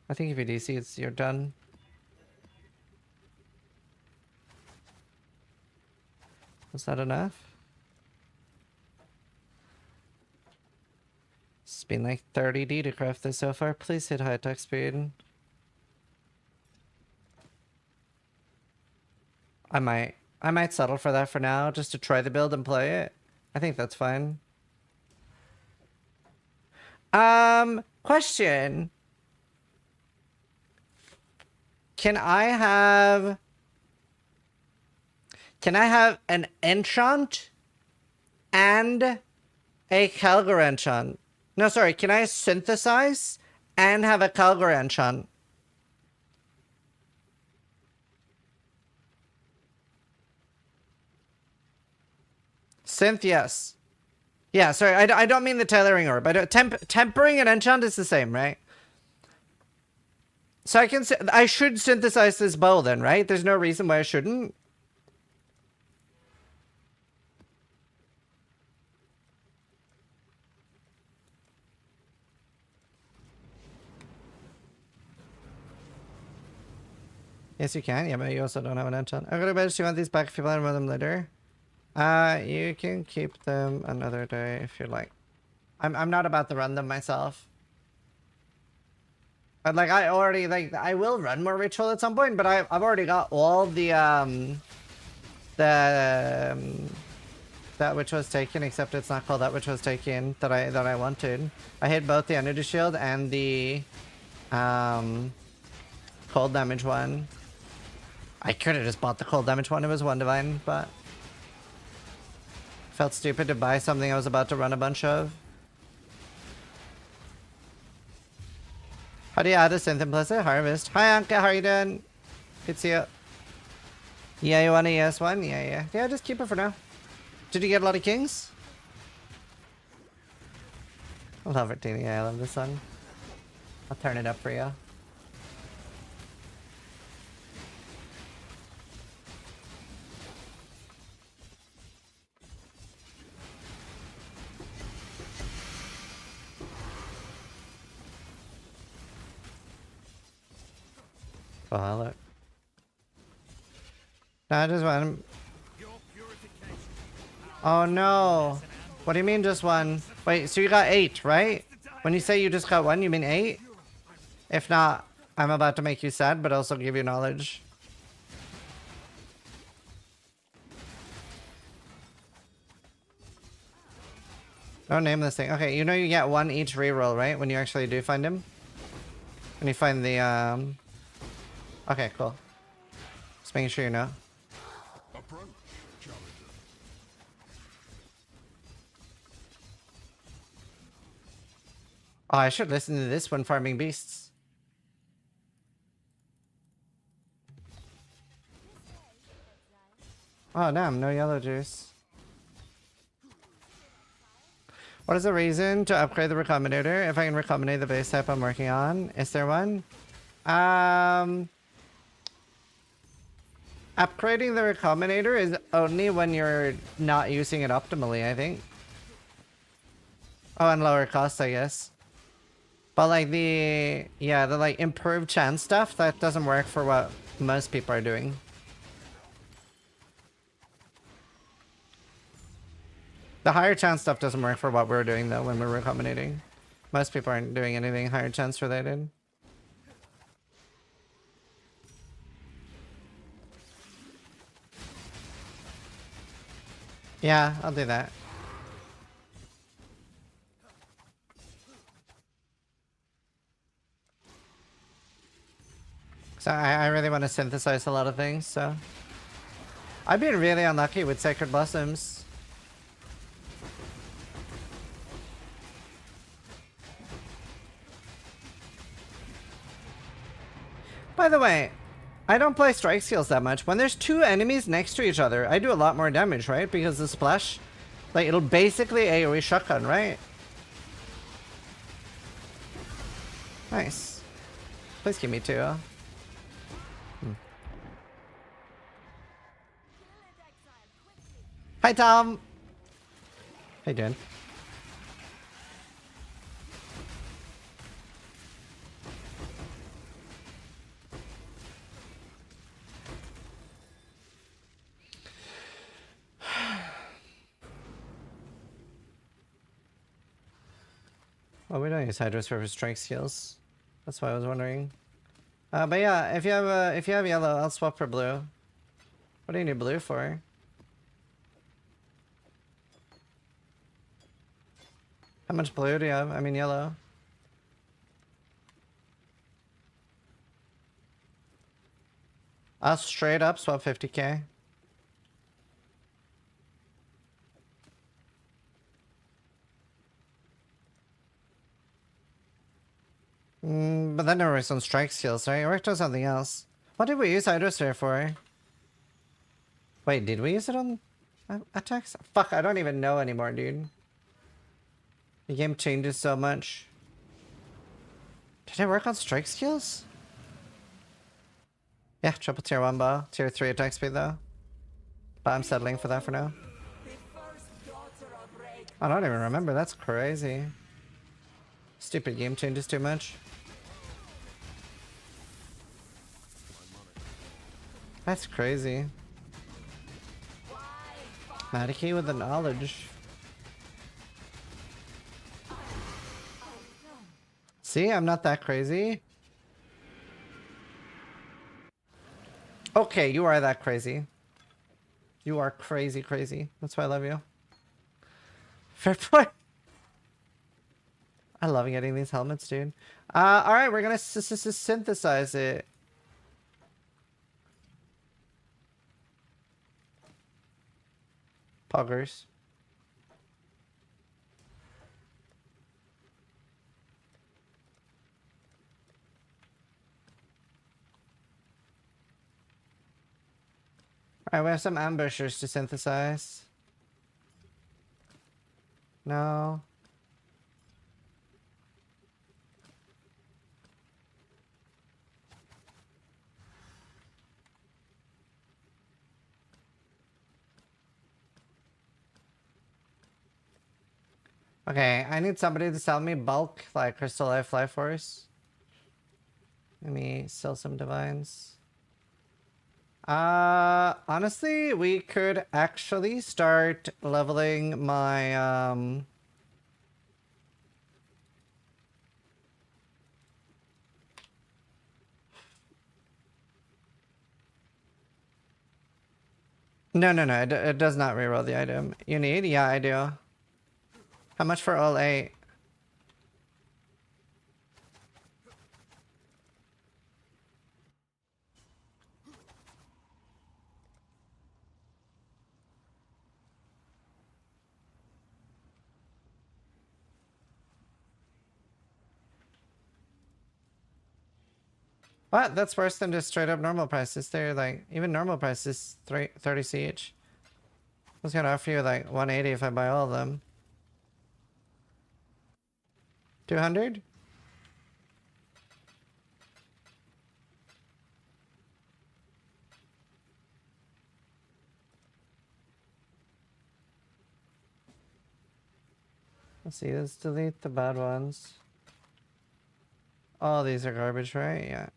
I think if you DC, you're done. Was that enough? It's been like 30D to craft this so far. Please hit high attack speed. I might settle for that for now, just to try the build and play it. I think that's fine. Question. Can I have an enchant and a Calgar enchant? No, sorry. Can I synthesize and have a Calgar enchant? Synth, yes. Yeah, sorry, I don't mean the tailoring orb. Tempering and enchant is the same, right? So I should synthesize this bow then, right? There's no reason why I shouldn't. Yes, you can. Yeah, but you also don't have an enchant. I'm gonna bet you want these back if you plan to run them later. You can keep them another day if you like. I'm not about to run them myself. But like I already like I will run more ritual at some point, but I've already got all the that which was taken, except it's not called that which was taken that I wanted. I hit both the energy shield and the cold damage one. I could have just bought the cold damage one. It was one divine, but felt stupid to buy something I was about to run a bunch of. How do you add a synth implicit harvest? Hi Anka, how are you doing? Good to see you. Yeah, you want a ES one? Yeah. Yeah, just keep it for now. Did you get a lot of kings? I love it, Dini. Yeah, I love this one. I'll turn it up for you. Oh, look. No, I just want. Oh no. What do you mean just one? Wait, so you got 8, right? When you say you just got 1, you mean 8? If not, I'm about to make you sad, but also give you knowledge. Don't name this thing. Okay, you know you get 1 each reroll, right? When you actually do find him? When you find the, Okay, cool. Just making sure you know. Oh, I should listen to this when farming beasts. Oh, damn, no yellow juice. What is the reason to upgrade the recombinator? If I can recombinate the base type I'm working on. Is there one? Upgrading the recombinator is only when you're not using it optimally, I think. Oh, and lower cost, I guess. But like the like improved chance stuff, that doesn't work for what most people are doing. The higher chance stuff doesn't work for what we're doing though when we're recombinating. Most people aren't doing anything higher chance related. Yeah, I'll do that. So I really want to synthesize a lot of things, so. I've been really unlucky with Sacred Blossoms. By the way, I don't play strike skills that much. When there's 2 enemies next to each other, I do a lot more damage, right? Because the splash, like, it'll basically AoE shotgun, right? Nice. Please give me 2. Hi, Tom. How you doing? Oh, we don't use Hydros for strike skills. That's why I was wondering. But yeah, if you have yellow, I'll swap for blue. What do you need blue for? How much blue do you have? I mean yellow. I'll straight up swap 50k. But that never works on strike skills, right? It worked on something else. What did we use Hydrosphere for? Wait, did we use it on attacks? Fuck, I don't even know anymore, dude. The game changes so much. Did it work on strike skills? Yeah, triple tier 1 bow. Tier 3 attack speed though. But I'm settling for that for now. I don't even remember, that's crazy. Stupid game changes too much. That's crazy. Madiki with the knowledge. See, I'm not that crazy. Okay, you are that crazy. You are crazy, crazy. That's why I love you. Fair play. I love getting these helmets, dude. All right, we're gonna synthesize it. Poggers. Alright, we have some ambushers to synthesize. No. Okay, I need somebody to sell me bulk, like Crystal Life, Life Force. Let me sell some divines. Honestly, we could actually start leveling my, No, it does not reroll the item. You need? Yeah, I do. How much for all 8? What? That's worse than just straight up normal prices. They're like, even normal prices, 30 each. I was gonna offer you like 180 if I buy all of them. 200? Let's see, let's delete the bad ones. All these are garbage, right? Yeah.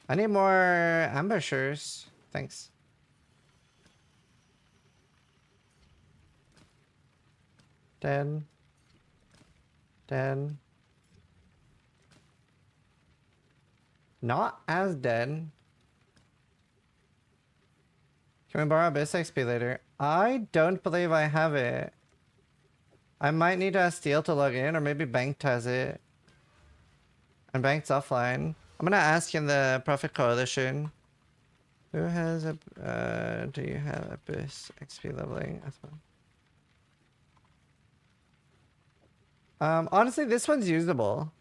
I need more ambushers. Thanks. Dead. Dead. Not as dead. Can we borrow Abyss XP later? I don't believe I have it. I might need to ask Steel to log in, or maybe Banked has it. And Banked's offline. I'm gonna ask in the Prophet Coalition. Who has a do you have Abyss XP leveling? That's fine. Honestly, this one's usable.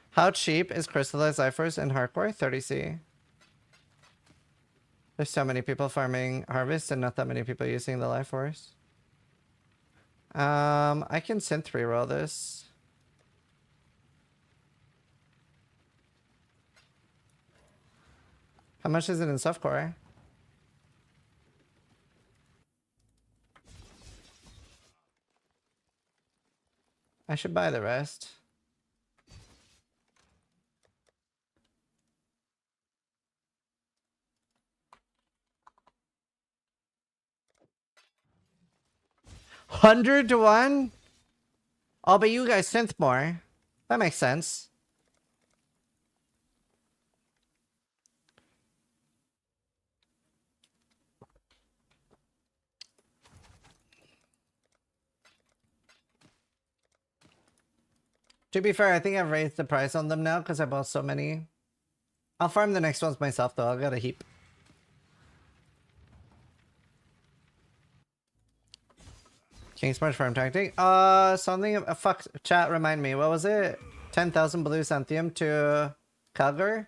How cheap is Crystallized Life Force in Hardcore? 30C. There's so many people farming Harvest and not that many people using the Life Force. I can synth reroll this. How much is it in softcore? I should buy the rest. $100 to 1? Oh, but you guys synth more. That makes sense. To be fair, I think I've raised the price on them now because I bought so many. I'll farm the next ones myself though. I'll get a heap. King Smart farm tactic. Something. Fuck. Chat, remind me. What was it? 10,000 blue Xanthium to Calgar?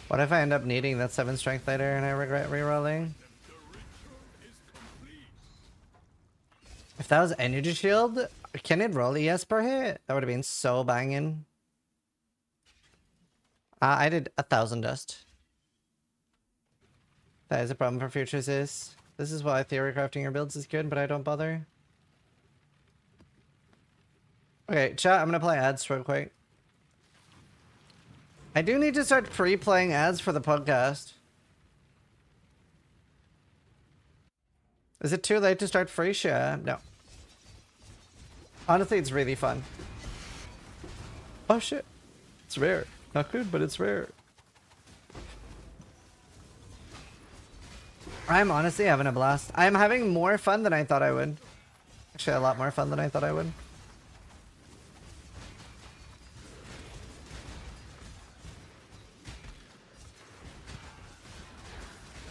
What if I end up needing that 7 strength later and I regret rerolling? If that was energy shield, can it roll ES per hit? That would have been so banging. I did 1,000 dust. That is a problem for futures is. This is why theory crafting your builds is good, but I don't bother. Okay, chat, I'm gonna play ads real quick. I do need to start pre-playing ads for the podcast. Is it too late to start Phrecia? No. Honestly, it's really fun. Oh shit. It's rare. Not good, but it's rare. I'm honestly having a blast. I'm having more fun than I thought I would. Actually, a lot more fun than I thought I would.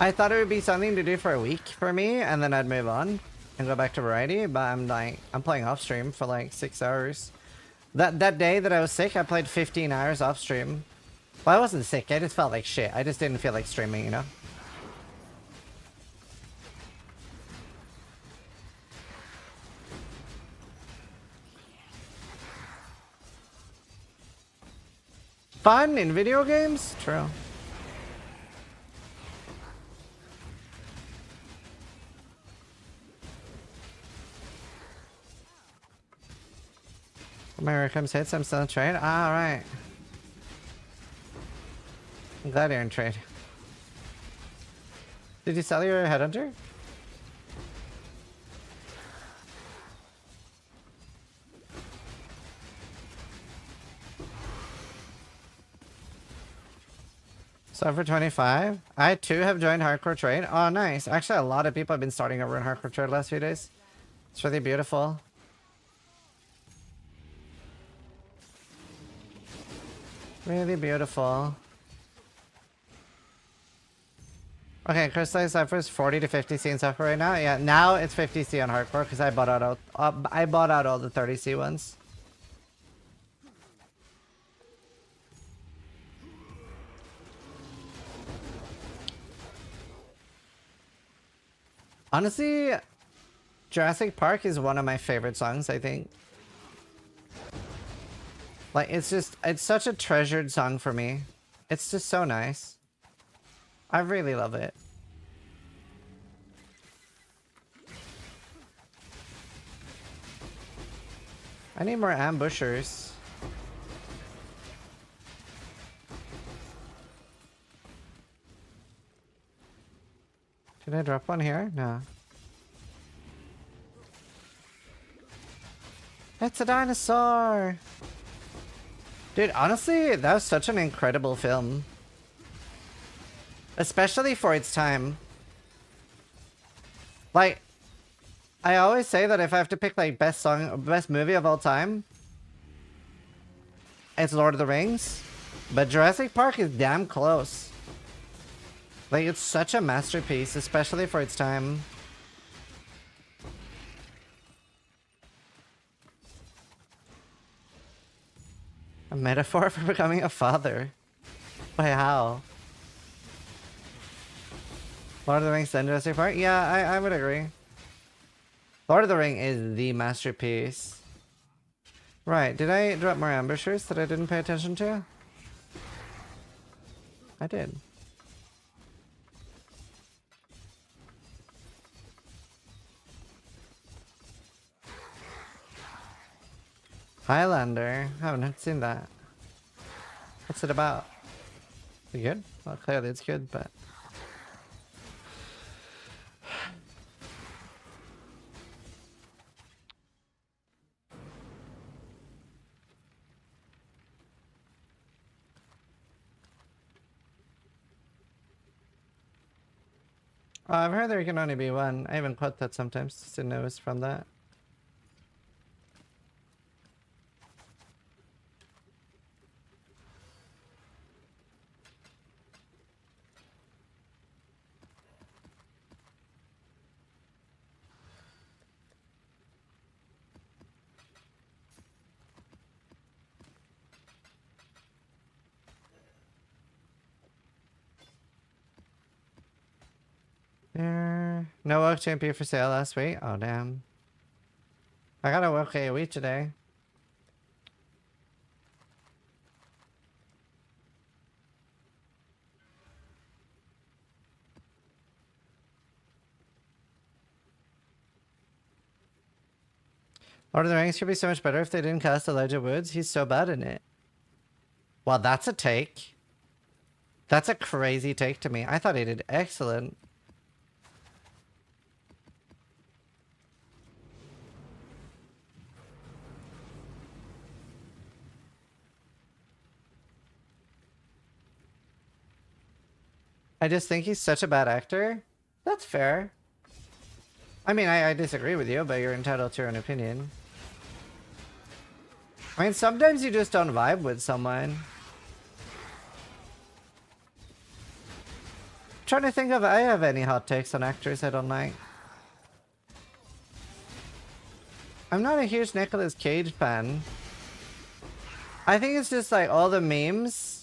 I thought it would be something to do for a week for me, and then I'd move on and go back to variety, but I'm playing off stream for like 6 hours. That day that I was sick, I played 15 hours off stream. Well, I wasn't sick, I just felt like shit. I just didn't feel like streaming, you know? Fun in video games? True. My comes hits, I'm still in trade. Alright. I'm glad you're in trade. Did you sell your headhunter? So for 25, I too have joined Hardcore Trade. Oh, nice. Actually, a lot of people have been starting over in Hardcore Trade the last few days. It's really beautiful. Really beautiful. Okay, Crystallized Cypher is 40 to 50C in Cypher right now. Yeah, now it's 50C on Hardcore because I bought out all the 30C ones. Honestly, Jurassic Park is one of my favorite songs, I think. Like, it's such a treasured song for me. It's just so nice. I really love it. I need more ambushers. Did I drop one here? No. It's a dinosaur! Dude, honestly, that was such an incredible film. Especially for its time. Like, I always say that if I have to pick like best movie of all time, it's Lord of the Rings. But Jurassic Park is damn close. Like, it's such a masterpiece, especially for its time. A metaphor for becoming a father. Wait, how? Lord of the Rings and Jurassic Park? Yeah, I would agree. Lord of the Ring is the masterpiece. Right, did I drop more ambushers that I didn't pay attention to? I did. Highlander. I haven't seen that. What's it about? Is it good? Well, clearly it's good, but... Oh, I've heard there can only be one. I even quote that sometimes, just didn't know it was from that. There. No Oak Champion for sale last week. Oh, damn. I got a Oak AoE today. Lord of the Rings could be so much better if they didn't cast Elijah Woods. He's so bad in it. Well, that's a take. That's a crazy take to me. I thought he did excellent. I just think he's such a bad actor. That's fair. I mean, I disagree with you, but you're entitled to your own opinion. I mean, sometimes you just don't vibe with someone. I'm trying to think if I have any hot takes on actors I don't like. I'm not a huge Nicolas Cage fan. I think it's just like all the memes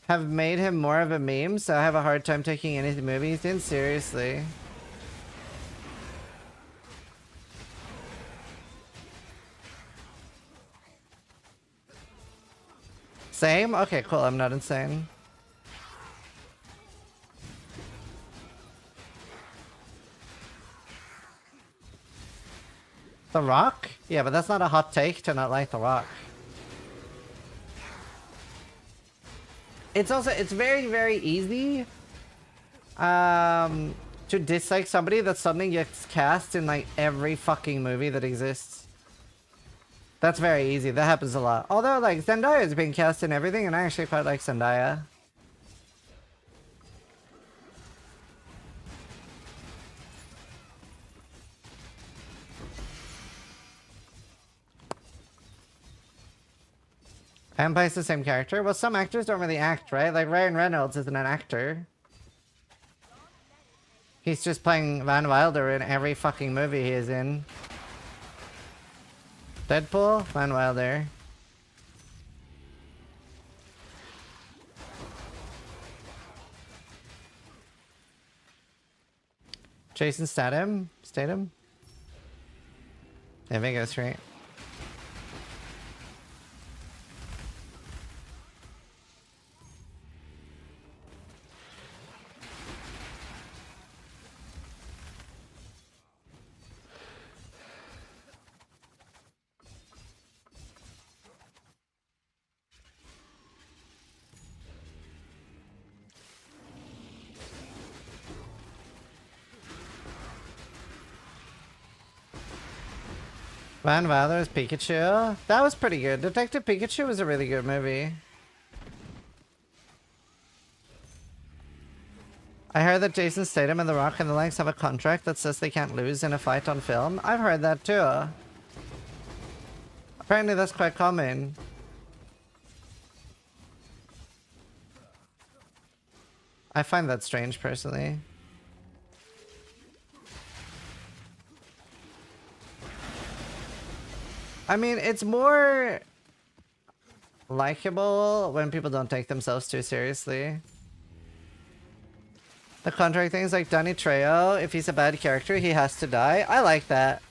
have made him more of a meme, so I have a hard time taking any movie he's in seriously. Same? Okay, cool. I'm not insane. The Rock? Yeah, but that's not a hot take to not like The Rock. It's also, it's very, very easy to dislike somebody that suddenly gets cast in like every fucking movie that exists. That's very easy. That happens a lot. Although like Zendaya's being cast in everything and I actually quite like Zendaya. And plays the same character? Well, some actors don't really act, right? Like Ryan Reynolds isn't an actor. He's just playing Van Wilder in every fucking movie he is in. Deadpool? Van Wilder. Jason Statham? Statham? I think that's right. Van Wilder's Pikachu? That was pretty good. Detective Pikachu was a really good movie. I heard that Jason Statham and The Rock and the likes have a contract that says they can't lose in a fight on film. I've heard that too. Apparently that's quite common. I find that strange personally. I mean, it's more likable when people don't take themselves too seriously. The contract things like Danny Trejo, if he's a bad character, he has to die. I like that.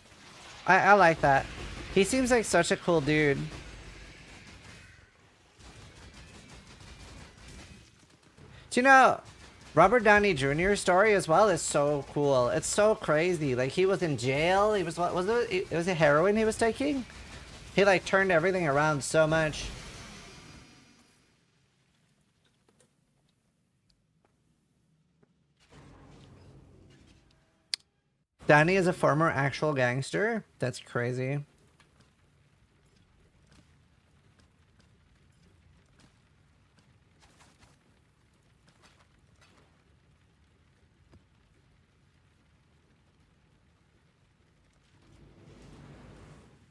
I like that. He seems like such a cool dude. Do you know, Robert Downey Jr.'s story as well is so cool. It's so crazy. Like, he was in jail. He was, what was it? It was a heroin he was taking? He like turned everything around so much. Danny is a former actual gangster? That's crazy.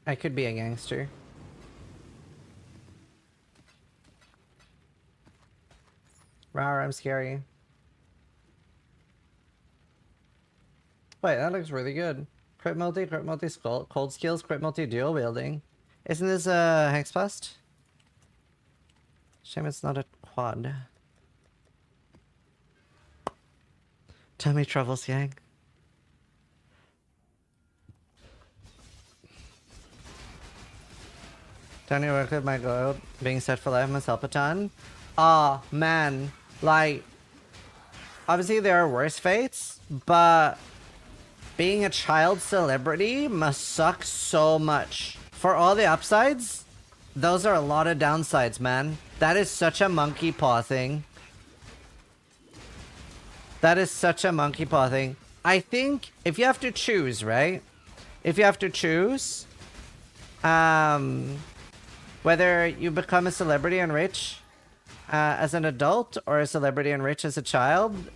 I could be a gangster. Rawr, I'm scary. Wait, that looks really good. Crit multi, cold skills, crit multi, dual wielding. Isn't this a Hexbust? Shame it's not a quad. Tummy troubles, gang. Don't you work with my goal being set for life must help a ton? Ah, man. Like, obviously there are worse fates, but being a child celebrity must suck so much. For all the upsides, those are a lot of downsides, man. That is such a monkey paw thing. That is such a monkey paw thing. I think if you have to choose, right? If you have to choose, whether you become a celebrity and rich as an adult or a celebrity and rich as a child,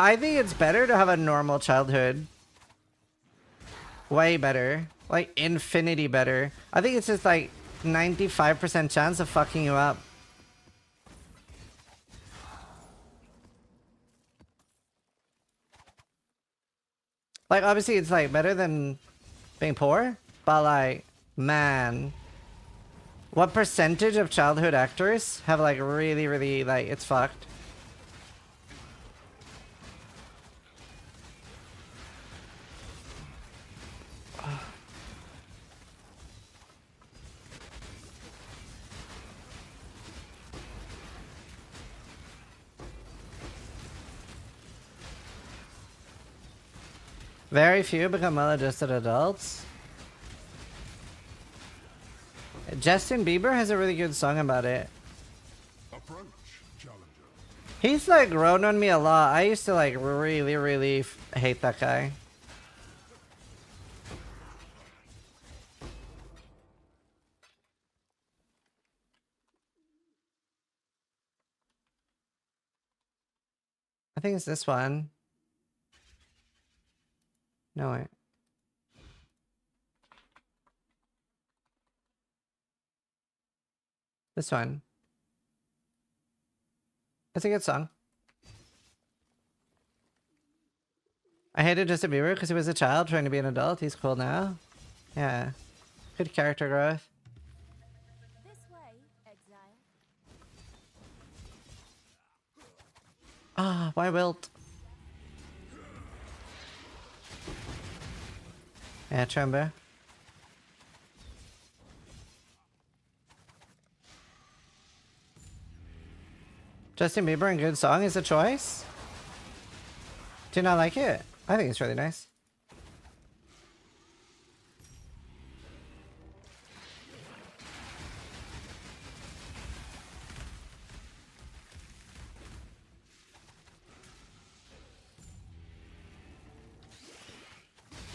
I think it's better to have a normal childhood. Way better. Like, infinity better. I think it's just like 95% chance of fucking you up. Like, obviously it's like better than being poor, but like, man. What percentage of childhood actors have like really, like, it's fucked? Very few become well-adjusted adults. Justin Bieber has a really good song about it. Approach, challenger. He's like grown on me a lot. I used to like really hate that guy. I think it's this one. No, wait. This one. It's a good song. I hated Justin Bieber because he was a child trying to be an adult. He's cool now. Yeah. Good character growth. This way, Exile. Ah, why wilt? Yeah, Trember. Justin Bieber and good song is a choice? Do you not like it? I think it's really nice.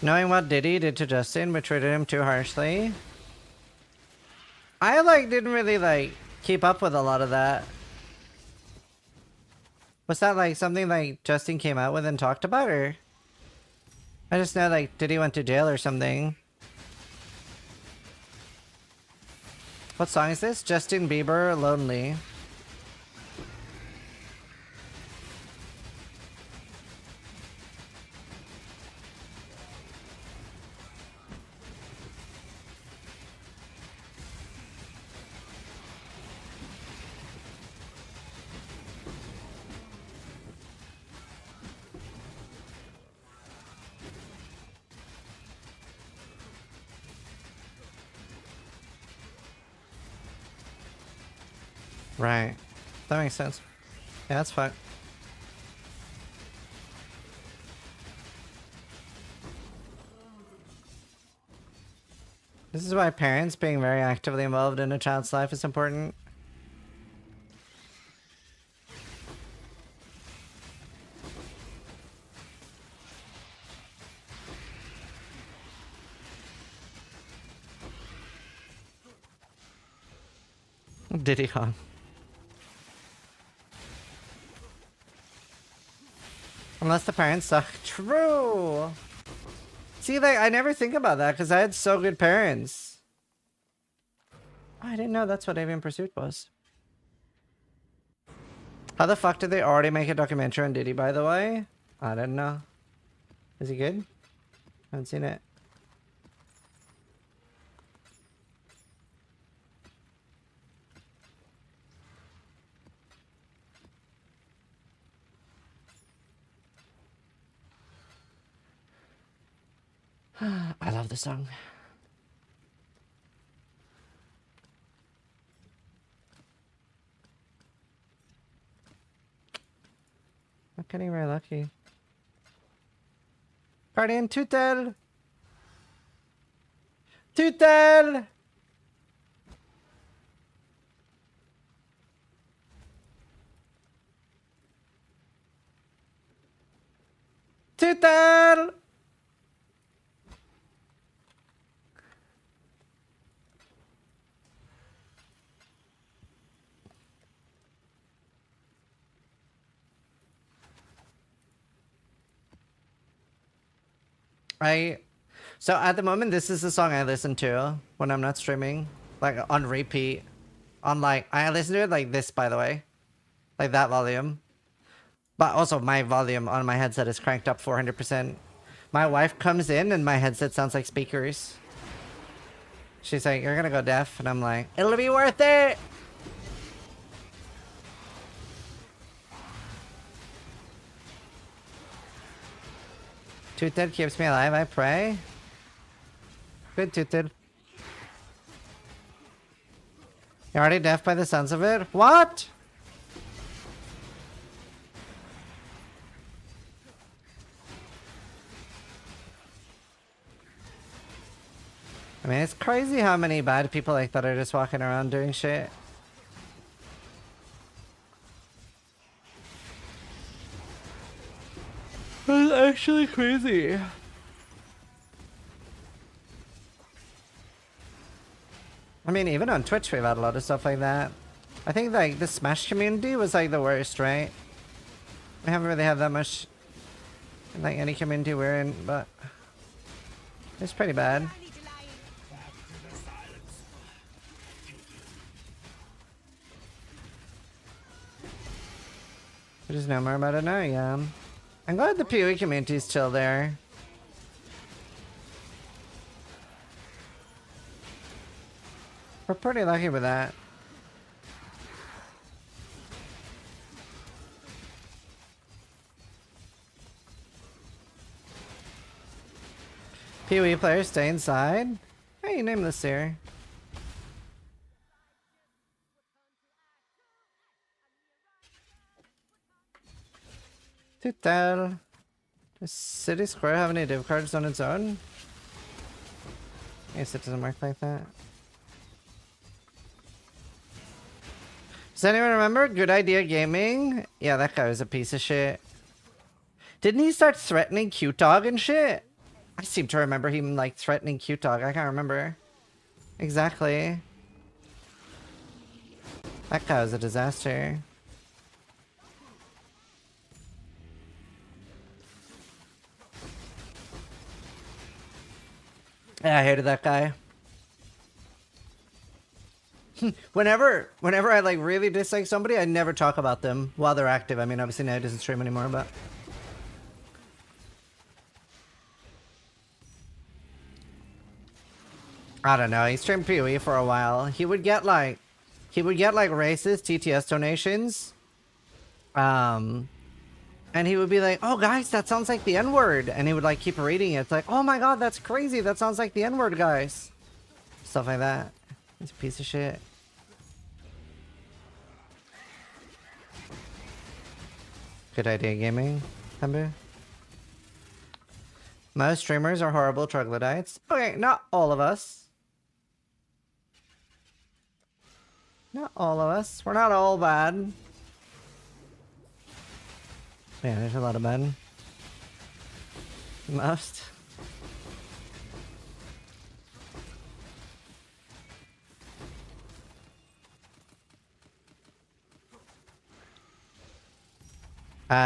Knowing what Diddy did to Justin, but treated him too harshly. I like didn't really like keep up with a lot of that. Was that like something like Justin came out with and talked about, or? I just know like Diddy went to jail or something. What song is this? Justin Bieber, Lonely. Right. That makes sense. Yeah, that's fine. This is why parents being very actively involved in a child's life is important. Diddy Kong. Unless the parents suck. True! See, like, I never think about that because I had so good parents. Oh, I didn't know that's what Avian Pursuit was. How the fuck did they already make a documentary on Diddy, by the way? I don't know. Is he good? I haven't seen it. I love the song. Not getting very lucky. Guardian Tutel! Tutel! Tutel! So at the moment, this is the song I listen to when I'm not streaming, like on repeat. On like, I listen to it like this, by the way, like that volume. But also my volume on my headset is cranked up 400%. My wife comes in and my headset sounds like speakers. She's like, "You're gonna go deaf," and I'm like, "It'll be worth it." Tooted keeps me alive, I pray. Good, Tooted. You're already deaf by the sounds of it? What? I mean, it's crazy how many bad people like that are just walking around doing shit. It's actually crazy. I mean, even on Twitch, we've had a lot of stuff like that. I think, like, the Smash community was, like, the worst, right? We haven't really had that much in, like, any community we're in, but it's pretty bad. We just know more about it now, yeah. I'm glad the PoE community is still there. We're pretty lucky with that. PoE players stay inside? Hey, you name this here. Tutel. Does City Square have any div cards on its own? I guess it doesn't work like that. Does anyone remember Good Idea Gaming? Yeah, that guy was a piece of shit. Didn't he start threatening Q-Dog and shit? I seem to remember him, like, threatening Q-Dog. I can't remember. Exactly. That guy was a disaster. Yeah, I hated that guy. Whenever I like really dislike somebody, I never talk about them while they're active. I mean, obviously now he doesn't stream anymore, but I don't know. He streamed PoE for a while. He would get like racist TTS donations. And he would be like, "Oh guys, that sounds like the N-word," and he would like keep reading it. It's like, "Oh my god, that's crazy. That sounds like the N-word, guys." Stuff like that. He's a piece of shit. Good Idea Gaming, Hambu. Most streamers are horrible troglodytes. Okay, not all of us. Not all of us. We're not all bad. Yeah, there's a lot of bad. Most.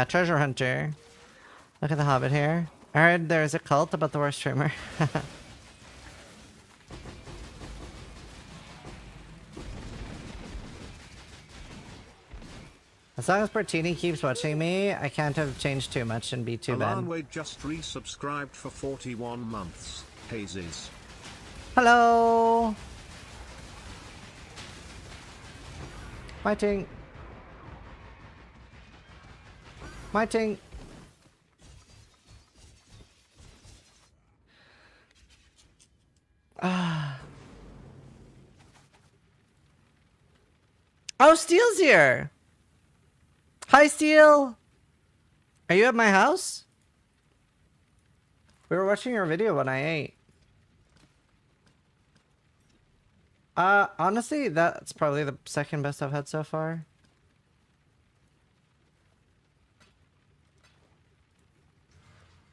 Treasure Hunter. Look at the Hobbit here. I heard there's a cult about the worst streamer. As long as Bertini keeps watching me, I can't have changed too much and be too bad. Alanway just resubscribed for 41 months. Hazes. Hello! Fighting. Fighting. Oh, Steel's here! Hi, Steel! Are you at my house? We were watching your video when I ate. Honestly, that's probably the second best I've had so far.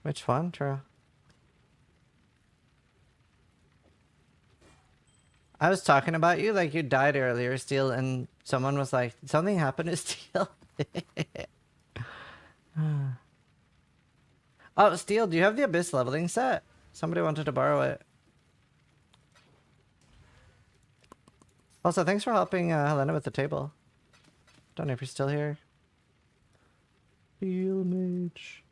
Which one, True? I was talking about you like you died earlier, Steel, and someone was like, "Something happened to Steel." Oh, Steel, do you have the Abyss leveling set? Somebody wanted to borrow it. Also, thanks for helping Helena with the table. Don't know if you're still here. Steel Mage.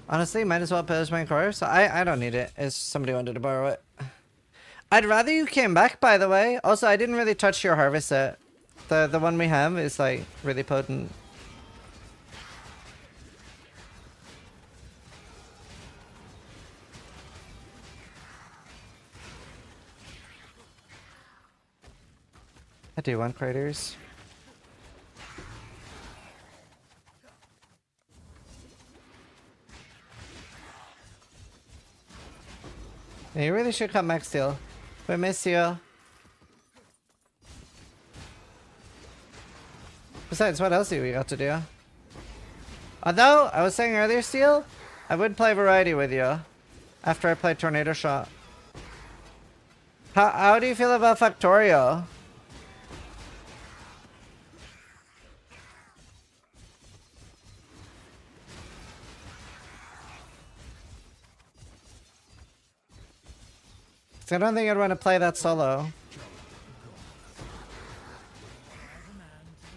Honestly, might as well pillage my core. So I don't need it. If somebody wanted to borrow it. I'd rather you came back, by the way. Also, I didn't really touch your harvest set. The one we have is like really potent. I do want craters. Yeah, you really should come back still. We miss you. Besides, what else do we got to do? Although, I was saying earlier, Steel, I would play Variety with you after I play Tornado Shot. How do you feel about Factorio? I don't think I'd want to play that solo.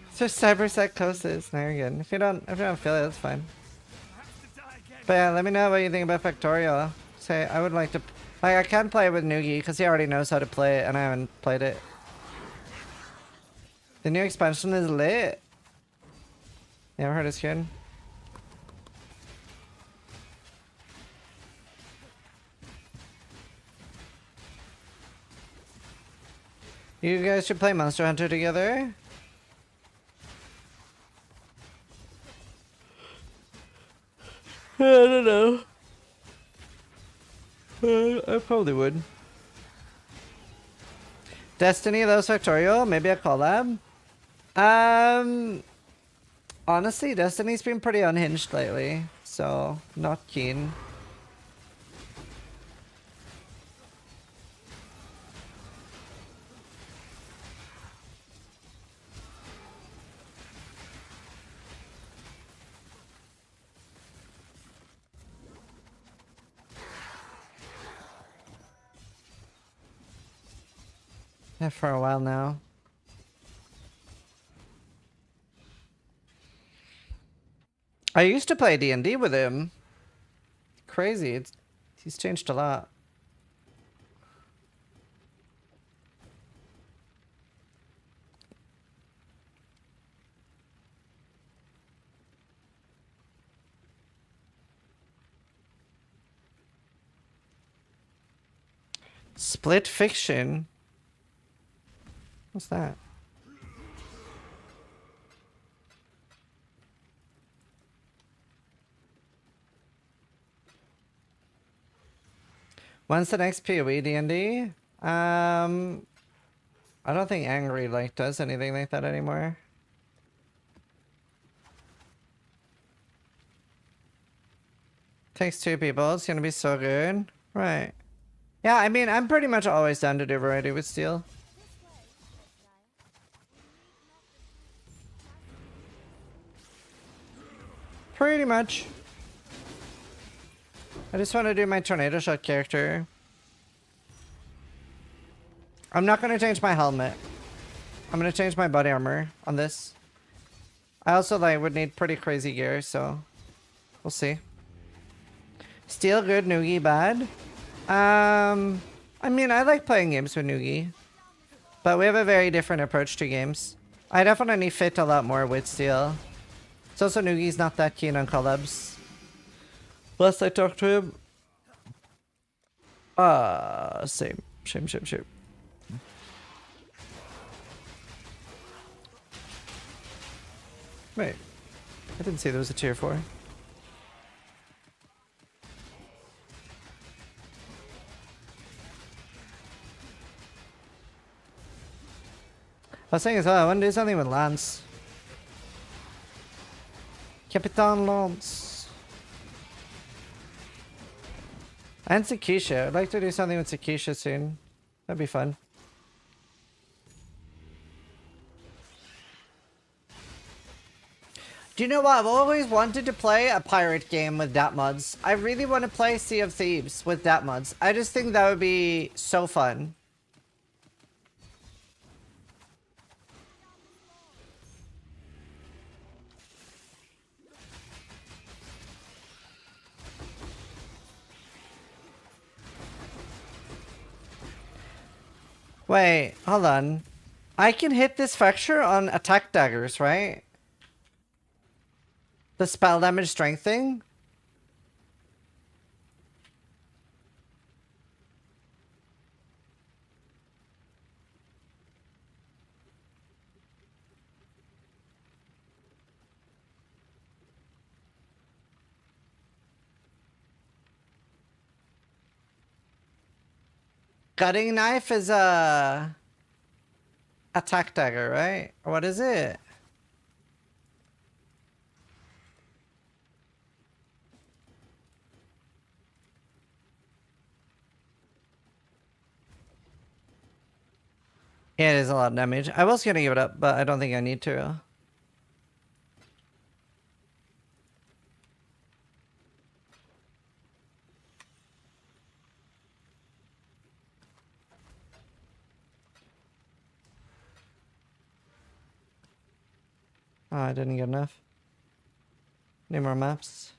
It's just cyber psychosis. No, you're good. If you don't feel it, that's fine. But yeah, let me know what you think about Factorio. Say I would like to, like, I can play it with Noogie because he already knows how to play it, and I haven't played it. The new expansion is lit. You ever heard it's good? You guys should play Monster Hunter together. I don't know. I probably would. Destiny loves Factorio. Maybe a collab. Honestly, Destiny's been pretty unhinged lately, so not keen. Yeah, for a while now. I used to play D&D with him. Crazy. He's changed a lot. Split Fiction? What's that? When's the next PoE D&D? I don't think Angry like does anything like that anymore. Takes 2 people. It's gonna be so good. Right. Yeah, I mean, I'm pretty much always down to do Variety with Steel. Pretty much. I just want to do my Tornado Shot character. I'm not going to change my helmet. I'm going to change my body armor on this. I also would need pretty crazy gear, so we'll see. Steel good, Noogie bad. I mean, I like playing games with Noogie, but we have a very different approach to games. I definitely fit a lot more with Steel. It's also Noogie's not that keen on collabs. Last I talked to him. Same. Shame. Wait. I didn't see there was a tier 4. I was saying as well, I want to do something with Lance. Capitan Lance. And Sakisha. I'd like to do something with Sakisha soon. That'd be fun. Do you know what? I've always wanted to play a pirate game with DAT mods. I really want to play Sea of Thieves with DAT mods. I just think that would be so fun. Wait, hold on. I can hit this fracture on attack daggers, right? The spell damage strength thing? Cutting knife is a attack dagger, right? Or what is it? Yeah, it is a lot of damage. I was gonna give it up, but I don't think I need to. Oh, I didn't get enough. Need more maps.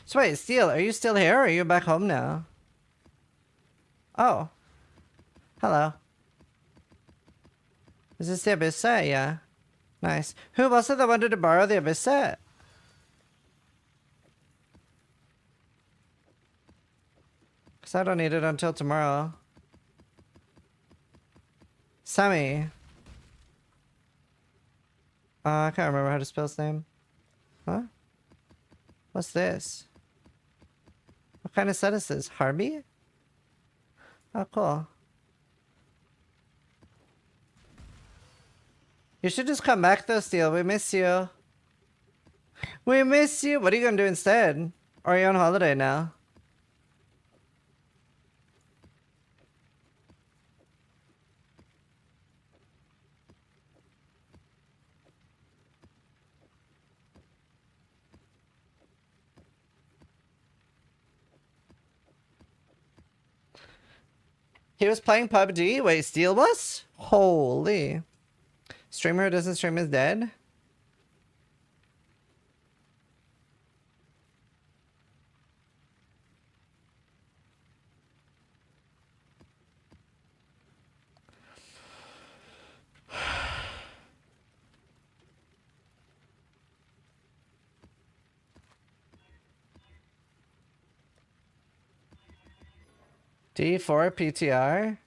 So wait, Steel, are you still here or are you back home now? Oh. Hello. Is this the Abyss set? Yeah. Nice. Who was it that wanted to borrow the Abyss set? Because I don't need it until tomorrow. Sammy. I can't remember how to spell his name. Huh? What's this? What kind of set is this? Harby? Oh, cool. You should just come back though, Steel. We miss you. We miss you. What are you gonna do instead? Or are you on holiday now? He was playing PUBG? Wait, Steel was? Holy. Streamer who doesn't stream is dead? D4 PTR?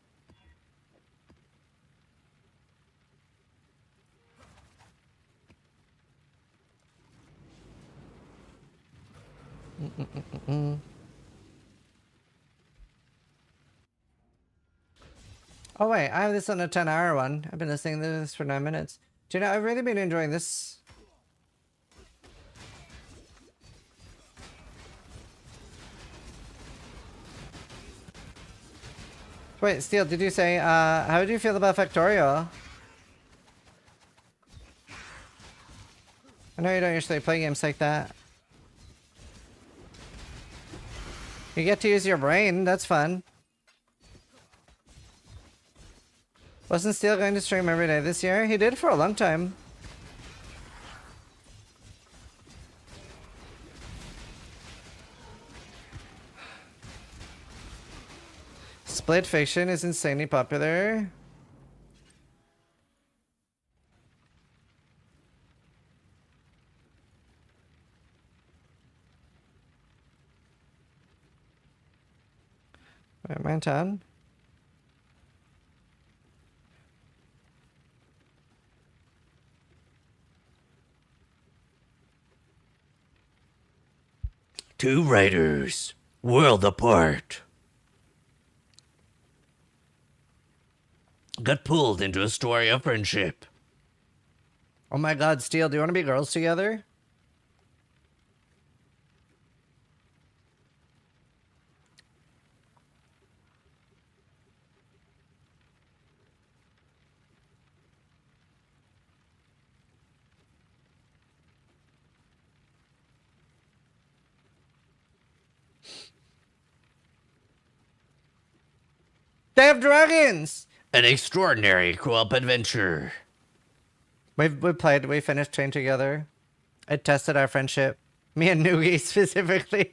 Oh wait, I have this on a 10-hour one. I've been listening to this for 9 minutes. Do you know, I've really been enjoying this. Wait, Steel, did you say, how did you feel about Factorio? I know you don't usually play games like that. You get to use your brain, that's fun. Wasn't Steel going to stream every day this year? He did for a long time. Split Fiction is insanely popular. Wait, my turn. Two writers, world apart, got pulled into a story of friendship. Oh my god, Steel, do you want to be girls together? They have dragons! An extraordinary co-op adventure. We played, we finished Chain together. It tested our friendship. Me and Noogie specifically.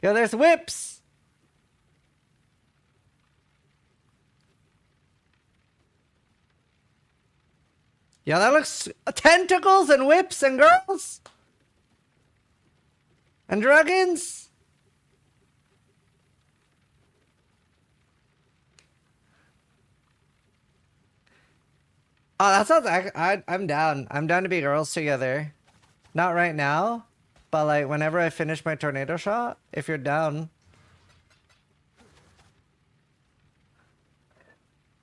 Yo, there's whips! Yeah, that looks... Tentacles and whips and girls! And dragons! Oh, that sounds... I'm down. I'm down to be girls together. Not right now, but like whenever I finish my tornado shot, if you're down.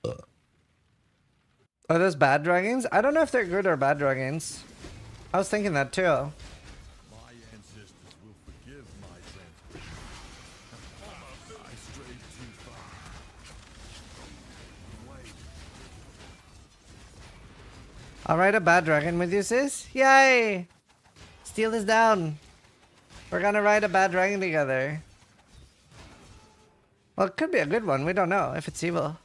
Are those bad dragons? I don't know if they're good or bad dragons. I was thinking that too. My ancestors will forgive my transgression. I strayed too far. Wait. I'll ride a bad dragon with you, sis. Yay! Steel is down. We're gonna ride a bad dragon together. Well, it could be a good one. We don't know if it's evil.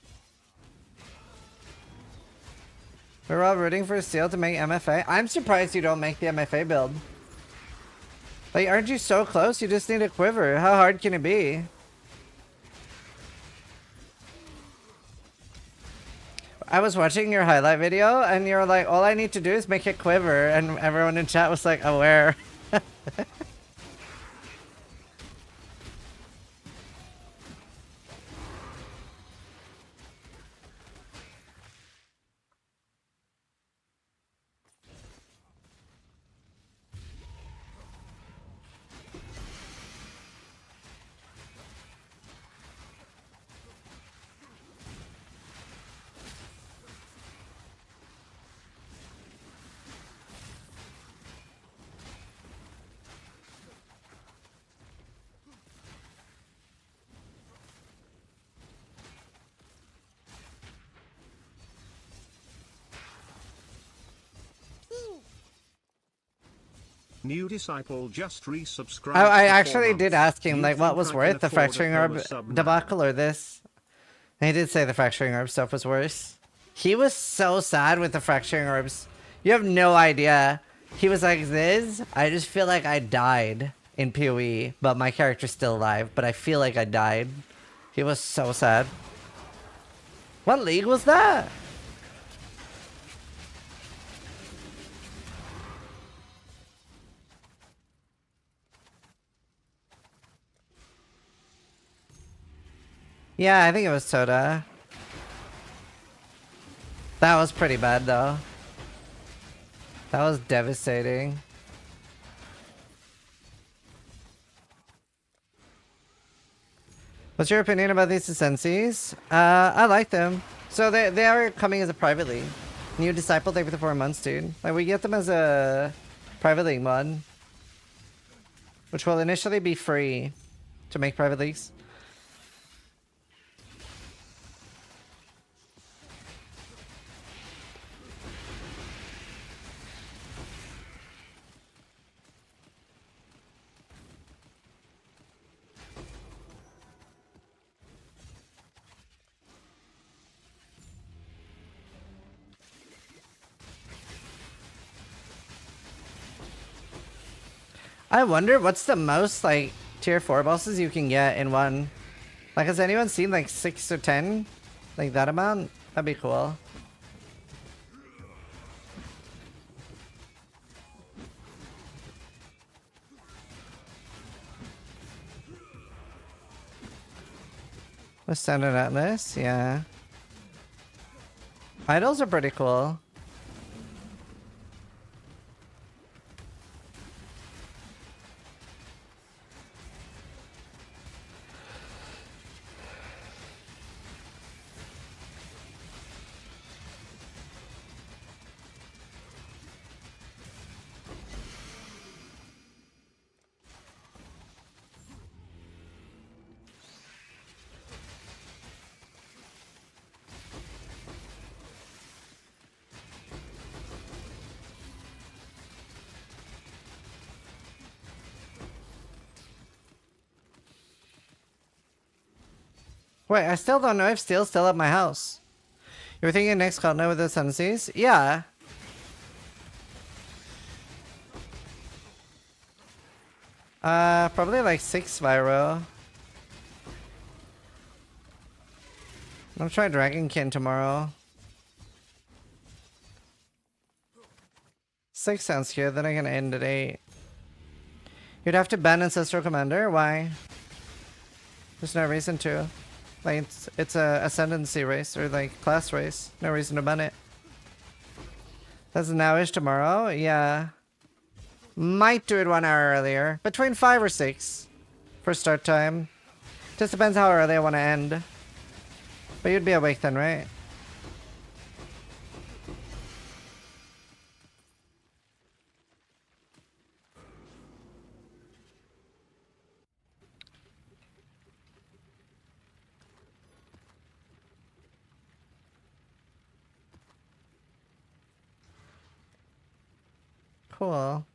We're all rooting for Steel to make MFA. I'm surprised you don't make the MFA build. Like, aren't you so close? You just need a quiver. How hard can it be? I was watching your highlight video and you're like, all I need to do is make it quiver. And everyone in chat was like, aware. New disciple just resubscribed. I actually did ask him, like, what was worse, the fracturing orb debacle or this? And he did say the fracturing orb stuff was worse. He was so sad with the fracturing orbs. You have no idea. He was like, Ziz, I just feel like I died in PoE, but my character's still alive, but I feel like I died. He was so sad. What league was that? Yeah, I think it was Soda. That was pretty bad, though. That was devastating. What's your opinion about these Ascendancies? I like them. So they are coming as a private league. New Disciple, thank you for the 4 months, dude. Like, we get them as a private league mod. Which will initially be free to make private leagues. I wonder what's the most, like, tier 4 bosses you can get in one. Like, has anyone seen, like, 6 or 10? Like, that amount? That'd be cool. Ascendant Atlas, yeah. Idols are pretty cool. Wait, I still don't know if Steel's still at my house. You were thinking next continent with the Sunseas? Yeah. Probably like 6 Viro. I'm gonna try Dragonkin tomorrow. 6 sounds good, then I can end at 8. You'd have to ban Ancestral Commander? Why? There's no reason to. Like, it's a Ascendancy race, or like, class race. No reason to ban it. That's nowish tomorrow? Yeah. Might do it 1 hour earlier. Between 5 or 6 for start time. Just depends how early I want to end. But you'd be awake then, right? Cool.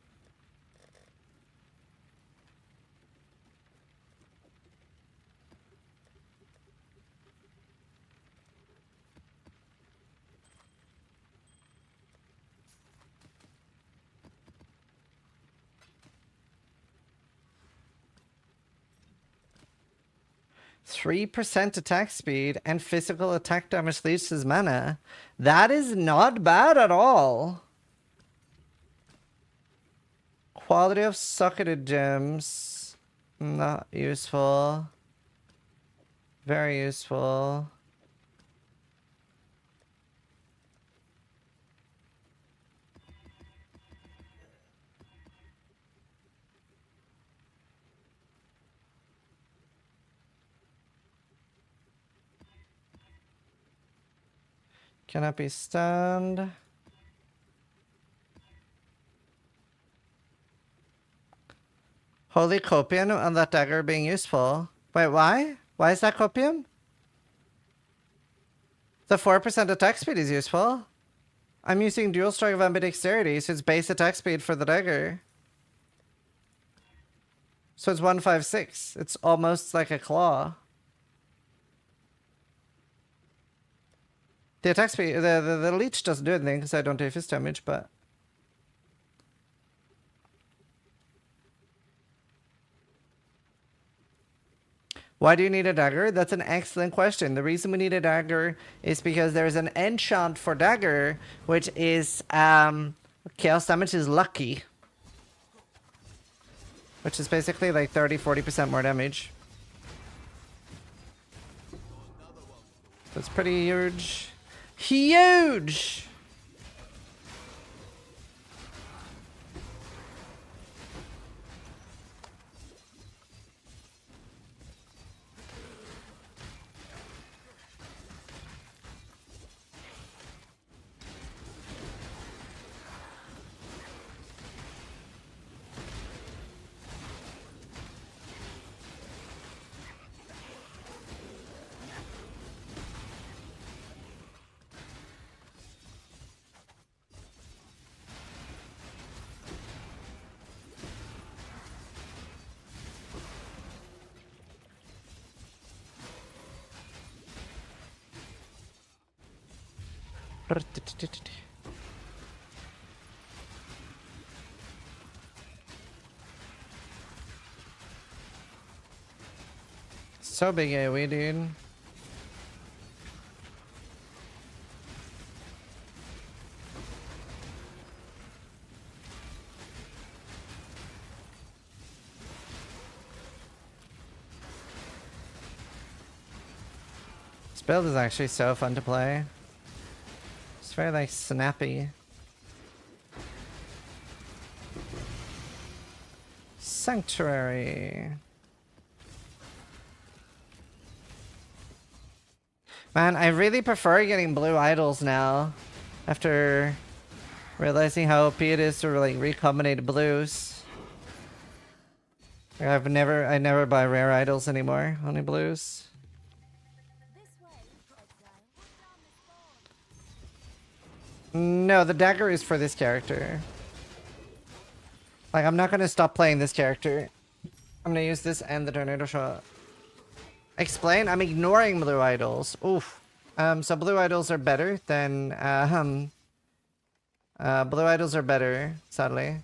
%3 attack speed and physical attack damage leads his mana. That is not bad at all. Quality of socketed gems. Not useful. Very useful. Cannot be stunned. Holy Copium on that dagger being useful. Wait, why? Why is that Copium? The 4% attack speed is useful. I'm using dual strike of ambidexterity, so it's base attack speed for the dagger. So it's 156. It's almost like a claw. The attack speed, the leech doesn't do anything because I don't do fist damage, but... Why do you need a dagger? That's an excellent question. The reason we need a dagger is because there's an enchant for dagger, which is chaos damage is lucky. Which is basically like 30-40% more damage. That's pretty huge. Huge! So big AoE, dude. This build is actually so fun to play. It's very like snappy. Sanctuary. Man, I really prefer getting blue idols now. After realizing how OP it is to like recombinate blues. I never buy rare idols anymore, only blues. No, the dagger is for this character. Like, I'm not gonna stop playing this character. I'm gonna use this and the tornado shot. Explain? I'm ignoring blue idols. Oof. So blue idols are better than, blue idols are better, sadly.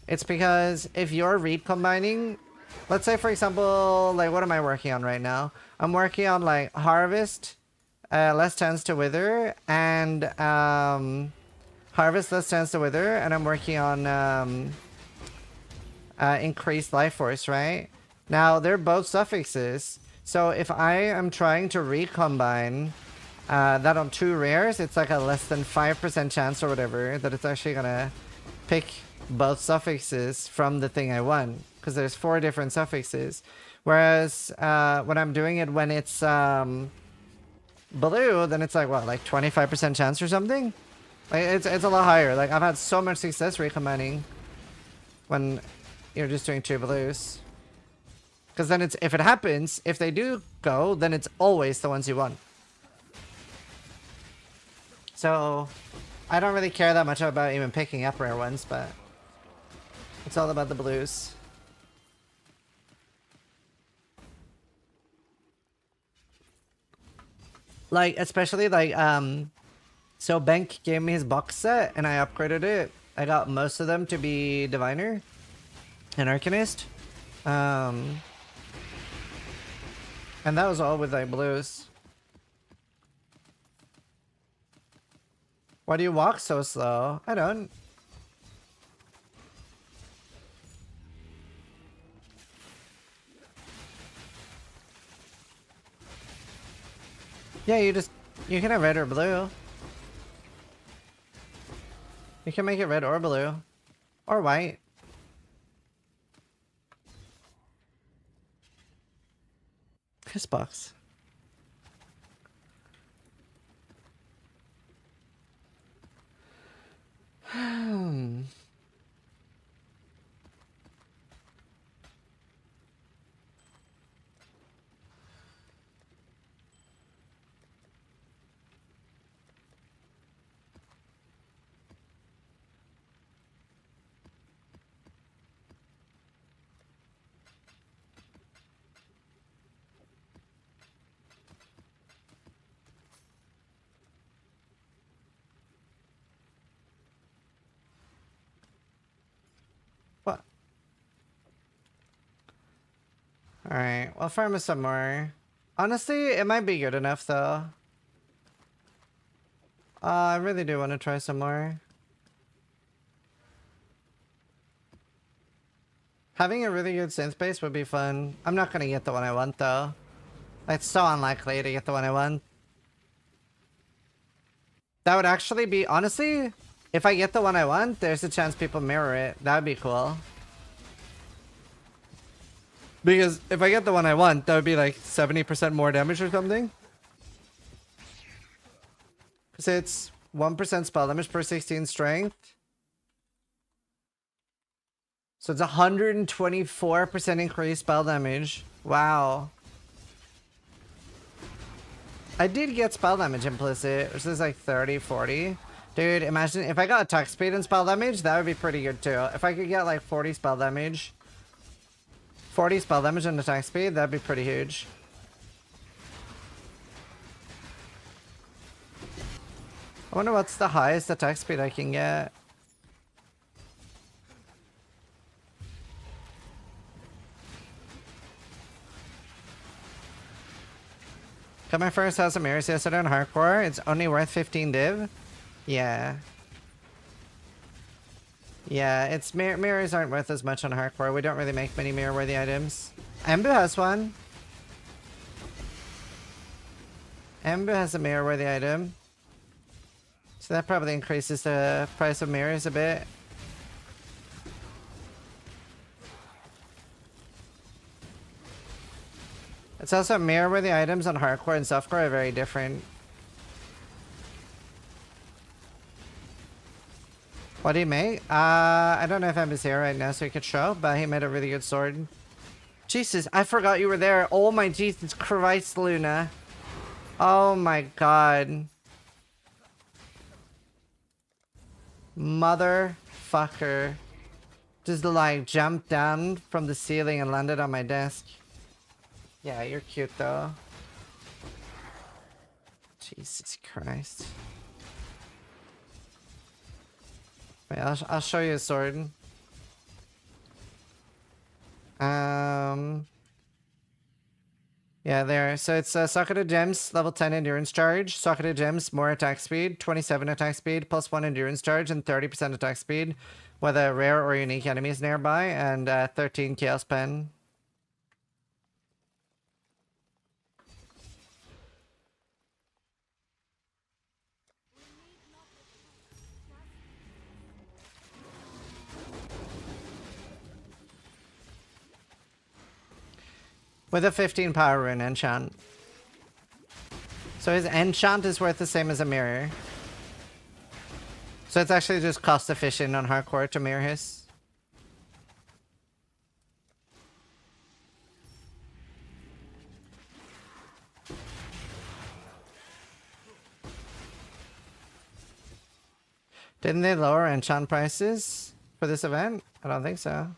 It's because if you're recombining, let's say for example, like what am I working on right now? I'm working on like Harvest, less chance to wither, and Harvest, less chance to wither, and I'm working on increased life force, right? Now they're both suffixes, so if I am trying to recombine that on 2 rares, it's like a less than 5% chance or whatever that it's actually gonna pick both suffixes from the thing I want, because there's 4 different suffixes. Whereas when I'm doing it when it's blue, then it's like what, like 25% chance or something? Like it's a lot higher. Like I've had so much success recombining when you're just doing 2 blues. Because then it's, if it happens, if they do go, then it's always the ones you want. So I don't really care that much about even picking up rare ones, but it's all about the blues. Like, especially like, so Bank gave me his box set and I upgraded it. I got most of them to be Diviner and Arcanist. And that was all with like blues. Why do you walk so slow? I don't. Yeah, you can have red or blue. You can make it red or blue. Or white. Kiss box. What? Alright, we'll farm some more. Honestly, it might be good enough though. I really do want to try some more. Having a really good synth base would be fun. I'm not gonna get the one I want though. It's so unlikely to get the one I want. That would actually be, honestly, if I get the one I want, there's a chance people mirror it. That would be cool. Because if I get the one I want, that would be like 70% more damage or something. Because it's 1% spell damage per 16 strength. So it's 124% increased spell damage. Wow. I did get spell damage implicit, which is like 30, 40. Dude, imagine if I got attack speed and spell damage, that would be pretty good too. If I could get like 40 spell damage. 40 spell damage and attack speed, that'd be pretty huge. I wonder what's the highest attack speed I can get. Got my first House of Mirrors yesterday on Hardcore. It's only worth 15 div. Yeah. Yeah, it's mirrors aren't worth as much on Hardcore. We don't really make many mirror-worthy items. Embu has one. Embu has a mirror-worthy item. So that probably increases the price of mirrors a bit. It's also mirror-worthy items on hardcore and softcore are very different. What did he make? I don't know if Embu's here right now so he could show, but he made a really good sword. Jesus, I forgot you were there. Oh my Jesus Christ, Luna. Oh my god. Motherfucker. Just like jumped down from the ceiling and landed on my desk. Yeah, you're cute though. Jesus Christ. Wait, I'll show you a sword. Yeah, there. So it's Socketed Gems, level 10 endurance charge. Socketed Gems, more attack speed, 27 attack speed, plus 1 endurance charge, and 30% attack speed, whether rare or unique enemies nearby, and 13 Chaos Pen. With a 15 power rune enchant. So his enchant is worth the same as a mirror. So it's actually just cost efficient on hardcore to mirror his. Didn't they lower enchant prices for this event? I don't think so.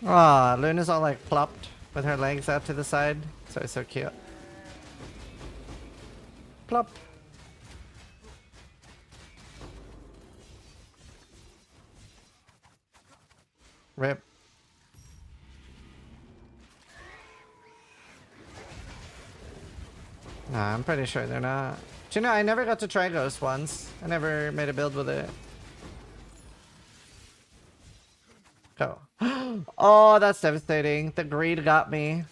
Aw, Luna's all like plopped with her legs out to the side. So cute. Plop. Rip. Nah, I'm pretty sure they're not. Do you know, I never got to try Ghost once. I never made a build with it. Go. Oh, that's devastating. The greed got me.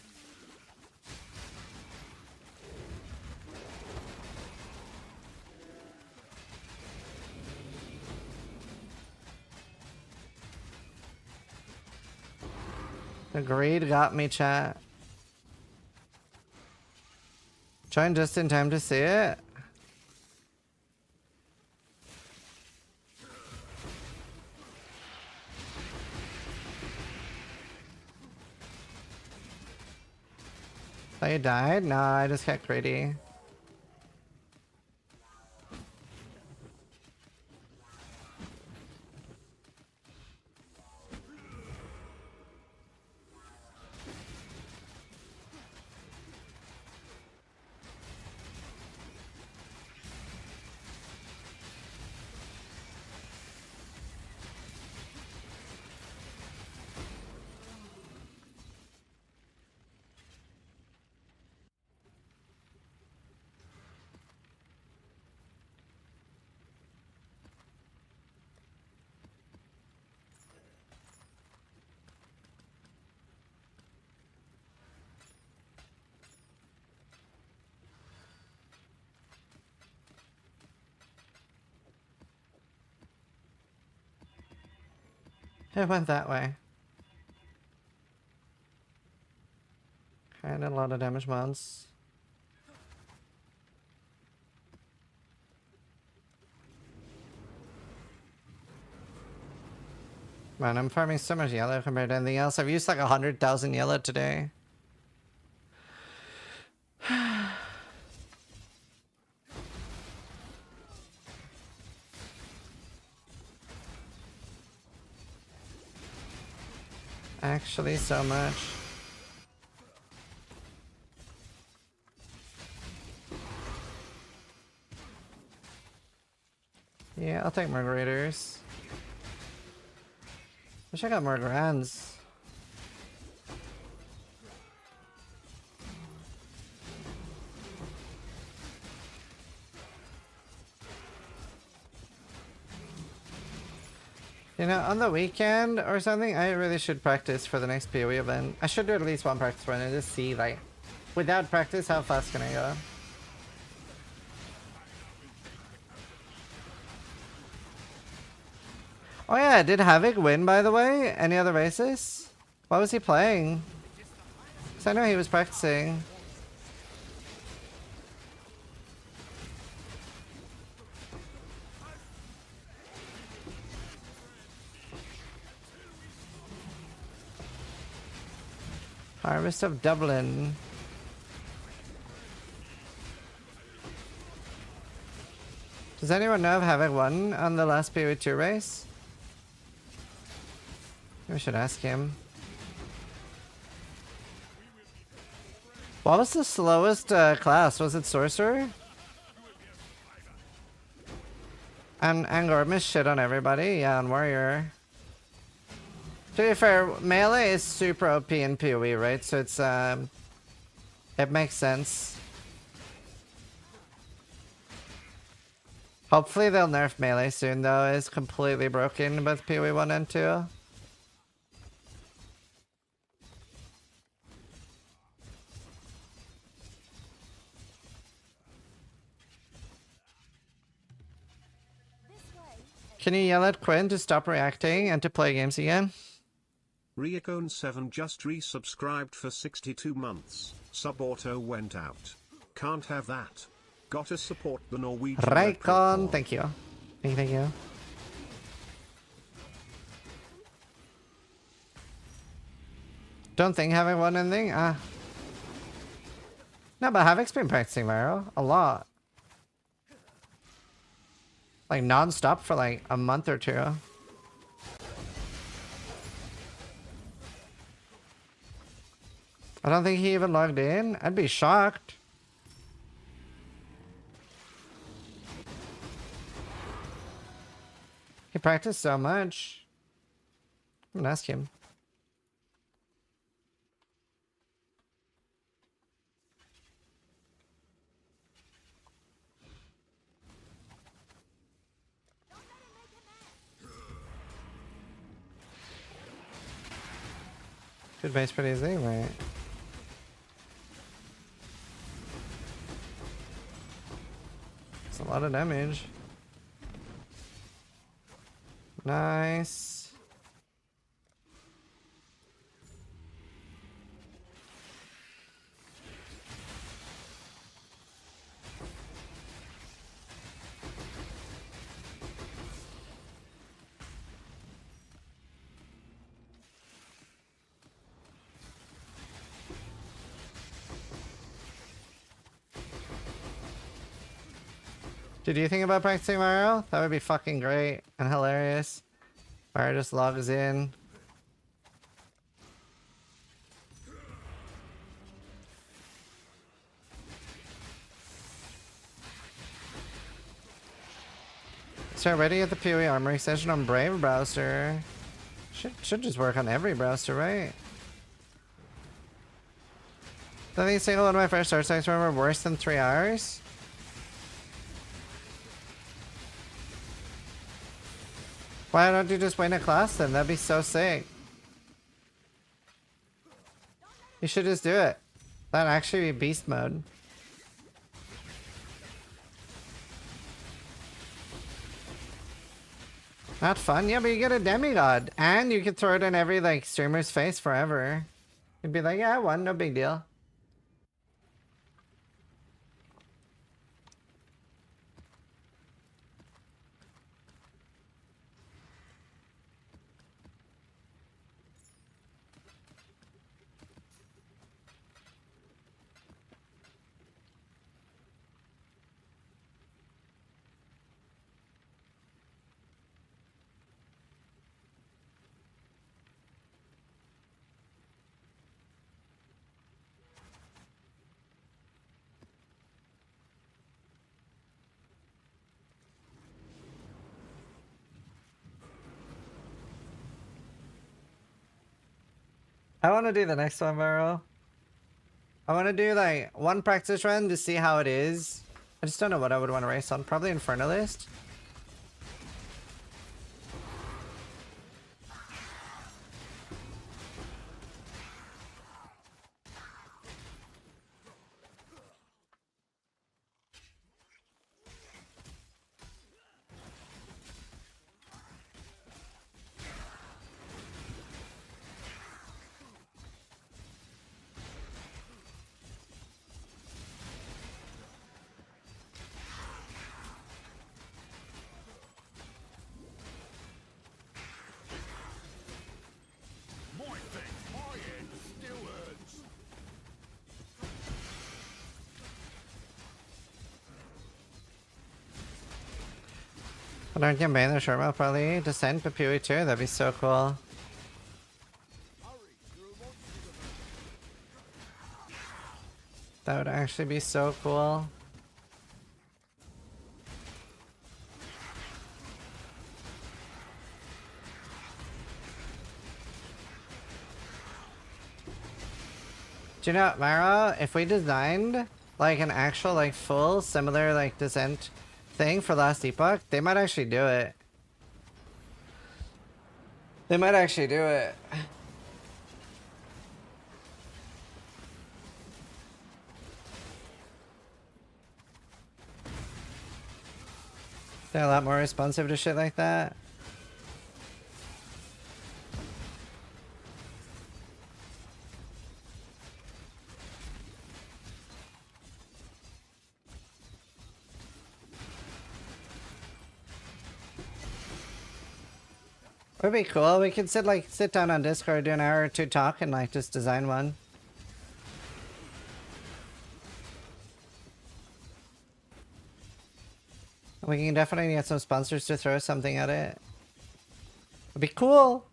The greed got me, chat. Trying just in time to see it. Oh, you died? No, I just got greedy. It went that way. And a lot of damage mods. Man, I'm farming so much yellow compared to anything else. I've used like 100,000 yellow today. Actually, so much. Yeah, I'll take Margaritors. Wish I got more grands. You know, on the weekend or something, I really should practice for the next PoE event. I should do at least one practice run and just see, like, without practice, how fast can I go? Oh yeah, did Havoc win, by the way? Any other races? What was he playing? Because I know he was practicing. Harvest of Dublin. Does anyone know if Havoc won on the last PV2 race? We should ask him. What was the slowest class? Was it Sorcerer? And Gormish shit on everybody. Yeah, on Warrior. To be fair, melee is super OP in PoE, right? So it's it makes sense. Hopefully they'll nerf melee soon though. It's completely broken in both PoE 1 and 2. Can you yell at Quinn to stop reacting and to play games again? Ryakone7 just resubscribed for 62 months. Sub auto went out. Can't have that. Gotta support the Norwegian. Ryakone, thank you. Thank you. Don't think Havoc won anything? No, but Havoc's been practicing Varo a lot. Like non-stop for like a month or two. I don't think he even logged in. I'd be shocked. He practiced so much. I'm gonna ask him. Good base pretty easy, right? It's a lot of damage. Nice. Did you think about practicing Mario? That would be fucking great and hilarious. Mario just logs in. So already at the PoE armory session on Brave browser. Should just work on every browser, right? I think single one of my first start times were worse than 3 hours. Why don't you just win a class then? That'd be so sick. You should just do it. That'd actually be beast mode. Not fun? Yeah, but you get a demigod. And you could throw it in every like streamer's face forever. You'd be like, yeah, I won, no big deal. I want to do the next one, Vero. I want to do like one practice run to see how it is. I just don't know what I would want to race on. Probably Infernalist. But aren't you ban the short mouth probably? Descent to PoE too? That'd be so cool. That would actually be so cool. Do you know, Mara, if we designed like an actual like full similar like descent thing for last Epoch, they might actually do it. They might actually do it. They're a lot more responsive to shit like that. Would be cool. We could sit down on Discord, do an hour or two talk, and like just design one. We can definitely get some sponsors to throw something at it. It'd be cool.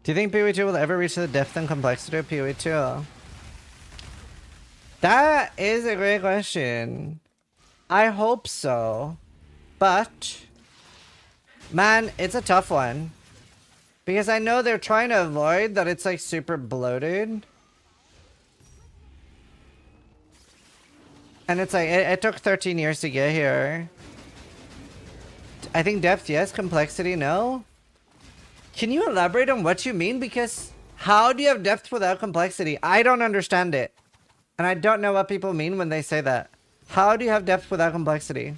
Do you think PoE2 will ever reach the depth and complexity of PoE2? That is a great question. I hope so. But, man, it's a tough one. Because I know they're trying to avoid that it's like super bloated. And it's like, it took 13 years to get here. I think depth, yes. Complexity, no. Can you elaborate on what you mean? Because how do you have depth without complexity? I don't understand it. And I don't know what people mean when they say that. How do you have depth without complexity?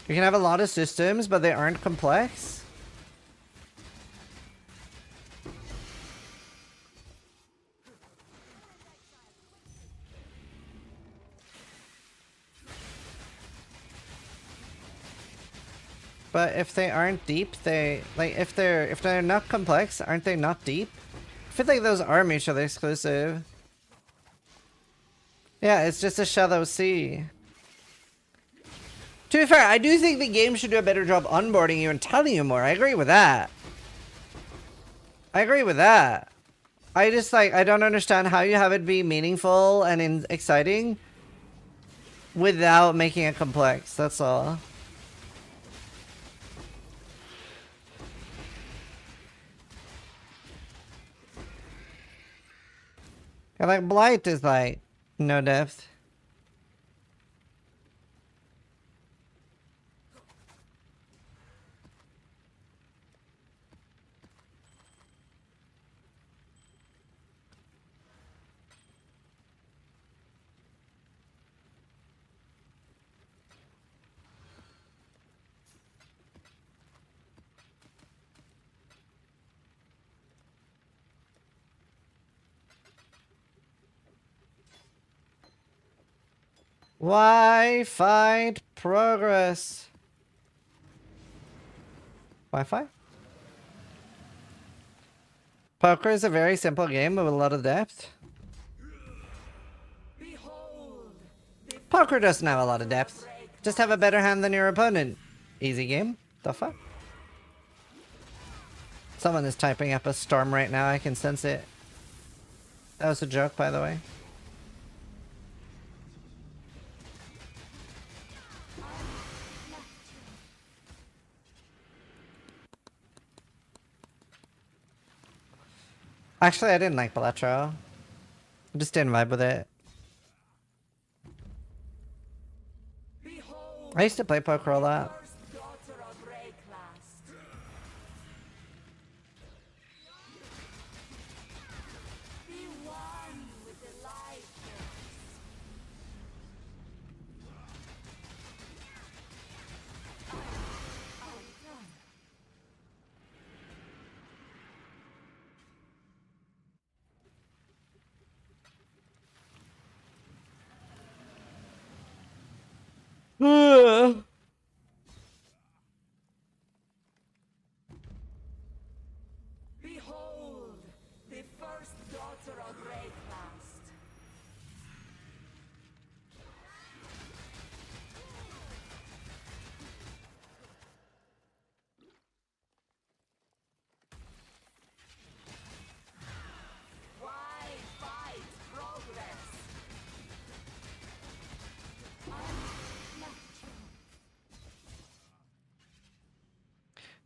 You can have a lot of systems, but they aren't complex? But if they aren't deep, they like if they're not complex, aren't they not deep? I feel like those are mutually exclusive. Yeah, it's just a shallow sea. To be fair, I do think the game should do a better job onboarding you and telling you more. I agree with that. I agree with that. I just like I don't understand how you have it be meaningful and exciting without making it complex. That's all. Yeah, like Blight is like no depth. Why find progress? Wi-Fi? Poker is a very simple game with a lot of depth. Poker doesn't have a lot of depth. Just have a better hand than your opponent. Easy game. The fuck? Someone is typing up a storm right now. I can sense it. That was a joke, by the way. Actually, I didn't like Balatro. I just didn't vibe with it. I used to play poker a lot.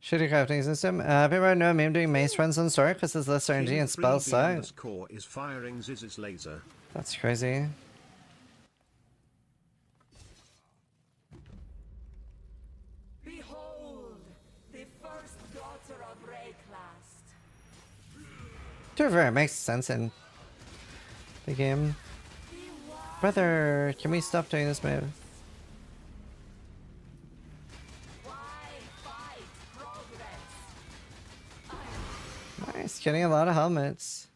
Shitty crafting system. People know me doing mace runs on Sora because there's less RNG and spells suck. Is firing Ziz's laser. That's crazy. Behold, the first daughter of Rayclast. To be fair, it makes sense in the game. Brother, can we stop doing this move? Nice, getting a lot of helmets.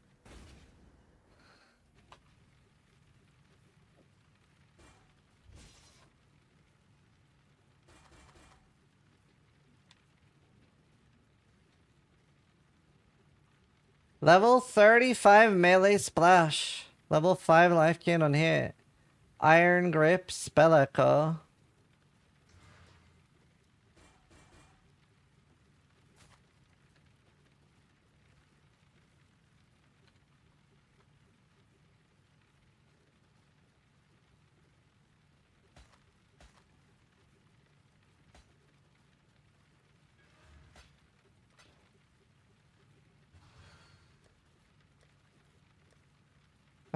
Level 35 melee splash. Level 5 life gain on hit. Iron grip spell echo.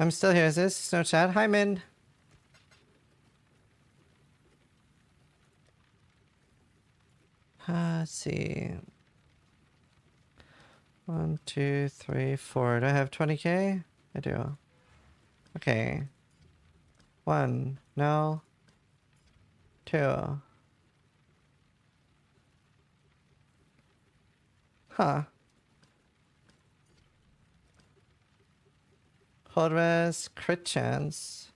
I'm still here. Is this no chat? Hi, Min. Let's see. 1, 2, 3, 4. Do I have 20k? I do. Okay. 1. No. 2. Huh. Hold res, crit chance.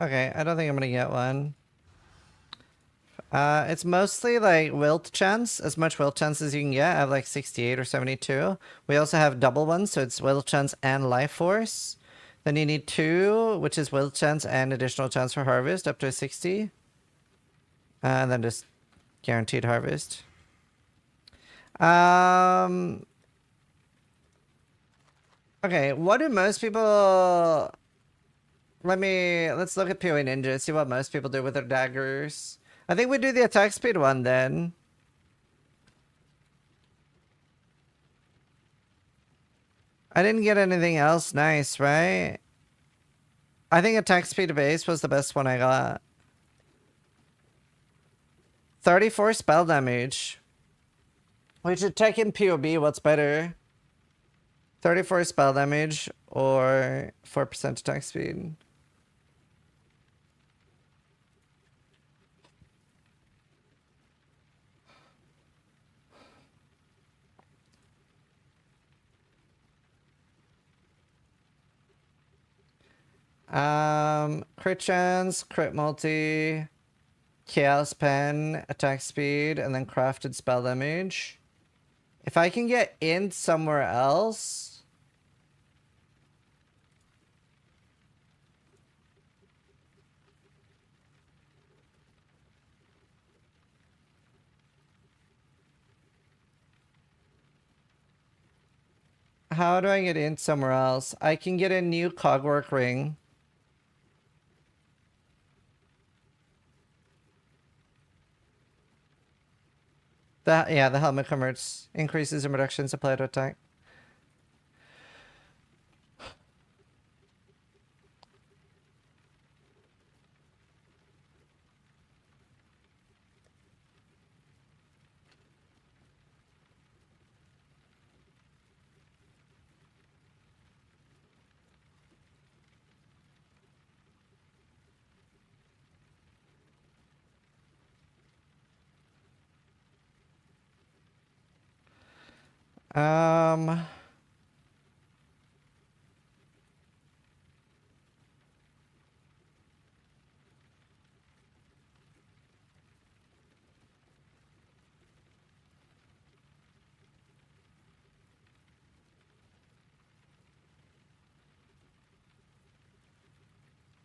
Okay, I don't think I'm gonna get one. It's mostly like wilt chance, as much wilt chance as you can get. I have like 68 or 72. We also have double ones, so it's wilt chance and life force. Then you need 2, which is wilt chance and additional chance for harvest, up to 60. And then just guaranteed harvest. Okay, what do most people... Let's look at PoE Ninja, see what most people do with their daggers. I think we do the attack speed one then. I didn't get anything else nice, right? I think attack speed base was the best one I got. 34 spell damage. We should check in POB what's better. 34 spell damage or 4% attack speed. Crit chance, crit multi, chaos pen, attack speed, and then crafted spell damage. If I can get int somewhere else. How do I get int somewhere else? I can get a new cogwork ring. Yeah, the helmet converts increases and reductions applied to attack.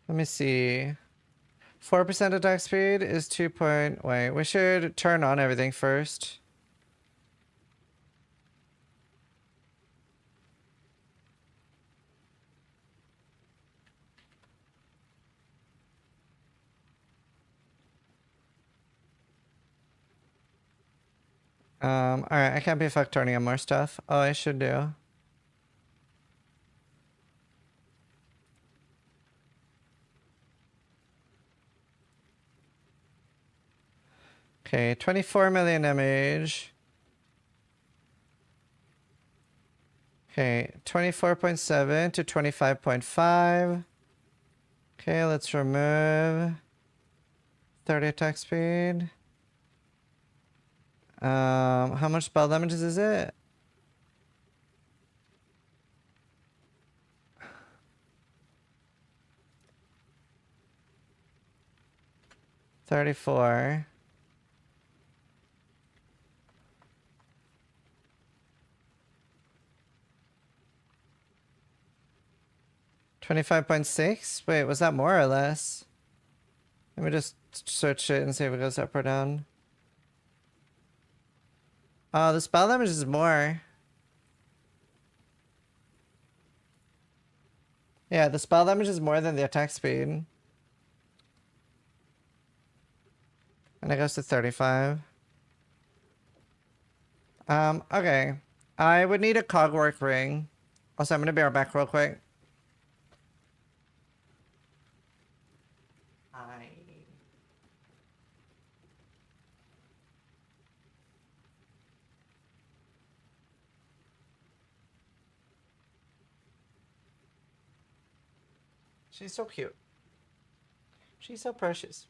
Let me see. 4% attack speed is 2 point... Wait, we should turn on everything first. Alright, I can't be fucked turning on more stuff. Oh, I should do. Okay, 24 million damage. Okay, 24.7 to 25.5. Okay, let's remove 30 attack speed. How much spell damages is it? $34. $25.6? Wait, was that more or less? Let me just search it and see if it goes up or down. Oh, the spell damage is more. Yeah, the spell damage is more than the attack speed. And it goes to 35. Okay. I would need a cogwork ring. Also, I'm gonna be right back real quick. She's so cute. She's so precious.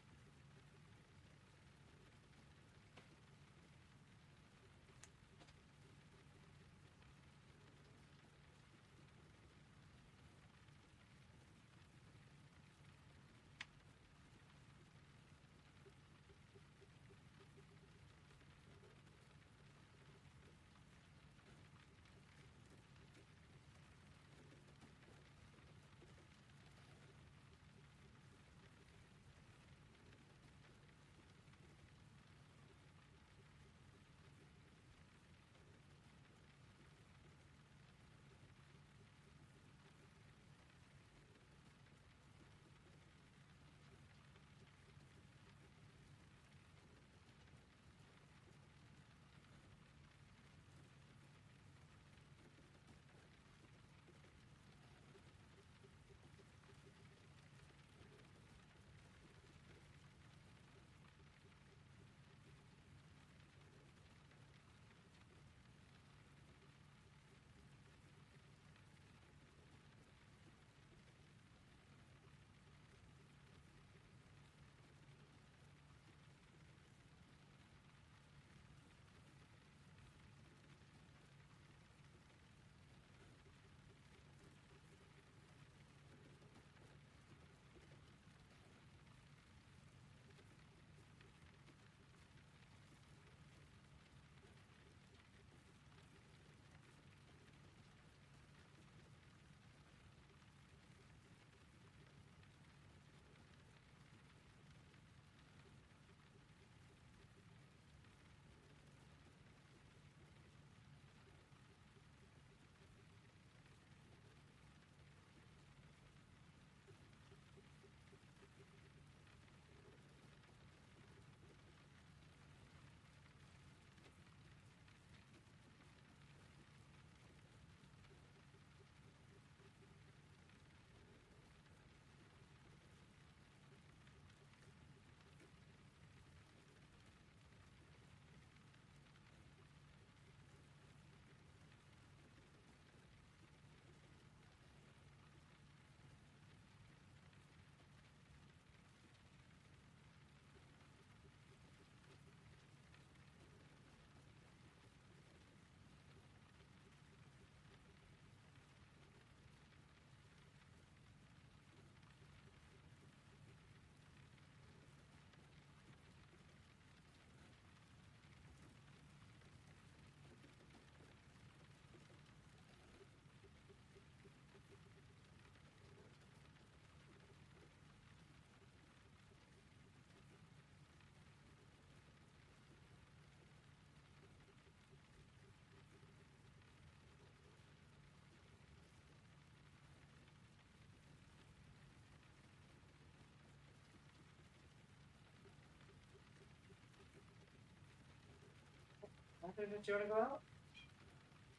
Do you want to go out?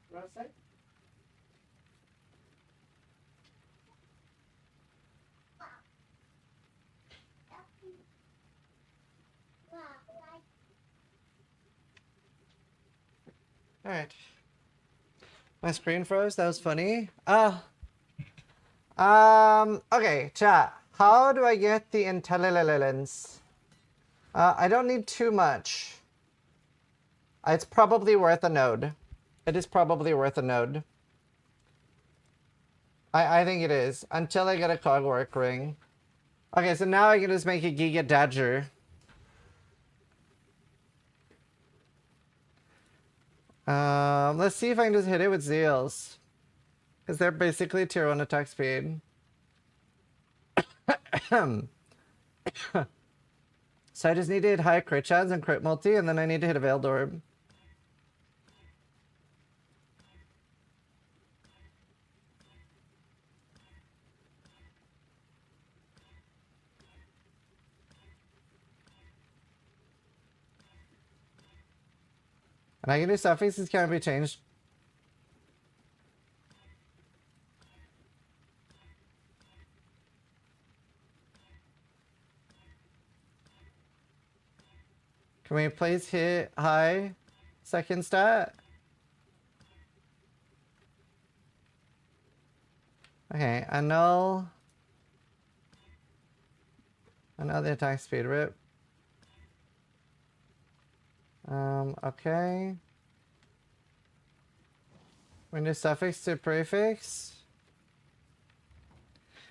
You want to say? Alright. My screen froze. That was funny. Okay, chat. How do I get the intelligence? I don't need too much. It's probably worth a node. It is probably worth a node. I think it is. Until I get a cogwork ring. Okay, so now I can just make a Giga Dodger. Let's see if I can just hit it with Zeals. Because they're basically tier 1 attack speed. So I just need to hit high crit chance and crit multi, and then I need to hit a Veiled Orb. And I can do suffixes can't be changed. Can we please hit high second stat? Okay, annul the attack speed rip. Okay. We do suffix to prefix.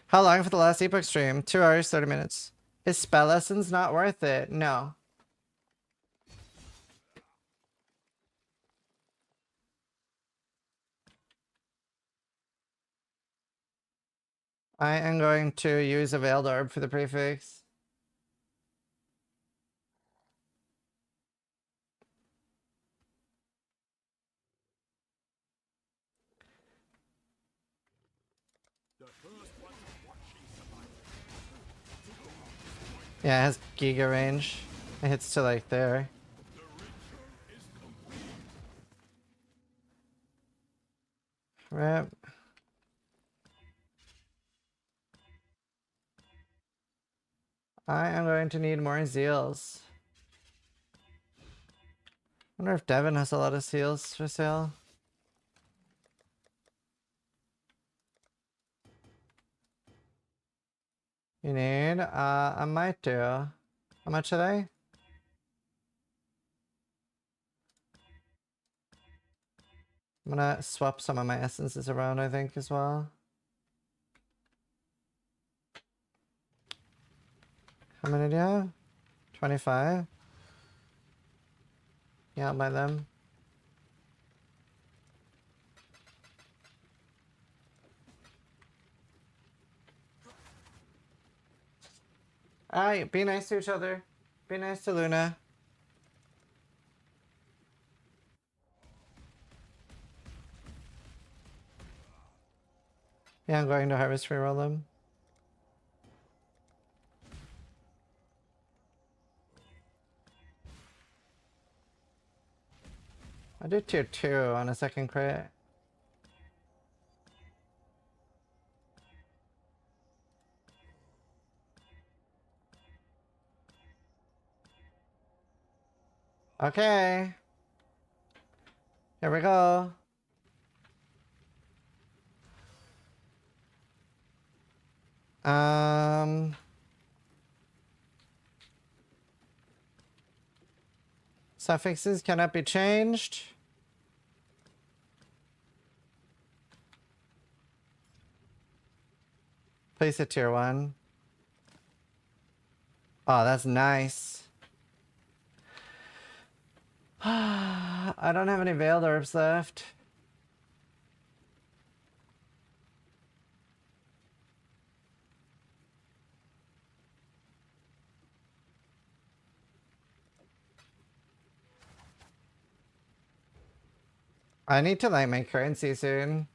How long for the last Epoch stream? 2 hours, 30 minutes. Is spell lessons not worth it? No. I am going to use a Veiled Orb for the prefix. Yeah, it has Giga range. It hits to like there. Rip. I am going to need more Zeals. I wonder if Devin has a lot of seals for sale. You need? I might do. How much are they? I'm gonna swap some of my essences around, I think, as well. How many do you have? 25? Yeah, I'll buy them. Alright, be nice to each other. Be nice to Luna. Yeah, I'm going to harvest reroll them. I did tier 2 on a second crit. Okay. Here we go. Suffixes cannot be changed. Place it tier 1. Oh, that's nice. I don't have any Veiled Orbs left. I need to like make currency soon.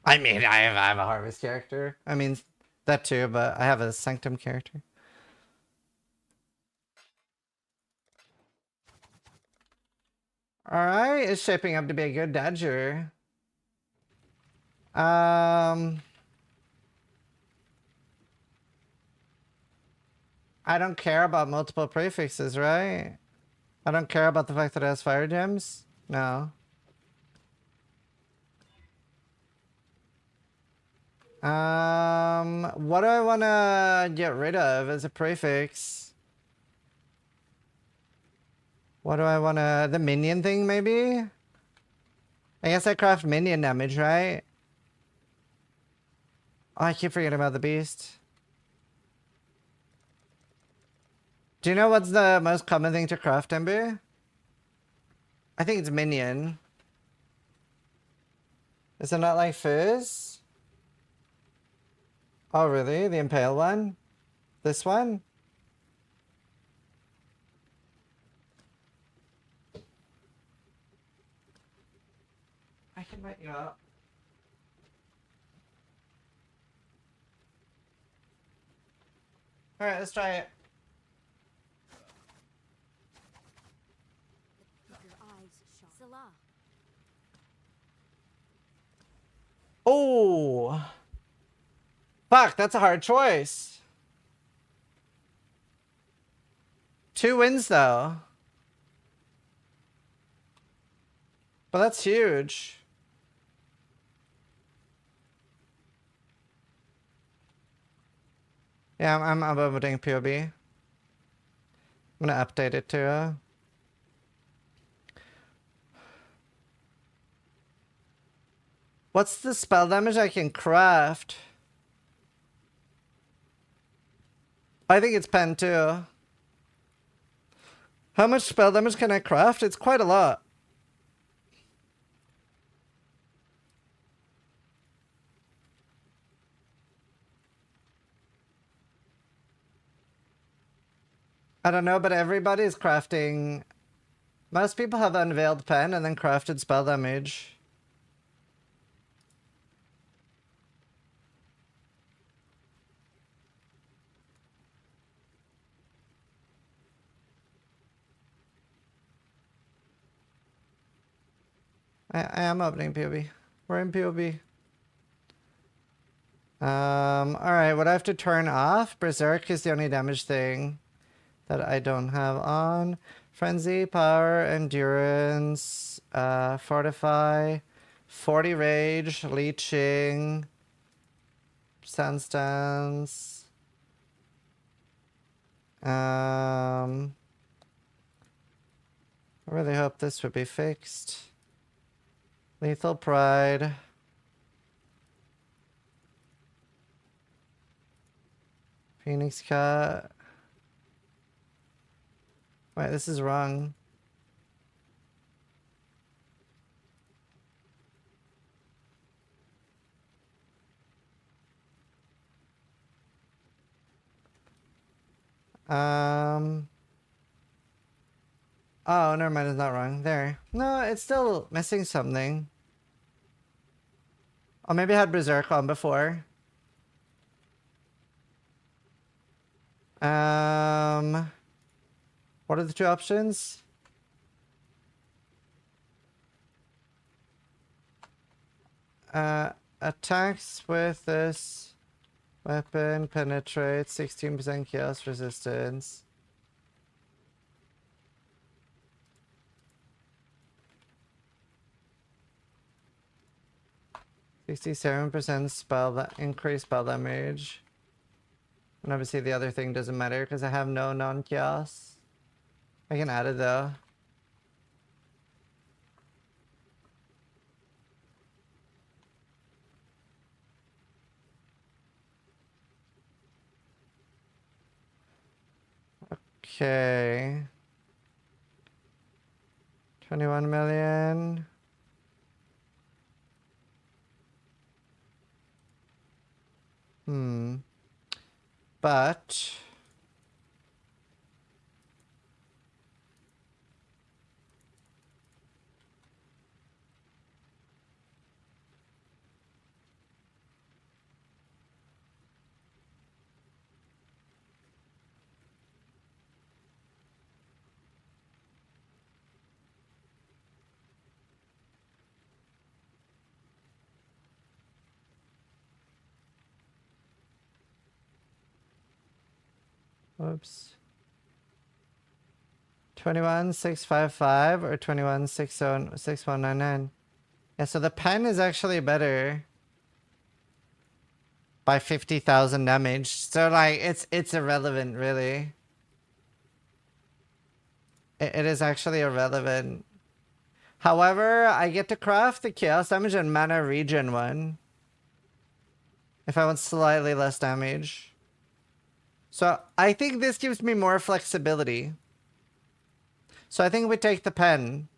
I mean, I have a harvest character. I mean, that too, but I have a sanctum character. Alright, it's shaping up to be a good dodger. I don't care about multiple prefixes, right? I don't care about the fact that it has fire gems? No. What do I want to get rid of as a prefix? What do I want to... The minion thing, maybe? I guess I craft minion damage, right? Oh, I keep forgetting about the beast. Do you know what's the most common thing to craft, Ember? I think it's minion. Is it not like fizz? Oh, really? The impale one? This one? I can light you up. Alright, let's try it. Oh! Fuck, that's a hard choice. 2 wins, though. But that's huge. Yeah, I'm voting POB. I'm gonna update it too. What's the spell damage I can craft? I think it's pen too. How much spell damage can I craft? It's quite a lot. I don't know, but everybody's crafting... Most people have unveiled pen and then crafted spell damage. I am opening POB. We're in POB. Alright, what I have to turn off? Berserk is the only damage thing that I don't have on. Frenzy, Power, Endurance, Fortify, 40 Rage, Leeching, Sandstance. I really hope this would be fixed. Lethal Pride. Phoenix Cut. Wait, this is wrong. Oh, never mind, it's not wrong. There. No, it's still missing something. Oh, maybe I had Berserk on before. What are the 2 options? Attacks with this weapon penetrates 16% chaos resistance. %67% spell that increase spell damage. And obviously the other thing doesn't matter because I have no non-chaos. I can add it though. Okay. 21 million. But Whoops. 21,655 or 21,6199. Yeah, so the pen is actually better by 50,000 damage. So like it's irrelevant really. It is actually irrelevant. However, I get to craft the chaos damage and mana regen one. If I want slightly less damage. So I think this gives me more flexibility. So I think we take the pen.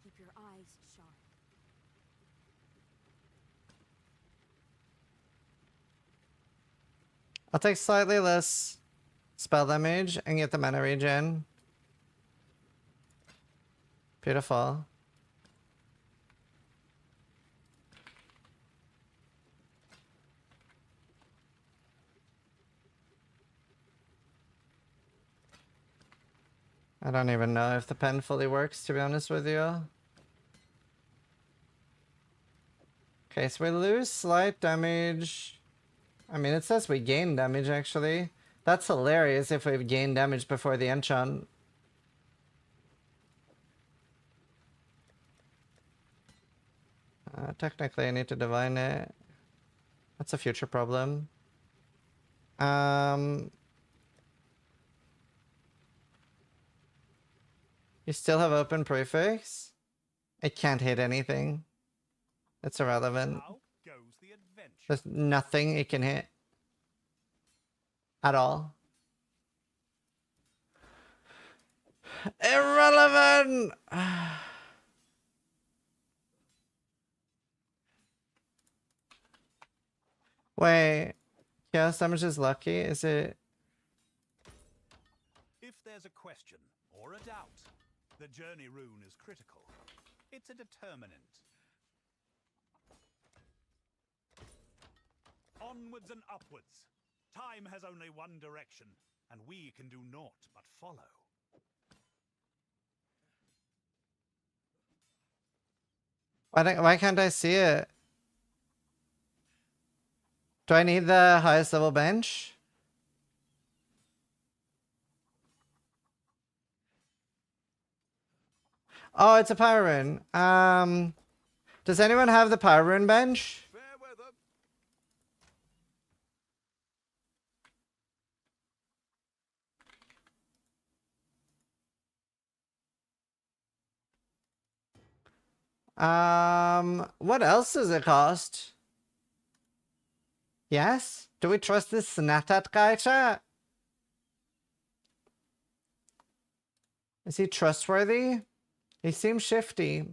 Keep your eyes sharp. I'll take slightly less spell damage and get the mana regen. Beautiful. I don't even know if the pen fully works, to be honest with you. Okay, so we lose slight damage. I mean, it says we gain damage, actually. That's hilarious if we've gained damage before the enchant. Technically, I need to divine it. That's a future problem. You still have open prefix? It can't hit anything. It's irrelevant. There's nothing it can hit. At all. Irrelevant! Wait. Chaos damage is lucky? Is it? If there's a question or a doubt, the journey rune is critical. It's a determinant. Onwards and upwards. Time has only one direction, and we can do naught but follow. Why can't I see it? Do I need the highest level bench? Oh, it's a power rune. Does anyone have the power rune bench? What else does it cost? Yes? Do we trust this Snatat guy, chat? Is he trustworthy? He seems shifty.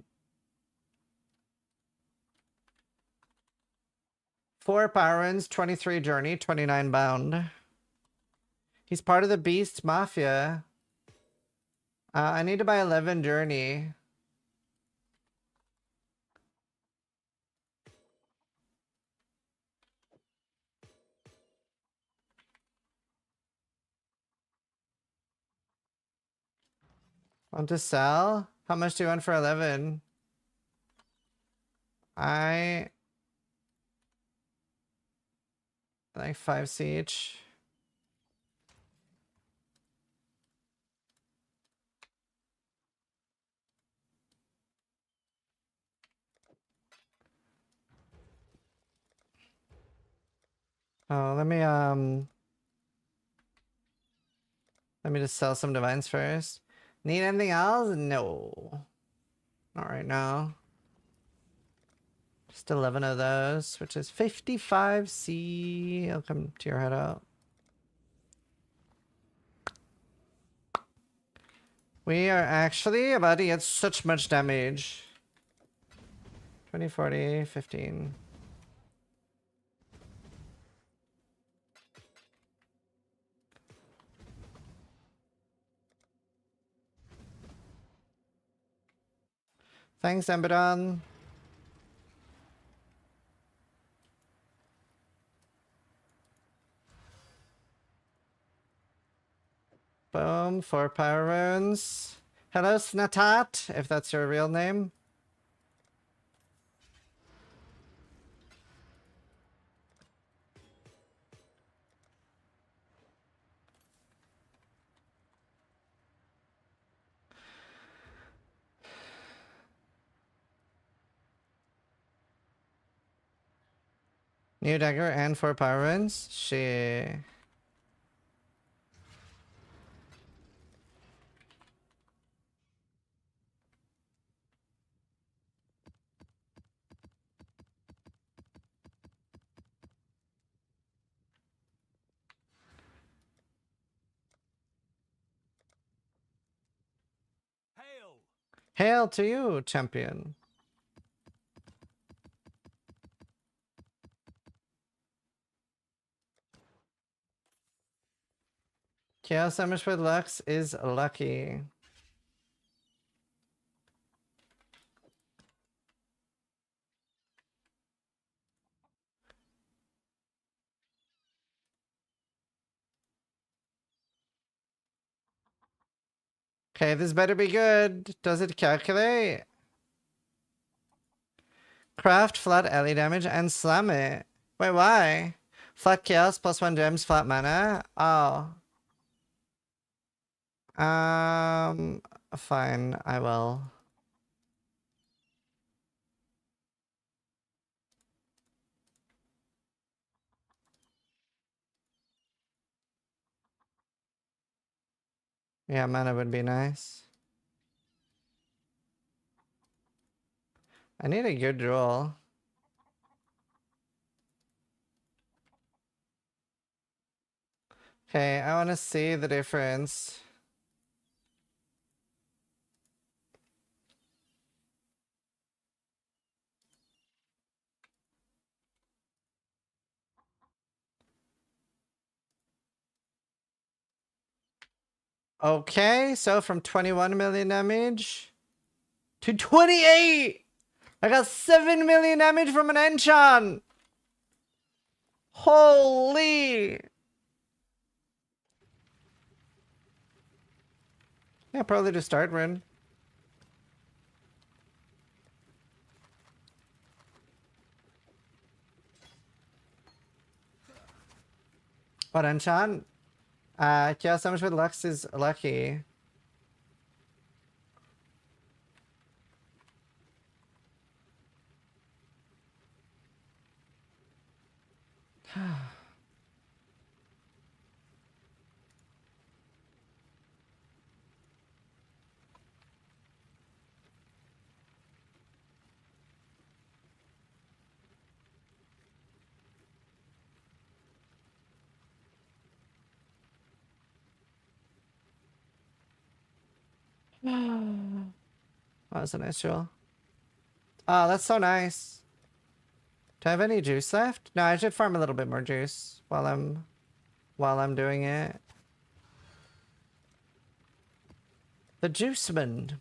4 power runes, 23 journey, 29 bound. He's part of the Beast Mafia. I need to buy 11 journey. Want to sell? How much do you want for 11? I like 5 each. Oh, let me just sell some divines first. Need anything else? No. Not right now. Just 11 of those, which is 55C. I'll come to your head out. We are actually about to get such much damage. 20, 40, 15. Thanks, Embedon. Boom. 4 power runes. Hello, Snatat, if that's your real name. New dagger and 4 power runes. She. Hail to you, champion. Chaos damage with Lux is lucky. Okay, this better be good. Does it calculate? Craft flat ally damage and slam it. Wait, why? Flat chaos plus 1 gems, flat mana? Oh. Fine, I will. Yeah, mana would be nice. I need a good roll. Okay, I want to see the difference. Okay, so from 21 million damage to 28! I got 7 million damage from an enchant! Holy! Yeah, probably to start run. What enchant? Chaos damage with Lux is lucky. Oh, that's a nice roll. Oh, that's so nice. Do I have any juice left? No, I should farm a little bit more juice while I'm doing it. The juiceman.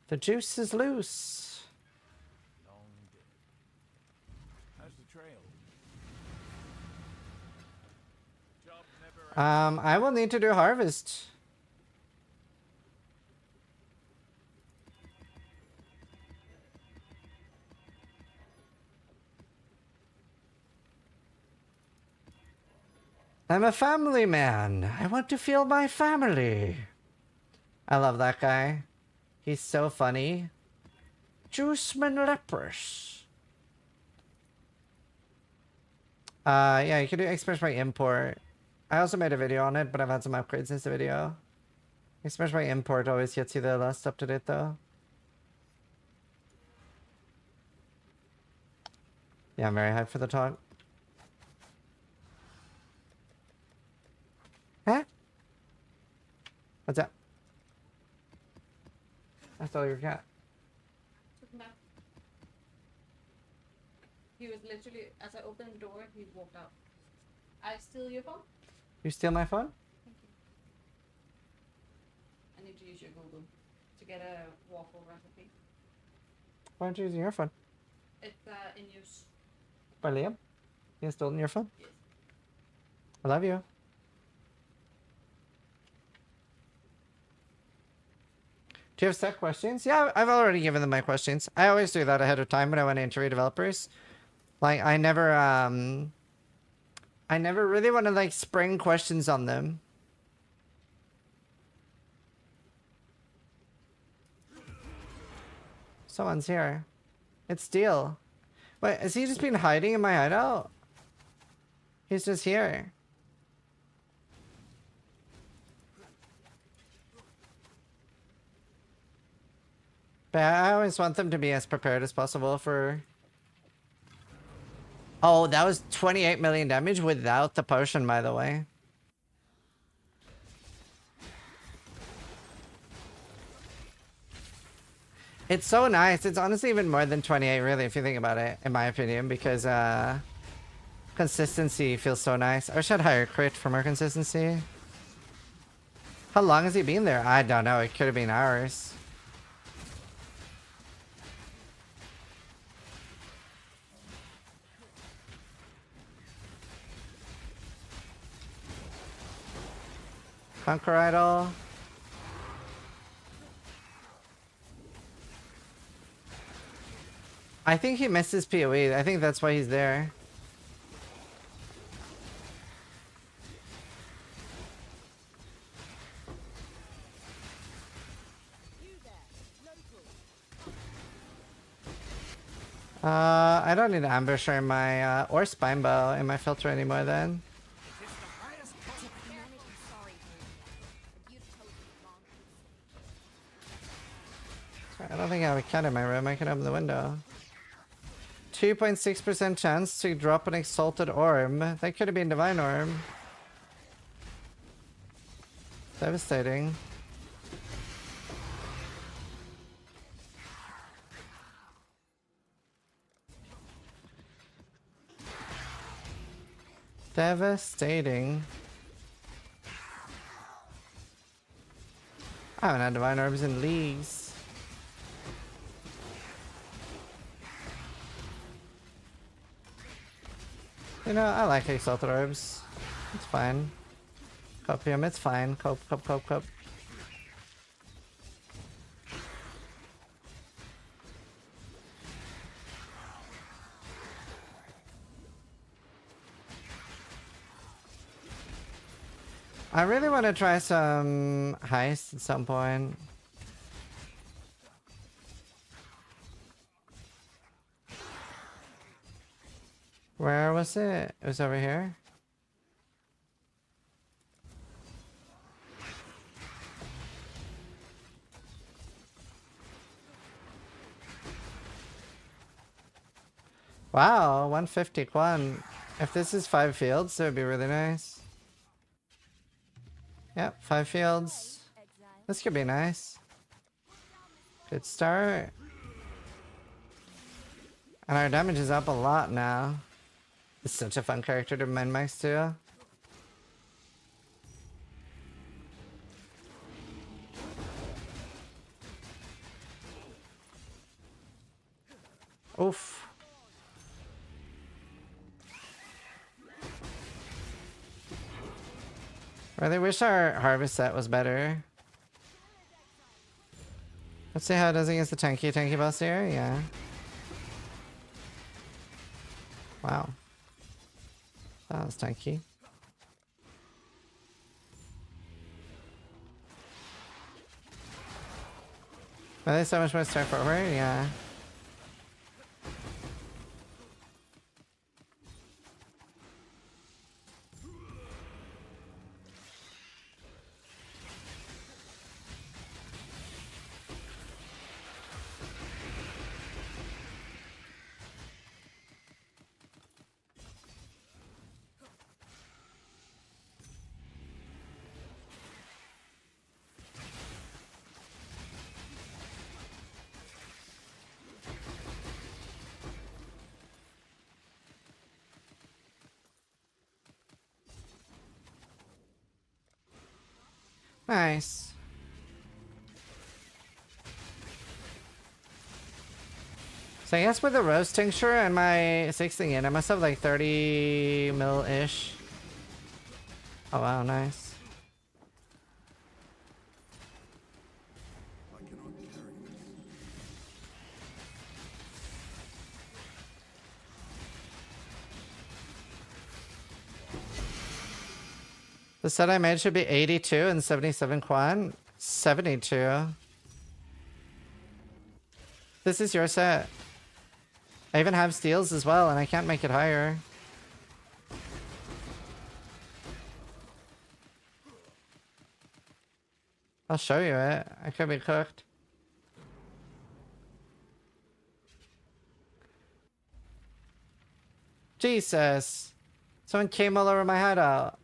The juice is loose. How's the trail? I will need to do harvest. I'm a family man. I want to feel my family. I love that guy. He's so funny. Juiceman Leprous. Yeah, you can do express by import. I also made a video on it, but I've had some upgrades since the video. Express by import always gets you the last up to date though. Yeah, I'm very hyped for the talk. Huh? What's that? I stole your cat. Took him back. He was literally, as I opened the door, he walked out. I steal your phone? You steal my phone? Thank you. I need to use your Google. to get a waffle recipe. Why aren't you using your phone? It's in use. By Liam? You installed in your phone? Yes. I love you. Do you have set questions? Yeah, I've already given them my questions. I always do that ahead of time when I want to interview developers. Like, I never really want to, like, spring questions on them. Someone's here. It's Steel. Wait, has he just been hiding in my hideout? He's just here. But I always want them to be as prepared as possible for... Oh, that was 28 million damage without the potion, by the way. It's so nice. It's honestly even more than 28, really, if you think about it, in my opinion, because consistency feels so nice. I wish I had higher crit for more consistency. How long has he been there? I don't know. It could have been hours. Conquer Idol. I think he misses PoE. I think that's why he's there. I don't need ambusher in my or spine bow in my filter anymore then. I don't think I have a cat in my room. I can open the window. 2.6% chance to drop an Exalted Orb. That could have been Divine Orb. Devastating. Devastating. I haven't had Divine Orbs in leagues. You know, I like Exalted Orbs. It's fine. Copium, it's fine. Cope. I really want to try some heist at some point. Where was it? It was over here. Wow, 150 Quan. If this is 5 fields, that would be really nice. Yep, 5 fields. This could be nice. Good start. And our damage is up a lot now. It's such a fun character to min-max too. Oof. I really wish our harvest set was better. Let's see how it does against the tanky boss here. Yeah. Wow. That was tanky. Are they so much more Starforge? Yeah. Nice. So I guess with the rose tincture and my 16 in, I must have like 30 mil-ish. Oh wow, nice. The set I made should be 82 and 77 quant. 72. This is your set. I even have steals as well, and I can't make it higher. I'll show you it. I could be cooked. Jesus. Someone came all over my head out.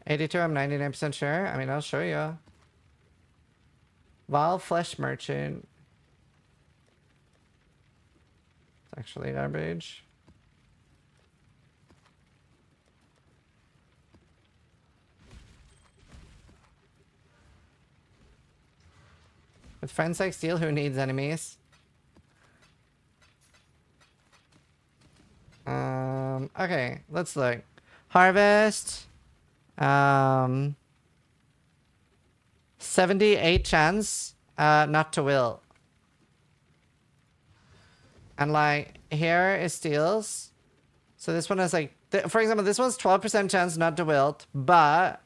82, I'm 99% sure. I mean, I'll show you. Vile Flesh Merchant. It's actually garbage. With friends like Steel, who needs enemies? Okay, let's look. Harvest. 78 chance not to wilt. And like here is steals. So this one has like, for example, this one's 12% chance not to wilt, but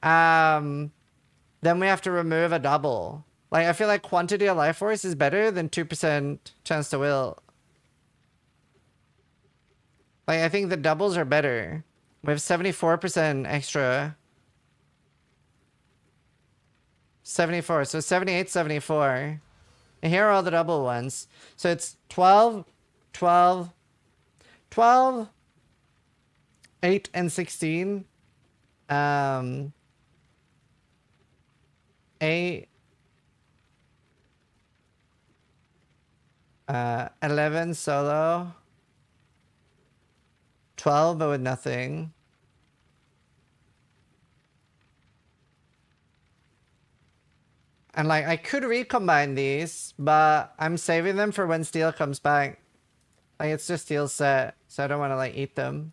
then we have to remove a double. Like I feel like quantity of life force is better than 2% chance to wilt. Like I think the doubles are better. We have 74% extra. 74, so 78, 74. And here are all the double ones. So it's 12, 12, 12, 8, and 16. 8, 11 solo. 12, but with nothing. And like, I could recombine these, but I'm saving them for when Steel comes back. Like, it's just Steel's set, so I don't want to like eat them.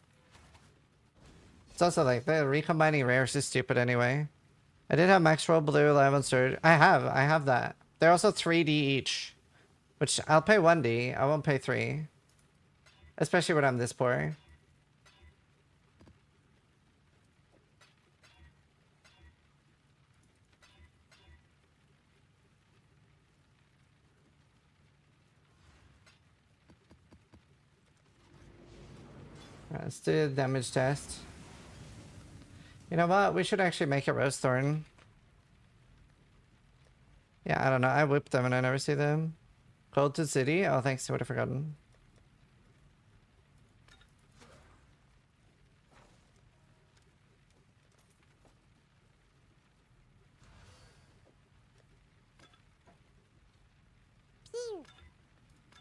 It's also like, the recombining rares is stupid anyway. I did have Max Roll Blue, Live on Surge. I have that. They're also 3D each, which I'll pay 1D. I won't pay 3. Especially when I'm this poor. Let's do the damage test. You know what? We should actually make a Rose Thorn. Yeah, I don't know. I whip them and I never see them. Cold to City? Oh, thanks. I would have forgotten.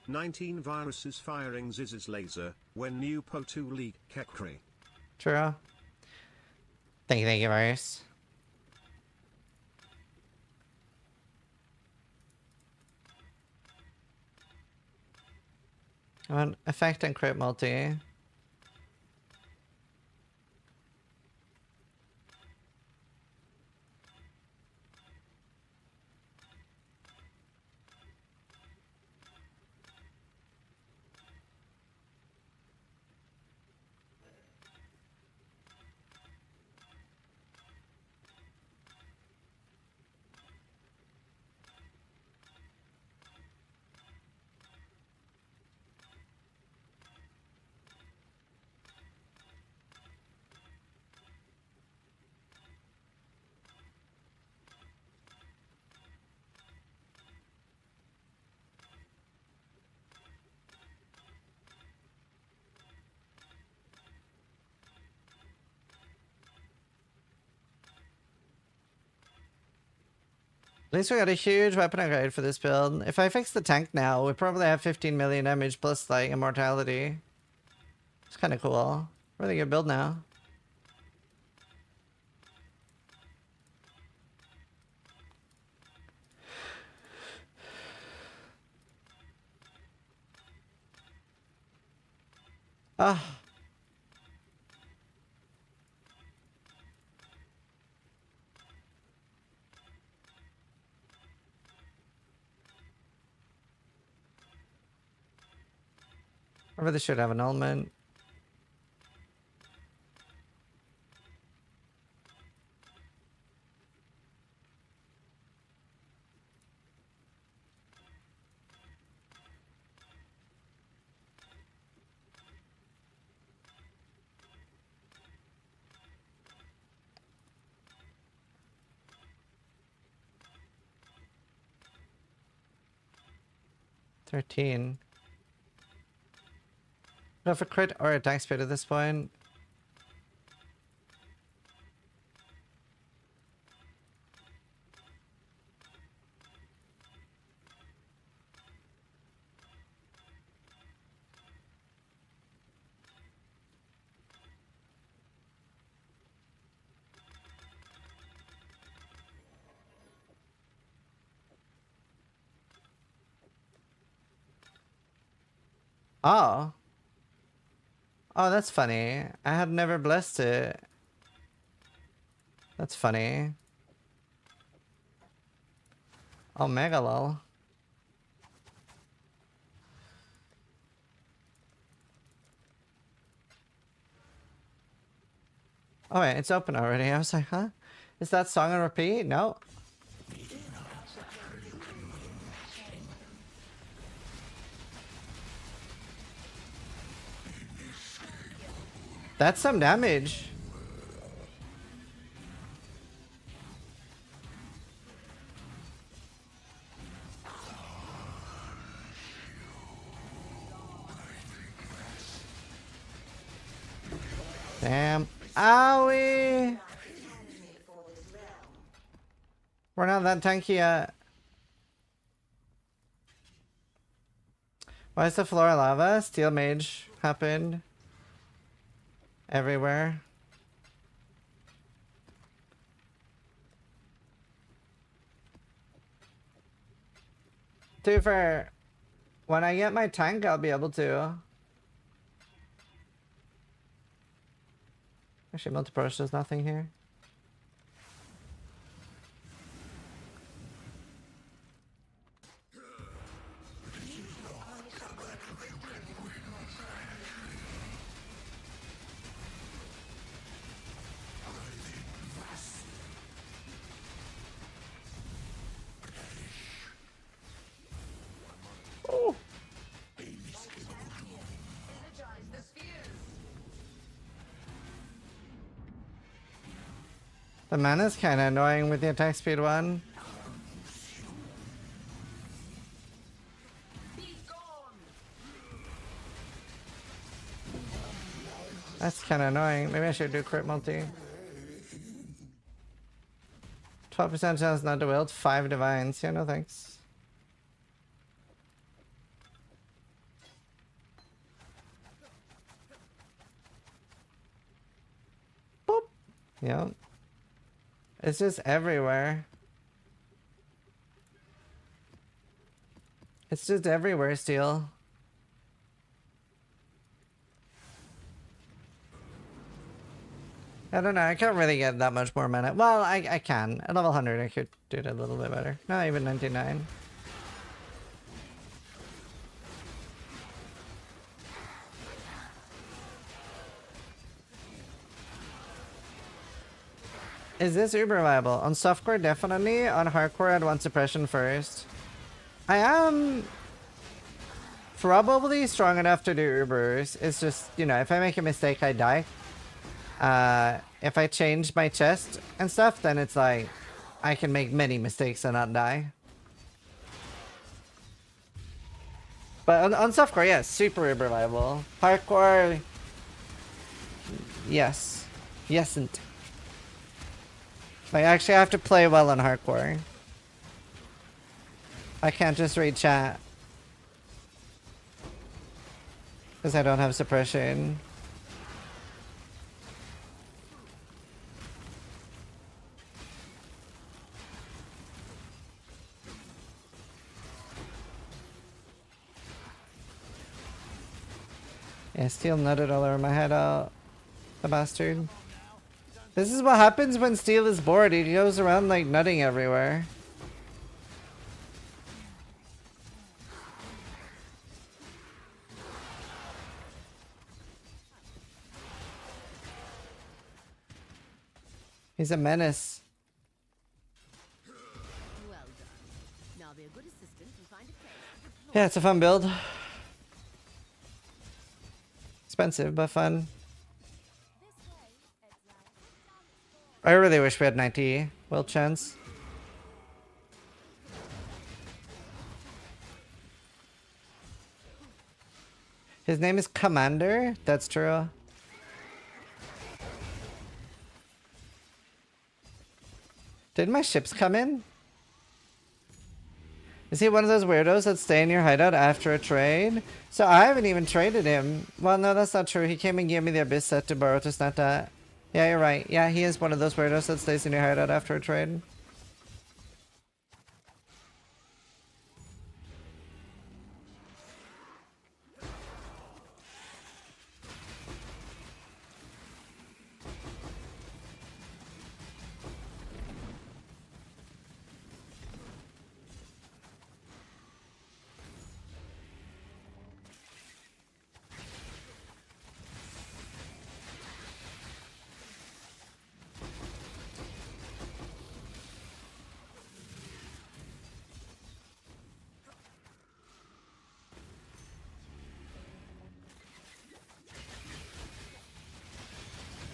"19 viruses firing Ziz's laser when new Po2 leak Kekri." True. Thank you, Virus. I want effect and crit multi. At least we got a huge weapon upgrade for this build. If I fix the tank now, we probably have 15 million damage plus like immortality. It's kind of cool. Really good build now. Ah. I really should have an element. $13. Go for crit or attack speed at this point. Oh. Oh, that's funny. I had never blessed it. That's funny. Oh, mega lol. Oh wait, it's open already. I was like, huh? Is that song on repeat? No. That's some damage. Damn. Owie! We're not that tanky yet. Why is the floor lava? Steel mage happened. Everywhere. To be fair, when I get my tank, I'll be able to. Actually, multi-approach does nothing here. Oh. The mana's kind of annoying with the attack speed one. That's kind of annoying. Maybe I should do crit multi. 12% chance not to wield 5 divines. Yeah, no thanks. Boop. Yep. It's just everywhere. It's just everywhere still. I don't know, I can't really get that much more mana. Well, I can. At level 100 I could do it a little bit better. Not even 99. Is this uber viable? On softcore definitely, on hardcore I'd want suppression first. I am probably strong enough to do ubers. It's just, you know, if I make a mistake I die. If I change my chest and stuff, then it's like I can make many mistakes and not die. But on softcore, yes, super uber viable. Hardcore, yes. Yesn't. Like, actually I have to play well on hardcore. I can't just read chat. Because I don't have suppression. Yeah, Steel nutted all over my head out. The bastard. This is what happens when Steel is bored. He goes around like nutting everywhere. He's a menace. Well done. Now be a good assistant and find a place. Yeah, it's a fun build. Expensive, but fun. I really wish we had 90 will chance. His name is Commander? That's true. Did my ships come in? Is he one of those weirdos that stay in your hideout after a trade? So I haven't even traded him. Well, no, that's not true. He came and gave me the Abyss set to borrow to snap that. Yeah, you're right. Yeah, he is one of those weirdos that stays in your hideout after a trade.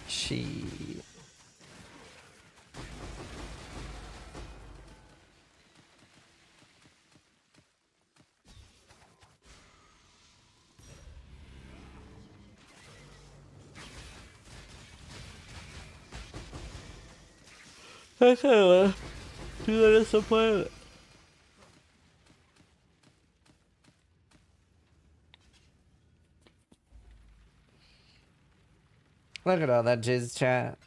She. Okay, do that at some point. Look at all that jizz chat.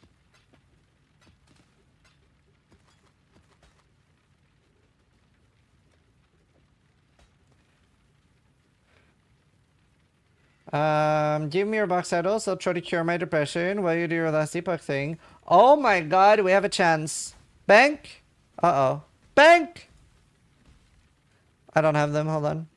Give me your box titles. I'll try to cure my depression while you do your last Epoch thing. Oh my god, we have a chance. Bank? Uh-oh. Bank! I don't have them, hold on.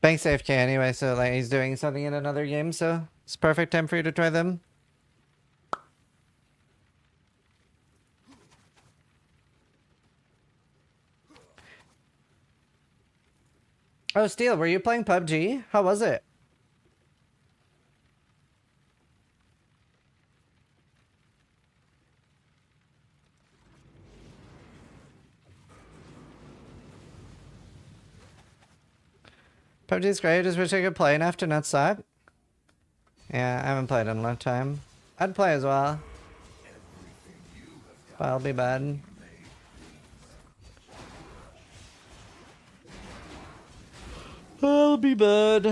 Bank's AFK anyway, so like he's doing something in another game, so it's perfect time for you to try them. Oh, Steel, were you playing PUBG? How was it? PUBG's great, just wish I could play enough to not suck. Yeah, I haven't played in a long time. I'd play as well. But I'll be bad. I'll be bad.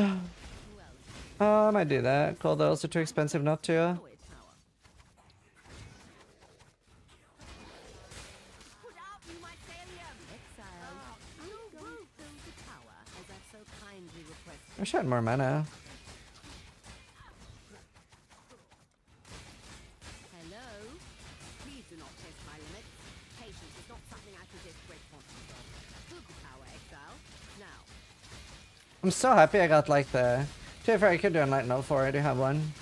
I might do that. Cool, they're also too expensive not to. Exile. I'm going to build the tower as I've so kindly requested. I wish I had more mana. Hello? Please do not test my limits. Patience is not something I possess great confidence of. Build the tower, Exile. Now. I'm so happy I got like the... To be fair, I could do Enlighten 04, I do have one.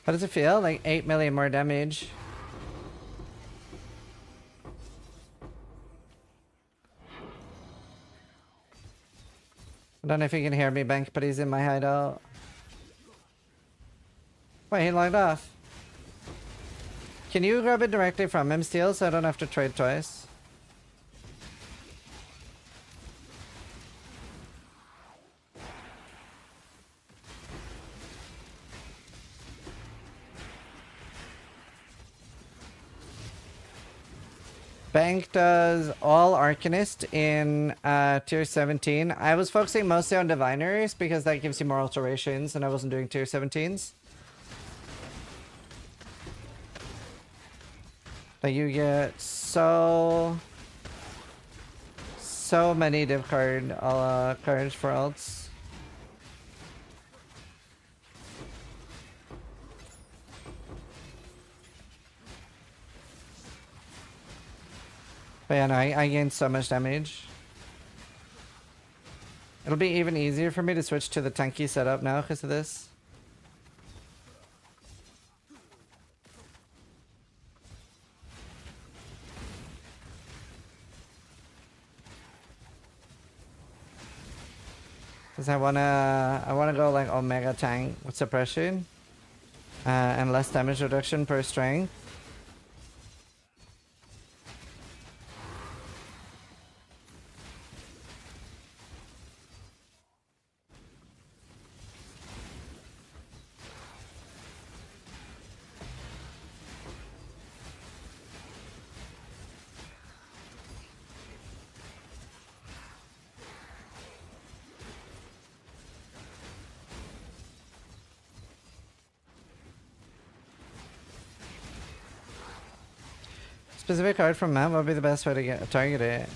How does it feel? Like 8 million more damage. I don't know if you can hear me, Bank, but he's in my hideout. Wait, he logged off. Can you grab it directly from him, Steel, so I don't have to trade twice? Bank does all Arcanist in tier 17. I was focusing mostly on Diviners because that gives you more alterations, and I wasn't doing tier 17s. But you get so many div card cards for alts. But yeah, no, I gained so much damage. It'll be even easier for me to switch to the tanky setup now because of this. Because I wanna go like Omega tank with suppression and less damage reduction per strength. Specific card from map, what would be the best way to target it?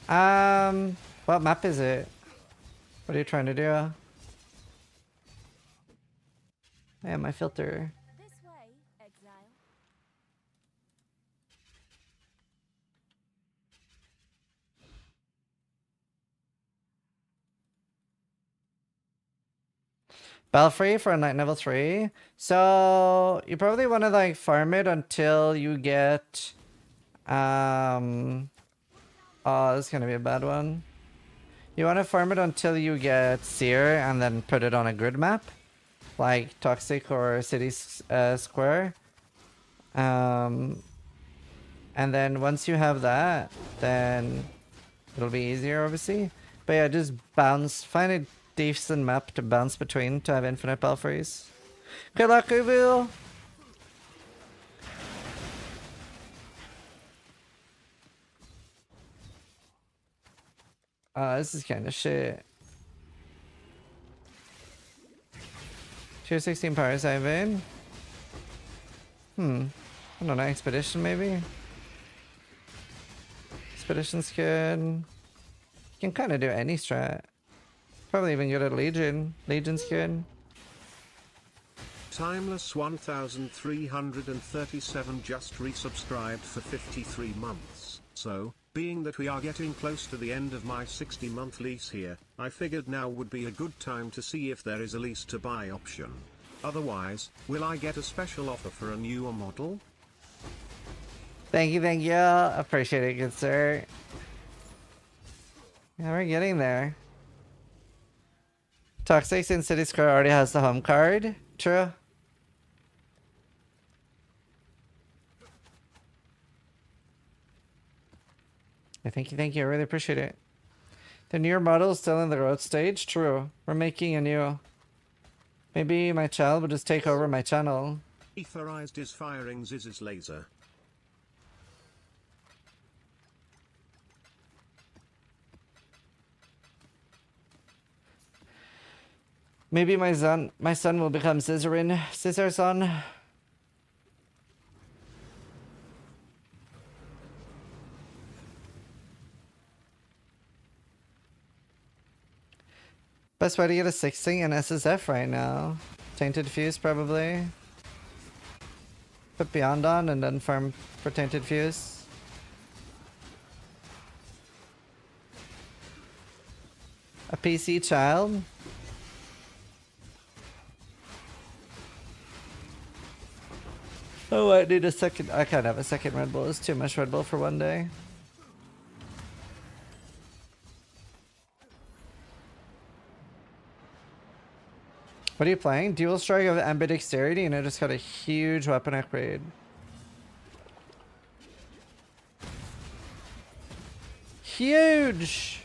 What map is it? What are you trying to do? Yeah, my filter. This way, Exile. Belfry for a Knight level 3. So you probably want to like farm it until you get oh, this is gonna be a bad one. You want to farm it until you get Seer and then put it on a grid map, like Toxic or City Square. And then once you have that, then it'll be easier, obviously. But yeah, just bounce. Find a decent map to bounce between to have infinite Belfries. Good luck, Ubu! This is kind of shit. Tier 16 powers I've in. I don't know, Expedition maybe? Expedition's good. You can kind of do any strat. Probably even good at Legion. Legion's good. Timeless 1337 just resubscribed for 53 months. So, being that we are getting close to the end of my 60-month lease here, I figured now would be a good time to see if there is a lease to buy option. Otherwise, will I get a special offer for a newer model? Thank you, thank you. Appreciate it, good sir. Yeah, we're getting there. Toxic in City Square already has the home card. True. Yeah, thank you. I really appreciate it. The newer model is still in the growth stage. True. We're making a new. Maybe my child will just take over my channel. Etherized is firing Ziz's laser. Maybe my son will become Zizaran. Zizaran. Best way to get a 6-thing in SSF right now. Tainted Fuse probably. Put Beyond on and then farm for Tainted Fuse. A PC child. Oh, I need a second. I can't have a second Red Bull. It's too much Red Bull for one day. What are you playing? Dual Strike of Ambidexterity, and I just got a huge weapon upgrade. Huge!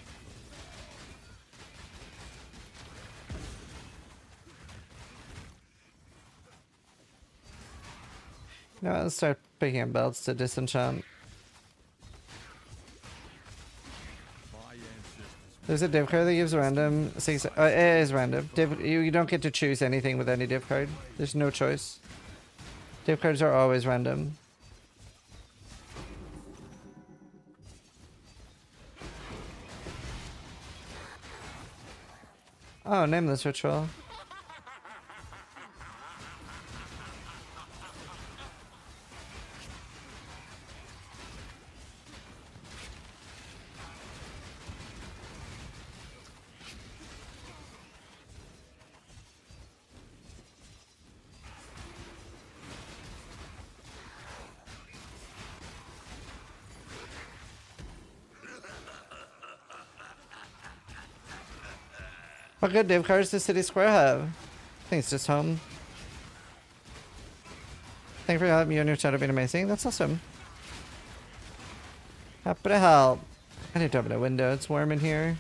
No, let's start picking up belts to disenchant. There's a div card that gives random six. It is random. You don't get to choose anything with any div card. There's no choice. Div cards are always random. Oh, nameless ritual. What good div cards does City Square have? I think it's just home. Thank you for helping you and your chat have been amazing. That's awesome. Happy to help. I need to open a window. It's warm in here.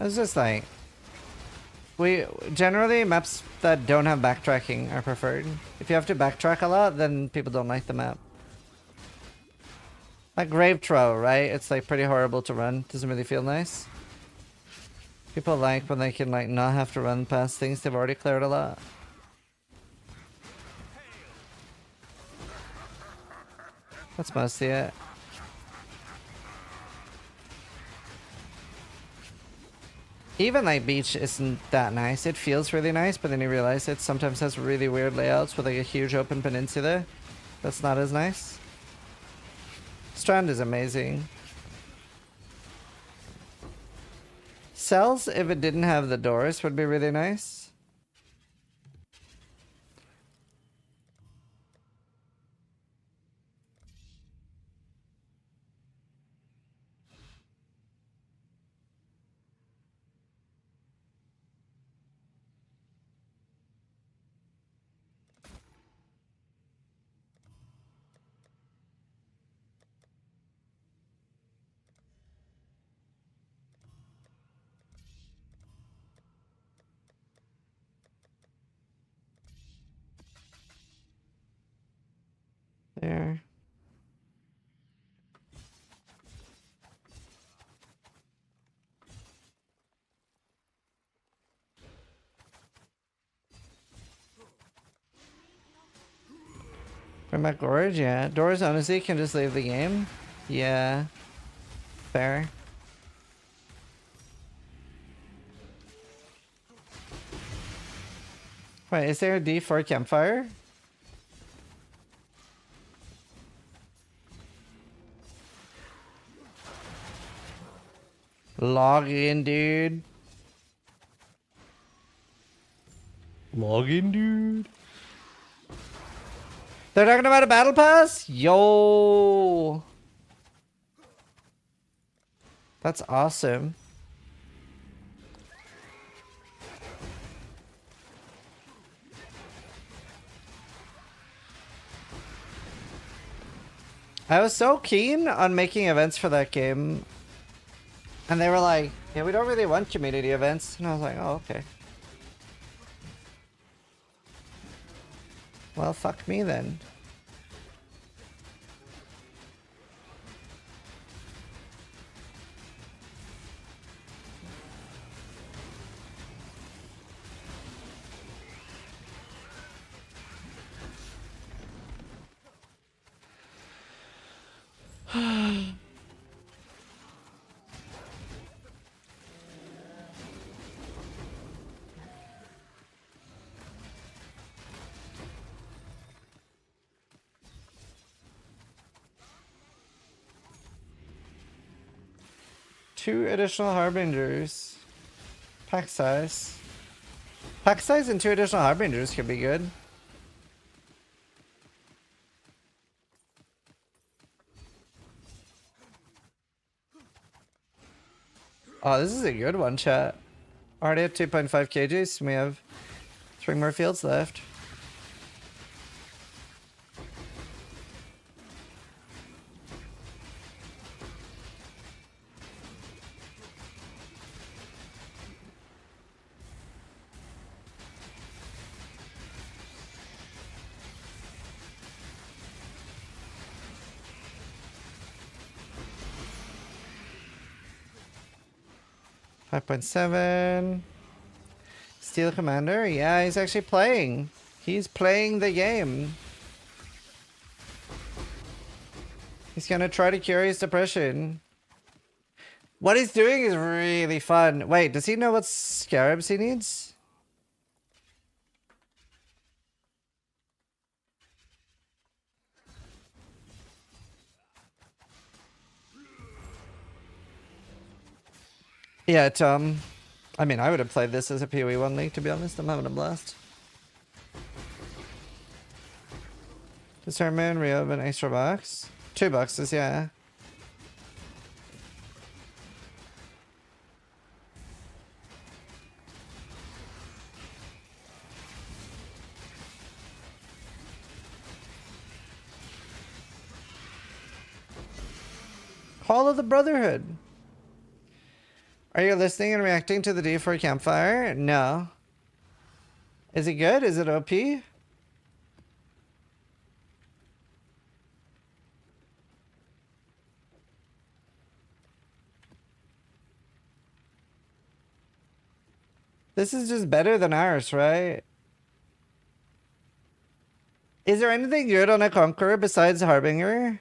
It's just like, generally maps that don't have backtracking are preferred. If you have to backtrack a lot, then people don't like the map. Like Grave Troll, right? It's like pretty horrible to run. Doesn't really feel nice. People like when they can like not have to run past things they've already cleared a lot. That's mostly it. Even like Beach isn't that nice. It feels really nice, but then you realize it sometimes has really weird layouts with like a huge open peninsula. That's not as nice. Strand is amazing. Cells, if it didn't have the doors, would be really nice. There. From my gorge, yeah. Doors honestly can just leave the game. Yeah. Fair. Wait, is there a D for campfire? Log in, dude. Log in, dude. They're talking about a battle pass? Yo. That's awesome. I was so keen on making events for that game. And they were like, yeah, we don't really want community events. And I was like, oh, okay. Well, fuck me then. Two additional harbingers. Pack size. Pack size and two additional harbingers could be good. Oh, this is a good one, chat. Already at 2.5 kgs. We have 3 more fields left. $5.7. Steel Commander? Yeah, he's actually playing. He's playing the game. He's gonna try to cure his depression. What he's doing is really fun. Wait, does he know what scarabs he needs? Yeah, I mean, I would have played this as a PoE 1 league, to be honest. I'm having a blast. Discernment, reopen extra box. 2 boxes, yeah. Call of the Brotherhood. Are you listening and reacting to the D4 campfire? No. Is it good? Is it OP? This is just better than ours, right? Is there anything good on a Conqueror besides Harbinger?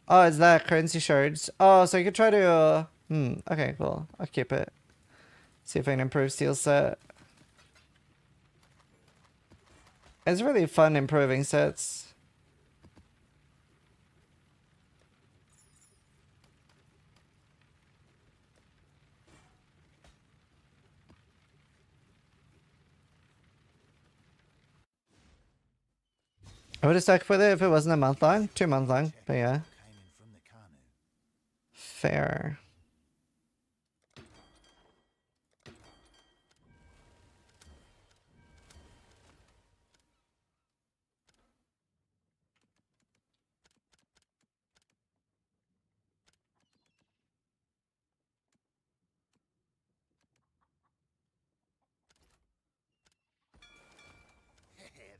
Oh, is that currency shards? Oh, so you could try to... okay, cool. I'll keep it. See if I can improve steel set. It's really fun improving sets. I would have stuck with it if it wasn't a month long. 2 months long, but yeah. Fair.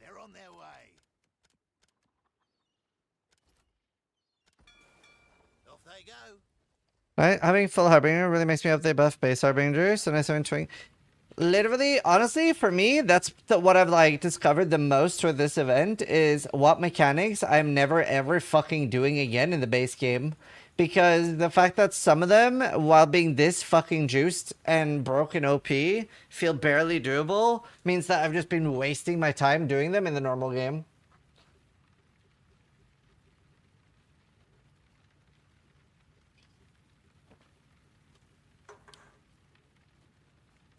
They're on their way. Off they go. Right? Having full Harbinger really makes me up they buff base Harbinger, so nice having twin. Literally, honestly, for me, that's what I've like discovered the most with this event is what mechanics I'm never ever fucking doing again in the base game. Because the fact that some of them, while being this fucking juiced and broken OP, feel barely doable, means that I've just been wasting my time doing them in the normal game.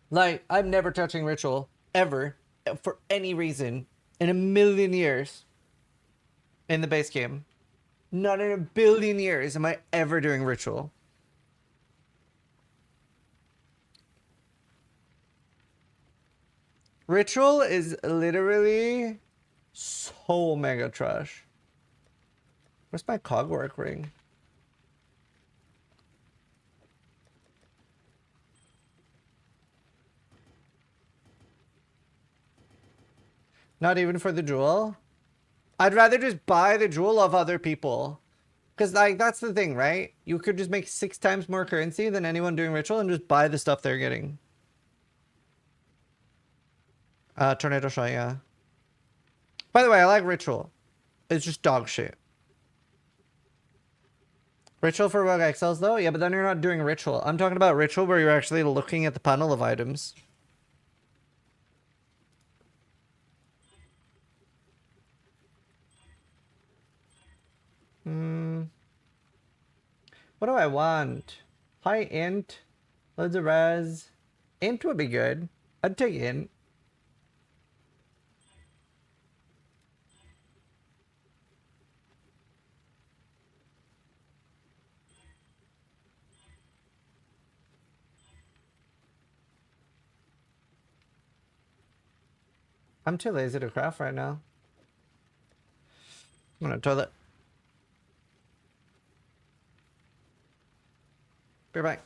Like, I'm never touching Ritual, ever, for any reason, in a million years, in the base game. Not in a billion years am I ever doing Ritual. Ritual is literally so mega trash. Where's my cogwork ring? Not even for the jewel? I'd rather just buy the jewel of other people. Because, like, that's the thing, right? You could just make 6 times more currency than anyone doing Ritual and just buy the stuff they're getting. Tornado shot, yeah. By the way, I like Ritual. It's just dog shit. Ritual for Rogue Exiles, though? Yeah, but then you're not doing Ritual. I'm talking about Ritual where you're actually looking at the panel of items. What do I want? High int, loads of res. Int would be good. I'd take int. I'm too lazy to craft right now. I'm gonna toilet. Be right back.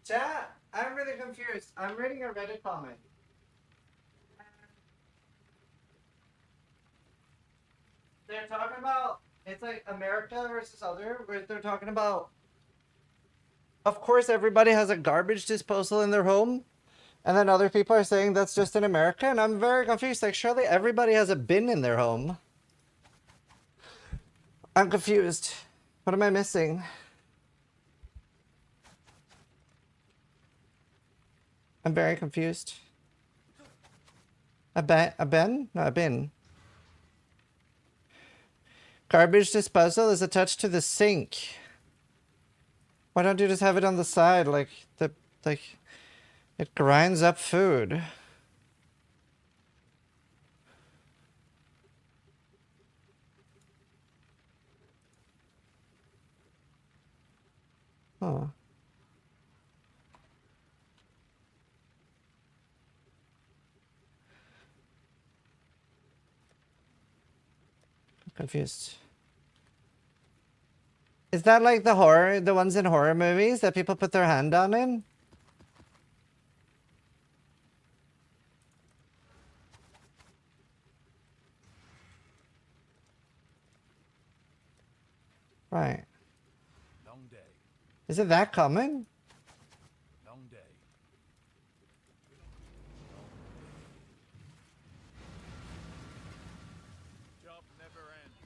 Chat, I'm really confused. I'm reading a Reddit comment. They're talking about, it's like America versus other, where they're talking about, of course everybody has a garbage disposal in their home, and then other people are saying that's just in America, and I'm very confused. Like, surely everybody has a bin in their home. I'm confused. What am I missing? I'm very confused. A bin? No, a bin. Garbage disposal is attached to the sink. Why don't you just have it on the side, like it grinds up food. Huh. I'm confused. Is that like the ones in horror movies that people put their hand on in? Right. Long day. Is it that common? Long day. Job never ends.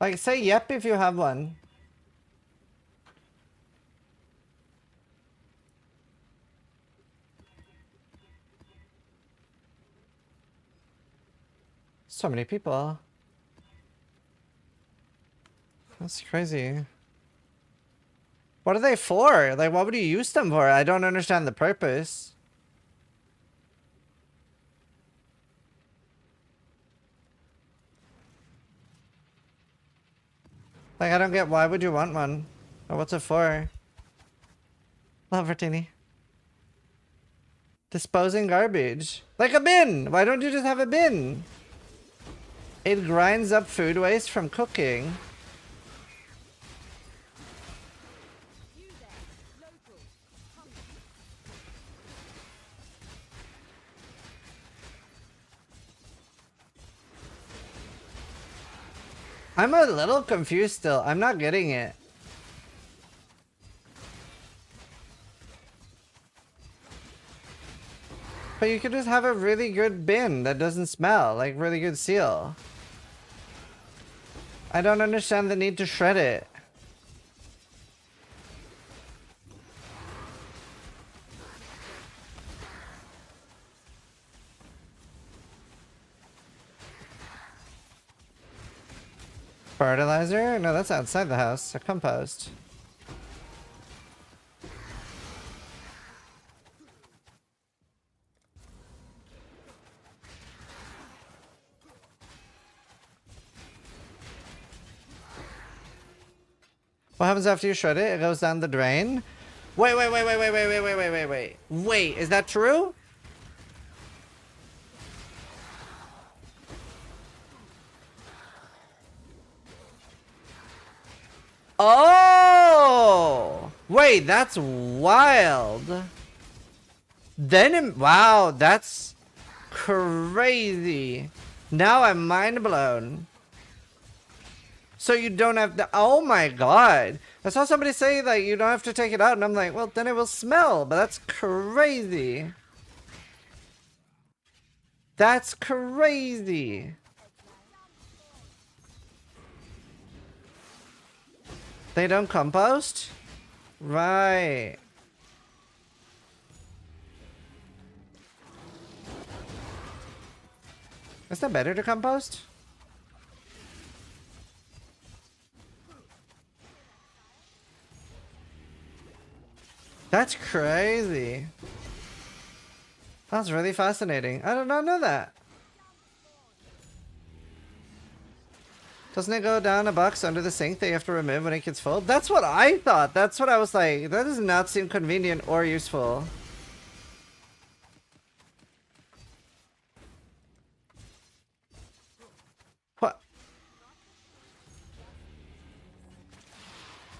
Like, say yep if you have one. So many people. That's crazy. What are they for? Like, what would you use them for? I don't understand the purpose. Like, I don't get why would you want one? Or what's it for? Love Vertini. Disposing garbage. Like a bin! Why don't you just have a bin? It grinds up food waste from cooking. I'm a little confused still. I'm not getting it. But you could just have a really good bin that doesn't smell, like really good seal. I don't understand the need to shred it. Fertilizer? No, that's outside the house. A compost. What happens after you shred it? It goes down the drain? Wait. Wait, is that true? Oh! Wait, that's wild. Then, wow, that's crazy. Now I'm mind blown. So you don't have to, oh my god. I saw somebody say like you don't have to take it out and I'm like, well then it will smell, but that's crazy. That's crazy. They don't compost? Right. Is that better to compost? That's crazy. That's really fascinating. I did not know that. Doesn't it go down a box under the sink that you have to remove when it gets full? That's what I thought. That's what I was like. That does not seem convenient or useful. What?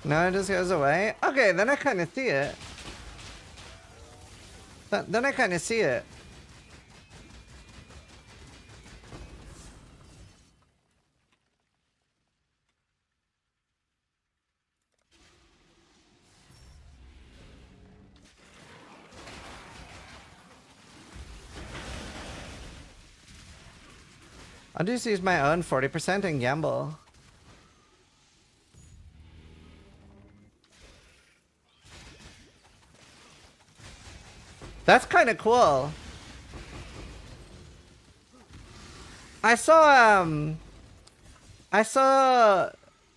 No, it just goes away? Okay, then I kind of see it. Then I kind of see it. I'll just use my own 40% and gamble. That's kind of cool. I saw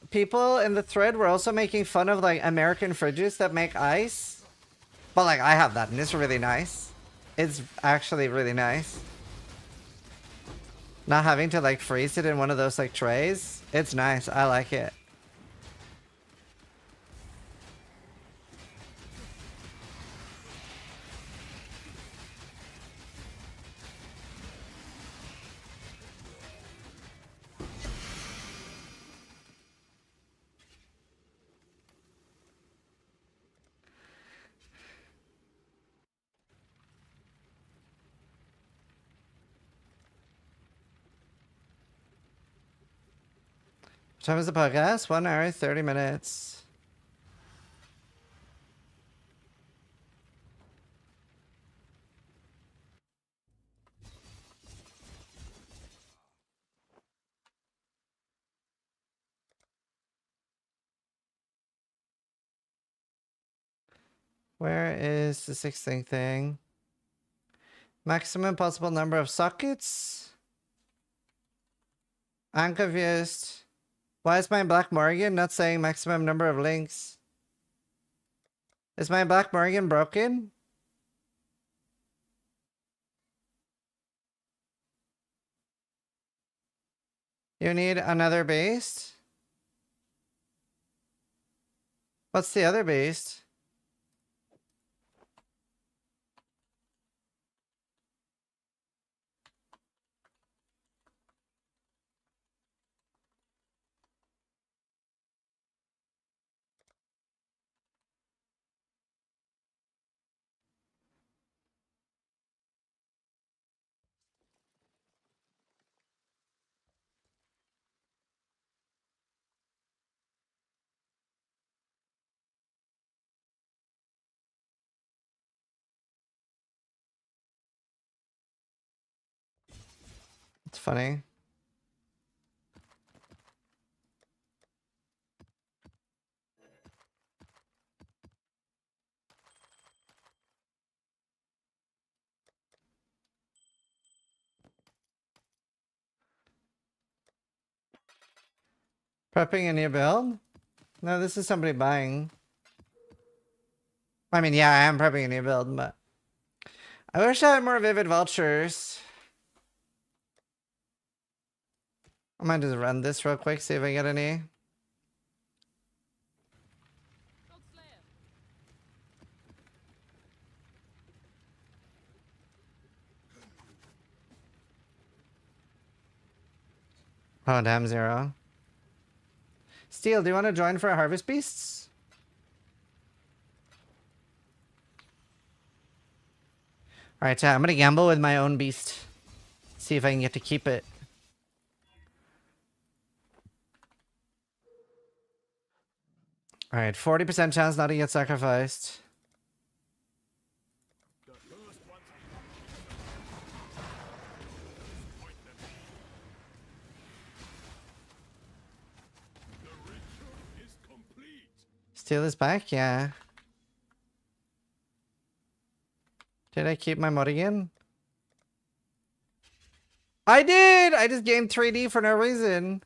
people in the thread were also making fun of like American fridges that make ice. But like I have that and it's really nice. It's actually really nice. Not having to like freeze it in one of those like trays. It's nice. I like it. What time is the podcast? 1 hour, 30 minutes. Where is the 6th thing? Maximum possible number of sockets? I'm confused. Why is my Black Morgan not saying maximum number of links? Is my Black Morgan broken? You need another beast? What's the other beast? It's funny. Prepping a new build? No, this is somebody buying. I mean, yeah, I am prepping a new build, but I wish I had more vivid vultures. I might just run this real quick, see if I get any. Oh, damn, 0. Steel, do you want to join for Harvest Beasts? Alright, I'm gonna gamble with my own beast. See if I can get to keep it. Alright, 40% chance not to get sacrificed. Steel is back? Yeah. Did I keep my mulligan? I did! I just gained 3D for no reason.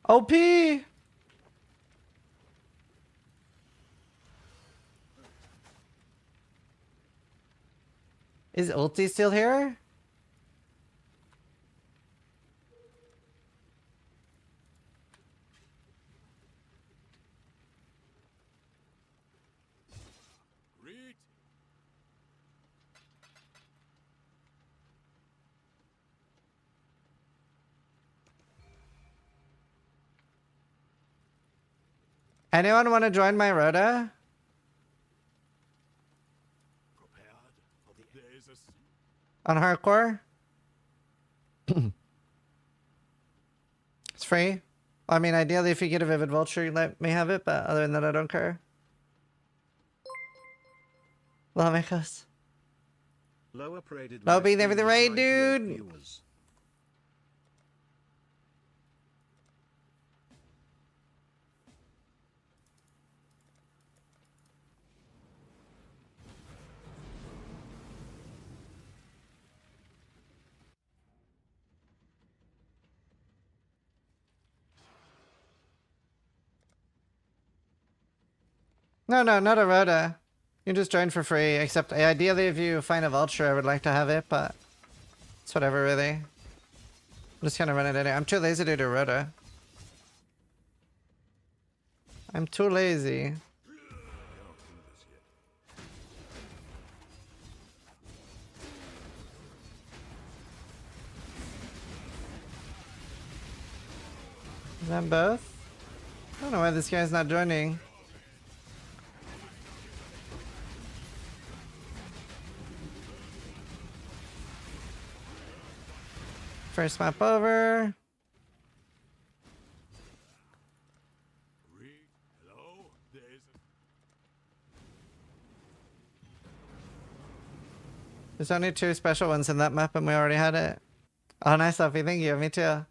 OP! Is ulti still here? Anyone want to join my Rhoda? On hardcore? It's free. I mean, ideally, if you get a Vivid Vulture, you let me have it, but other than that, I don't care. Lawmakers. No, being there for the raid, dude! No, not a Rhoda. You can just join for free, except ideally if you find a vulture, I would like to have it, but it's whatever, really. I'm just gonna run it anyway. I'm too lazy to do Rhoda. I'm too lazy. Is that both? I don't know why this guy's not joining. First map over. There's only 2 special ones in that map and we already had it. Oh, nice, Sophie. Thank you. Me too.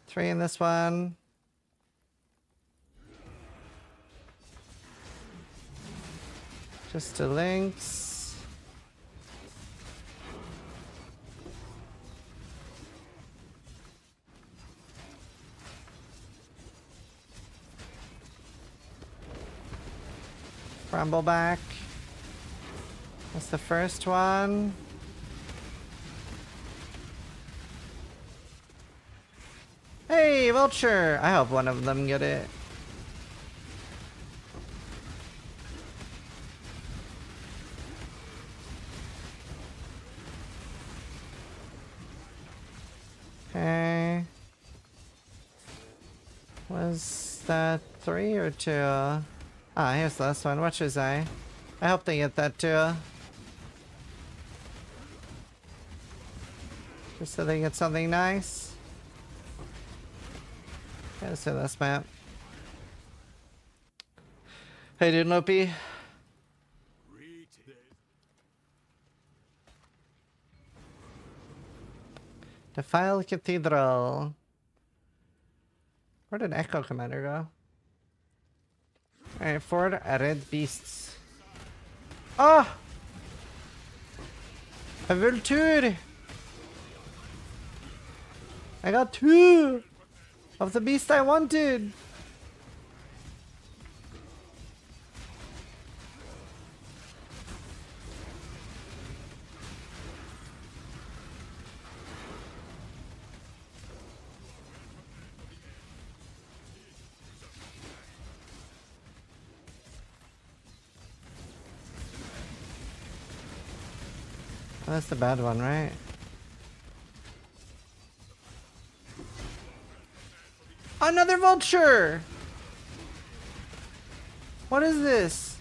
3 in this one. Just to links. Brambleback. That's the first one. Hey, Vulture! I hope one of them get it. Okay. Was that 3 or 2? Ah, here's the last one. What should I hope they get that too. Just so they get something nice. Okay, let's do this map. Hey, dude, Lopi. Defile Cathedral. Where did Echo Commander go? Alright, 4 red beasts. Ah! A Vulture! I got 2 of the beast I wanted! Oh, that's the bad one, right? Another Vulture! What is this?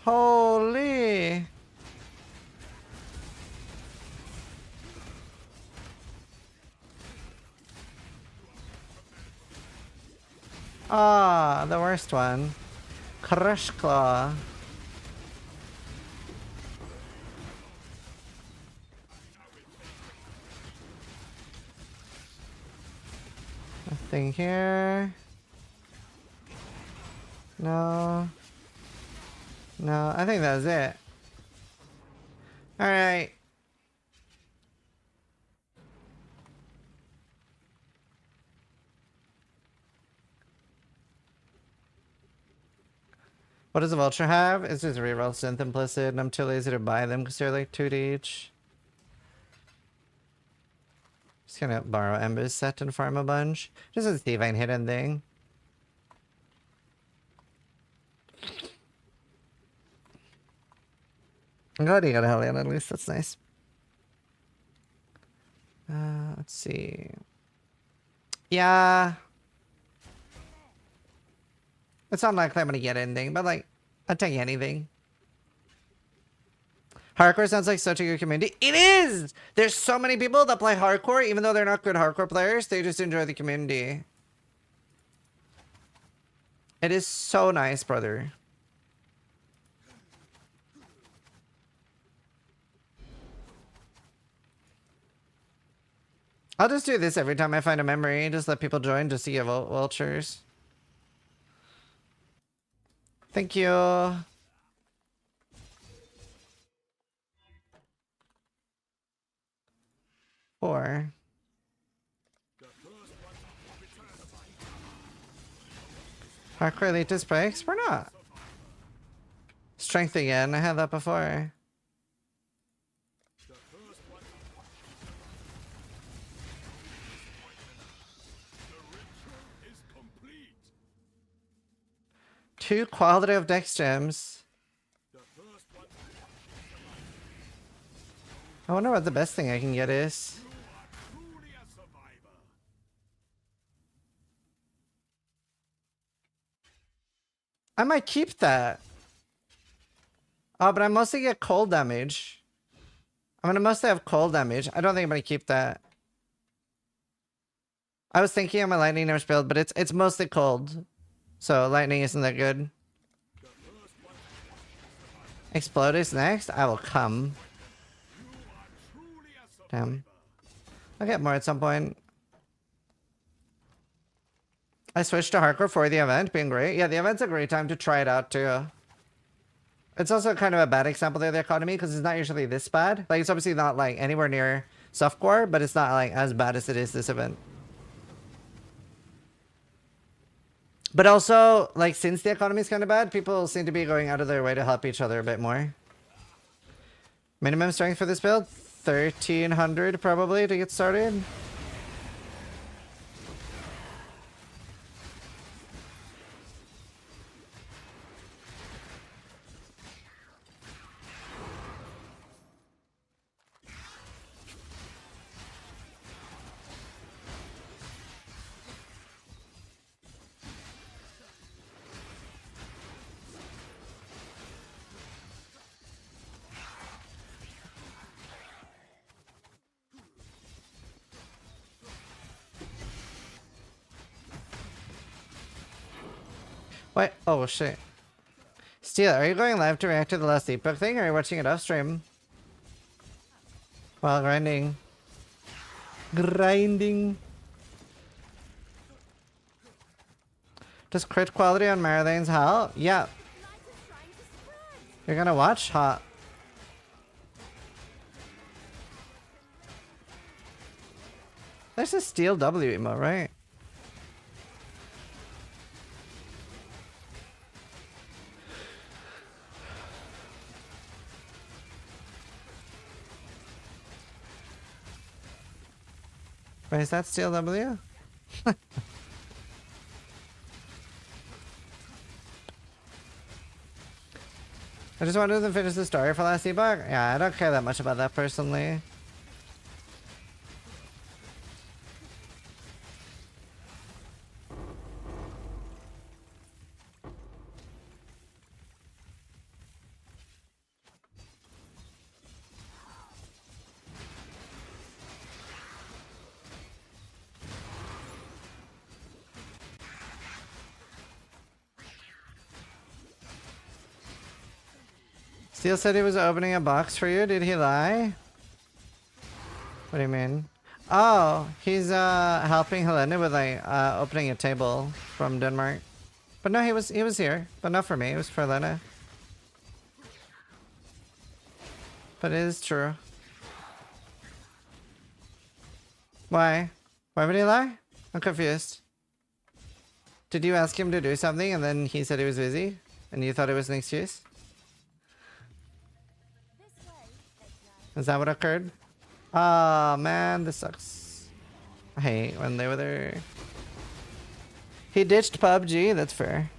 Holy! Ah, the worst one. Crush Claw. Nothing here. No. No, I think that was it. Alright. What does a Vulture have? It's just reroll synth implicit, and I'm too lazy to buy them because they're like 2 to each. Just gonna borrow Ember's set and farm a bunch. Just to see if I can hit anything. I'm glad he got a Hellion at least, that's nice. Let's see. Yeah. It's not likely I'm gonna get anything, but like, I'll take anything. Hardcore sounds like such a good community. It is! There's so many people that play hardcore, even though they're not good hardcore players, they just enjoy the community. It is so nice, brother. I'll just do this every time I find a memory. Just let people join just to get vultures. Thank you. Four. Parkour elitist breaks? We're not. Strength again. I had that before. Two quality of dex gems. I wonder what the best thing I can get is. I might keep that. Oh, but I mostly get cold damage. I'm gonna mostly have cold damage. I don't think I'm gonna keep that. I was thinking of my lightning damage build, but it's mostly cold. So lightning isn't that good. Explode is next. I will come. Damn. I'll get more at some point. I switched to hardcore for the event, being great. Yeah, the event's a great time to try it out too. It's also kind of a bad example of the economy because it's not usually this bad. Like, it's obviously not like anywhere near softcore, but it's not like as bad as it is this event. But also, like, since the economy is kind of bad, people seem to be going out of their way to help each other a bit more. Minimum strength for this build? 1300 probably to get started. What? Oh, shit. Steel, are you going live to react to the last Epoch thing, or are you watching it off stream? While grinding. Grinding. Does crit quality on Marlane's help? Yeah. You're gonna watch? Hot. There's a Steel W emo, right? Wait, is that Steel W? I just wanted to finish the story for last Epoch. Yeah, I don't care that much about that personally. Steel said he was opening a box for you. Did he lie? What do you mean? Oh, he's helping Helena with like opening a table from Denmark. But no, he was here, but not for me. It was for Helena. But it is true. Why? Why would he lie? I'm confused. Did you ask him to do something and then he said he was busy? And you thought it was an excuse? Is that what occurred? Oh man, this sucks. I hate when they were there. He ditched PUBG, that's fair.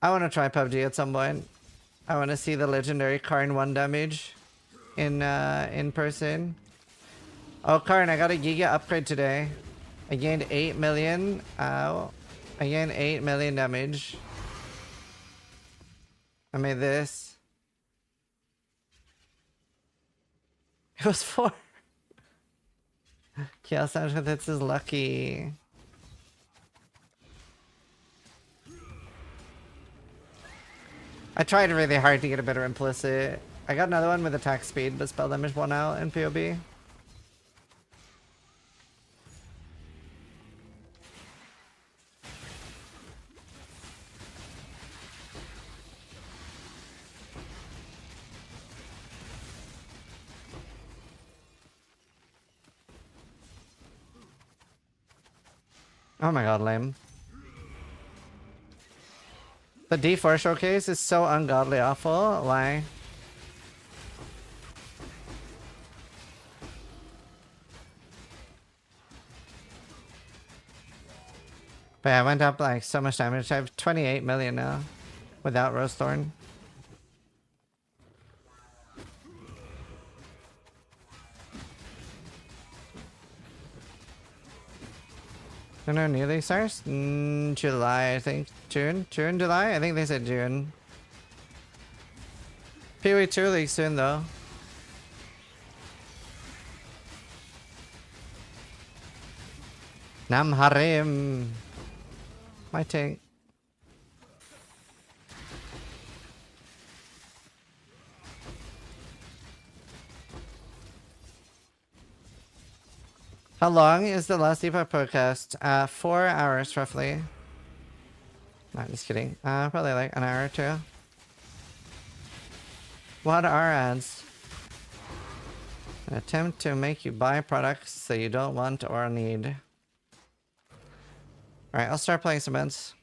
I want to try PUBG at some point. I want to see the legendary Karn 1 damage in person. Oh, Karn, I got a Giga upgrade today. I gained 8 million. Ow. I gained 8 million damage. I made this. It was 4. Chaos Damage with hits is lucky. I tried really hard to get a better implicit. I got another one with attack speed, but spell damage won out in POB. Oh my god, lame. The D4 showcase is so ungodly awful. Why? But yeah, I went up like so much damage. I have 28 million now without Rose Thorn. No, nearly starts? July, I think. June, July? I think they said June. PoE 2 league soon though. Nam Harim. My tank. How long is the last Epoch podcast? 4 hours roughly. Not just kidding. Probably like an hour or two. What are ads? An attempt to make you buy products that you don't want or need. Alright, I'll start playing some events.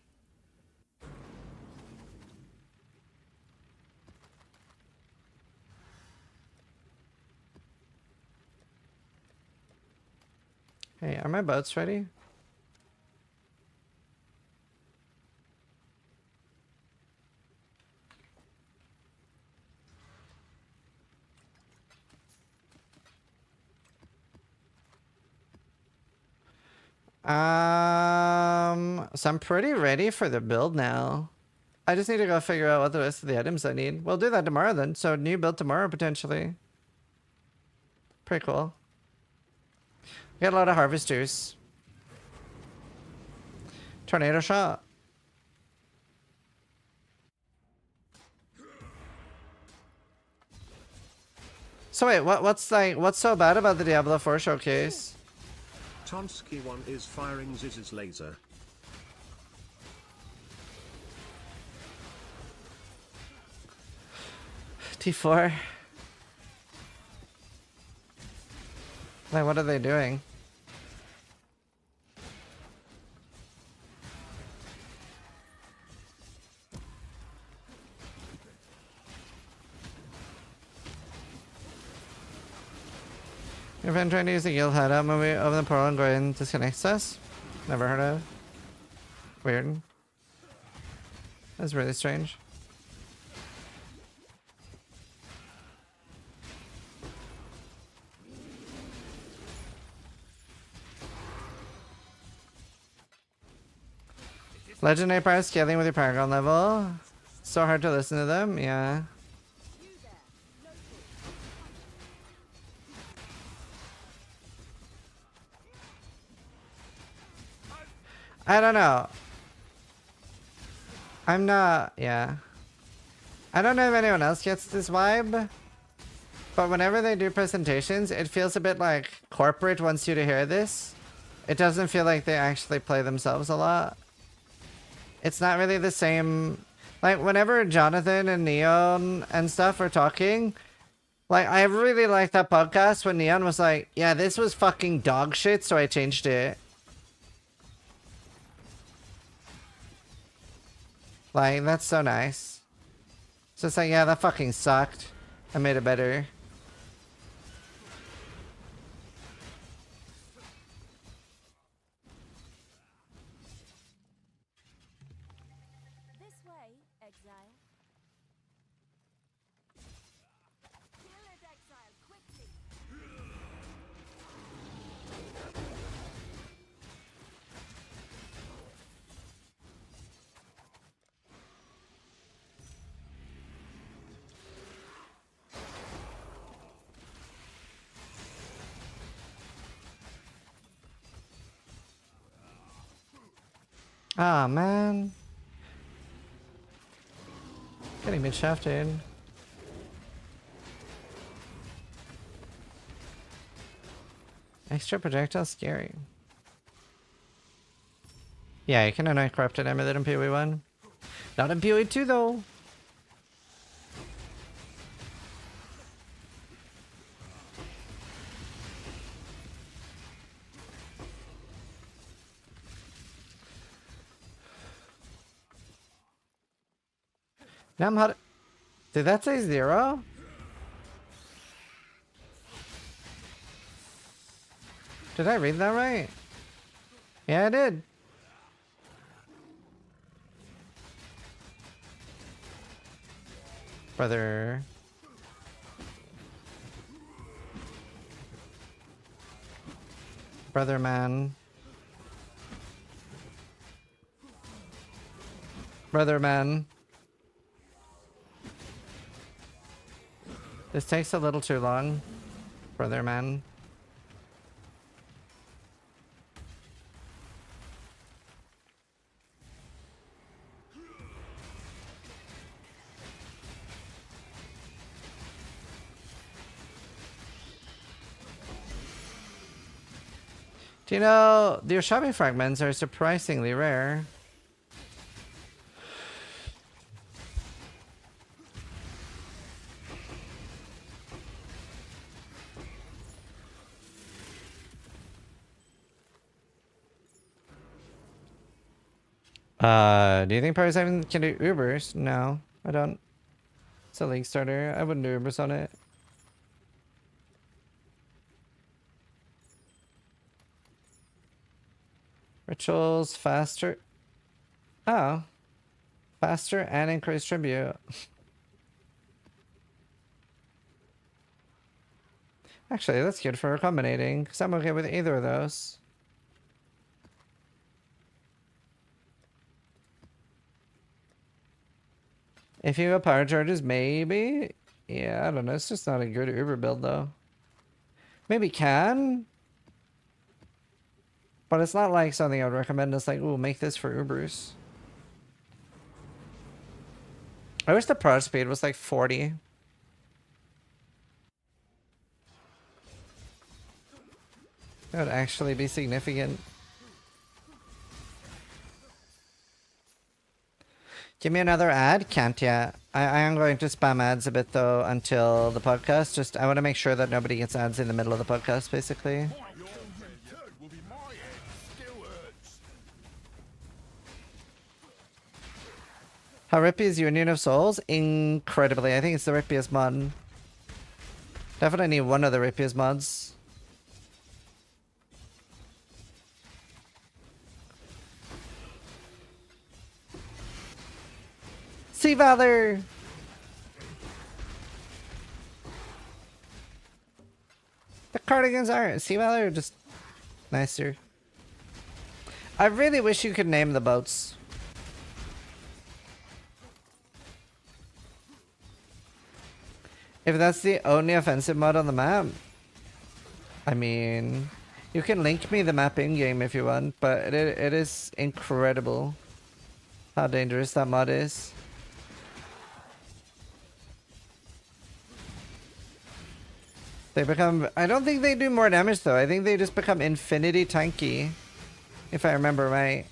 Hey, are my boats ready? So I'm pretty ready for the build now. I just need to go figure out what the rest of the items I need. We'll do that tomorrow then. So new build tomorrow potentially. Pretty cool. We got a lot of harvesters. Tornado shot. So wait, what's so bad about the Diablo 4 showcase? Tonsky 1 is firing Ziz's laser. T4. Like, what are they doing? Your friend trying to use the guild hideout when we open the portal and go in and disconnects us? Never heard of. Weird. That's really strange. Legendary power scaling with your Paragon level. So hard to listen to them, yeah. I don't know. I'm not, yeah. I don't know if anyone else gets this vibe, but whenever they do presentations, it feels a bit like corporate wants you to hear this. It doesn't feel like they actually play themselves a lot. It's not really the same. Like, whenever Jonathan and Neon and stuff are talking, like, I really liked that podcast when Neon was like, yeah, this was fucking dog shit, so I changed it. Like, that's so nice. So it's like, yeah, that fucking sucked. I made it better. This way, Exile. Kill it, Exile, quickly. Ah, man. Getting mid shafted. Extra projectile scary. Yeah, you can annoy corrupted amulet in PoE 1. Not in PoE 2 though. Now how did that say 0? Did I read that right? Yeah, I did. Brother. Brother man. Brother man. This takes a little too long. Brother man. Do you know, the Oshabi fragments are surprisingly rare. Do you think Power 7 can do Ubers? No, I don't. It's a league starter. I wouldn't do Ubers on it. Rituals faster. Oh. Faster and increased tribute. Actually, that's good for combinating, because I'm okay with either of those. If you go power charges, maybe? Yeah, I don't know. It's just not a good Uber build, though. Maybe can. But it's not like something I would recommend. It's like, ooh, make this for Ubers. I wish the prod speed was like 40. That would actually be significant. Give me another ad? Can't yet. I am going to spam ads a bit though until the podcast. Just I want to make sure that nobody gets ads in the middle of the podcast, basically. How rippy is Union of Souls? Incredibly. I think it's the rippiest mod. Definitely need one of the rippiest mods. Sea Valor! The cardigans aren't. Sea Valor are just nicer. I really wish you could name the boats. If that's the only offensive mod on the map, I mean, you can link me the map in-game if you want, but it is incredible how dangerous that mod is. They become... I don't think they do more damage though. I think they just become infinity tanky, if I remember right.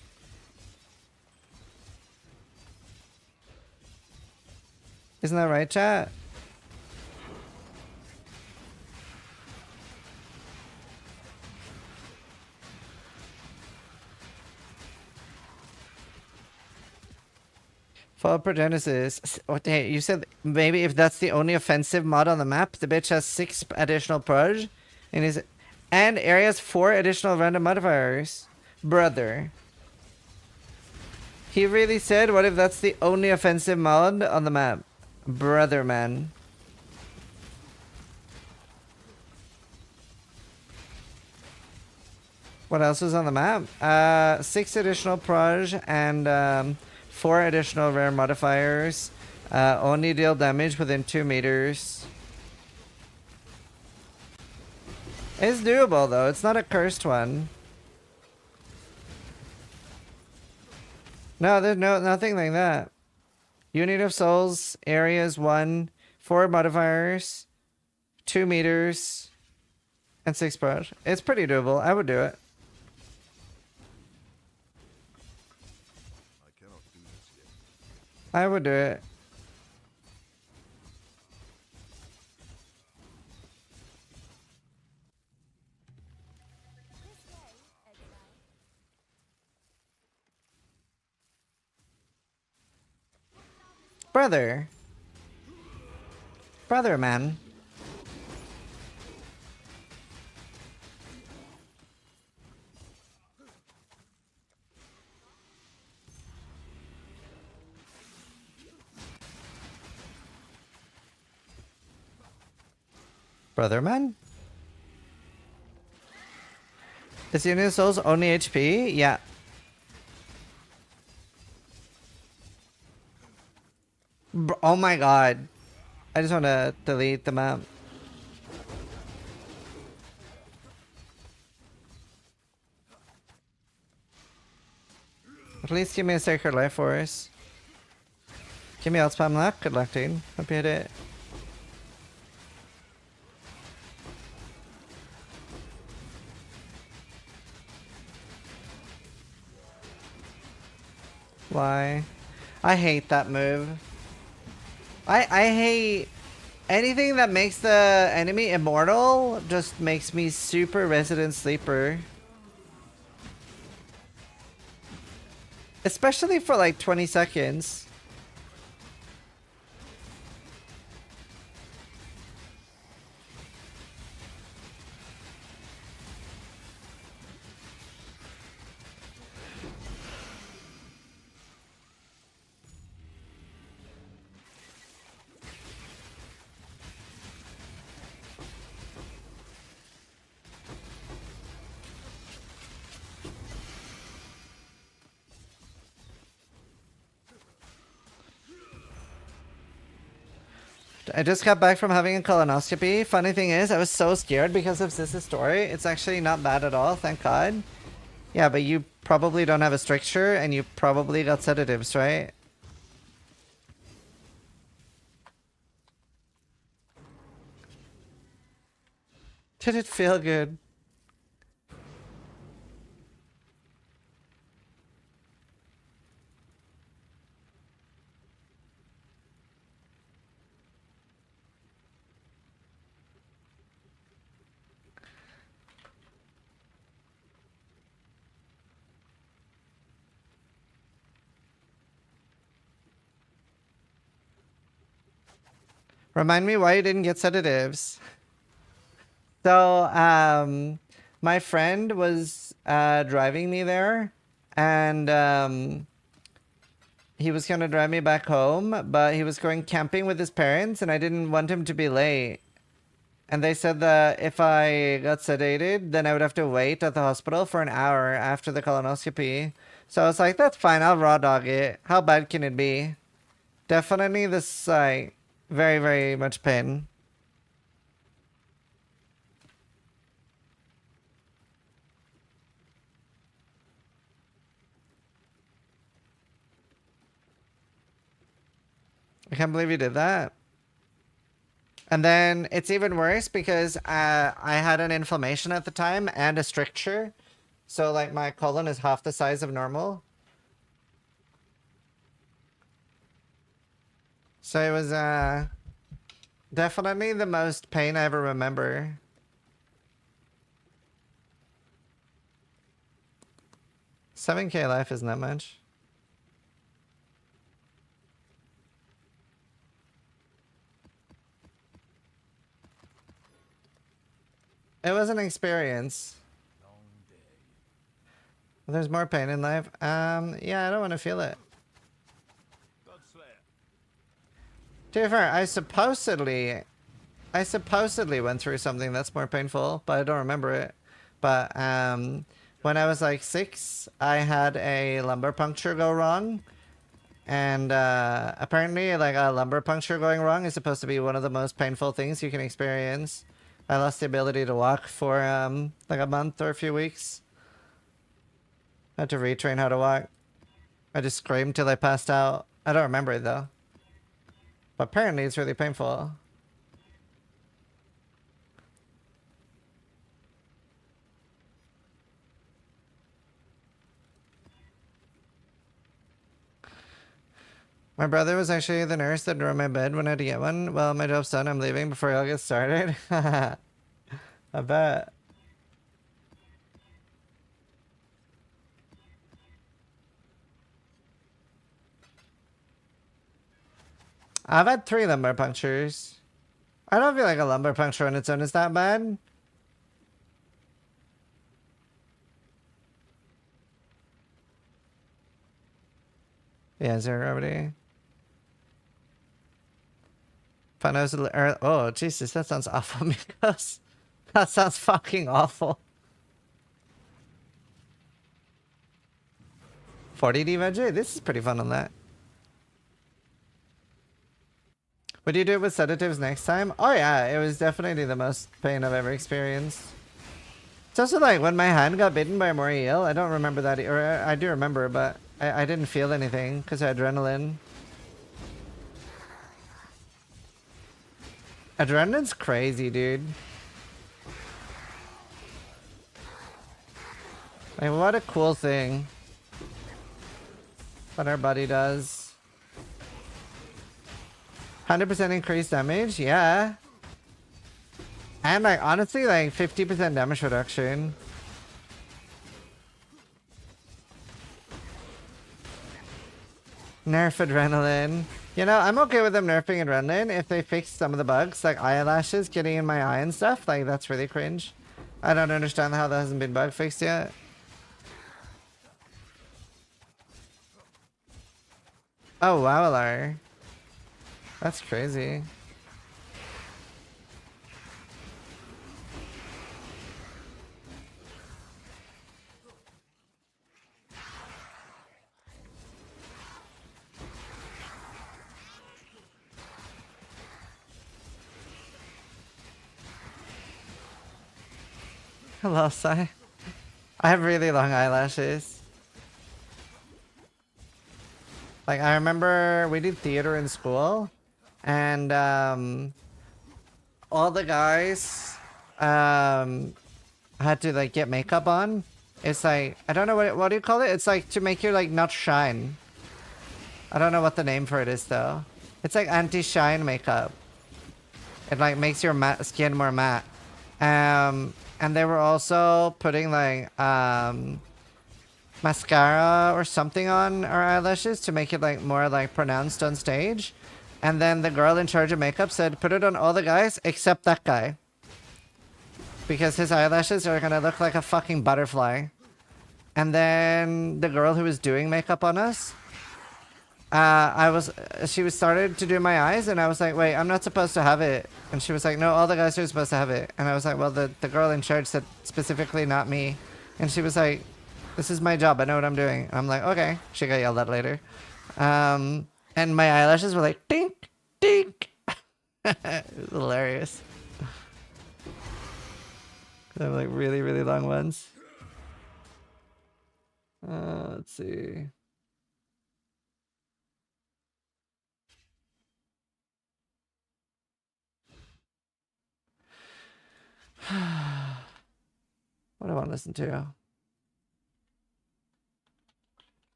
Isn't that right, chat? Fall Progenesis. Okay, you said maybe if that's the only offensive mod on the map, the bitch has 6 additional proj and areas 4 additional random modifiers. Brother. He really said, what if that's the only offensive mod on the map? Brother, man. What else is on the map? 6 additional proj and 4 additional rare modifiers. Only deal damage within 2 meters. It's doable though. It's not a cursed one. No, there's nothing like that. Unit of Souls, areas 1, 4 modifiers, 2 meters, and 6 proj. It's pretty doable. I would do it. I would do it. Brother. Brother, man. Brother, man? Is Union Souls only HP? Yeah. Oh my god. I just want to delete the map. At least give me a Sacred Life Force. Give me out spam luck. Good luck, dude. Hope you hit it. Why? I hate that move. I hate anything that makes the enemy immortal. Just makes me super Resident Sleeper. Especially for like 20 seconds. I just got back from having a colonoscopy. Funny thing is, I was so scared because of Ziz's story. It's actually not bad at all, thank God. Yeah, but you probably don't have a stricture, and you probably got sedatives, right? Did it feel good? Remind me why you didn't get sedatives. So, my friend was driving me there, and he was gonna drive me back home, but he was going camping with his parents, and I didn't want him to be late. And they said that if I got sedated, then I would have to wait at the hospital for an hour after the colonoscopy. So I was like, that's fine, I'll raw dog it. How bad can it be? Definitely this, like, very, very much pain. I can't believe you did that. And then it's even worse because I had an inflammation at the time and a stricture. So like my colon is half the size of normal. So it was definitely the most pain I ever remember. $7K life isn't that much. It was an experience. There's more pain in life. Yeah, I don't want to feel it. To be fair, I supposedly went through something that's more painful, but I don't remember it. But when I was like 6, I had a lumbar puncture go wrong. And apparently, like a lumbar puncture going wrong is supposed to be one of the most painful things you can experience. I lost the ability to walk for like a month or a few weeks. I had to retrain how to walk. I just screamed till I passed out. I don't remember it though. But apparently it's really painful. My brother was actually the nurse that drew on my bed when I had to get one. Well, my job's done. I'm leaving before y'all get started. I bet. I've had 3 lumbar punctures. I don't feel like a lumbar puncture on its own is that bad. Yeah, 0 gravity. Panos, oh, Jesus, that sounds awful, Mikos. That sounds fucking awful. 40D veggie? This is pretty fun on that. Would you do it with sedatives next time? Oh yeah, it was definitely the most pain I've ever experienced. It's also like when my hand got bitten by a moray eel. I don't remember that, or I do remember, but I didn't feel anything because of adrenaline. Adrenaline's crazy, dude. Like, what a cool thing. What our buddy does. 100% increased damage? Yeah. And like, honestly, like 50% damage reduction. Nerf adrenaline. You know, I'm okay with them nerfing adrenaline if they fix some of the bugs, like eyelashes getting in my eye and stuff. Like, that's really cringe. I don't understand how that hasn't been bug fixed yet. Oh, wow, that's crazy. Hello, Sai. I have really long eyelashes. Like, I remember we did theater in school, and all the guys had to like get makeup on. It's like, I don't know what do you call it? It's like to make your like not shine. I don't know what the name for it is though. It's like anti-shine makeup. It like makes your skin more matte. And they were also putting like mascara or something on our eyelashes to make it like more like pronounced on stage. And then the girl in charge of makeup said, put it on all the guys except that guy. Because his eyelashes are gonna look like a fucking butterfly. And then the girl who was doing makeup on us, she started to do my eyes, and I was like, wait, I'm not supposed to have it. And she was like, no, all the guys are supposed to have it. And I was like, well, the girl in charge said specifically not me. And she was like, this is my job, I know what I'm doing. And I'm like, okay. She got yelled at later. And my eyelashes were like, dink, dink. It was hilarious. They have like really, really long ones. Let's see. What do I want to listen to?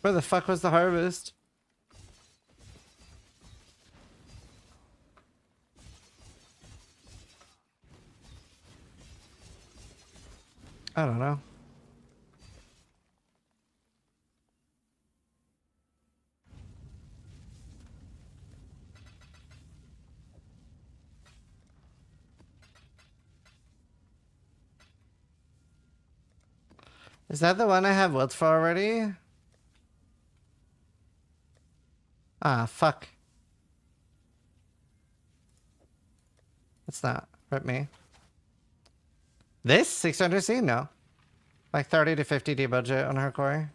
Where the fuck was the harvest? I don't know. Is that the one I have wilts for already? Ah, fuck. It's not. Rip me. This? 600C? No. Like 30 to 50D budget on her core.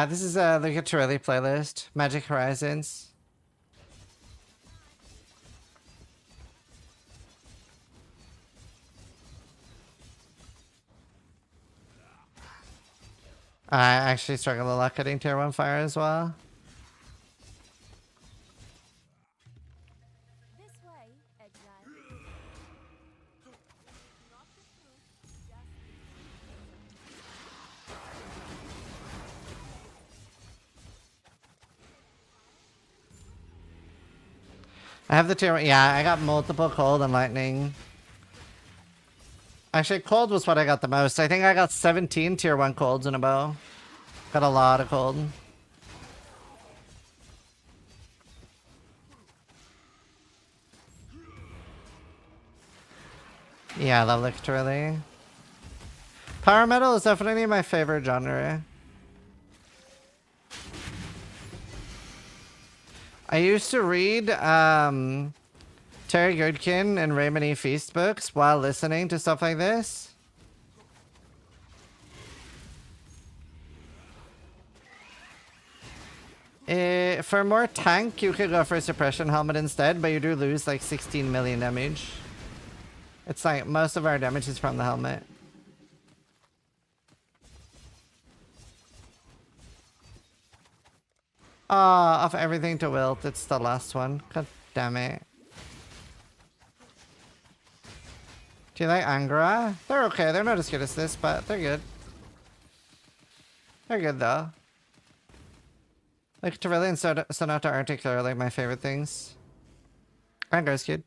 This is the Gatorelli playlist. Magic Horizons. I actually struggle a lot getting tier 1 fire as well. I have the tier 1. Yeah, I got multiple cold and lightning. Actually, cold was what I got the most. I think I got 17 tier 1 colds in a bow. Got a lot of cold. Yeah, that looked really. Power metal is definitely my favorite genre. I used to read Terry Goodkin and Raymond E. Feast books while listening to stuff like this. For more tank, you could go for a suppression helmet instead, but you do lose like 16 million damage. It's like most of our damage is from the helmet. Ah, of everything to wilt, it's the last one. God damn it. Do you like Angora? They're okay, they're not as good as this, but they're good. They're good though. Like Torelli and Sonata Arctic are like my favorite things. Angora's good.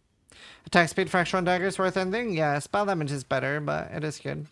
Attack speed fractional dagger is worth ending? Yeah, spell damage is better, but it is good.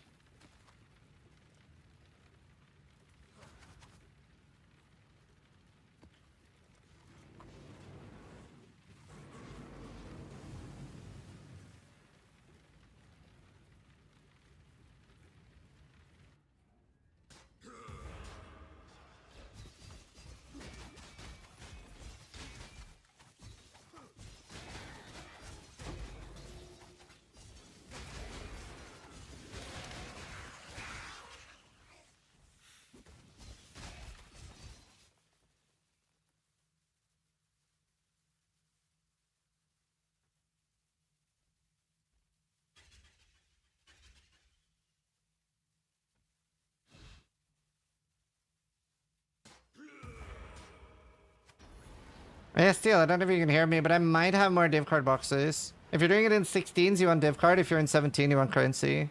Yeah, Steel, I don't know if you can hear me, but I might have more div card boxes. If you're doing it in 16s, you want div card. If you're in 17, you want currency.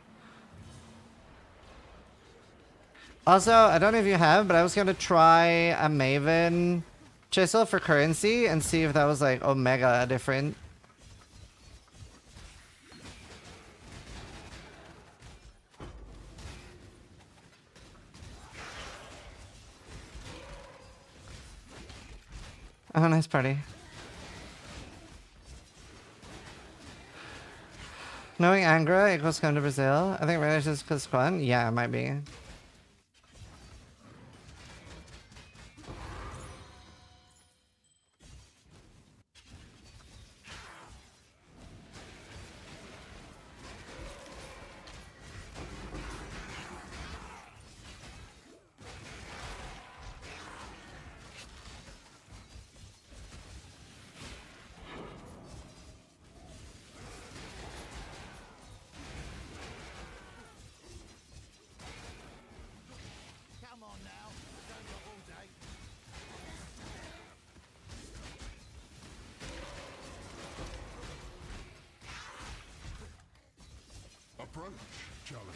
Also, I don't know if you have, but I was going to try a Maven chisel for currency and see if that was like Omega different. Oh, nice party. Knowing Angra equals come to Brazil. I think Relish is because fun. Yeah, it might be. Approach, challenger.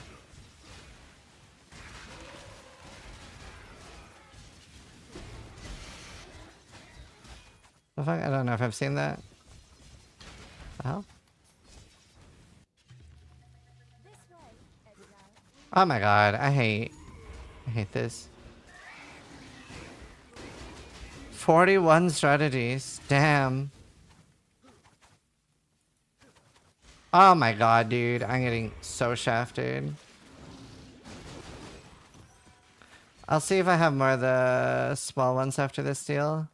The fuck? I don't know if I've seen that. The hell? Oh my god, I hate this. 41 strategies. Damn. Oh my god, dude. I'm getting so shafted. I'll see if I have more of the small ones after this deal.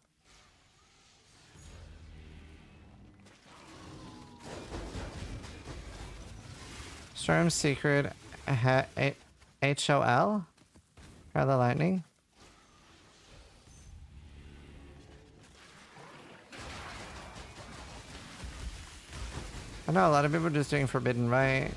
Storm Secret HOL? Or the lightning? I know a lot of people are just doing Forbidden Right.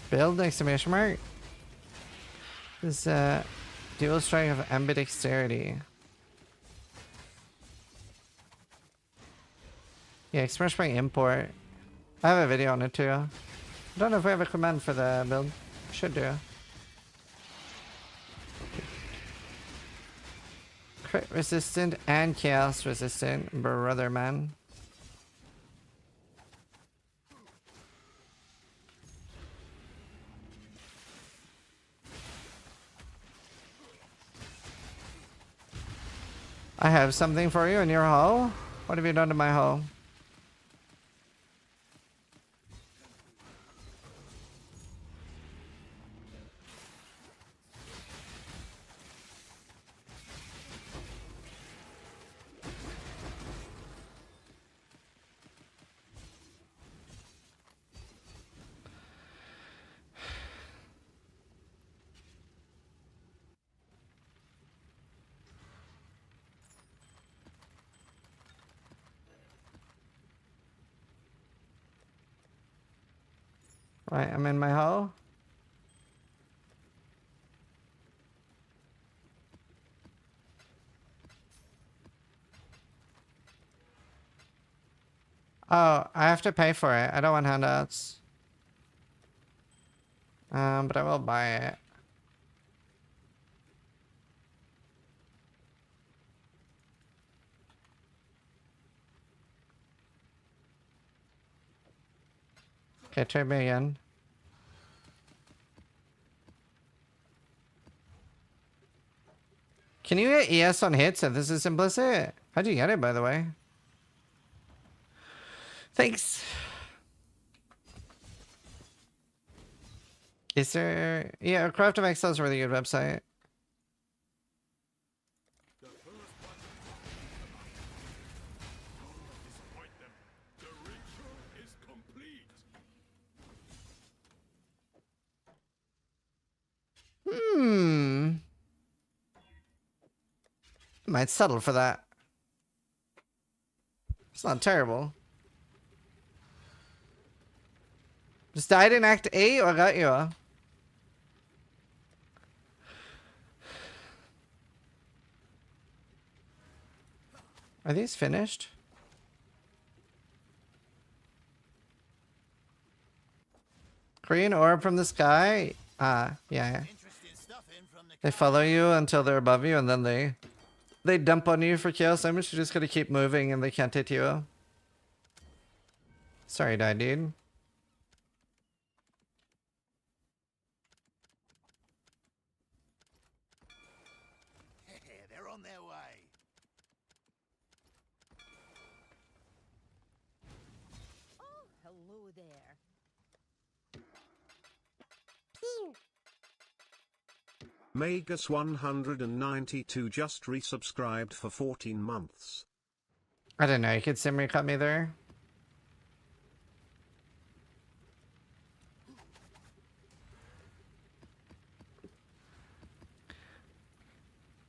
Build exclamation mark? This dual strike of ambidexterity. Yeah, express by import. I have a video on it too. I don't know if we have a command for the build. Should do. Crit resistant and chaos resistant, brother man. I have something for you in your hull. What have you done to my hull? Right, I'm in my hull. Oh, I have to pay for it. I don't want handouts. But I will buy it. Okay, trade me again. Can you get ES on hits if this is implicit? How'd you get it, by the way? Thanks. Is there... Yeah, Craft of Exile is a really good website. Might settle for that. It's not terrible. Just died in Act 8 or got you? Are these finished? Korean orb from the sky? Yeah. They follow you until they're above you and then they dump on you for chaos damage. You're just gonna keep moving and they can't hit you. Sorry, die, dude. They're on their way. Oh, hello there. Magus192 just resubscribed for 14 months. I didn't know you could Simri cut me there.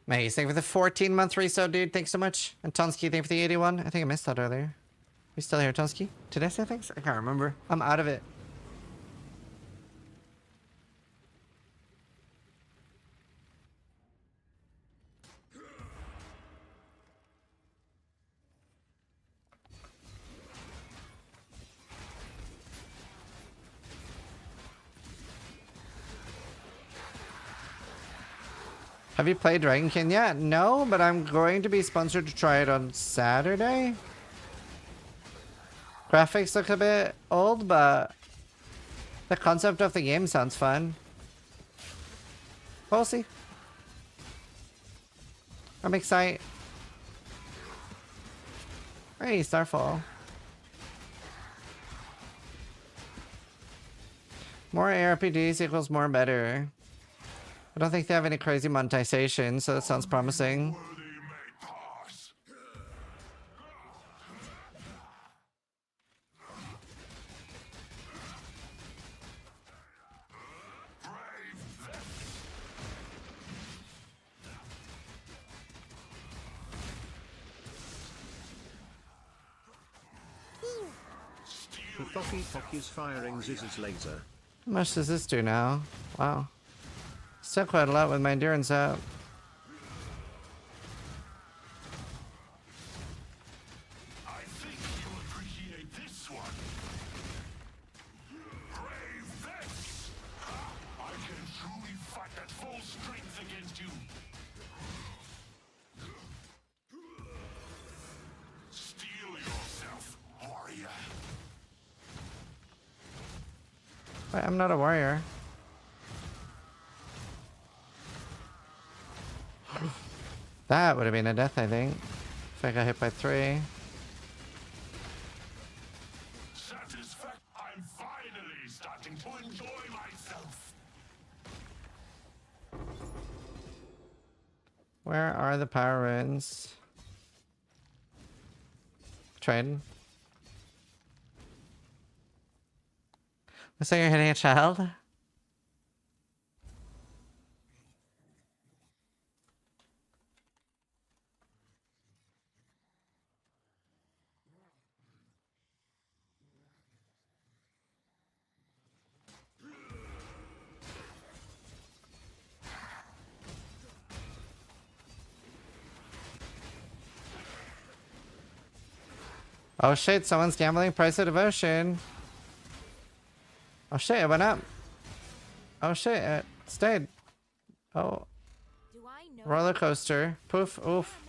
Maze, thank you for the 14-month reso, dude. Thanks so much. And Tonsky, thank you for the 81. I think I missed that earlier. You still here, Tonsky? Did I say thanks? I can't remember. I'm out of it. Have you played Dragon King yet? No, but I'm going to be sponsored to try it on Saturday. Graphics look a bit old, but the concept of the game sounds fun. We'll see. I'm excited. Hey, Starfall. More ARPGs equals more better. I don't think they have any crazy monetization, so that sounds promising. The Epoch is firing Ziz's laser. How much does this do now? Wow. Still quite a lot with my endurance up. I think you'll appreciate this one. Brave Wait, I'm not a warrior. That would have been a death, I think. If I got hit by 3. I'm finally starting to enjoy myself. Where are the power runes? Trade. Looks like you're hitting a child. Oh shit, someone's gambling price of devotion. Oh shit, it went up. Oh shit, it stayed. Oh. Roller coaster. Poof, oof.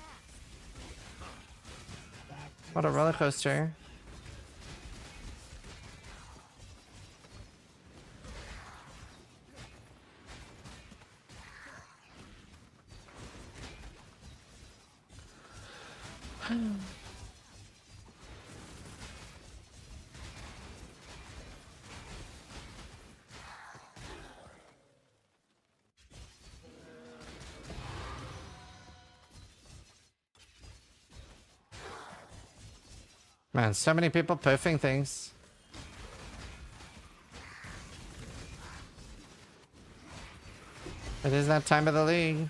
What a roller coaster. Man, so many people poofing things. It is that time of the league.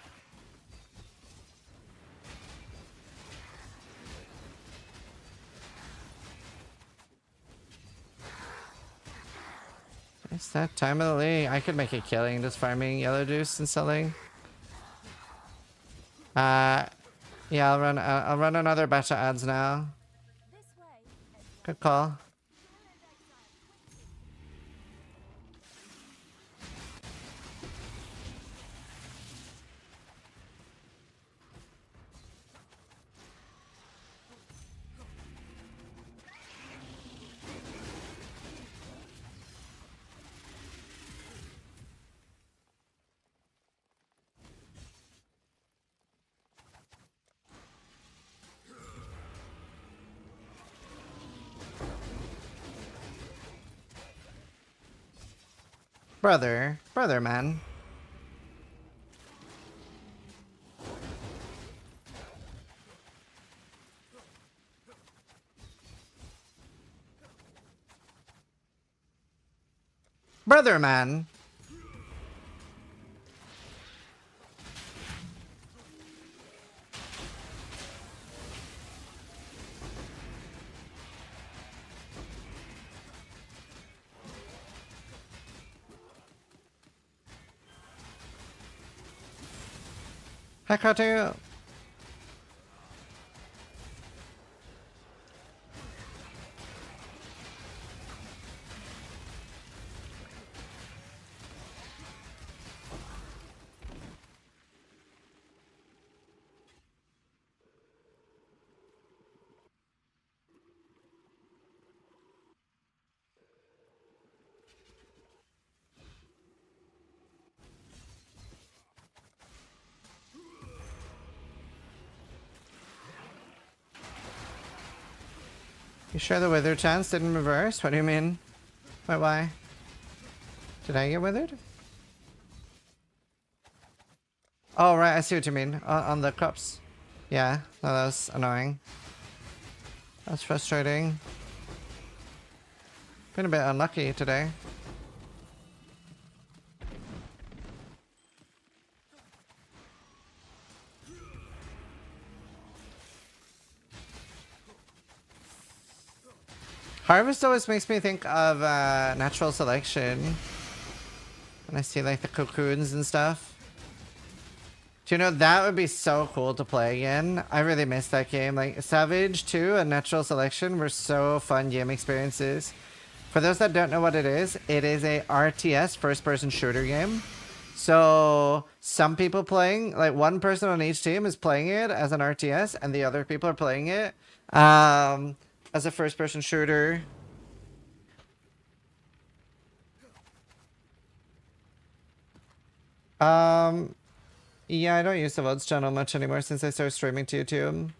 It's that time of the league. I could make a killing just farming yellow juice and selling. Yeah, I'll run another batch of ads now. Good call. Brother, man. Brother, man. Hi, Kato. You sure the wither chance didn't reverse? What do you mean? Wait, why? Did I get withered? Oh, right, I see what you mean. On the cups. Yeah, no, that was annoying. That's frustrating. Been a bit unlucky today. Harvest always makes me think of natural selection. When I see like the cocoons and stuff. Do you know, that would be so cool to play again. I really miss that game. Like Savage 2 and Natural Selection were so fun game experiences. For those that don't know what it is a RTS first-person shooter game. So some people playing, like one person on each team is playing it as an RTS and the other people are playing it as a first-person shooter. Yeah, I don't use the VODs channel much anymore since I started streaming to YouTube.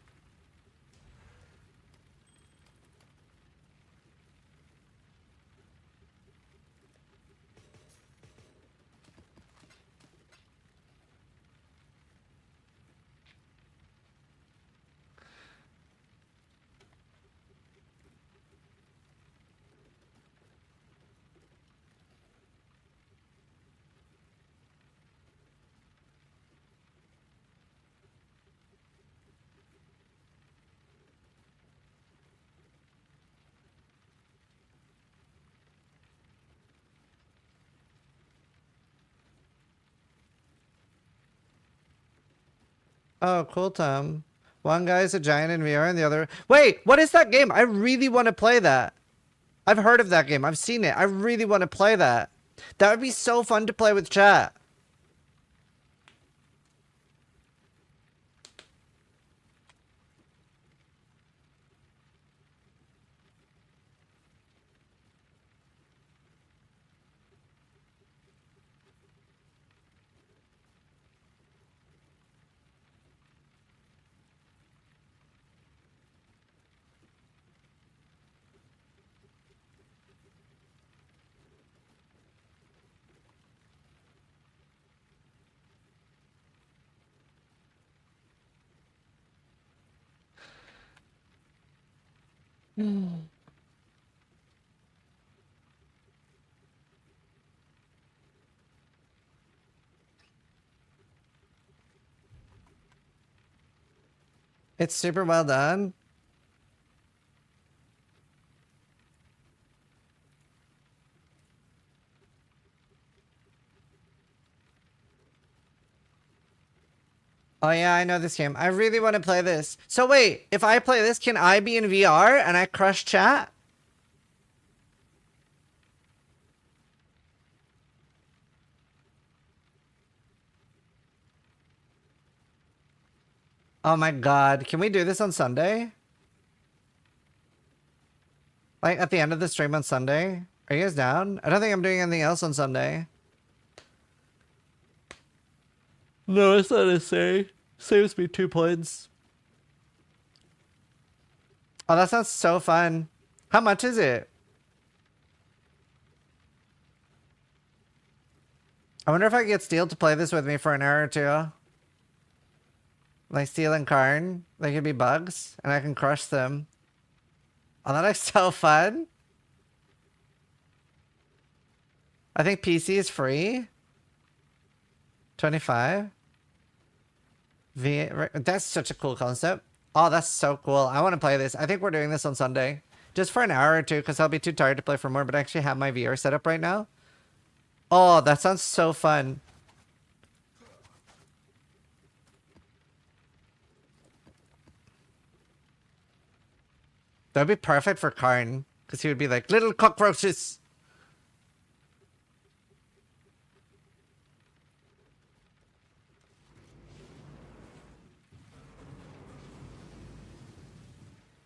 Oh, cool, Tom. One guy's a giant in VR and the other... Wait, what is that game? I really want to play that. I've heard of that game. I've seen it. I really want to play that. That would be so fun to play with chat. It's super well done. Oh yeah, I know this game. I really want to play this. So wait, if I play this, can I be in VR and I crush chat? Oh my god, can we do this on Sunday? Like at the end of the stream on Sunday? Are you guys down? I don't think I'm doing anything else on Sunday. No, it's not a say. Saves me 2 points. Oh, that sounds so fun. How much is it? I wonder if I can get Steel to play this with me for an hour or two. Like Steel and Karn. They could be bugs, and I can crush them. Oh, that looks so fun. I think PC is free. 25. That's such a cool concept. Oh, that's so cool. I want to play this. I think we're doing this on Sunday. Just for an hour or two, because I'll be too tired to play for more, but I actually have my VR set up right now. Oh, that sounds so fun. That'd be perfect for Karn, because he would be like, little cockroaches.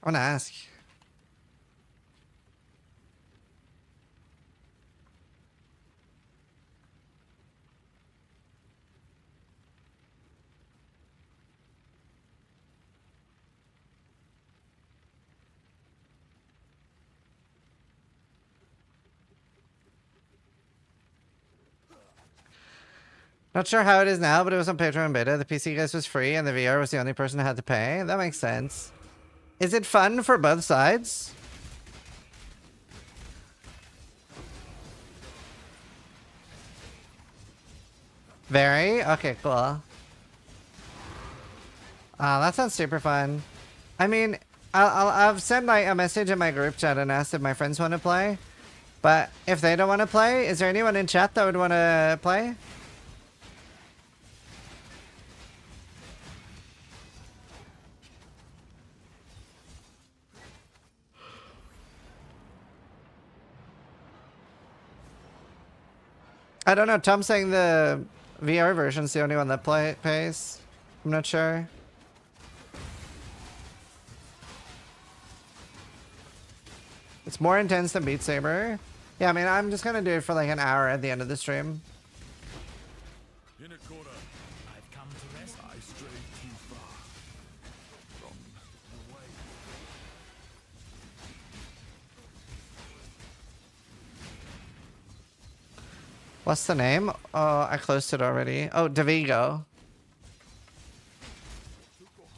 I want to ask. Not sure how it is now, but it was on Patreon beta. The PC guys was free and the VR was the only person who had to pay. That makes sense. Is it fun for both sides? Very? Okay, cool. Oh, that sounds super fun. I mean, I've sent a message in my group chat and asked if my friends want to play. But if they don't want to play, is there anyone in chat that would want to play? I don't know. Tom's saying the VR version's the only one that pays. I'm not sure. It's more intense than Beat Saber. Yeah, I mean, I'm just gonna do it for like an hour at the end of the stream. In What's the name? Oh, I closed it already. Oh, Davigo.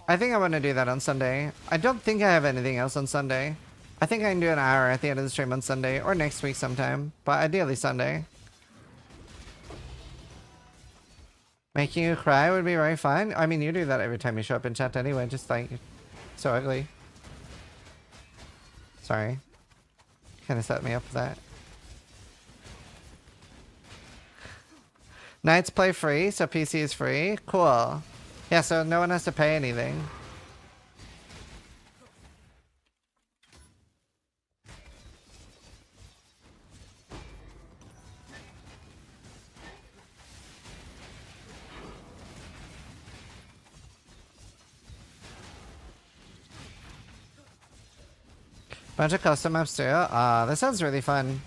I think I want to do that on Sunday. I don't think I have anything else on Sunday. I think I can do an hour at the end of the stream on Sunday or next week sometime, but ideally Sunday. Making you cry would be very fun. I mean, you do that every time you show up in chat anyway, just like so ugly. Sorry. Kind of set me up for that. Nights play free, so PC is free. Cool. Yeah, so no one has to pay anything. Bunch of custom maps too. That sounds really fun.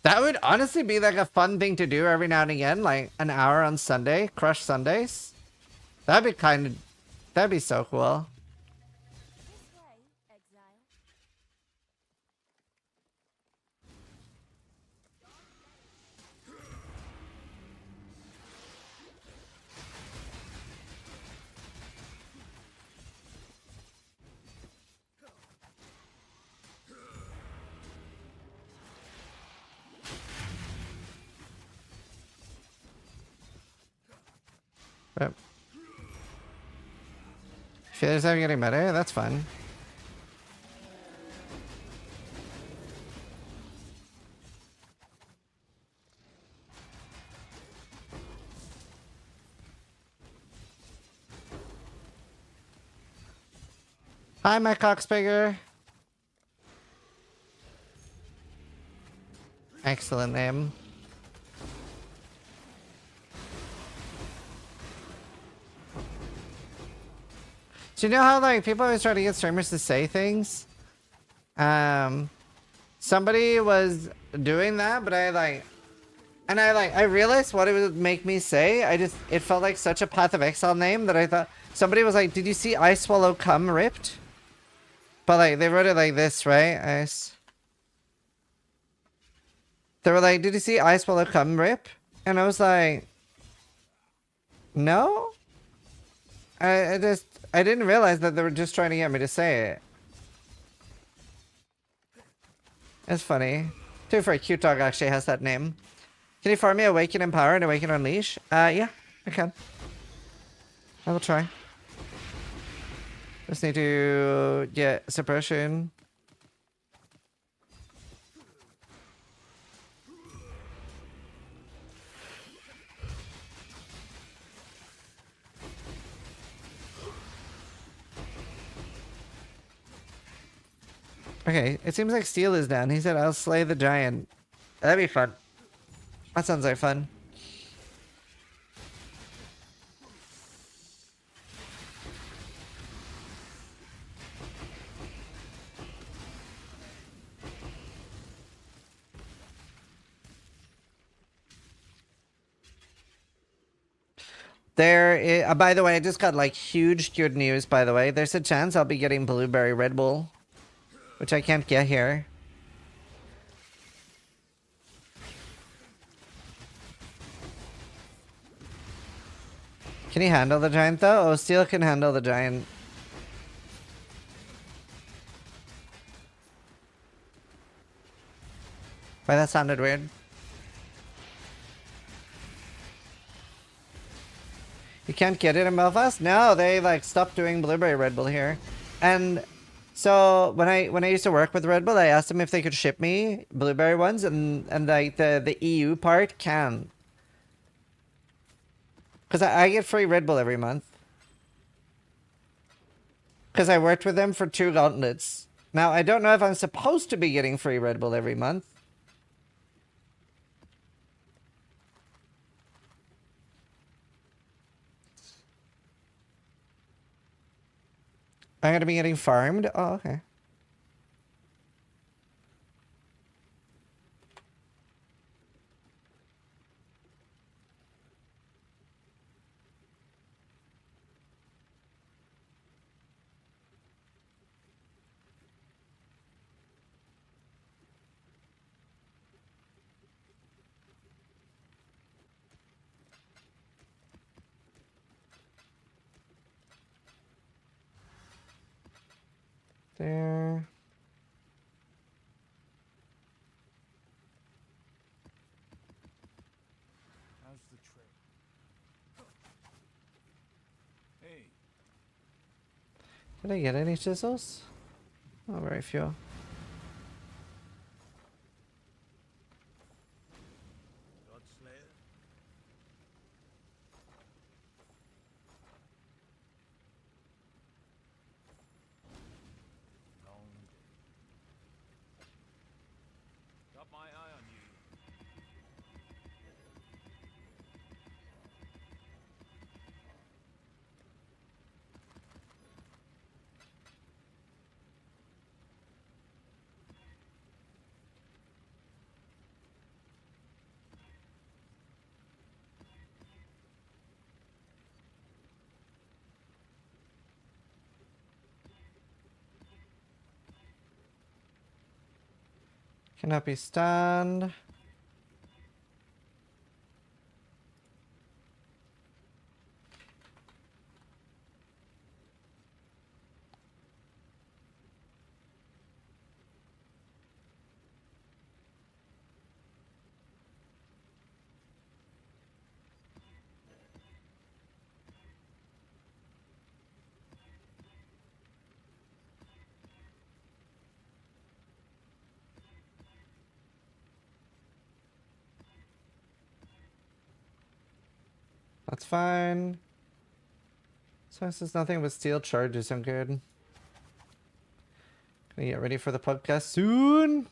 That would honestly be like a fun thing to do every now and again, like an hour on Sunday, crush Sundays. That'd be so cool. Yep. Feels like I'm getting better. That's fun. Hi, my cockspigger. Excellent name. Do you know how like people always try to get streamers to say things? Somebody was doing that, but I realized what it would make me say. It felt like such a Path of Exile name that I thought somebody was like, "Did you see I Swallow Cum ripped?" But like they wrote it like this, right? Ice. They were like, "Did you see I Swallow Cum rip?" And I was like, "No." I didn't realize that they were just trying to get me to say it. It's funny. Too for a cute dog actually has that name. Can you farm me Awaken Empower and Awaken Unleash? Yeah, I can. I will try. Just need to get suppression. Okay, it seems like Steel is down. He said, "I'll slay the giant." That'd be fun. That sounds like fun. By the way, I just got like huge good news, by the way. There's a chance I'll be getting Blueberry Red Bull, which I can't get here. Can he handle the giant though? Oh, Steel can handle the giant. Why that sounded weird. You can't get it in Belfast? No, they like stopped doing Blueberry Red Bull here. And so when I used to work with Red Bull, I asked them if they could ship me blueberry ones, and like the EU part can. Because I get free Red Bull every month. Because I worked with them for 2 gauntlets. Now, I don't know if I'm supposed to be getting free Red Bull every month. I'm going to be getting farmed? Oh, okay. there. How's the trip? Hey. Did I get any chisels? Oh, very few. Godslayer? Long day. Got my eye on you. Cannot be stunned. That's fine. As long as there's nothing but steel charges, I'm good. Gonna get ready for the podcast soon.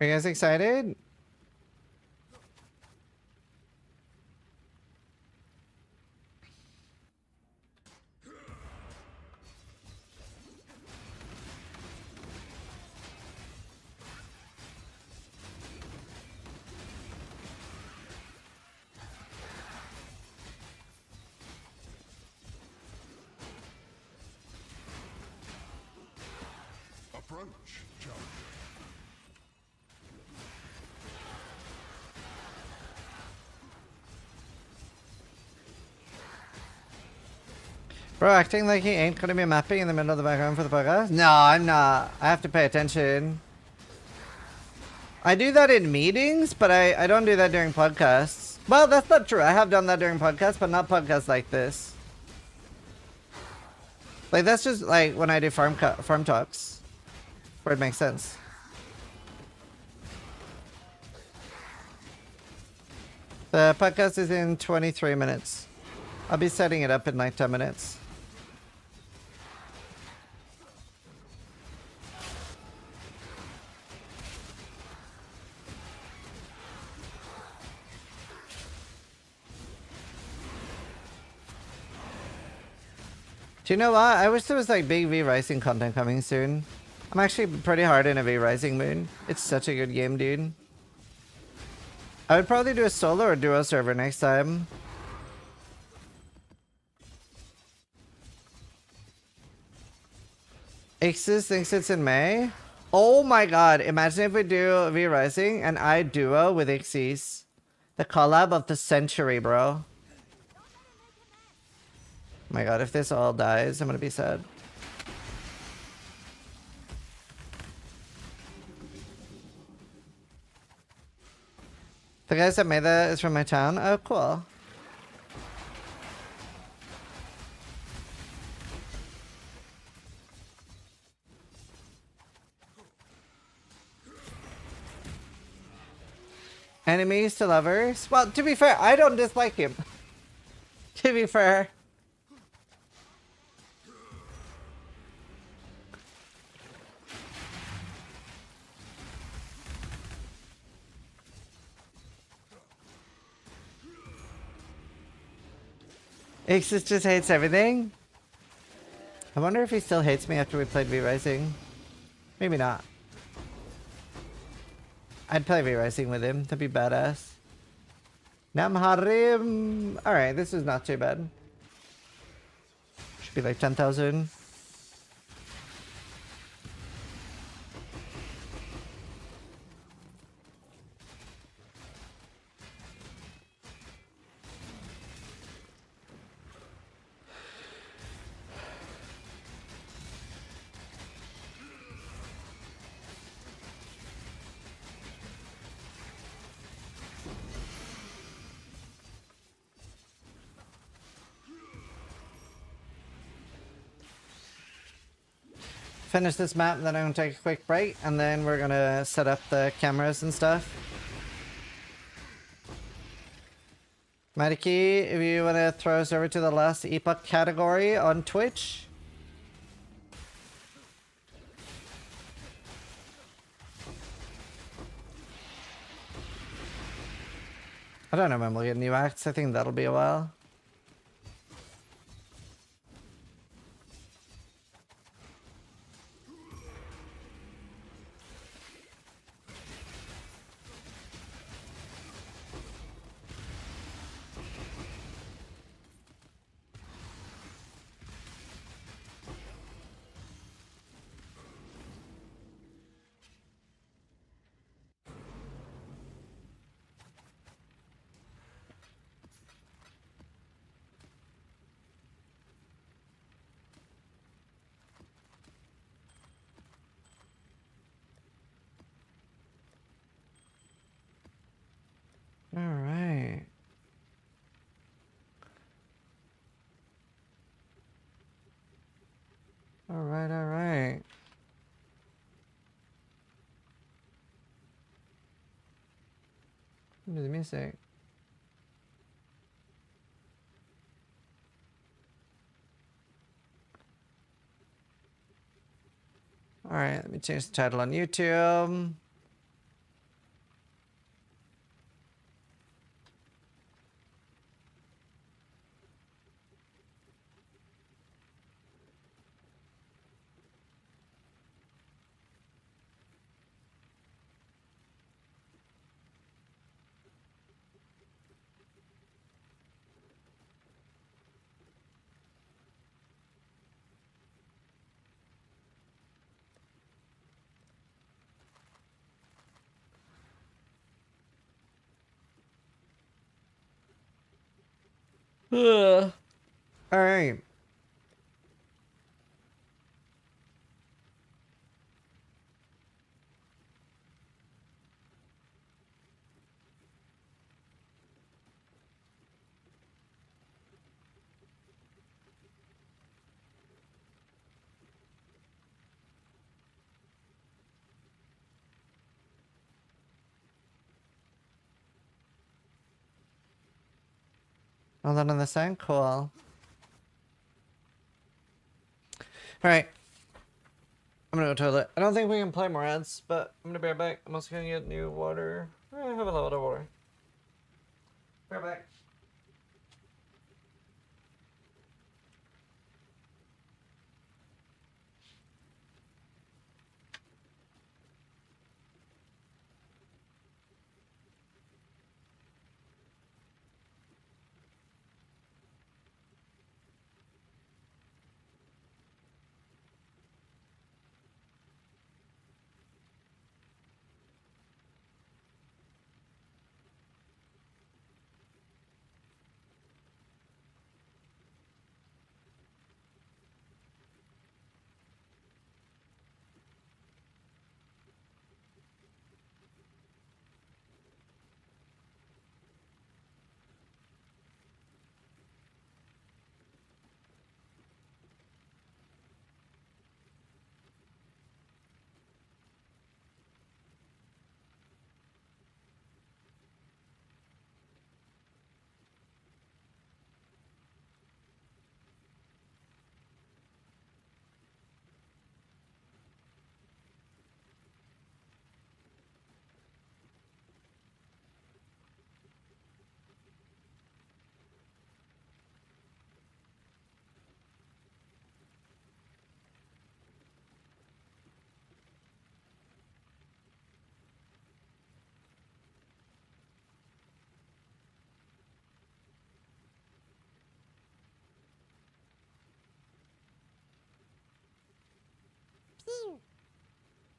Are you guys excited? Approach, challenger. Bro, acting like he ain't gonna be mapping in the middle of the background for the podcast? No, I'm not. I have to pay attention. I do that in meetings, but I don't do that during podcasts. Well, that's not true. I have done that during podcasts, but not podcasts like this. Like, that's just like when I do farm talks, where it makes sense. The podcast is in 23 minutes. I'll be setting it up in like 10 minutes. Do you know what? I wish there was like big V-Rising content coming soon. I'm actually pretty hard in a V-Rising mood. It's such a good game, dude. I would probably do a solo or duo server next time. Ixis thinks it's in May. Oh my god, imagine if we do V-Rising and I duo with Ixis. The collab of the century, bro. Oh my god, if this all dies, I'm gonna be sad. The guys that made that is from my town? Oh, cool. Enemies to lovers? Well, to be fair, I don't dislike him. To be fair. Ixis just hates everything? I wonder if he still hates me after we played V-Rising. Maybe not. I'd play V-Rising with him. That'd be badass. Namharim. Alright, this is not too bad. Should be like 10,000. finish this map, and then I'm gonna take a quick break, and then we're gonna set up the cameras and stuff. Matiki, if you wanna throw us over to the last Epoch category on Twitch. I don't know when we'll get new acts. I think that'll be a while. All right. All right, all right. What is the music? All right, let me change the title on YouTube. Ugh. All right. Oh, that on the side? Cool. All right. I'm gonna go toilet. I don't think we can play more ads, but I'm gonna be right back. I'm also gonna get new water. I have a lot of water. Be right back.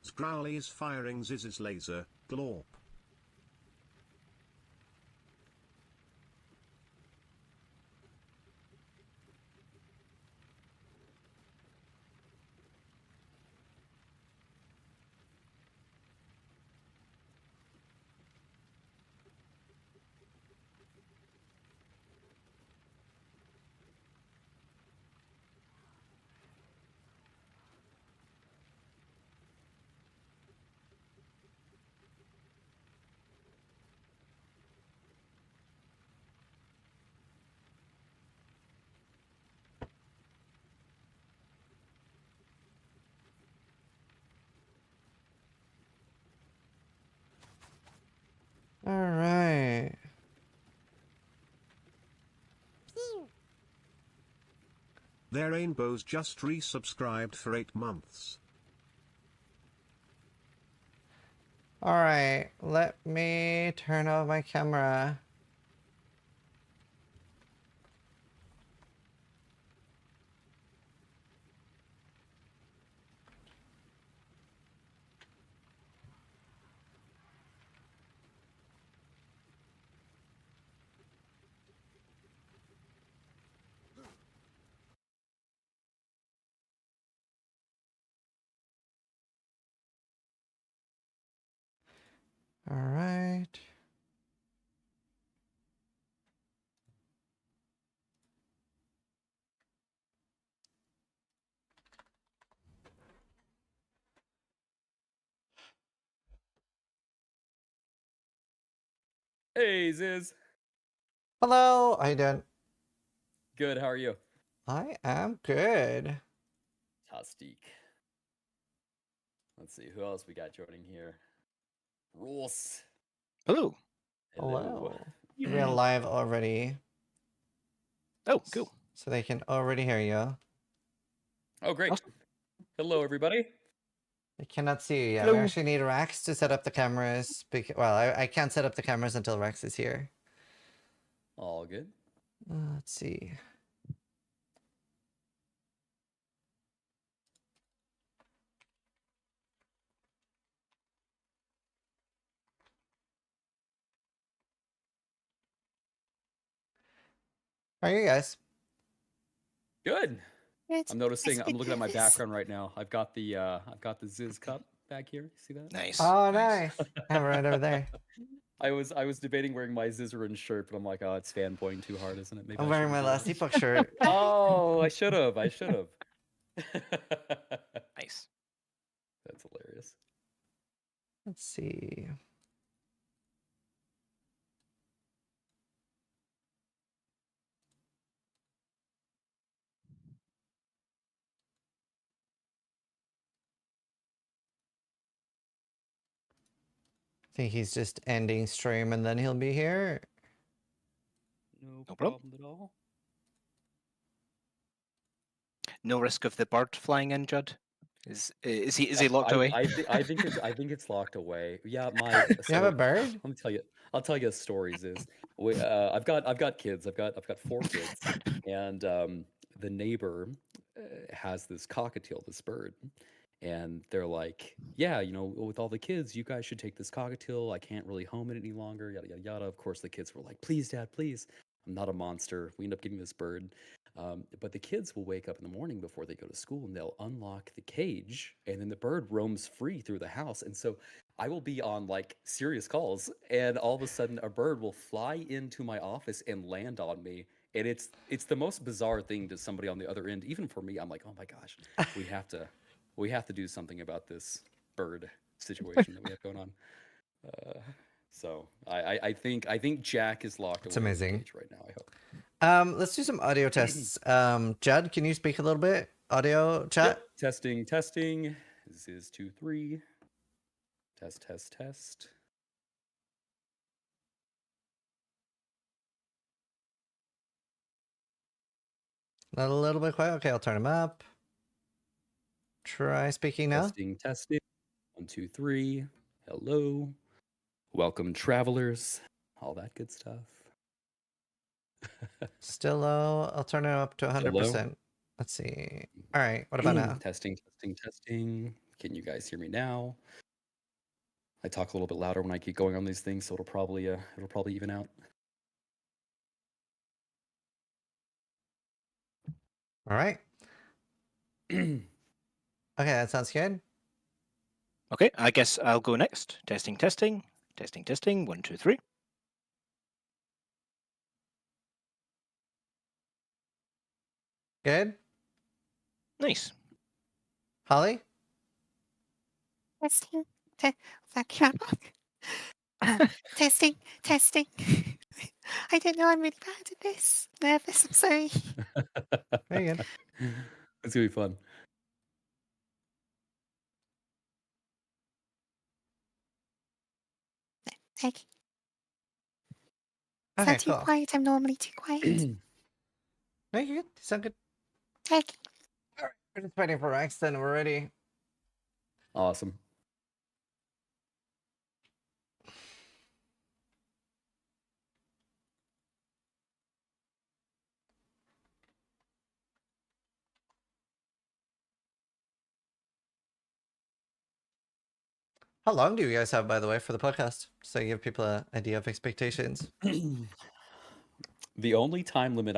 Scrowley is firing Ziz's laser, glorp. Their Rainbows just resubscribed for 8 months. Alright, let me turn off my camera. Alright. Hey, Ziz. Hello, how you doing? Good, how are you? I am good. Tastique. Let's see, who else we got joining here? Rules. Hello. Hello. We are live already. Oh, cool. So they can already hear you. Oh, great. Hello, everybody. I cannot see you yet. Hello. We actually need Rex to set up the cameras. Well, I can't set up the cameras until Rex is here. All good. Let's see. How are you guys? Good. It's I'm noticing. I'm looking at my nervous. background right now. I've got the Ziz cup back here. See that? Nice. Oh, nice. I have it right over there. I was debating wearing my Zizaran shirt, but I'm like, oh, it's fanboying too hard, isn't it? Maybe I'm I wearing shouldn't my do last that. Epoch shirt. Oh, I should have. Nice. That's hilarious. Let's see. I think he's just ending stream and then he'll be here. No problem. problem at all. No risk of the bird flying in, Judd. Is he locked away? I think it's locked away. Yeah, my. You have a bird? Let me tell you. I'll tell you stories. I've got kids. I've got 4 kids, and the neighbor has this cockatiel, this bird, and they're like, yeah, with all the kids, you guys should take this cockatiel. I can't really home it any longer. Yada yada yada. Of course, the kids were like, please, Dad, please. I'm not a monster. We end up getting this bird. But the kids will wake up in the morning before they go to school and they'll unlock the cage and then the bird roams free through the house. And so I will be on like serious calls and all of a sudden a bird will fly into my office and land on me. And it's the most bizarre thing to somebody on the other end. Even for me, I'm like, oh my gosh, we have to do something about this bird situation that we have going on. So I think Jack is locked It's away in the amazing. cage right now, I hope. Let's do some audio tests. Judd, can you speak a little bit? Audio chat? Yep. Testing. This is 2, 3. Test. A little bit quiet. Okay, I'll turn him up. Try speaking now. Testing. 1, 2, 3. Hello. Welcome, travelers. All that good stuff. Still low. I'll turn it up to 100%. Let's see. All right. What about now? Testing. Can you guys hear me now? I talk a little bit louder when I keep going on these things, so it'll probably even out. All right. Okay, that sounds good. Okay, I guess I'll go next. Testing. 1, 2, 3. Good. Nice. Holly? Testing. Testing. I don't know. I'm really bad at this. Nervous. I'm sorry. Very good. It's gonna be fun. Okay. Is Okay, that too cool. quiet? I'm normally too quiet. No, you're good. You sound good. Okay. We're just waiting for Rex, then we're ready. Awesome. How long do you guys have, by the way, for the podcast? So you give people an idea of expectations. The only time limit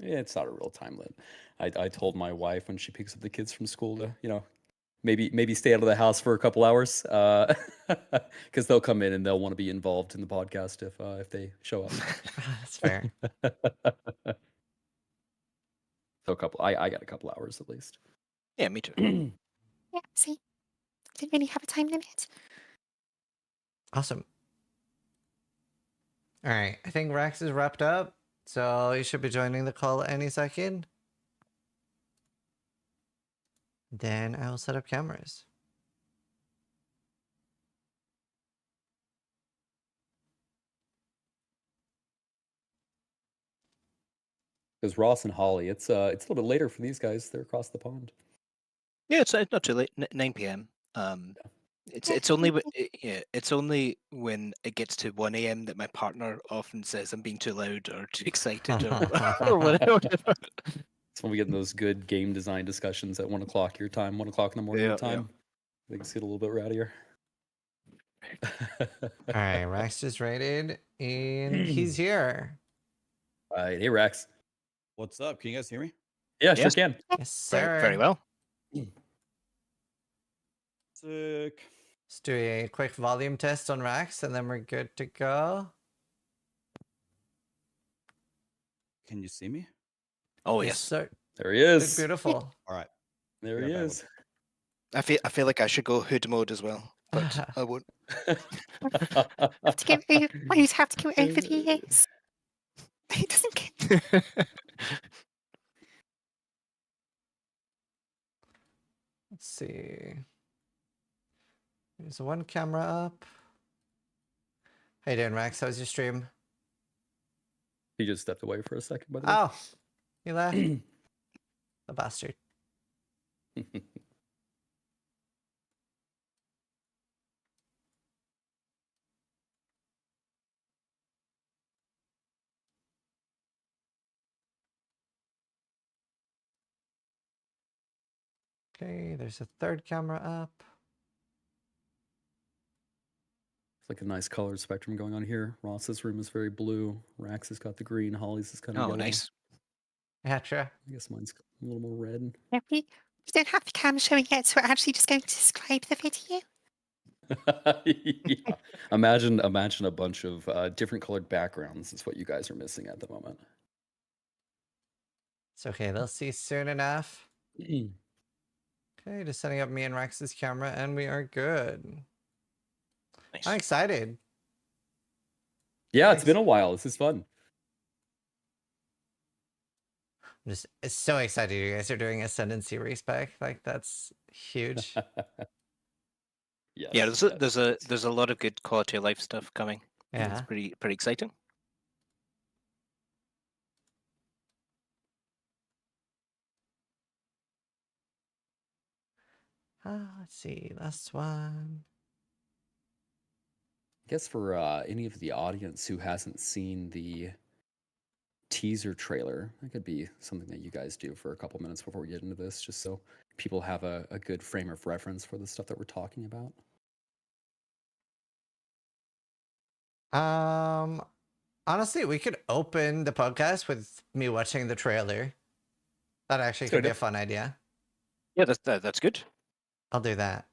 it's not a real time limit. I told my wife when she picks up the kids from school to, maybe stay out of the house for a couple hours, because they'll come in and they'll want to be involved in the podcast if they show up. That's fair. So I got a couple hours at least. Yeah, me too. Yeah, see? Didn't really have a time limit. Awesome. All right, I think Rex is wrapped up, so you should be joining the call any second. Then I will set up cameras. Because Ross and Holly, it's a little bit later for these guys. They're across the pond. Yeah, it's not too late. 9 p.m. It's only it's only when it gets to 1 a.m. that my partner often says I'm being too loud or too excited or whatever. It's when we get in those good game design discussions at 1 o'clock your time, 1 o'clock in the morning your time. Things get a little bit rowdier. All right, Rex is rated, and he's here. All right, hey Rex. What's up? Can you guys hear me? Yeah, sure can. Yes, sir. Very well. Sick. Let's do a quick volume test on Rex, and then we're good to go. Can you see me? Oh Yes, yes. sir. There he is. Look beautiful. All right. There he is. I feel like I should go hood mode as well, but I won't. Have to go over, I used to have to go over the years. It doesn't get... Let's see. There's one camera up. How you doing, Rex? How's your stream? He just stepped away for a second, by the way. Oh, you left. The bastard. Okay, there's a third camera up. It's like a nice color spectrum going on here. Ross's room is very blue. Rax has got the green. Holly's is kind of Oh, yellow. nice. Yeah, true. I guess mine's a little more red. Yeah, we don't have the cam showing yet, so we're actually just going to describe the video. Yeah. Imagine a bunch of different colored backgrounds is what you guys are missing at the moment. It's okay, they'll see soon enough. Okay, just setting up me and Rex's camera, and we are good. Nice. I'm excited. Yeah, it's been a while. This is fun. I'm just so excited you guys are doing Ascendancy respec. Like, that's huge. Yes, Yeah, there's a lot of good quality of life stuff coming. Yeah. It's pretty exciting. Let's see, last one. I guess for any of the audience who hasn't seen the teaser trailer, that could be something that you guys do for a couple minutes before we get into this, just so people have a good frame of reference for the stuff that we're talking about. Honestly, we could open the podcast with me watching the trailer. That actually could be a fun idea. Yeah, that's good. I'll do that.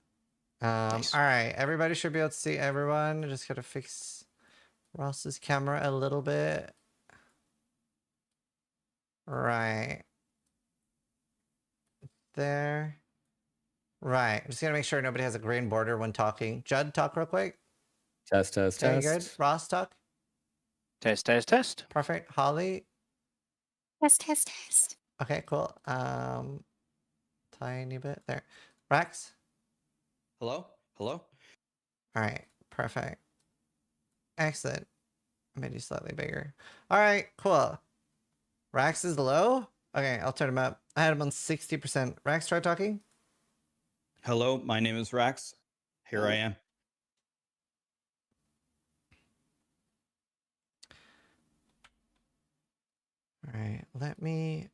Nice. All right, everybody should be able to see everyone. I just gotta fix Ross's camera a little bit. Right. There. Right. I'm just gonna make sure nobody has a green border when talking. Judd, talk real quick. Test. Doing good. Ross, talk. Test. Perfect. Holly. Test. Okay, cool. Tiny bit there. Rex. Hello? All right, perfect. Excellent. I made you slightly bigger. All right, cool. Rax is low. Okay, I'll turn him up. I had him on 60%. Rax, try talking. Hello, my name is Rax. Here I am. All right, let me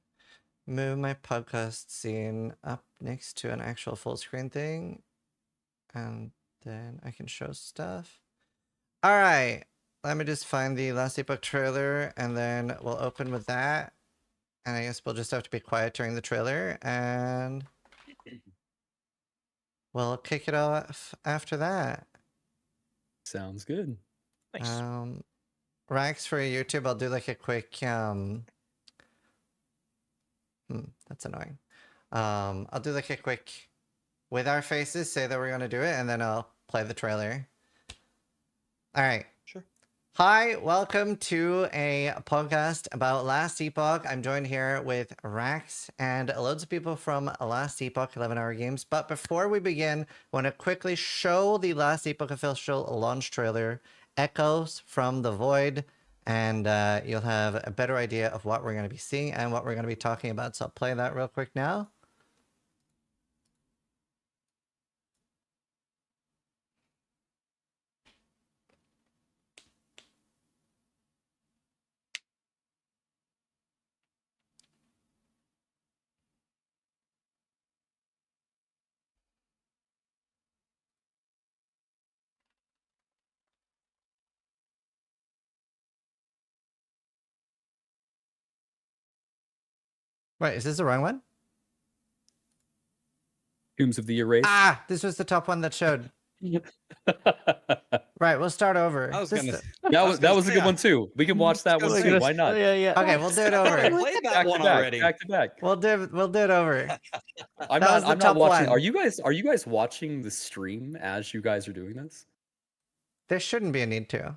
move my podcast scene up next to an actual full screen thing, and then I can show stuff. All right, let me just find the Last Epoch trailer, and then we'll open with that. And I guess we'll just have to be quiet during the trailer, and we'll kick it off after that. Sounds good. Nice. Rax, for YouTube, I'll do like a quick that's annoying. I'll do like a quick with our faces, say that we're gonna do it, and then I'll play the trailer. All right. Sure. Hi, welcome to a podcast about Last Epoch. I'm joined here with Rax and loads of people from Last Epoch 11-hour games. But before we begin, I want to quickly show the Last Epoch official launch trailer, Echoes from the Void, and you'll have a better idea of what we're going to be seeing and what we're going to be talking about. So I'll play that real quick now. Wait, is this the wrong one? Tombs of the Erased. Ah, this was the top one that showed. Right, we'll start over. That was a good one too. We can watch that one too. Why not? Yeah. Okay, we'll do it over. I played that one already. Back to back. We'll do it over. I'm not watching. Are you guys watching the stream as you guys are doing this? There shouldn't be a need to.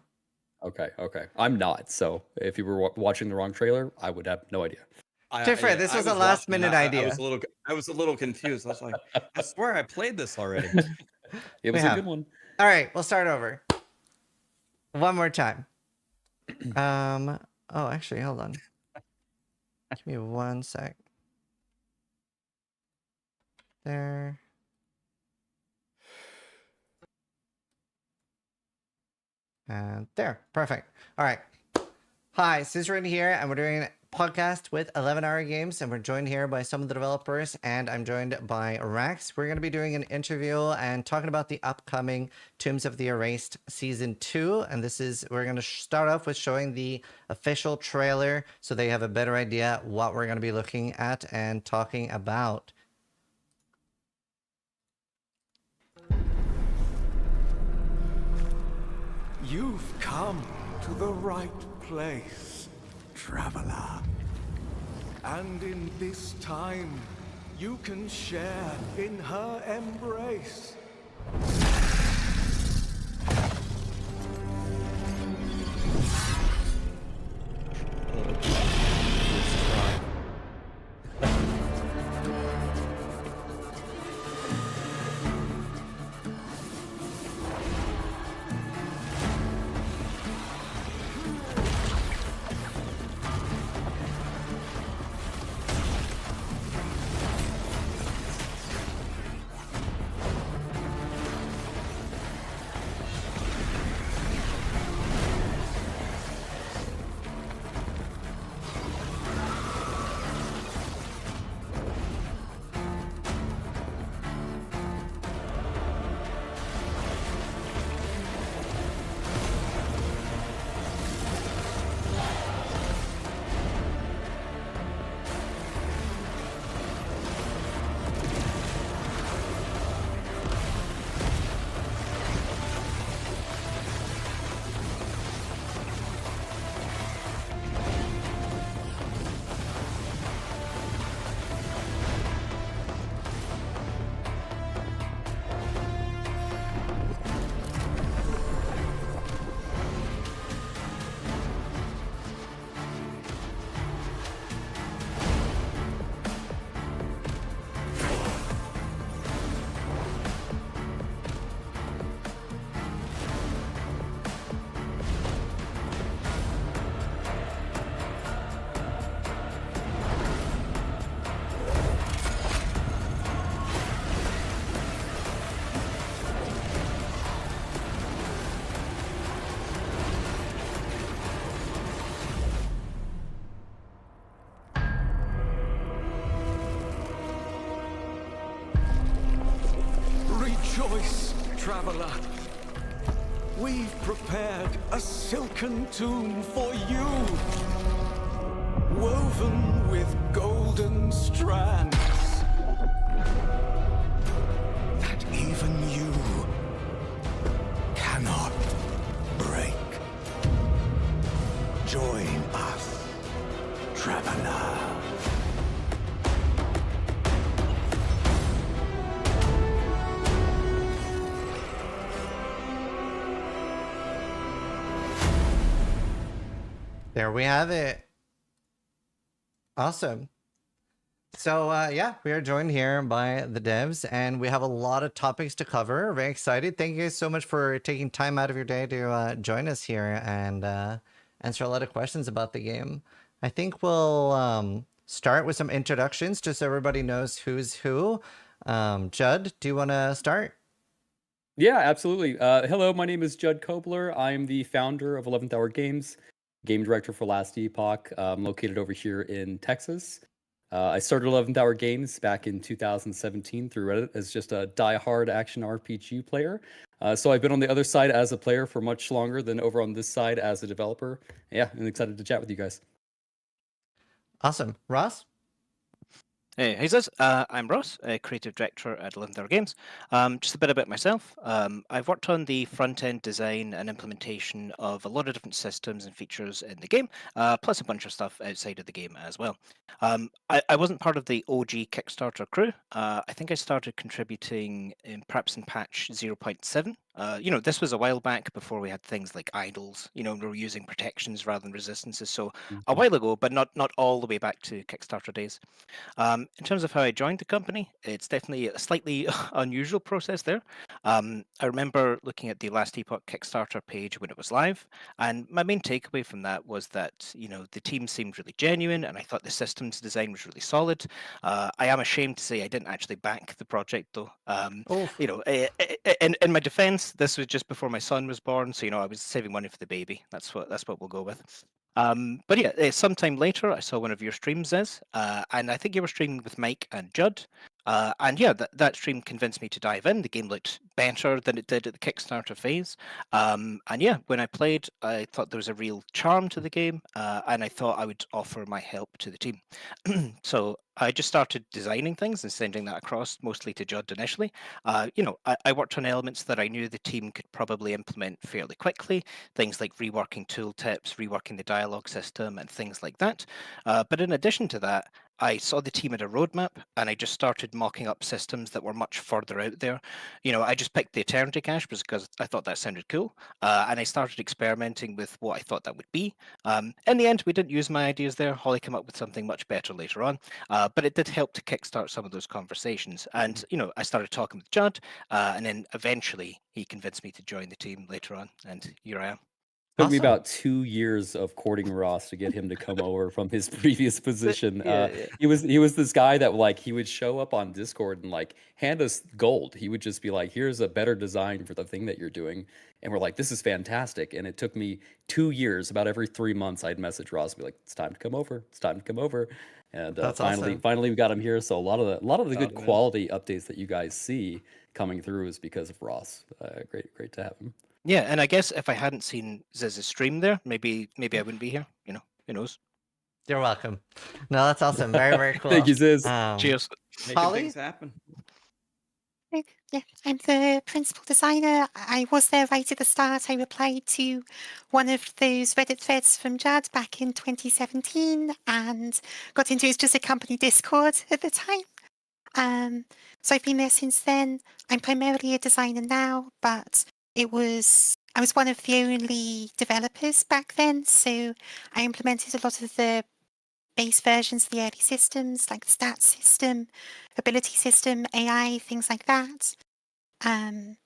Okay. I'm not. So if you were watching the wrong trailer, I would have no idea. Different. This was a last minute idea. I was a little confused. I was like, I swear I played this already. It was a good one. All right, we'll start over. One more time. Oh, actually, hold on. Give me 1 sec. There. And there. Perfect. All right. Hi, Zizaran here, and we're doing a podcast with 11-hour games, and we're joined here by some of the developers, and I'm joined by Rax. We're going to be doing an interview and talking about the upcoming Tombs of the Erased Season 2, and we're going to start off with showing the official trailer so they have a better idea what we're going to be looking at and talking about. You've come to the right place, traveler. And in this time, you can share in her embrace. traveler. We've prepared a silken tomb for you, woven with golden strands, that even you cannot break. Join us, traveler. There we have it. Awesome. So yeah, we are joined here by the devs, and we have a lot of topics to cover. Very excited. Thank you guys so much for taking time out of your day to join us here and answer a lot of questions about the game. I think we'll start with some introductions just so everybody knows who's who. Judd, do you want to start? Yeah, absolutely. Hello, my name is Judd Kobler. I'm the founder of 11th Hour Games, game director for Last Epoch. I'm located over here in Texas. I started 11th Hour Games back in 2017 through Reddit as just a die-hard action RPG player. So I've been on the other side as a player for much longer than over on this side as a developer. Yeah, I'm excited to chat with you guys. Awesome. Ross? Hey, hey, Ziz. I'm Ross, a creative director at 11th Hour Games. Just a bit about myself. I've worked on the front-end design and implementation of a lot of different systems and features in the game, plus a bunch of stuff outside of the game as well. I wasn't part of the OG Kickstarter crew. I think I started contributing perhaps in patch 0.7. This was a while back before we had things like idols. We were using protections rather than resistances. So a while ago, but not all the way back to Kickstarter days. In terms of how I joined the company, it's definitely a slightly unusual process there. I remember looking at the Last Epoch Kickstarter page when it was live, and my main takeaway from that was that the team seemed really genuine, and I thought the systems design was really solid. I am ashamed to say I didn't actually back the project though. In my defense, this was just before my son was born, so I was saving money for the baby. That's what we'll go with. But yeah, sometime later, I saw one of your streams, Ziz, and I think you were streaming with Mike and Judd. And yeah, that stream convinced me to dive in. The game looked better than it did at the Kickstarter phase. And yeah, when I played, I thought there was a real charm to the game, and I thought I would offer my help to the team. So I just started designing things and sending that across, mostly to Judd initially. I worked on elements that I knew the team could probably implement fairly quickly, things like reworking tooltips, reworking the dialogue system, and things like that. But in addition to that, I saw the team at a roadmap, and I just started mocking up systems that were much further out there. I just picked the Eternity Cache because I thought that sounded cool, and I started experimenting with what I thought that would be. In the end, we didn't use my ideas there. Holly came up with something much better later on, but it did help to kickstart some of those conversations. And I started talking with Judd, and then eventually he convinced me to join the team later on, and here I am. Took me about 2 years of courting Ross to get him to come over from his previous position. He was this guy that he would show up on Discord and hand us gold. He would just be like, "Here's a better design for the thing that you're doing," and we're like, "This is fantastic." And it took me 2 years. About every 3 months, I'd message Ross and be like, "It's time to come over. It's time to come over." And finally, we got him here. So a lot of the good quality updates that you guys see coming through is because of Ross. Great to have him. Yeah, and I guess if I hadn't seen Ziz's stream there, maybe I wouldn't be here. Who knows? You're welcome. No, that's awesome. Very, very cool. Thank you, Ziz. Cheers. Making Holly? things happen. Yeah, I'm the principal designer. I was there right at the start. I replied to one of those Reddit threads from Judd back in 2017 and got into just a company Discord at the time. So I've been there since then. I'm primarily a designer now, but I was one of the only developers back then, so I implemented a lot of the base versions of the early systems, like the stats system, ability system, AI, things like that. And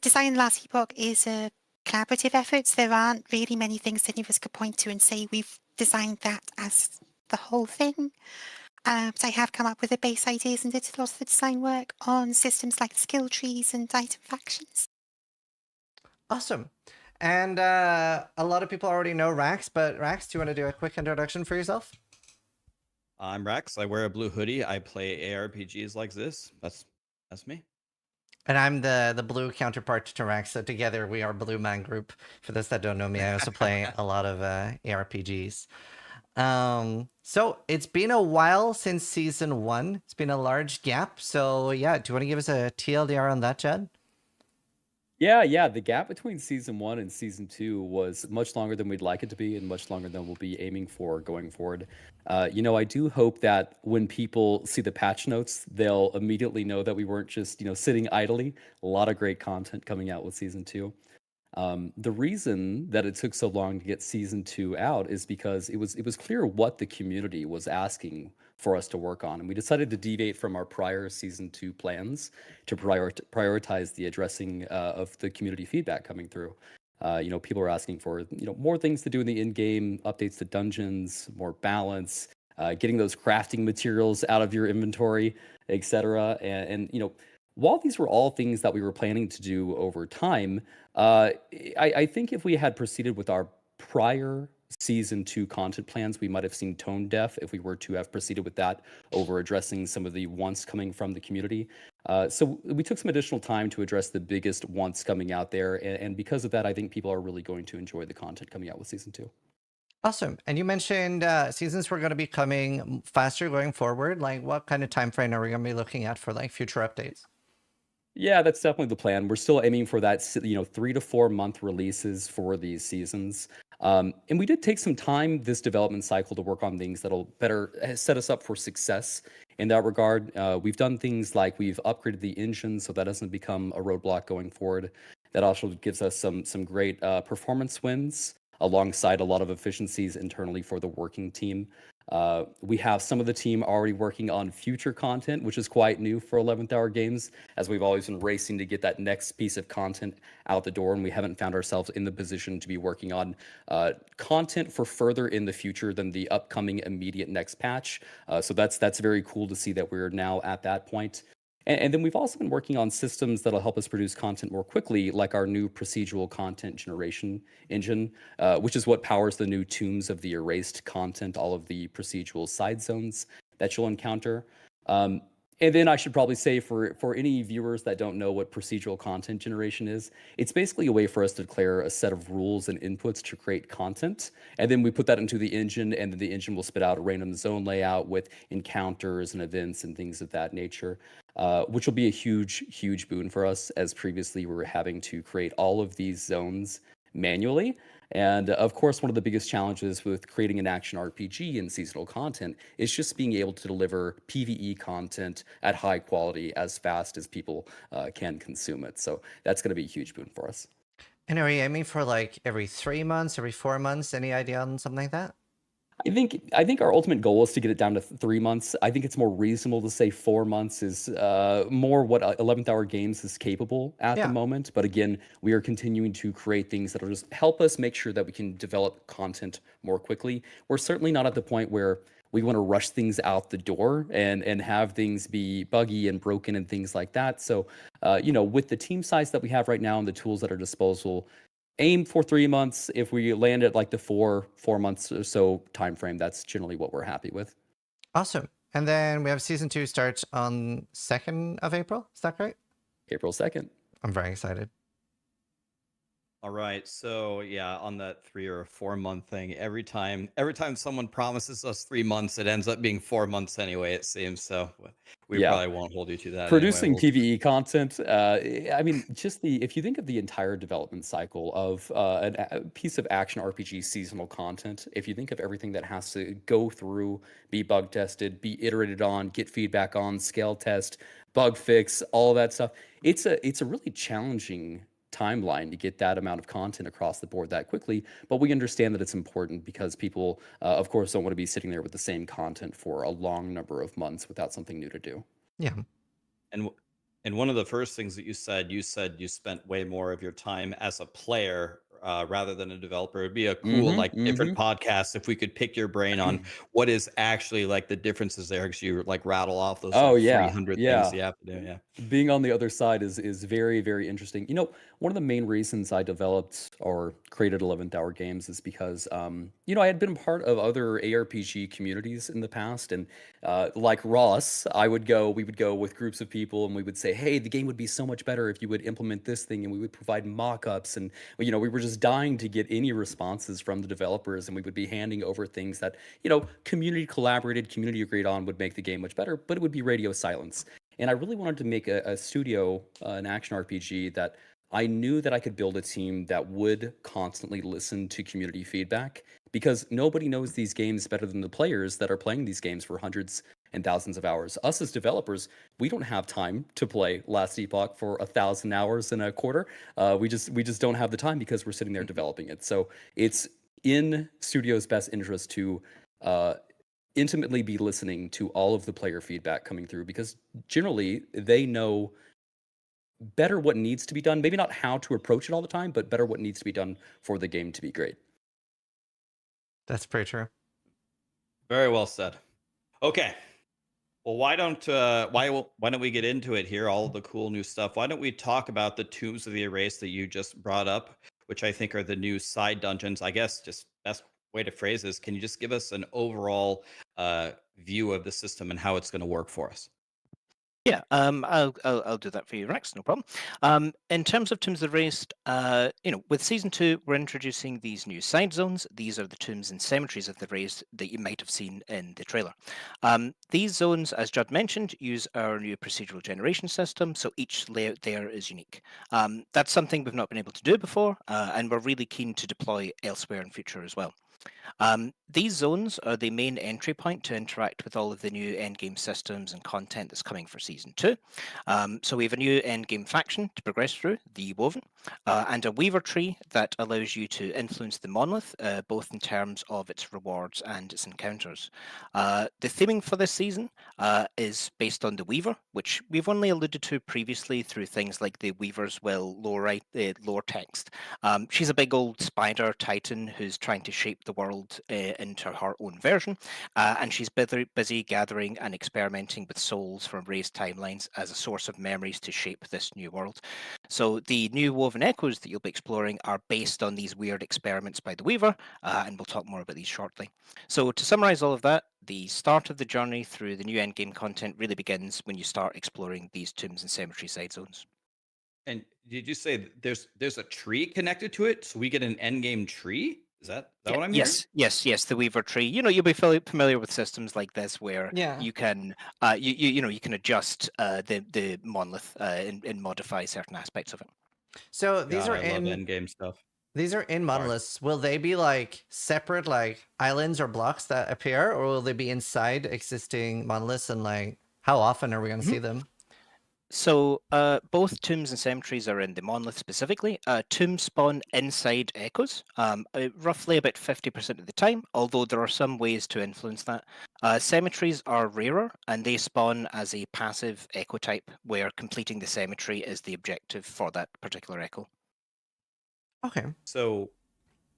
design Last Epoch is a collaborative effort. So there aren't really many things that any of us could point to and say we've designed that as the whole thing. But I have come up with the base ideas and did a lot of the design work on systems like skill trees and item factions. Awesome. And a lot of people already know Rax, but Rax, do you want to do a quick introduction for yourself? I'm Rex. I wear a blue hoodie. I play ARPGs like this. That's me. And I'm the blue counterpart to Rex, so together we are Blue Man Group. For those that don't know me, I also play a lot of ARPGs. So it's been a while since season 1. It's been a large gap. So yeah, do you want to give us a TLDR on that, Chad? Yeah. The gap between season 1 and season 2 was much longer than we'd like it to be, and much longer than we'll be aiming for going forward. I do hope that when people see the patch notes, they'll immediately know that we weren't just sitting idly. A lot of great content coming out with season 2. The reason that it took so long to get season 2 out is because it was clear what the community was asking for us to work on, and we decided to deviate from our prior season 2 plans to prioritize the addressing of the community feedback coming through. People are asking for more things to do in the in-game, updates to dungeons, more balance, getting those crafting materials out of your inventory, etc. And while these were all things that we were planning to do over time, I think if we had proceeded with our prior season 2 content plans, we might have seen tone deaf if we were to have proceeded with that over addressing some of the wants coming from the community. So we took some additional time to address the biggest wants coming out there, and because of that, I think people are really going to enjoy the content coming out with season 2. Awesome. And you mentioned seasons were going to be coming faster going forward. Like, what kind of time frame are we going to be looking at for like future updates? Yeah, that's definitely the plan. We're still aiming for that, 3 to 4 month releases for these seasons. And we did take some time this development cycle to work on things that'll better set us up for success in that regard. We've done things like we've upgraded the engine so that doesn't become a roadblock going forward. That also gives us some great performance wins alongside a lot of efficiencies internally for the working team. We have some of the team already working on future content, which is quite new for 11th Hour Games, as we've always been racing to get that next piece of content out the door, and we haven't found ourselves in the position to be working on content for further in the future than the upcoming immediate next patch. So that's very cool to see that we're now at that point. And then we've also been working on systems that'll help us produce content more quickly, like our new procedural content generation engine, which is what powers the new tombs of the erased content, all of the procedural side zones that you'll encounter. And then I should probably say for any viewers that don't know what procedural content generation is, it's basically a way for us to declare a set of rules and inputs to create content. And then we put that into the engine, and then the engine will spit out a random zone layout with encounters and events and things of that nature, which will be a huge boon for us, as previously we were having to create all of these zones manually. And of course, one of the biggest challenges with creating an action RPG and seasonal content is just being able to deliver PvE content at high quality as fast as people can consume it. So that's going to be a huge boon for us. And are you aiming for like every 3 months, every 4 months? Any idea on something like that? I think our ultimate goal is to get it down to 3 months. I think it's more reasonable to say 4 months is more what 11th Hour Games is capable at the moment. But again, we are continuing to create things that'll just help us make sure that we can develop content more quickly. We're certainly not at the point where we want to rush things out the door and have things be buggy and broken and things like that. So, with the team size that we have right now and the tools at our disposal, aim for 3 months. If we land at like the 4 months or so time frame, that's generally what we're happy with. Awesome. And then we have season 2 starts on 2nd of April. Is that right? April 2nd. I'm very excited. All right, so yeah, on that 3 or 4 month thing, every time someone promises us 3 months, it ends up being 4 months anyway, it seems. So we probably won't hold you to that. Producing anyway. PvE content, I mean, if you think of the entire development cycle of a piece of action RPG seasonal content, if you think of everything that has to go through, be bug tested, be iterated on, get feedback on, scale test, bug fix, all of that stuff, it's a really challenging timeline to get that amount of content across the board that quickly. But we understand that it's important because people, of course, don't want to be sitting there with the same content for a long number of months without something new to do. Yeah. And one of the first things that you said you spent way more of your time as a player rather than a developer. It'd be a cool like different podcast if we could pick your brain on what is actually like the differences there, because you like rattle off those Oh like yeah, 300 things yeah. you have to do. Yeah. Being on the other side is very, very interesting. You know, one of the main reasons I developed or created 11th Hour Games is because, you know, I had been a part of other ARPG communities in the past, and like Ross, we would go with groups of people, and we would say, hey, the game would be so much better if you would implement this thing, and we would provide mock-ups, and you know, we were just dying to get any responses from the developers, and we would be handing over things that, you know, community collaborated, community agreed on would make the game much better, but it would be radio silence. And I really wanted to make a studio, an action RPG that I knew that I could build a team that would constantly listen to community feedback, because nobody knows these games better than the players that are playing these games for hundreds and thousands of hours. Us as developers, we don't have time to play Last Epoch for 1,000 hours in a quarter. We just don't have the time because we're sitting there developing it. So it's in studio's best interest to intimately be listening to all of the player feedback coming through, because generally they know better what needs to be done. Maybe not how to approach it all the time, but better what needs to be done for the game to be great. That's pretty true. Very well said. Okay. Well, why don't we get into it here? All of the cool new stuff. Why don't we talk about the Tombs of the Erased that you just brought up, which I think are the new side dungeons. I guess just best way to phrase this, can you just give us an overall view of the system and how it's going to work for us? Yeah, I'll do that for you, Rex. No problem. In terms of Tombs of the Erased, you know, with Season 2, we're introducing these new side zones. These are the tombs and cemeteries of the Erased that you might have seen in the trailer. These zones, as Judd mentioned, use our new procedural generation system, so each layout there is unique. That's something we've not been able to do before, and we're really keen to deploy elsewhere in future as well. These zones are the main entry point to interact with all of the new endgame systems and content that's coming for Season 2. So we have a new endgame faction to progress through, the Woven, and a Weaver tree that allows you to influence the monolith, both in terms of its rewards and its encounters. The theming for this season is based on the Weaver, which we've only alluded to previously through things like the Weaver's Will lore text. She's a big old spider titan who's trying to shape the world into her own version, and she's busy gathering and experimenting with souls from raised timelines as a source of memories to shape this new world. So the new Woven Echoes that you'll be exploring are based on these weird experiments by the Weaver, and we'll talk more about these shortly. So to summarize all of that, the start of the journey through the new endgame content really begins when you start exploring these tombs and cemetery side zones. And did you say there's a tree connected to it, so we get an endgame tree? Is that what I'm hearing? Yes, the Weaver tree. You know, you'll be familiar with systems like this where Yeah. you can, you know, you can adjust the monolith and modify certain aspects of it. So these God, are I love endgame stuff. These are in monoliths. Will they be like separate like islands or blocks that appear, or will they be inside existing monoliths? And like, how often are we going to see them? So both tombs and cemeteries are in the monolith specifically. Tombs spawn inside echoes, roughly about 50% of the time, although there are some ways to influence that. Cemeteries are rarer, and they spawn as a passive echo type, where completing the cemetery is the objective for that particular echo. Okay. So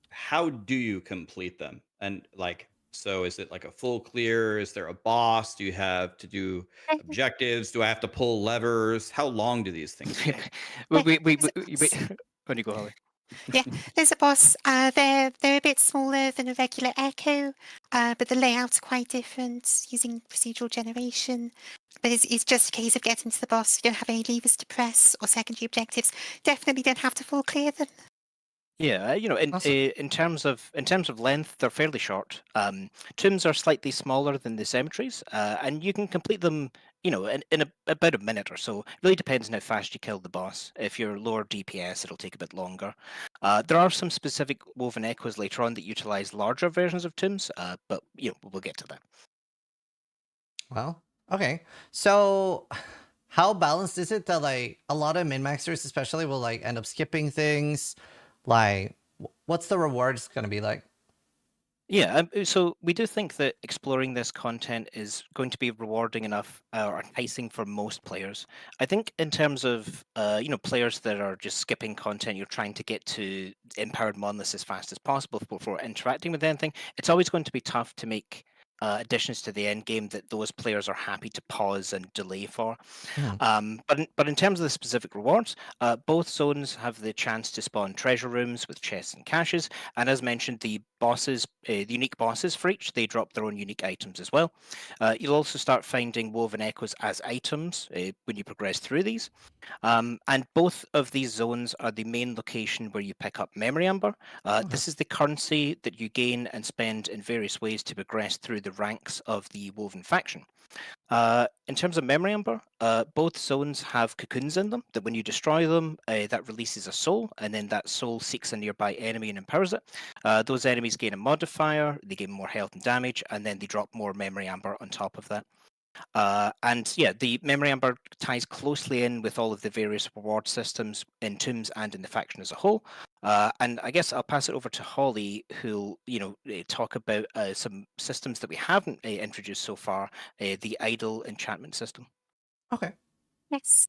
how do you complete them? And like, so is it like a full clear? Is there a boss? Do you have to do objectives? Do I have to pull levers? How long do these things take? Wait. When you go, Holly. Yeah, there's a boss. They're a bit smaller than a regular echo, but the layout's quite different using procedural generation. But it's just a case of getting to the boss. You don't have any levers to press or secondary objectives. Definitely don't have to full clear them. Yeah, you know, in terms of length, they're fairly short. Tombs are slightly smaller than the cemeteries, and you can complete them, you know, in about a minute or so. It really depends on how fast you kill the boss. If you're lower DPS, it'll take a bit longer. There are some specific Woven Echoes later on that utilize larger versions of tombs, but you know, we'll get to that. Well, okay. So how balanced is it that like a lot of min-maxers especially will like end up skipping things? Like, what's the rewards going to be like? Yeah, so we do think that exploring this content is going to be rewarding enough or enticing for most players. I think in terms of players that are just skipping content, you're trying to get to empowered monoliths as fast as possible before interacting with anything. It's always going to be tough to make additions to the end game that those players are happy to pause and delay for. But in terms of the specific rewards, both zones have the chance to spawn treasure rooms with chests and caches, and as mentioned, the bosses, the unique bosses for each, they drop their own unique items as well. You'll also start finding woven echoes as items when you progress through these. And both of these zones are the main location where you pick up memory amber. This is the currency that you gain and spend in various ways to progress through the ranks of the woven faction. In terms of memory amber, both zones have cocoons in them that when you destroy them, that releases a soul, and then that soul seeks a nearby enemy and empowers it. Those enemies gain a modifier, they gain more health and damage, and then they drop more memory amber on top of that. And yeah, the memory amber ties closely in with all of the various reward systems in Tombs and in the faction as a whole. And I guess I'll pass it over to Holly, who'll talk about some systems that we haven't introduced so far. The idle enchantment system. Okay. Yes.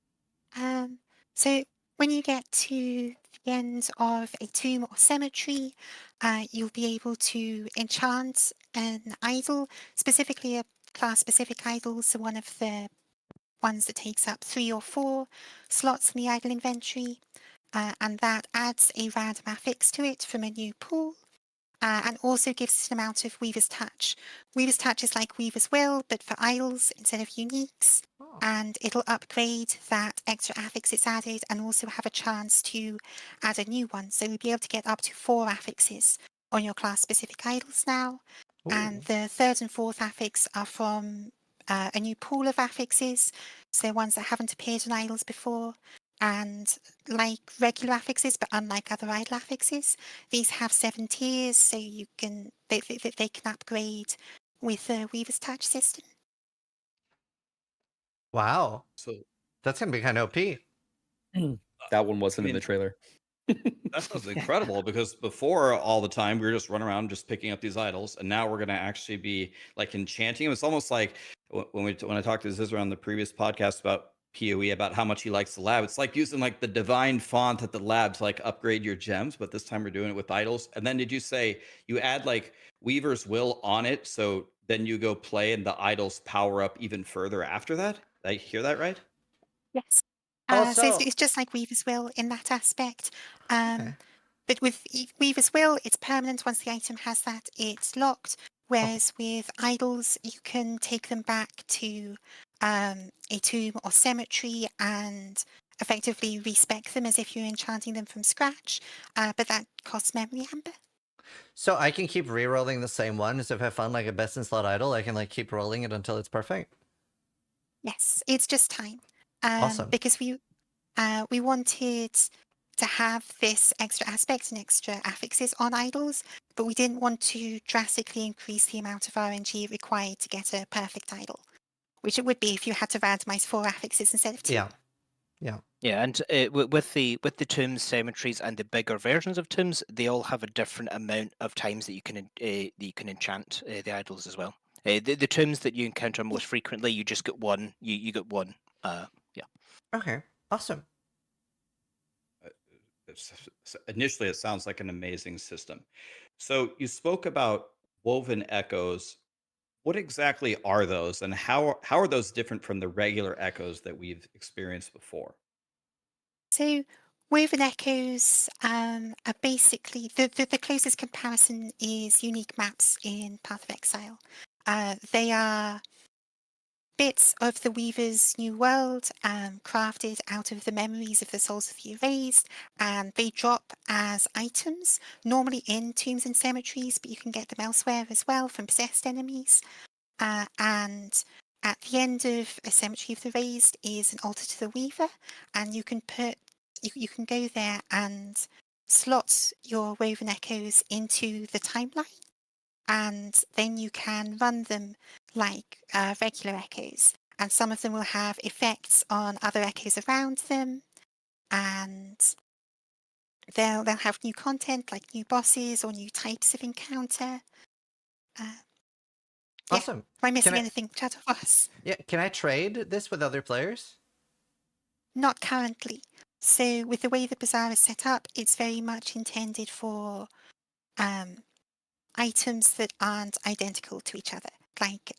So when you get to the end of a tomb or cemetery, you'll be able to enchant an idol, specifically a class-specific idol, so one of the ones that takes up 3 or 4 slots in the idle inventory, and that adds a random affix to it from a new pool. And also gives us an amount of Weaver's Touch. Weaver's Touch is like Weaver's Will, but for idols instead of uniques. And it'll upgrade that extra affix it's added and also have a chance to add a new one. So you'll be able to get up to 4 affixes on your class-specific idols now. And the 3rd and 4th affix are from a new pool of affixes. So they're ones that haven't appeared on idols before. And like regular affixes, but unlike other idle affixes, these have 7 tiers, so you can they can upgrade with the Weaver's Touch system. Wow. So that's gonna be kind of OP. That one wasn't in the trailer. That sounds incredible because before all the time we were just running around just picking up these idols, and now we're going to actually be like enchanting. It was almost like when I talked to Zizaran on the previous podcast about PoE, about how much he likes the lab. It's like using like the divine font at the lab to like upgrade your gems, but this time we're doing it with idols. And then did you say you add like Weaver's Will on it, so then you go play and the idols power up even further after that? Did I hear that right? Yes. Also, so it's just like Weaver's Will in that aspect. But with Weaver's Will, it's permanent. Once the item has that, it's locked. Whereas with idols, you can take them back to a tomb or cemetery and effectively respec them as if you're enchanting them from scratch. But that costs memory amber. So I can keep re-rolling the same one. So if I found like a best in slot idol, I can like keep rolling it until it's perfect. Yes, it's just time. Awesome. Because we wanted to have this extra aspect and extra affixes on idols, but we didn't want to drastically increase the amount of RNG required to get a perfect idol, which it would be if you had to randomize 4 affixes instead of 2. Yeah, and with the tombs, cemeteries, and the bigger versions of tombs, they all have a different amount of times that you can enchant the idols as well. The tombs that you encounter most frequently, you just get one. You get one. Yeah. Okay. Awesome. Initially, it sounds like an amazing system. So you spoke about woven echoes. What exactly are those, and how are those different from the regular echoes that we've experienced before? So woven echoes are basically the closest comparison is unique maps in Path of Exile. They are bits of the Weaver's new world, crafted out of the memories of the souls of the erased, and they drop as items, normally in tombs and cemeteries, but you can get them elsewhere as well from possessed enemies. And at the end of a Cemetery of the Raised is an altar to the Weaver, and you can you can go there and slot your woven echoes into the timeline, and then you can run them like regular echoes, and some of them will have effects on other echoes around them, and they'll have new content like new bosses or new types of encounter. Yeah. Awesome. Am I missing Can I- anything, Shadow Boss? Yeah, can I trade this with other players? Not currently. So with the way the bazaar is set up, it's very much intended for items that aren't identical to each other. Like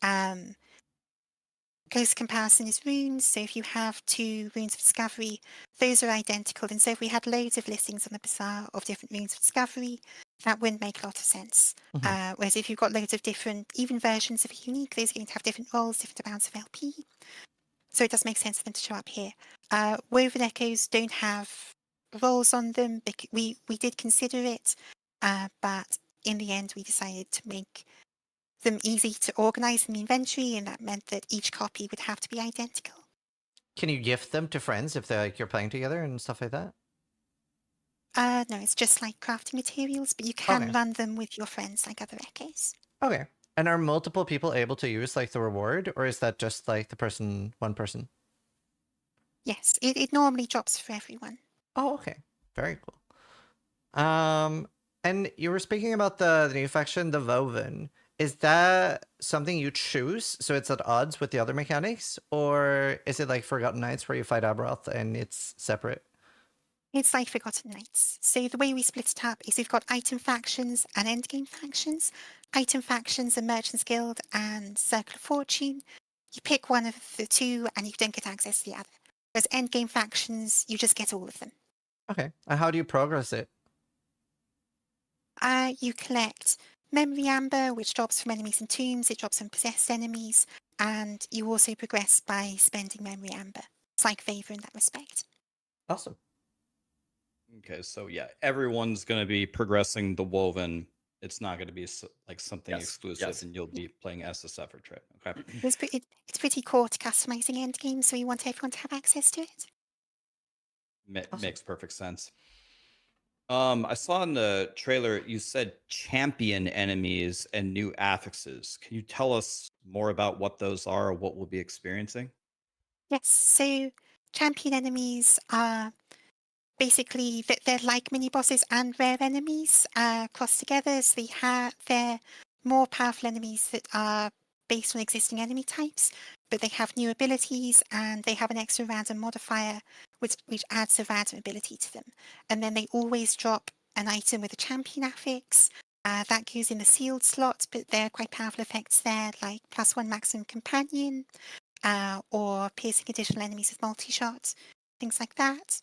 close comparison is runes. So if you have 2 runes of discovery, those are identical. And so if we had loads of listings on the bazaar of different runes of discovery, that wouldn't make a lot of sense. Whereas if you've got loads of different, even versions of a unique, those are going to have different roles, different amounts of LP. So it does make sense for them to show up here. Woven Echoes don't have roles on them. We did consider it, but in the end we decided to make them easy to organize in the inventory, and that meant that each copy would have to be identical. Can you gift them to friends if they're like you're playing together and stuff like that? No, it's just like crafting materials, but you can run them with your friends like other echoes. Okay. And are multiple people able to use like the reward, or is that just like the one person? Yes, it normally drops for everyone. Oh, okay. Very cool. And you were speaking about the new faction, the Woven. Is that something you choose, so it's at odds with the other mechanics? Or is it like Forgotten Knights where you fight Aberoth and it's separate? It's like Forgotten Knights. So the way we split it up is we've got item factions and endgame factions. Item factions are Merchant's Guild and Circle of Fortune. You pick one of the 2 and you don't get access to the other. Whereas endgame factions, you just get all of them. Okay. And how do you progress it? You collect Memory Amber, which drops from enemies and tombs. It drops from possessed enemies. And you also progress by spending Memory Amber. It's like Favor in that respect. Awesome. Okay, so yeah, everyone's going to be progressing the Woven. It's not going to be like something exclusive, and you'll be playing SSF or Trip. Okay. It's pretty core to customizing endgame, so we want everyone to have access to it. Makes perfect sense. I saw in the trailer you said champion enemies and new affixes. Can you tell us more about what those are or what we'll be experiencing? Yes, so champion enemies are basically they're like mini bosses and rare enemies crossed together. So they're more powerful enemies that are based on existing enemy types, but they have new abilities and they have an extra random modifier which adds a random ability to them. And then they always drop an item with a champion affix. That goes in the sealed slot, but there are quite powerful effects there, like +1 maximum companion, or piercing additional enemies with multi-shot, things like that.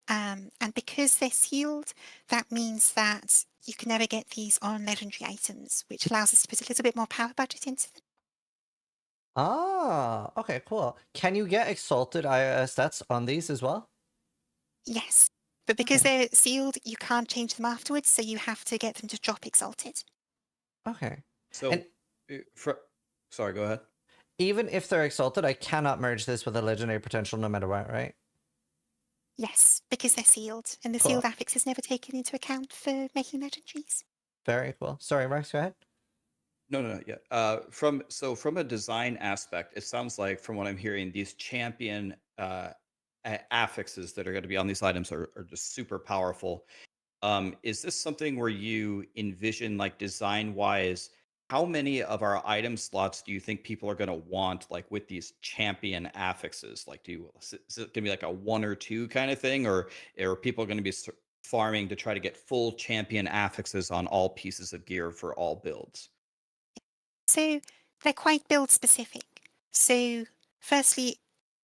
And because they're sealed, that means that you can never get these on legendary items, which allows us to put a little bit more power budget into them. Ah, okay, cool. Can you get exalted stats on these as well? Yes, but because they're sealed, you can't change them afterwards, so you have to get them to drop exalted. Okay. So, sorry, go ahead. Even if they're exalted, I cannot merge this with a legendary potential no matter what, right? Yes, because they're sealed, and the sealed affix is never taken into account for making legendaries. Very cool. Sorry, Max, go ahead. No, yeah. From a design aspect, it sounds like, from what I'm hearing, these champion affixes that are going to be on these items are just super powerful. Is this something where you envision, like design-wise, how many of our item slots do you think people are going to want, like with these champion affixes? Like, is it going to be like a 1 or 2 kind of thing, or are people going to be farming to try to get full champion affixes on all pieces of gear for all builds? So they're quite build specific. So firstly,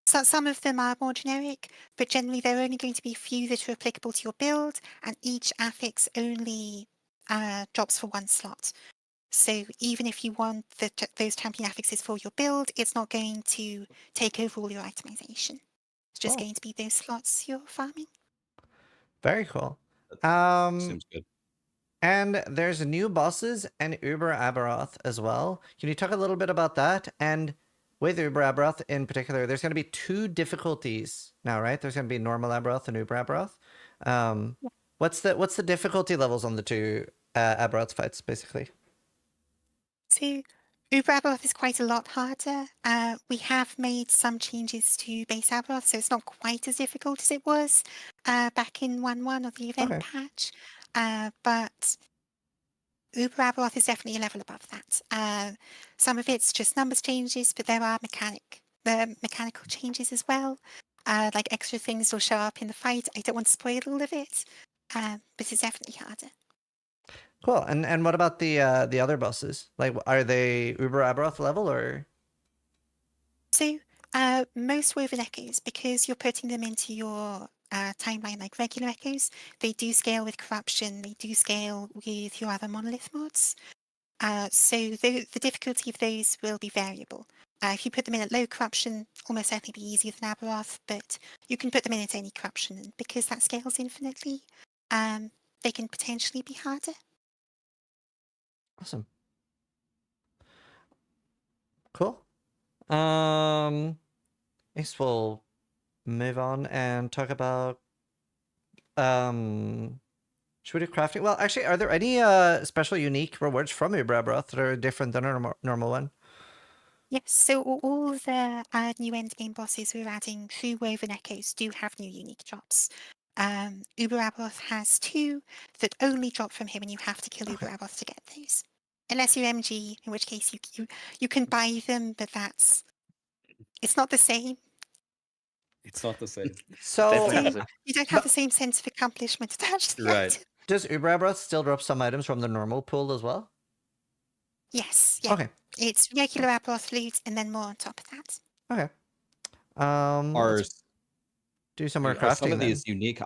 some of them are more generic, but generally there are only going to be a few that are applicable to your build, and each affix only drops for 1 slot. So even if you want those champion affixes for your build, it's not going to take over all your itemization. It's just going to be those slots you're farming. Very cool. Seems good. And there's new bosses and Uber Aberoth as well. Can you talk a little bit about that? And with Uber Aberoth in particular, there's going to be 2 difficulties now, right? There's going to be normal Aberoth and Uber Aberoth. What's the difficulty levels on the 2 Aberoth fights, basically? So Uber Aberoth is quite a lot harder. We have made some changes to base Aberoth, so it's not quite as difficult as it was back in 1.1 of the event patch. But Uber Aberoth is definitely a level above that. Some of it's just numbers changes, but there are mechanical changes as well. Like extra things will show up in the fight. I don't want to spoil all of it, but it's definitely harder. Cool. And what about the other bosses? Like, are they Uber Aberoth level or? So most Woven Echoes, because you're putting them into your timeline like regular echoes, they do scale with corruption. They do scale with your other monolith mods. So the difficulty of those will be variable. If you put them in at low corruption, almost certainly be easier than Aberoth, but you can put them in at any corruption, and because that scales infinitely, they can potentially be harder. Awesome. Cool. I guess we'll move on and talk about should we do crafting? Well, actually, are there any special unique rewards from Uber Aberoth that are different than a normal one? Yes, so all the new endgame bosses we're adding through Woven Echoes do have new unique drops. Uber Aberoth has 2 that only drop from him, and you have to kill Uber Aberoth to get those. Unless you're MG, in which case you can buy them, but it's not the same. It's not the same. So You don't have the same sense of accomplishment attached to the item. Does Uber Aberoth still drop some items from the normal pool as well? Yes. Yeah. Okay. It's regular Aberoth loot and then more on top of that. Okay. Are Let's do some more are crafting some of then. these unique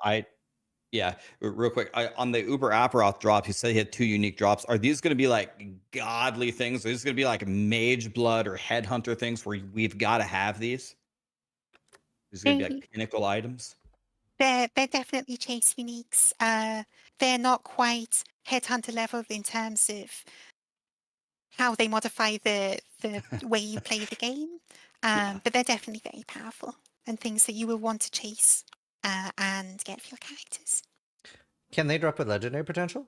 yeah, real quick. On the Uber Aberoth drop, you said he had 2 unique drops. Are these going to be like godly things? Are these going to be like mage blood or headhunter things where we've got to have these? These going to be like pinnacle items? They're definitely chase uniques. They're not quite headhunter level in terms of how they modify the way you play the game, but they're definitely very powerful and things that you will want to chase and get for your characters. Can they drop with legendary potential?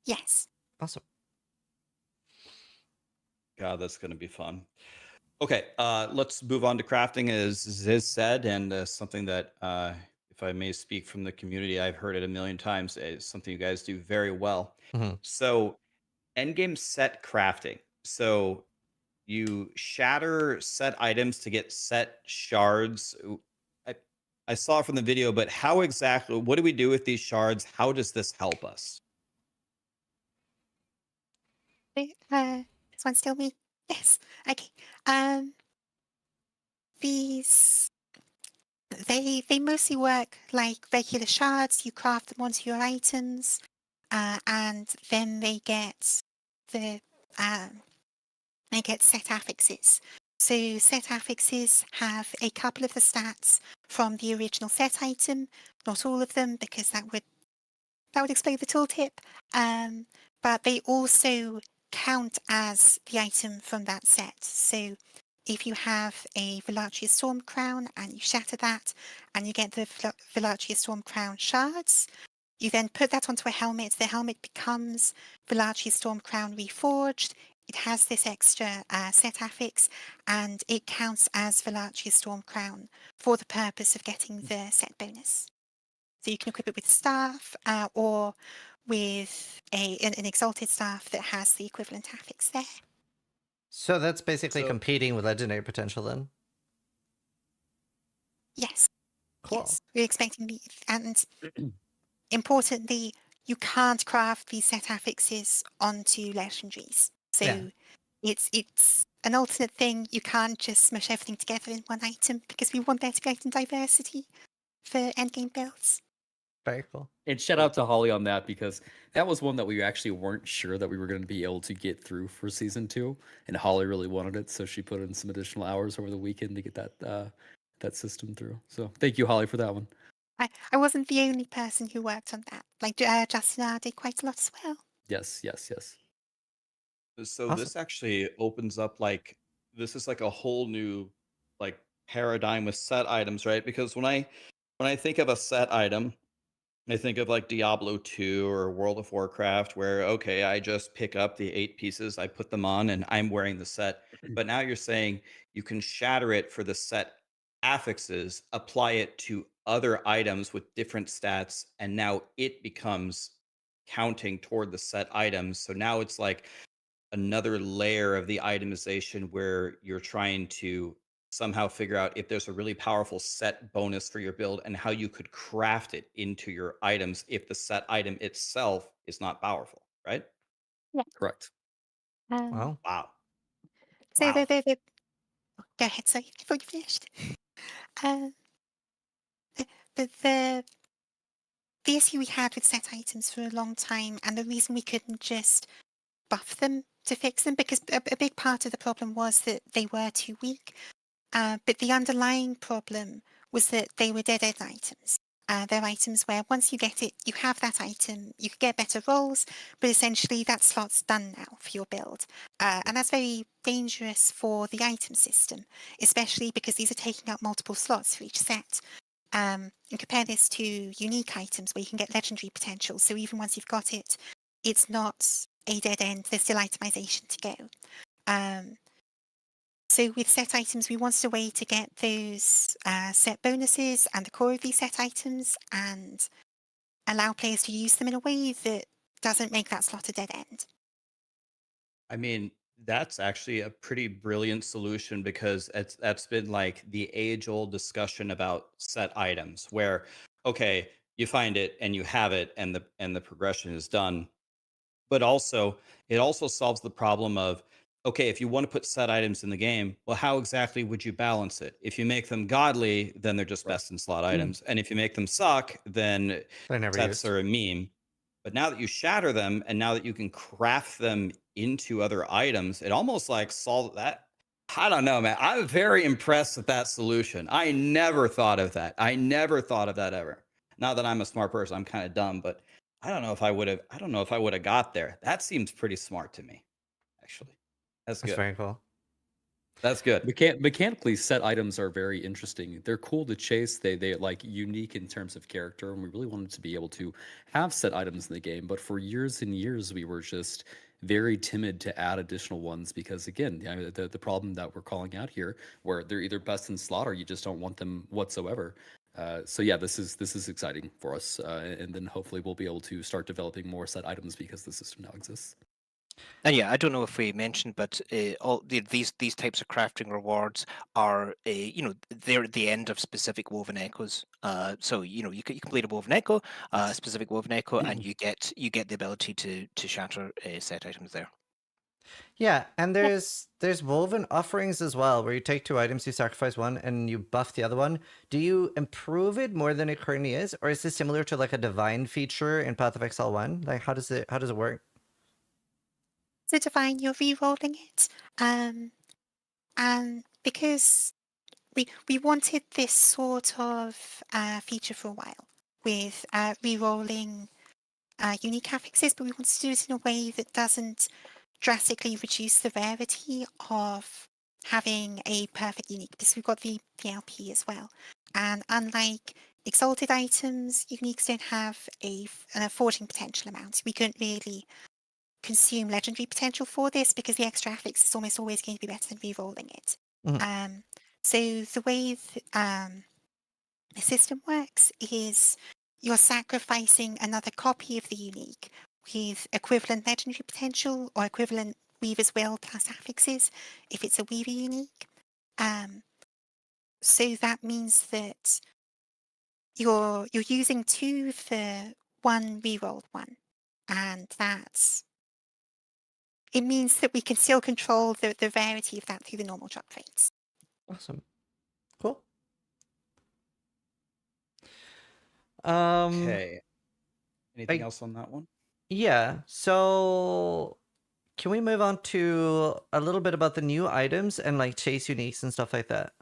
Yes. Awesome. God, that's going to be fun. Okay, let's move on to crafting, as Ziz said, and something that, if I may speak from the community, I've heard it a million times, is something you guys do very well. So, endgame set crafting. So, you shatter set items to get set shards. I saw it from the video, but how exactly, what do we do with these shards? How does this help us? This one's still me. Yes. Okay. These they mostly work like regular shards. You craft them onto your items, and then they get set affixes. So set affixes have a couple of the stats from the original set item, not all of them, because that would explain the tooltip. But they also count as the item from that set. So if you have a Velaria Storm Crown and you shatter that and you get the Velaria Storm Crown shards, you then put that onto a helmet. The helmet becomes Velaria Storm Crown Reforged. It has this extra set affix, and it counts as Velaria Storm Crown for the purpose of getting the set bonus. So you can equip it with staff or with an exalted staff that has the equivalent affix there. So that's basically competing with legendary potential then? Yes. Cool. Yes. We're expecting the, and importantly, you can't craft these set affixes onto legendaries. So it's an alternate thing. You can't just smush everything together in one item because we want there to be item diversity for endgame builds. Very cool. And shout out to Holly on that, because that was one that we actually weren't sure that we were going to be able to get through for season 2, and Holly really wanted it, so she put in some additional hours over the weekend to get that system through. So thank you, Holly, for that one. I wasn't the only person who worked on that. Like Justin did quite a lot as well. Yes. So this actually opens up, like, this is like a whole new like paradigm with set items, right? Because when I think of a set item, I think of like Diablo 2 or World of Warcraft, where, okay, I just pick up the 8 pieces, I put them on, and I'm wearing the set. But now you're saying you can shatter it for the set affixes, apply it to other items with different stats, and now it becomes counting toward the set items. So now it's like another layer of the itemization where you're trying to somehow figure out if there's a really powerful set bonus for your build and how you could craft it into your items if the set item itself is not powerful, right? Yeah. Correct. Wow. So Wow. go ahead, sorry, I thought you finished. The issue we had with set items for a long time, and the reason we couldn't just buff them to fix them, because a big part of the problem was that they were too weak. But the underlying problem was that they were dead-end items. They're items where once you get it, you have that item, you could get better rolls, but essentially that slot's done now for your build. And that's very dangerous for the item system, especially because these are taking up multiple slots for each set. And compare this to unique items where you can get legendary potential. So even once you've got it, it's not a dead end, there's still itemization to go. So with set items, we wanted a way to get those set bonuses and the core of these set items and allow players to use them in a way that doesn't make that slot a dead end. I mean, that's actually a pretty brilliant solution because that's been like the age-old discussion about set items where, okay, you find it and you have it and the progression is done. But also, it also solves the problem of, okay, if you want to put set items in the game, well, how exactly would you balance it? If you make them godly, then they're just best in slot items. And if you make them suck, then They're never sets used. are a meme. But now that you shatter them and now that you can craft them into other items, it almost like solves that. I don't know, man. I'm very impressed with that solution. I never thought of that. I never thought of that ever. Not that I'm a smart person. I'm kind of dumb, but I don't know if I would have. I don't know if I would have got there. That seems pretty smart to me, actually. That's That's good. very cool. That's good. Mechanically, set items are very interesting. They're cool to chase. They like unique in terms of character, and we really wanted to be able to have set items in the game. But for years and years, we were just very timid to add additional ones because, again, the problem that we're calling out here, where they're either best in slot or you just don't want them whatsoever. So yeah, this is exciting for us, and then hopefully we'll be able to start developing more set items because the system now exists. And yeah, I don't know if we mentioned, but all these types of crafting rewards are, they're at the end of specific woven echoes. So you complete a woven echo, specific woven echo, and you get the ability to shatter set items there. Yeah, and there's woven offerings as well, where you take 2 items, you sacrifice one, and you buff the other one. Do you improve it more than it currently is, or is this similar to like a divine feature in Path of Exile 1? Like, how does it work? So divine, you're re-rolling it, and because we wanted this sort of feature for a while with re-rolling unique affixes, but we wanted to do it in a way that doesn't drastically reduce the rarity of having a perfect unique, because we've got the LP as well. And unlike exalted items, uniques don't have an forging potential amount. We couldn't really consume legendary potential for this because the extra affix is almost always going to be better than re-rolling it. So the way the system works is you're sacrificing another copy of the unique with equivalent legendary potential or equivalent Weaver's Will plus affixes if it's a Weaver unique. So that means that you're using 2 for 1 rerolled one, and it means that we can still control the rarity of that through the normal drop rates. Awesome. Cool. Okay. Anything else on that one? Yeah. So can we move on to a little bit about the new items and like chase uniques and stuff like that?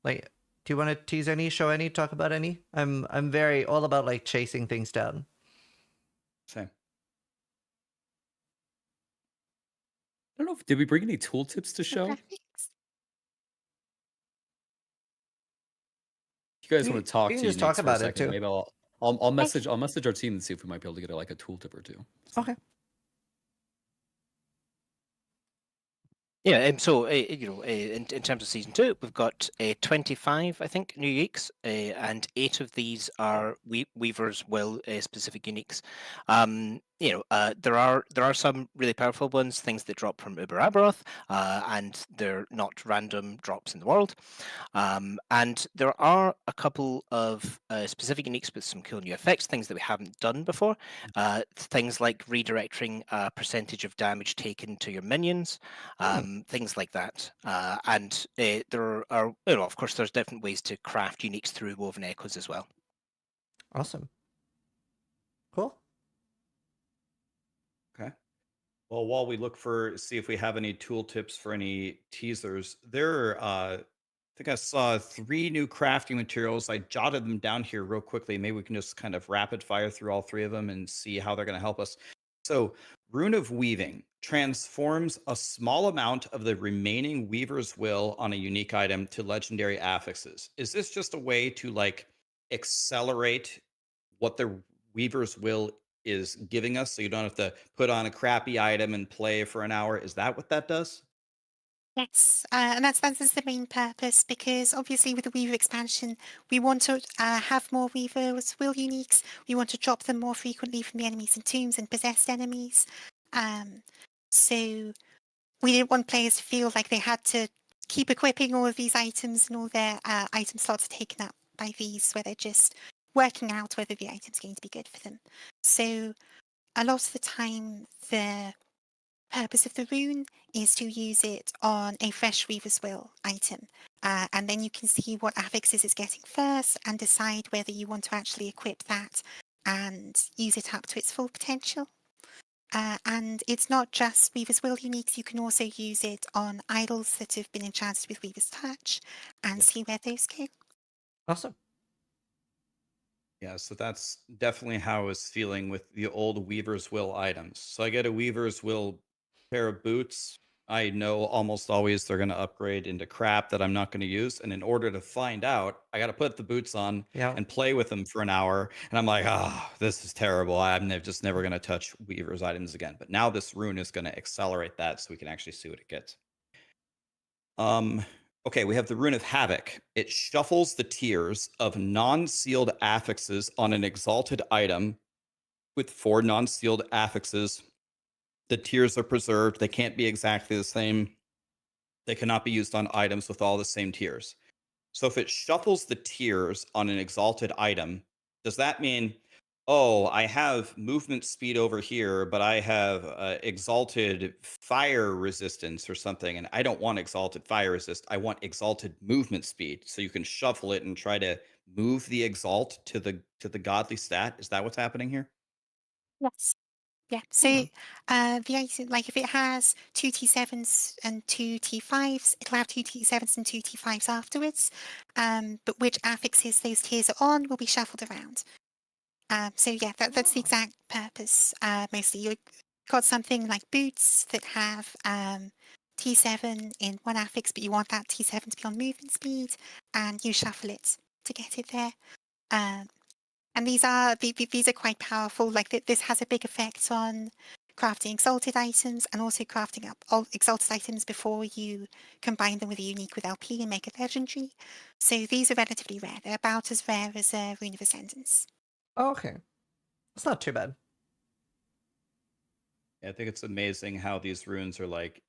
Like, do you want to tease any, show any, talk about any? I'm very all about like chasing things down. Same. I don't know did we bring any tooltips to show? If you guys want to talk we to can just uniques talk for a about it, second, too. maybe I'll message our team and see if we might be able to get like a tooltip or two. Okay. Yeah, so in terms of season 2, we've got 25, I think, new uniques, and 8 of these are Weaver's Will specific uniques. there are some really powerful ones, things that drop from Uber Aberoth, and they're not random drops in the world. And there are a couple of specific uniques with some cool new effects, things that we haven't done before. Things like redirecting a percentage of damage taken to your minions, things like that. And there are, of course, there's different ways to craft uniques through Woven Echoes as well. Awesome. Cool. Okay. Well, while we look see if we have any tooltips for any teasers, I think I saw 3 new crafting materials. I jotted them down here real quickly. Maybe we can just kind of rapid fire through all 3 of them and see how they're going to help us. So, Rune of Weaving transforms a small amount of the remaining Weaver's Will on a unique item to legendary affixes. Is this just a way to like accelerate what the Weaver's Will is giving us, so you don't have to put on a crappy item and play for an hour? Is that what that does? Yes, and that's the main purpose, because obviously with the Weaver expansion, we want to have more Weaver's Will uniques. We want to drop them more frequently from the enemies and tombs and possessed enemies. So we didn't want players to feel like they had to keep equipping all of these items and all their item slots are taken up by these, where they're just working out whether the item's going to be good for them. So a lot of the time, the purpose of the rune is to use it on a fresh Weaver's Will item. And then you can see what affixes it's getting first and decide whether you want to actually equip that and use it up to its full potential. And it's not just Weaver's Will uniques, you can also use it on idols that have been enchanted with Weaver's Touch and see where those go. Awesome. Yeah, so that's definitely how I was feeling with the old Weaver's Will items. So I get a Weaver's Will pair of boots. I know almost always they're going to upgrade into crap that I'm not going to use. And in order to find out, I got to put the boots on and play with them for an hour. And I'm like, this is terrible. I'm just never going to touch Weaver's items again. But now this rune is going to accelerate that so we can actually see what it gets. Okay, we have the Rune of Havoc. It shuffles the tiers of non-sealed affixes on an exalted item with 4 non-sealed affixes. The tiers are preserved. They can't be exactly the same. They cannot be used on items with all the same tiers. So if it shuffles the tiers on an exalted item, does that mean, oh, I have movement speed over here, but I have exalted fire resistance or something, and I don't want exalted fire resist. I want exalted movement speed. So you can shuffle it and try to move the exalt to the godly stat. Is that what's happening here? Yes. Yeah. So the item, like if it has 2 T7s and 2 T5s, it'll have 2 T7s and 2 T5s afterwards. But which affixes those tiers are on will be shuffled around. So yeah, that's the exact purpose. Mostly you've got something like boots that have T7 in one affix, but you want that T7 to be on movement speed, and you shuffle it to get it there. And these are quite powerful. Like this has a big effect on crafting exalted items and also crafting up all exalted items before you combine them with a unique with LP and make it legendary. So these are relatively rare. They're about as rare as a Rune of Ascendance. Oh, okay. It's not too bad. Yeah, I think it's amazing how these runes are like,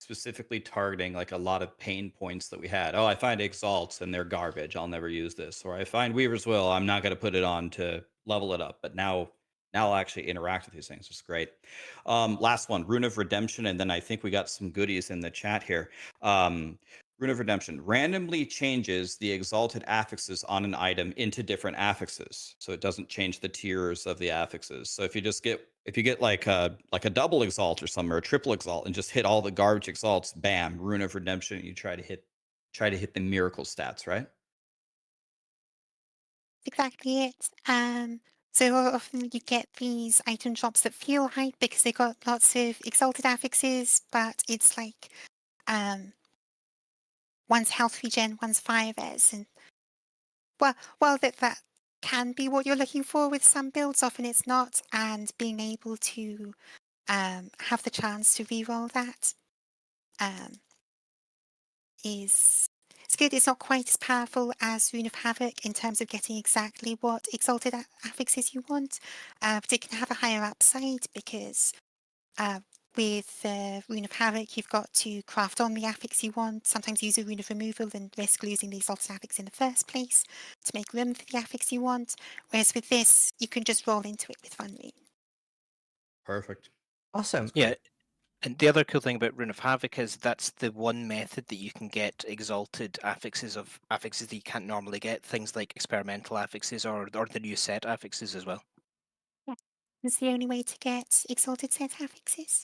specifically targeting like a lot of pain points that we had. Oh, I find exalts and they're garbage. I'll never use this. Or I find Weaver's Will. I'm not going to put it on to level it up. But now I'll actually interact with these things. It's great. Last one, Rune of Redemption. And then I think we got some goodies in the chat here. Rune of Redemption randomly changes the exalted affixes on an item into different affixes. So it doesn't change the tiers of the affixes. So if you get like a double exalt or something, or a triple exalt, and just hit all the garbage exalts, bam, Rune of Redemption, and you try to hit the miracle stats, right? Exactly it. So often you get these item drops that feel hype because they got lots of exalted affixes, but it's like one's health regen, one's fire res, and well that can be what you're looking for with some builds. Often it's not, and being able to have the chance to reroll that is It's good. It's not quite as powerful as Rune of Havoc in terms of getting exactly what exalted affixes you want, but it can have a higher upside because with Rune of Havoc, you've got to craft on the affix you want, sometimes use a Rune of Removal and risk losing the exalted affix in the first place to make room for the affix you want, whereas with this, you can just roll into it with one rune. Perfect. Awesome. Yeah. And the other cool thing about Rune of Havoc is that's the one method that you can get exalted affixes that you can't normally get, things like experimental affixes or the new set affixes as well. Yeah, it's the only way to get exalted set affixes.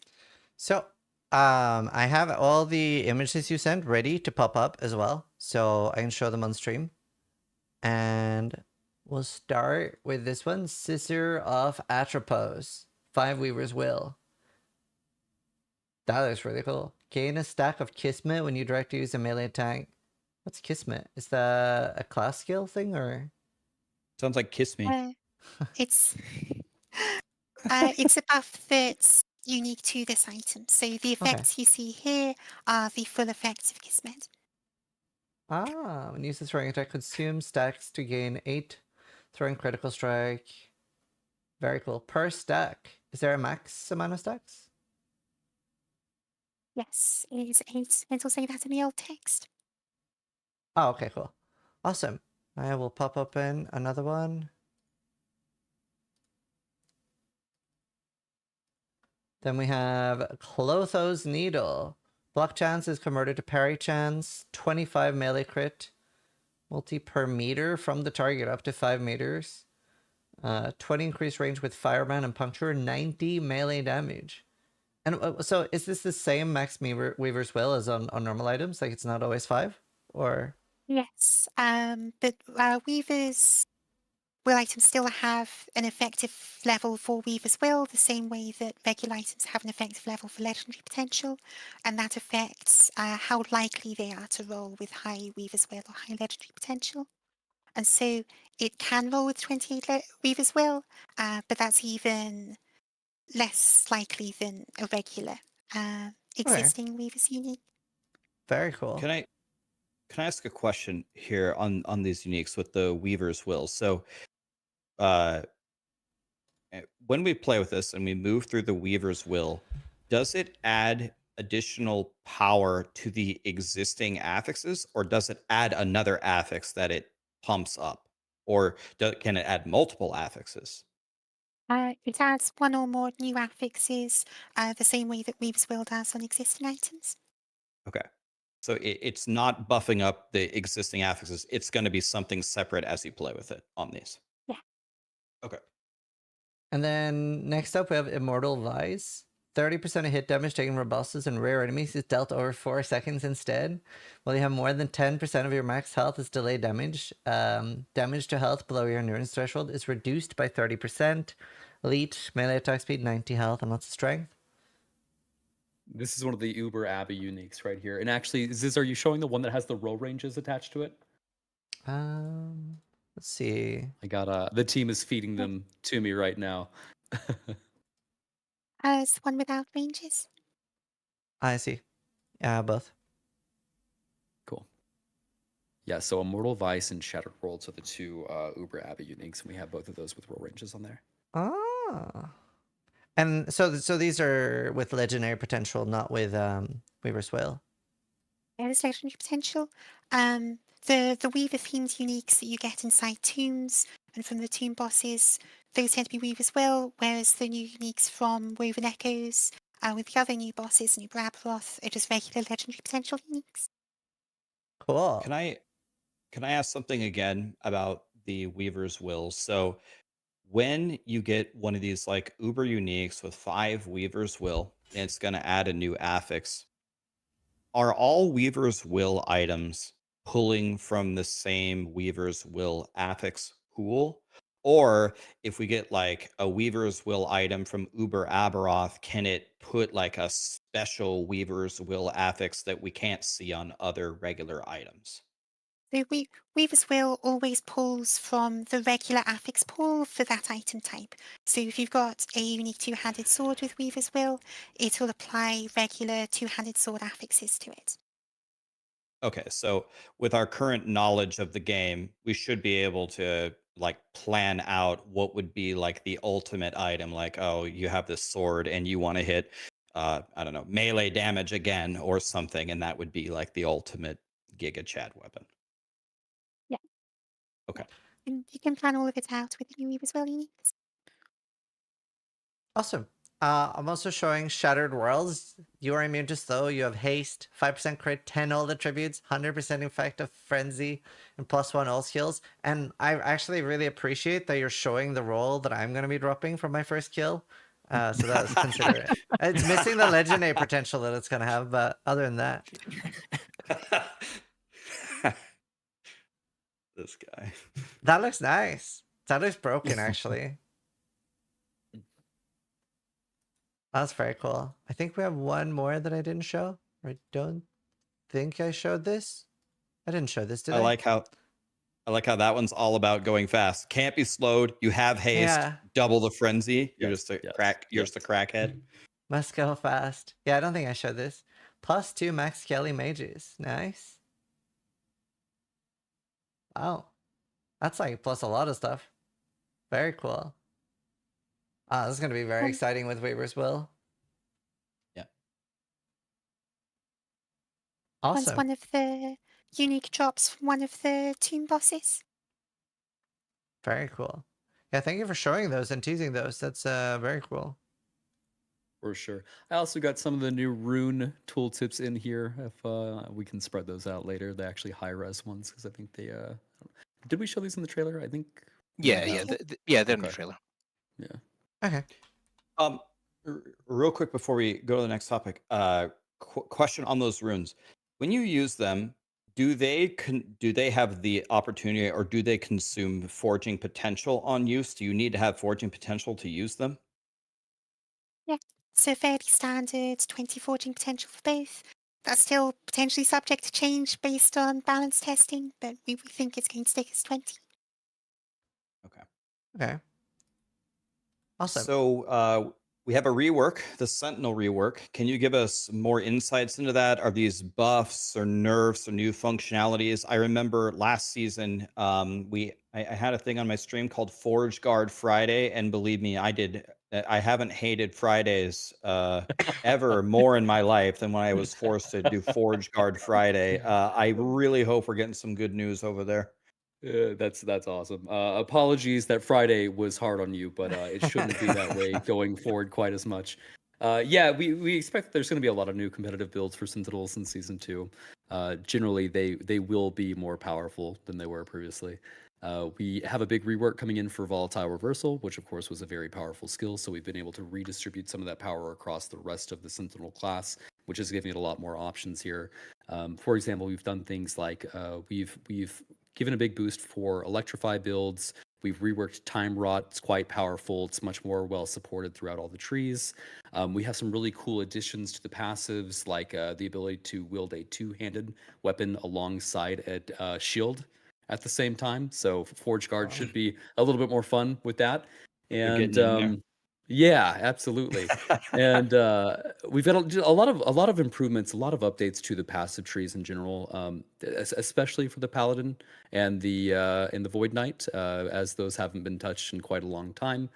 So, I have all the images you sent ready to pop up as well, so I can show them on stream. And we'll start with this one, Scissor of Atropos, 5 Weaver's Will. That looks really cool. Gain a stack of Kismet when you direct use a melee attack. What's Kismet? Is that a class skill thing or? Sounds like Kiss Me. It's it's a buff that's unique to this item. So the effects you see here are the full effects of Kismet. Ah, when used as throwing attack, consume stacks to gain 8 throwing critical strike. Very cool. Per stack. Is there a max amount of stacks? Yes, it is 8. It'll say that in the old text. Oh, okay, cool. Awesome. I will pop open another one. Then we have Clotho's Needle. Block chance is converted to parry chance. 25 melee crit. Multi per meter from the target up to 5 meters. 20 increased range with Fireman and Puncture. 90 melee damage. And so is this the same Max Weaver's Will as on normal items? Like it's not always 5? Or? Yes, but Weaver's Will items still have an effective level for Weaver's Will, the same way that regular items have an effective level for Legendary Potential, and that affects how likely they are to roll with high Weaver's Will or high Legendary Potential. And so it can roll with 28 Weaver's Will, but that's even less likely than a regular existing Weaver's Unique. Very cool. Can I ask a question here on these uniques with the Weaver's Will? So, when we play with this and we move through the Weaver's Will, does it add additional power to the existing affixes, or does it add another affix that it pumps up, or can it add multiple affixes? It adds one or more new affixes, the same way that Weaver's Will does on existing items. Okay. So it's not buffing up the existing affixes. It's going to be something separate as you play with it on these. Yeah. Okay. And then next up we have Immortal Vice. 30% of hit damage taken from bosses and rare enemies is dealt over 4 seconds instead. While you have more than 10% of your max health is delayed damage. Damage to health below your endurance threshold is reduced by 30%. Elite, melee attack speed, 90 health, and lots of strength. This is one of the Uber Abbey uniques right here. And actually, Ziz, are you showing the one that has the row ranges attached to it? Let's see. I got the team is feeding them to me right now. It's the one without ranges. I see. Yeah, both. Cool. Yeah, so Immortal Vice and Shattered Worlds are the two Uber Abbey uniques, and we have both of those with row ranges on there. Ah. And so these are with legendary potential, not with Weaver's Will. There is legendary potential. The Weaver themed uniques that you get inside tombs and from the tomb bosses, those tend to be Weaver's Will, whereas the new uniques from Woven Echoes with the other new bosses, New Brabroth, are just regular legendary potential uniques. Cool. Can I ask something again about the Weaver's Will? So when you get one of these like Uber uniques with 5 Weaver's Will, and it's going to add a new affix, are all Weaver's Will items pulling from the same Weaver's Will affix pool? Or if we get like a Weaver's Will item from Uber Aberoth, can it put like a special Weaver's Will affix that we can't see on other regular items? So Weaver's Will always pulls from the regular affix pool for that item type. So if you've got a unique 2-handed sword with Weaver's Will, it will apply regular 2-handed sword affixes to it. Okay, so with our current knowledge of the game, we should be able to like plan out what would be like the ultimate item. Like, oh, you have this sword and you want to hit, I don't know, melee damage again or something, and that would be like the ultimate Giga Chad weapon. Yeah. Okay. And you can plan all of it out with the new as well, Uniques. Awesome. I'm also showing Shattered Worlds. You are immune to slow. You have haste, 5% crit, 10 all attributes, 100% effect of frenzy, and +1 all skills. And I actually really appreciate that you're showing the roll that I'm going to be dropping for my first kill. So that was considerate. It's missing the legendary potential that it's going to have, but other than that. This guy. That looks nice. That looks broken, actually. That's very cool. I think we have one more that I didn't show. I don't think I showed this. I didn't show this, did I? I like how that one's all about going fast. Can't be slowed. You have haste. Yeah. Double the frenzy. You're Yes, just a yes, crack. You're yes. just a crackhead. Must go fast. Yeah, I don't think I showed this. +2 max Kelly mages. Nice. Wow. That's like plus a lot of stuff. Very cool. This is going to be very exciting with Weaver's Will. Yeah. One's Awesome. one of the unique drops from one of the tomb bosses. Very cool. Yeah, thank you for showing those and teasing those. That's very cool. For sure. I also got some of the new rune tooltips in here. If we can spread those out later, the actually high res ones, because I think they. Did we show these in the trailer? I think. Yeah, they're in the Okay. trailer. Yeah. Okay. Real quick before we go to the next topic, question on those runes. When you use them, do they have the opportunity, or do they consume forging potential on use? Do you need to have forging potential to use them? Yeah, so fairly standard 20 forging potential for both. That's still potentially subject to change based on balance testing, but we think it's going to stick as 20. Okay. Awesome. So we have a rework, the Sentinel rework. Can you give us more insights into that? Are these buffs or nerfs or new functionalities? I remember last season, I had a thing on my stream called Forge Guard Friday, and believe me, I haven't hated Fridays ever more in my life than when I was forced to do Forge Guard Friday. I really hope we're getting some good news over there. That's awesome. Apologies that Friday was hard on you, but it shouldn't be that way going forward quite as much. Yeah, we expect there's going to be a lot of new competitive builds for Sentinels in Season 2. Generally, they will be more powerful than they were previously. We have a big rework coming in for Volatile Reversal, which of course was a very powerful skill, so we've been able to redistribute some of that power across the rest of the Sentinel class, which is giving it a lot more options here. For example, we've done things like we've given a big boost for Electrify builds. We've reworked Time Rot. It's quite powerful. It's much more well supported throughout all the trees. We have some really cool additions to the passives, like the ability to wield a two-handed weapon alongside a shield at the same time. So Forge Guard should be a little bit more fun with that. You're And getting in there. yeah, absolutely. And we've got a lot of improvements, a lot of updates to the passive trees in general, especially for the Paladin and the Void Knight, as those haven't been touched in quite a long time.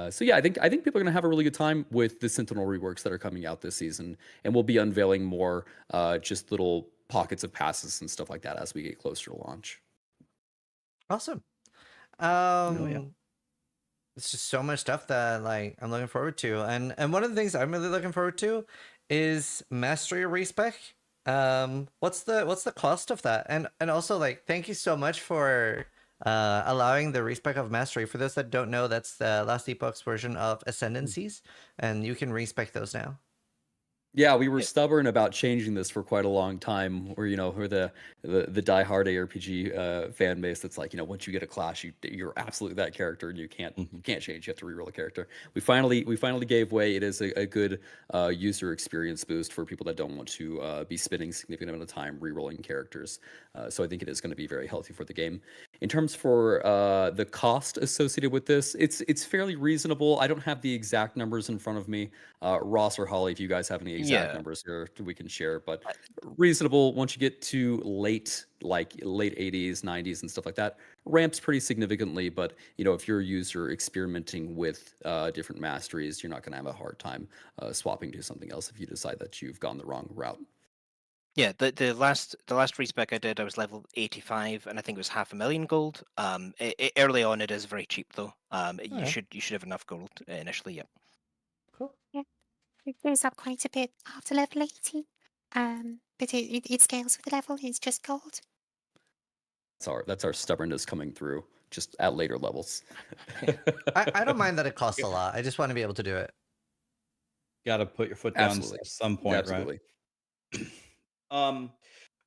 So yeah, I think people are gonna have a really good time with the Sentinel reworks that are coming out this season, and we'll be unveiling more just little pockets of passes and stuff like that as we get closer to launch. Awesome. Yeah. It's just so much stuff that like I'm looking forward to, and one of the things I'm really looking forward to is Mastery Respec. What's the cost of that? And also like thank you so much for allowing the Respec of Mastery. For those that don't know, that's the last Epoch's version of Ascendancies, and you can respec those now. Yeah, we were stubborn about changing this for quite a long time. We're the diehard ARPG fan base that's like, once you get a class, you're absolutely that character, and you can't change. You have to reroll a character. We finally gave way. It is a good user experience boost for people that don't want to be spending significant amount of time rerolling characters. So I think it is going to be very healthy for the game. In terms for the cost associated with this, it's fairly reasonable. I don't have the exact numbers in front of me. Ross or Holly, if you guys have any exact Yeah. numbers here, we can share. But reasonable once you get to late 80s, 90s, and stuff like that, ramps pretty significantly. But if you're a user experimenting with different masteries, you're not going to have a hard time swapping to something else if you decide that you've gone the wrong route. Yeah, the last respec I did, I was level 85, and I think it was 500,000 gold. Early on, it is very cheap though. You Okay. should have enough gold initially. Yeah. Yeah, it goes up quite a bit after level 80. But it scales with the level. It's just gold. That's our stubbornness coming through, just at later levels. I don't mind that it costs a lot. I just want to be able to do it. Got to put your foot down Absolutely. at some point, Absolutely. right?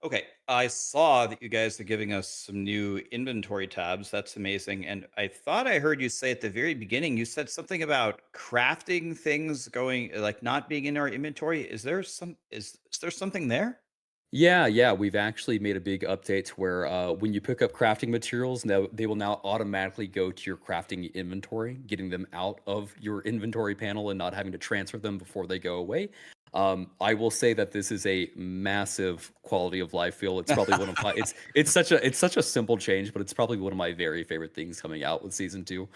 Okay, I saw that you guys are giving us some new inventory tabs. That's amazing. And I thought I heard you say at the very beginning, you said something about crafting things going like not being in our inventory. Is there something there? Yeah, we've actually made a big update to where when you pick up crafting materials, now they will now automatically go to your crafting inventory, getting them out of your inventory panel and not having to transfer them before they go away. I will say that this is a massive quality of life feel. It's probably one of my it's such a simple change, but it's probably one of my very favorite things coming out with season 2.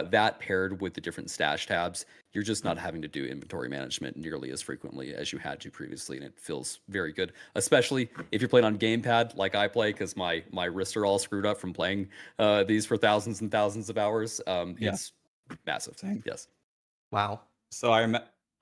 That paired with the different stash tabs, you're just not having to do inventory management nearly as frequently as you had to previously, and it feels very good, especially if you're playing on gamepad like I play, because my wrists are all screwed up from playing these for thousands and thousands of hours. Yeah. It's massive. Yes. Wow. So I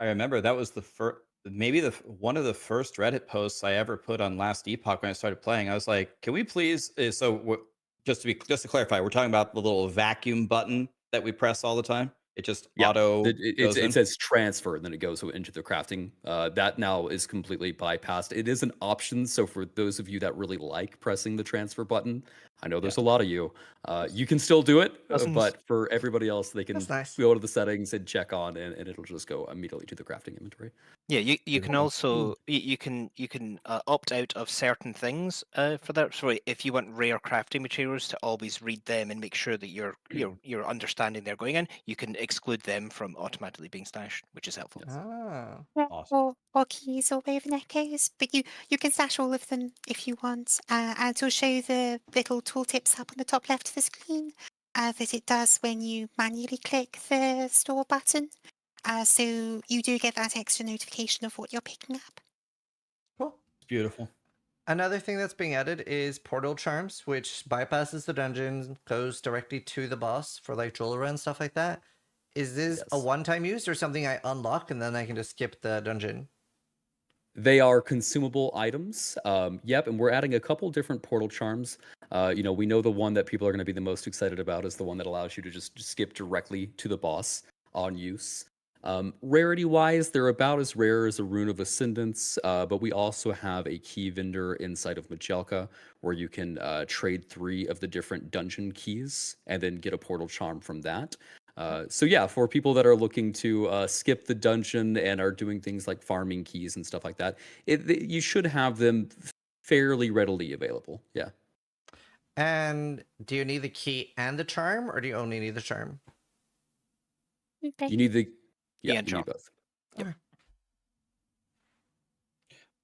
remember that was the first, maybe one of the first Reddit posts I ever put on Last Epoch when I started playing. I was like, "Can we please?" Just to clarify, we're talking about the little vacuum button that we press all the time. It just auto goes in. It says transfer, and then it goes into the crafting. That now is completely bypassed. It is an option, so for those of you that really like pressing the transfer button, I know there's a lot of you. You can still do it, but for everybody else, they can go to the settings and check on, and it'll just go immediately to the crafting inventory. Yeah, you can also you can opt out of certain things for that. So if you want rare crafting materials to always read them and make sure that you're understanding they're going in, you can exclude them from automatically being stashed, which is helpful. Ah. Awesome. Or keys or Raven Echoes, but you can stash all of them if you want. And it'll show the little tooltips up on the top left of the screen that it does when you manually click the store button. So you do get that extra notification of what you're picking up. Cool. Beautiful. Another thing that's being added is portal charms, which bypasses the dungeon, goes directly to the boss for like Jolera and stuff like that. Is this a one-time use or something I unlock and then I can just skip the dungeon? They are consumable items. Yep, and we're adding a couple different portal charms. We know the one that people are going to be the most excited about is the one that allows you to just skip directly to the boss on use. Rarity-wise, they're about as rare as a Rune of Ascendance, but we also have a key vendor inside of Majelka where you can trade 3 of the different dungeon keys and then get a portal charm from that. So yeah, for people that are looking to skip the dungeon and are doing things like farming keys and stuff like that, you should have them fairly readily available. Yeah. And do you need the key and the charm, or do you only need the charm? You need the Yeah, you need both. Okay.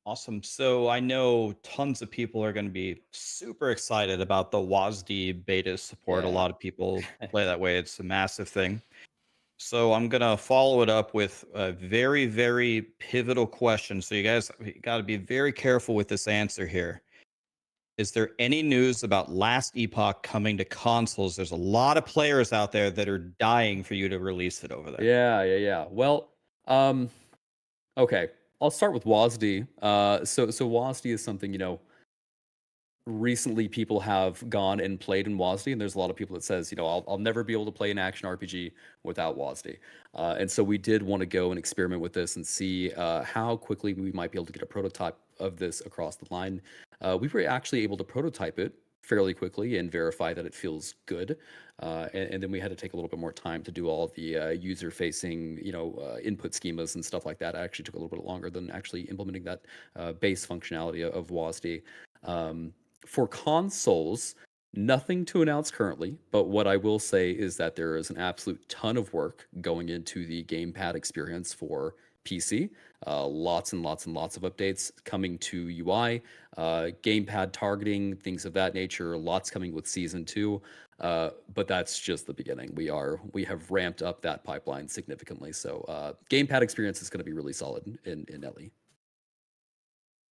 Awesome. So I know tons of people are going to be super excited about the WASD beta support. A Yeah. lot of people play that way. It's a massive thing. So I'm going to follow it up with a very, very pivotal question. So you guys got to be very careful with this answer here. Is there any news about Last Epoch coming to consoles? There's a lot of players out there that are dying for you to release it over there. Yeah. Well, okay. I'll start with WASD. So WASD is something, recently people have gone and played in WASD, and there's a lot of people that says, I'll never be able to play an action RPG without WASD. And so we did want to go and experiment with this and see how quickly we might be able to get a prototype of this across the line. We were actually able to prototype it fairly quickly and verify that it feels good. And then we had to take a little bit more time to do all of the user-facing, input schemas and stuff like that. It actually took a little bit longer than actually implementing that base functionality of WASD. For consoles, Nothing to announce currently, but what I will say is that there is an absolute ton of work going into the gamepad experience for PC. Lots and lots and lots of updates coming to UI, gamepad targeting, things of that nature. Lots coming with Season 2, but that's just the beginning. We have ramped up that pipeline significantly. So gamepad experience is going to be really solid in LE.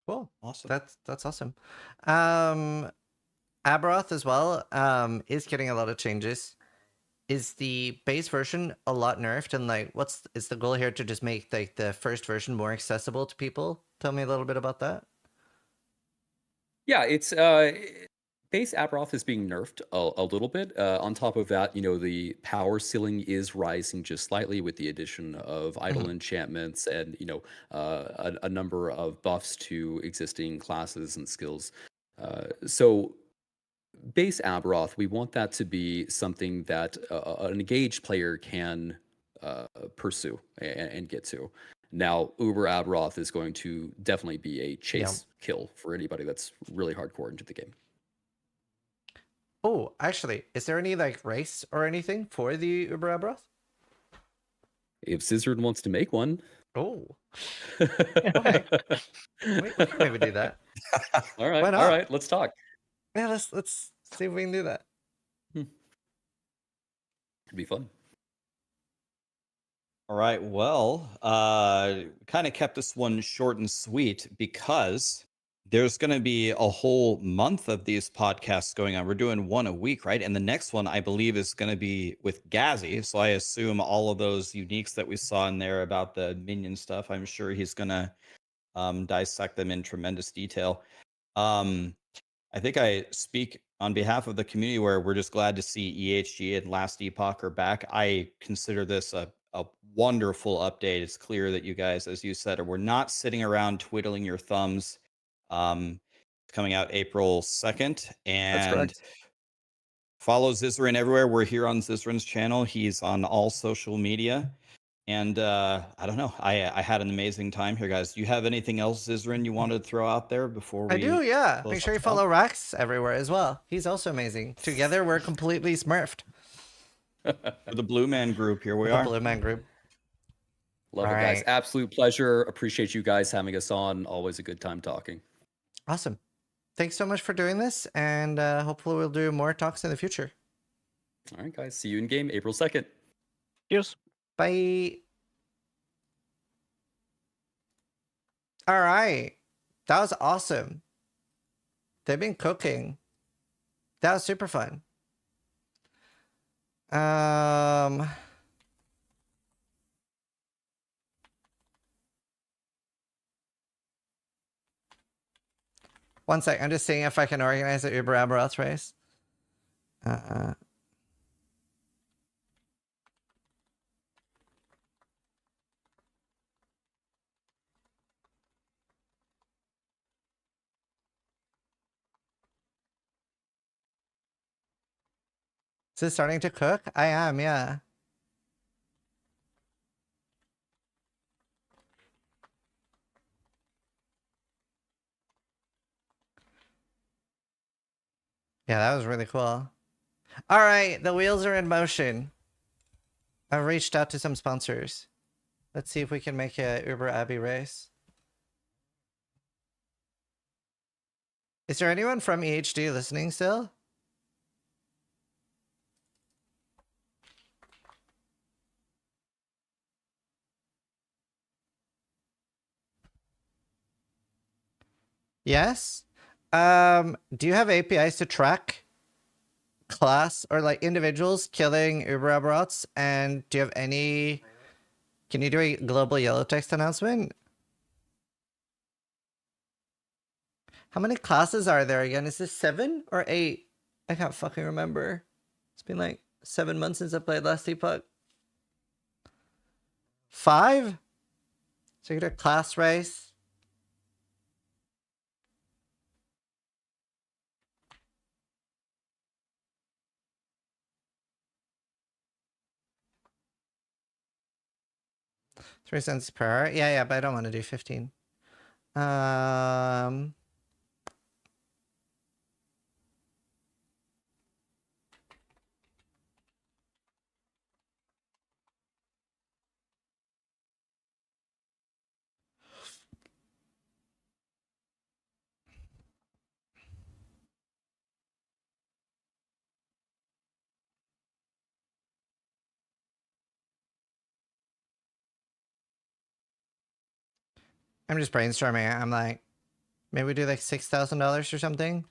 Cool. Awesome. That's awesome. Aberoth as well is getting a lot of changes. Is the base version a lot nerfed, and like is the goal here to just make like the first version more accessible to people? Tell me a little bit about that. Yeah, it's base Aberoth is being nerfed a little bit. On top of that, the power ceiling is rising just slightly with the addition of idle enchantments and a number of buffs to existing classes and skills. So base Aberoth, we want that to be something that an engaged player can pursue and get to. Now, Uber Aberoth is going to definitely be a chase kill for anybody that's really hardcore into the game. Oh, actually, is there any like race or anything for the Uber Aberoth? If Zizaran wants to make one. Oh. Okay. We can maybe do that. All right. Why not? All right. Let's talk. Yeah, let's see if we can do that. It'd be fun. All right. Well, kind of kept this one short and sweet because there's going to be a whole month of these podcasts going on. We're doing one a week, right? And the next one, I believe, is going to be with Gazzy. So I assume all of those uniques that we saw in there about the minion stuff, I'm sure he's going to dissect them in tremendous detail. I think I speak on behalf of the community where we're just glad to see EHG and Last Epoch are back. I consider this a wonderful update. It's clear that you guys, as you said, we're not sitting around twiddling your thumbs. It's coming out April 2nd. And that's correct. Follow Zizaran everywhere. We're here on Zizaran's channel. He's on all social media. And I don't know. I had an amazing time here, guys. Do you have anything else, Zizaran, you wanted to throw out there before we... I do, yeah. Make sure you follow Rax everywhere as well. He's also amazing. Together, we're completely smurfed. The Blue Man Group, here we are. The Blue Man Group. Love it, guys. Absolute pleasure. Appreciate you guys having us on. Always a good time talking. Awesome. Thanks so much for doing this, and hopefully we'll do more talks in the future. All right, guys. See you in game April 2nd. Cheers. Bye. All right. That was awesome. They've been cooking. That was super fun. One sec. I'm just seeing if I can organize the Uber Aberoth race. Is it starting to cook? I am, yeah. Yeah, that was really cool. All right, the wheels are in motion. I've reached out to some sponsors. Let's see if we can make a Uber Abbey race. Is there anyone from EHD listening still? Yes? Do you have APIs to track class or like individuals killing Uber Aberoths? And do you have any... Can you do a global yellow text announcement? How many classes are there again? Is this 7 or 8? I can't fucking remember. It's been like 7 months since I played Last Epoch. 5? So you get a class race. $0.03 per hour. Yeah, but I don't want to do 15. I'm just brainstorming. I'm like, maybe we do like $6,000 or something.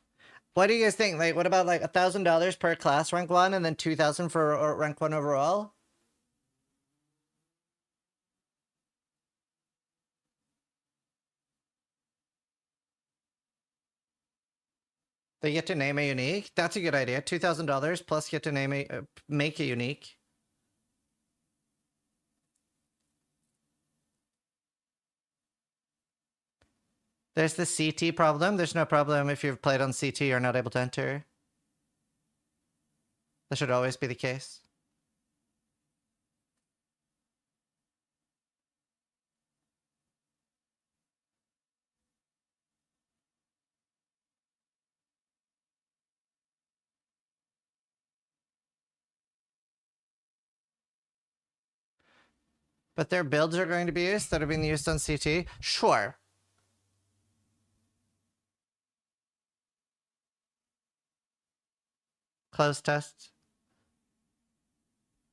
What do you guys think? Like, what about like $1,000 per class rank 1 and then 2,000 for rank 1 overall? They get to name a unique. That's a good idea. $2,000 plus get to name a make a unique. There's the CT problem. There's no problem if you've played on CT, you're not able to enter. That should always be the case. But their builds are going to be used that are being used on CT? Sure. Closed tests.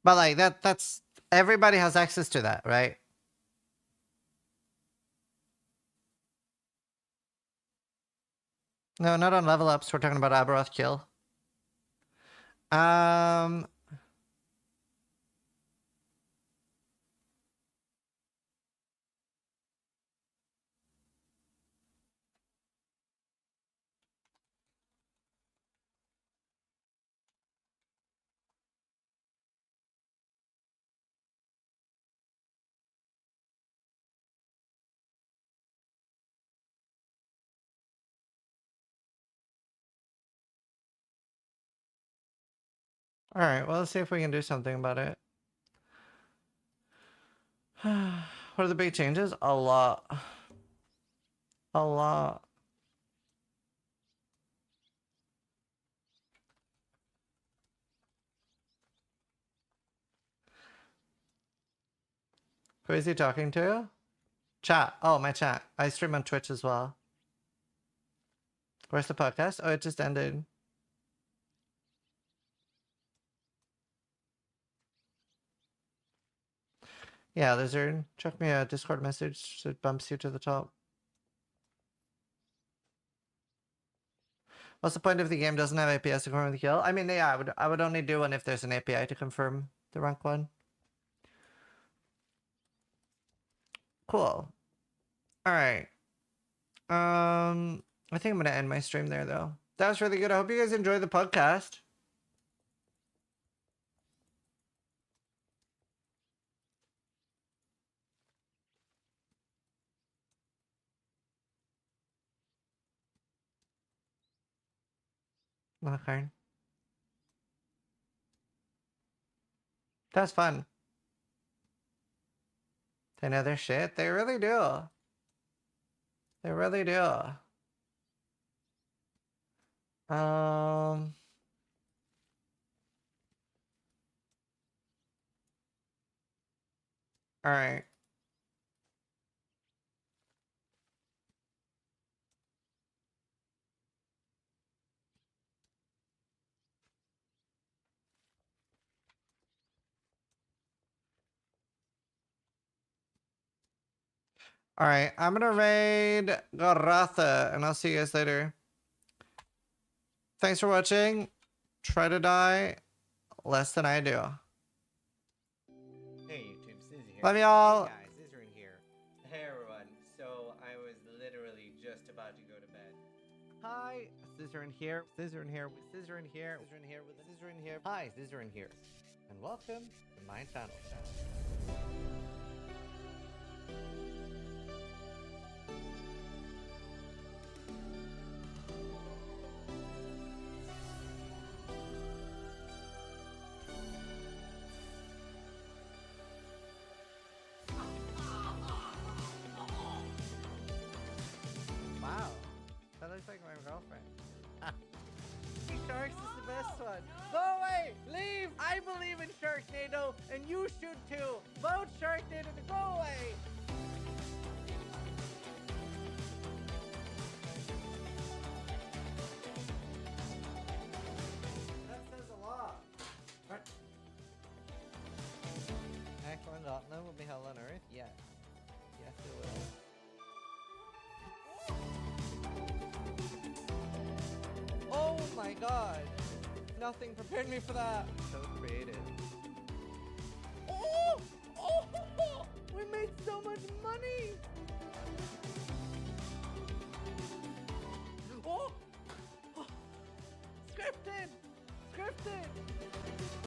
But like that's everybody has access to that, right? No, not on level ups. We're talking about Aberoth kill. All right, well, let's see if we can do something about it. What are the big changes? A lot. A lot. Who is he talking to? Chat. Oh, my chat. I stream on Twitch as well. Where's the podcast? Oh, it just ended. Yeah, Lizard. Chuck me a Discord message so it bumps you to the top. What's the point if the game doesn't have APIs to confirm the kill? I mean, yeah, I would only do one if there's an API to confirm the rank 1. Cool. All right. I think I'm gonna end my stream there though. That was really good. I hope you guys enjoyed the podcast. Okay. That's fun. They know their shit. They really do. They really do. All right. All right. I'm gonna raid Garatha, and I'll see you guys later. Thanks for watching. Try to die less than I do. Hey YouTube, Ziz here. Love y'all. Hey guys, Zizaran here. Hey everyone. So I was literally just about to go to bed. Hi, Zizaran here. Zizaran here. Zizaran here. Zizaran here. With Zizaran here. Hi, Zizaran here. And welcome to my channel. Wow, that looks like my girlfriend. Sharks is the best one. Go away! Leave! I believe in Sharknado, and you should too. Vote Sharknado to go away! That says a lot. Act 1.0 will be hell on Earth? Yes. Yes, it will. god. Nothing prepared me for that. So creative. Oh! We made so much money! Oh! Scripted! Scripted!